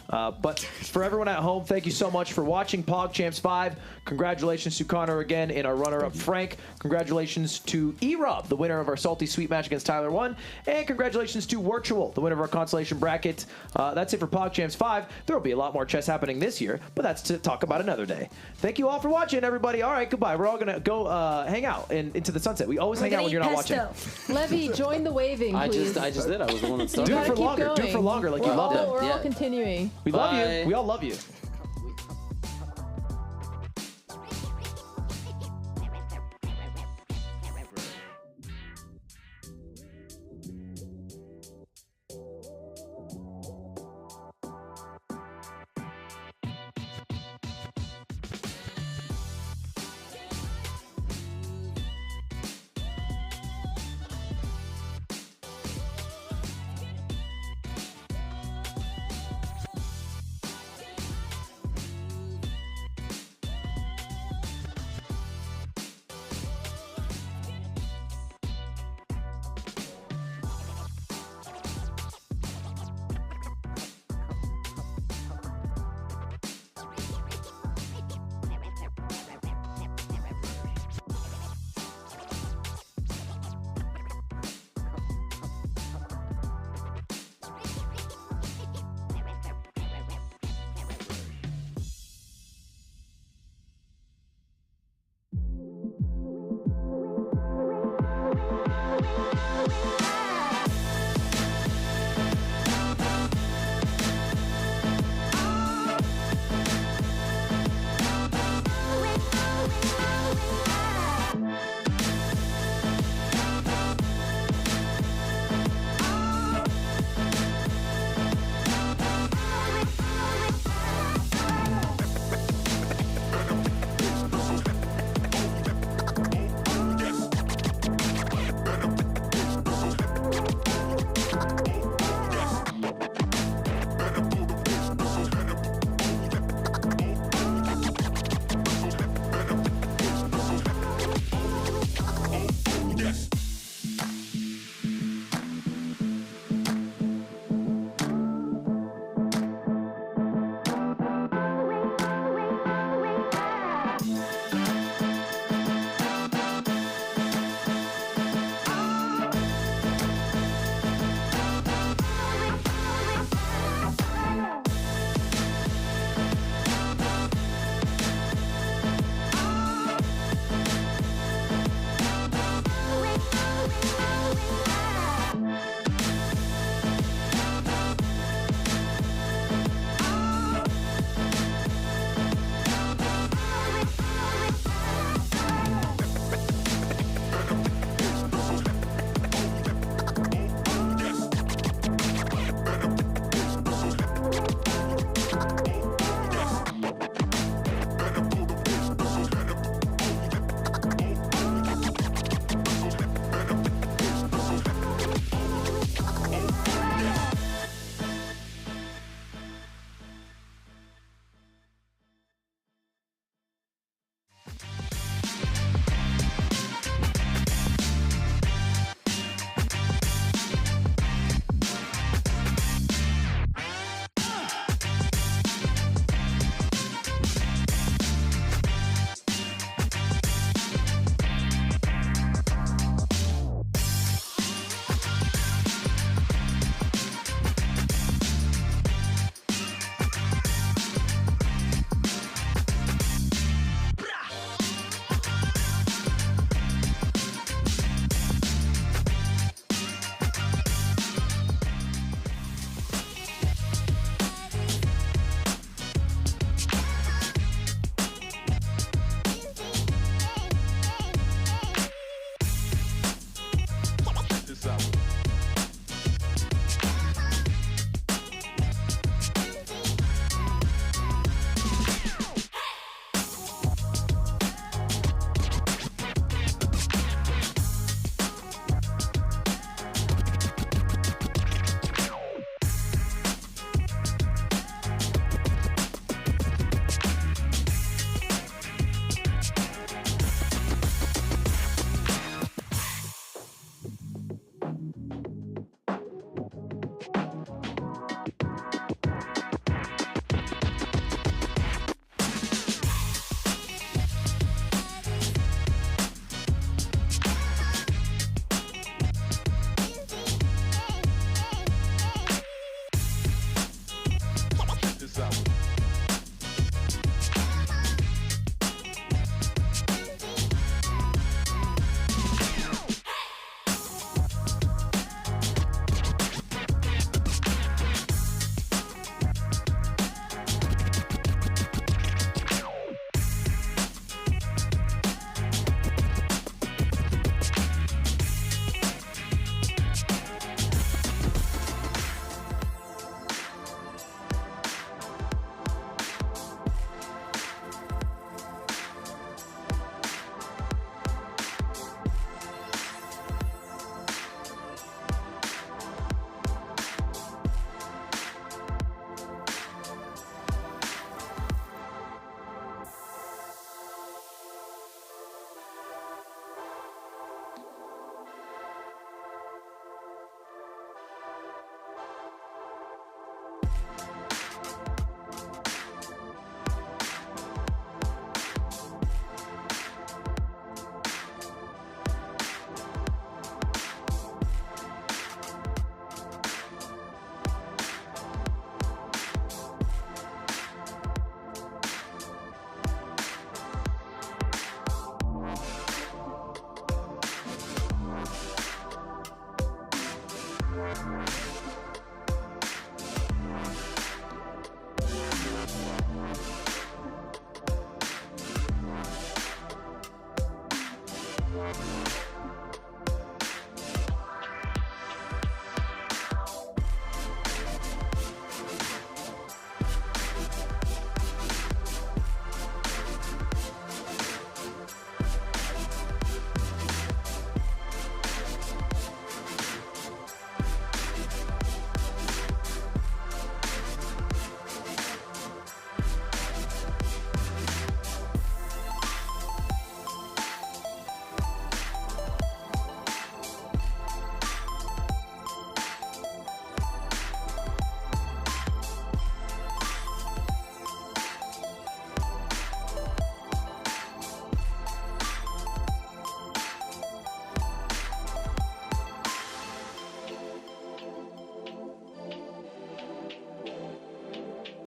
A: But for everyone at home, thank you so much for watching PogChamps 5. Congratulations to Connor again and our runner-up Frank. Congratulations to E-Rob, the winner of our Salty Sweet match against Tyler1. And congratulations to Wirtual, the winner of our consolation bracket. That's it for PogChamps 5. There will be a lot more chess happening this year, but that's to talk about another day. Thank you all for watching, everybody. All right, goodbye. We're all going to go hang out into the sunset. We always hang out when you're not watching.
T: Levy, join the waving, please.
G: I just did. I was the one that started.
A: Do it for longer. Do it for longer like you loved it.
T: We're all continuing.
A: We love you. We all love you.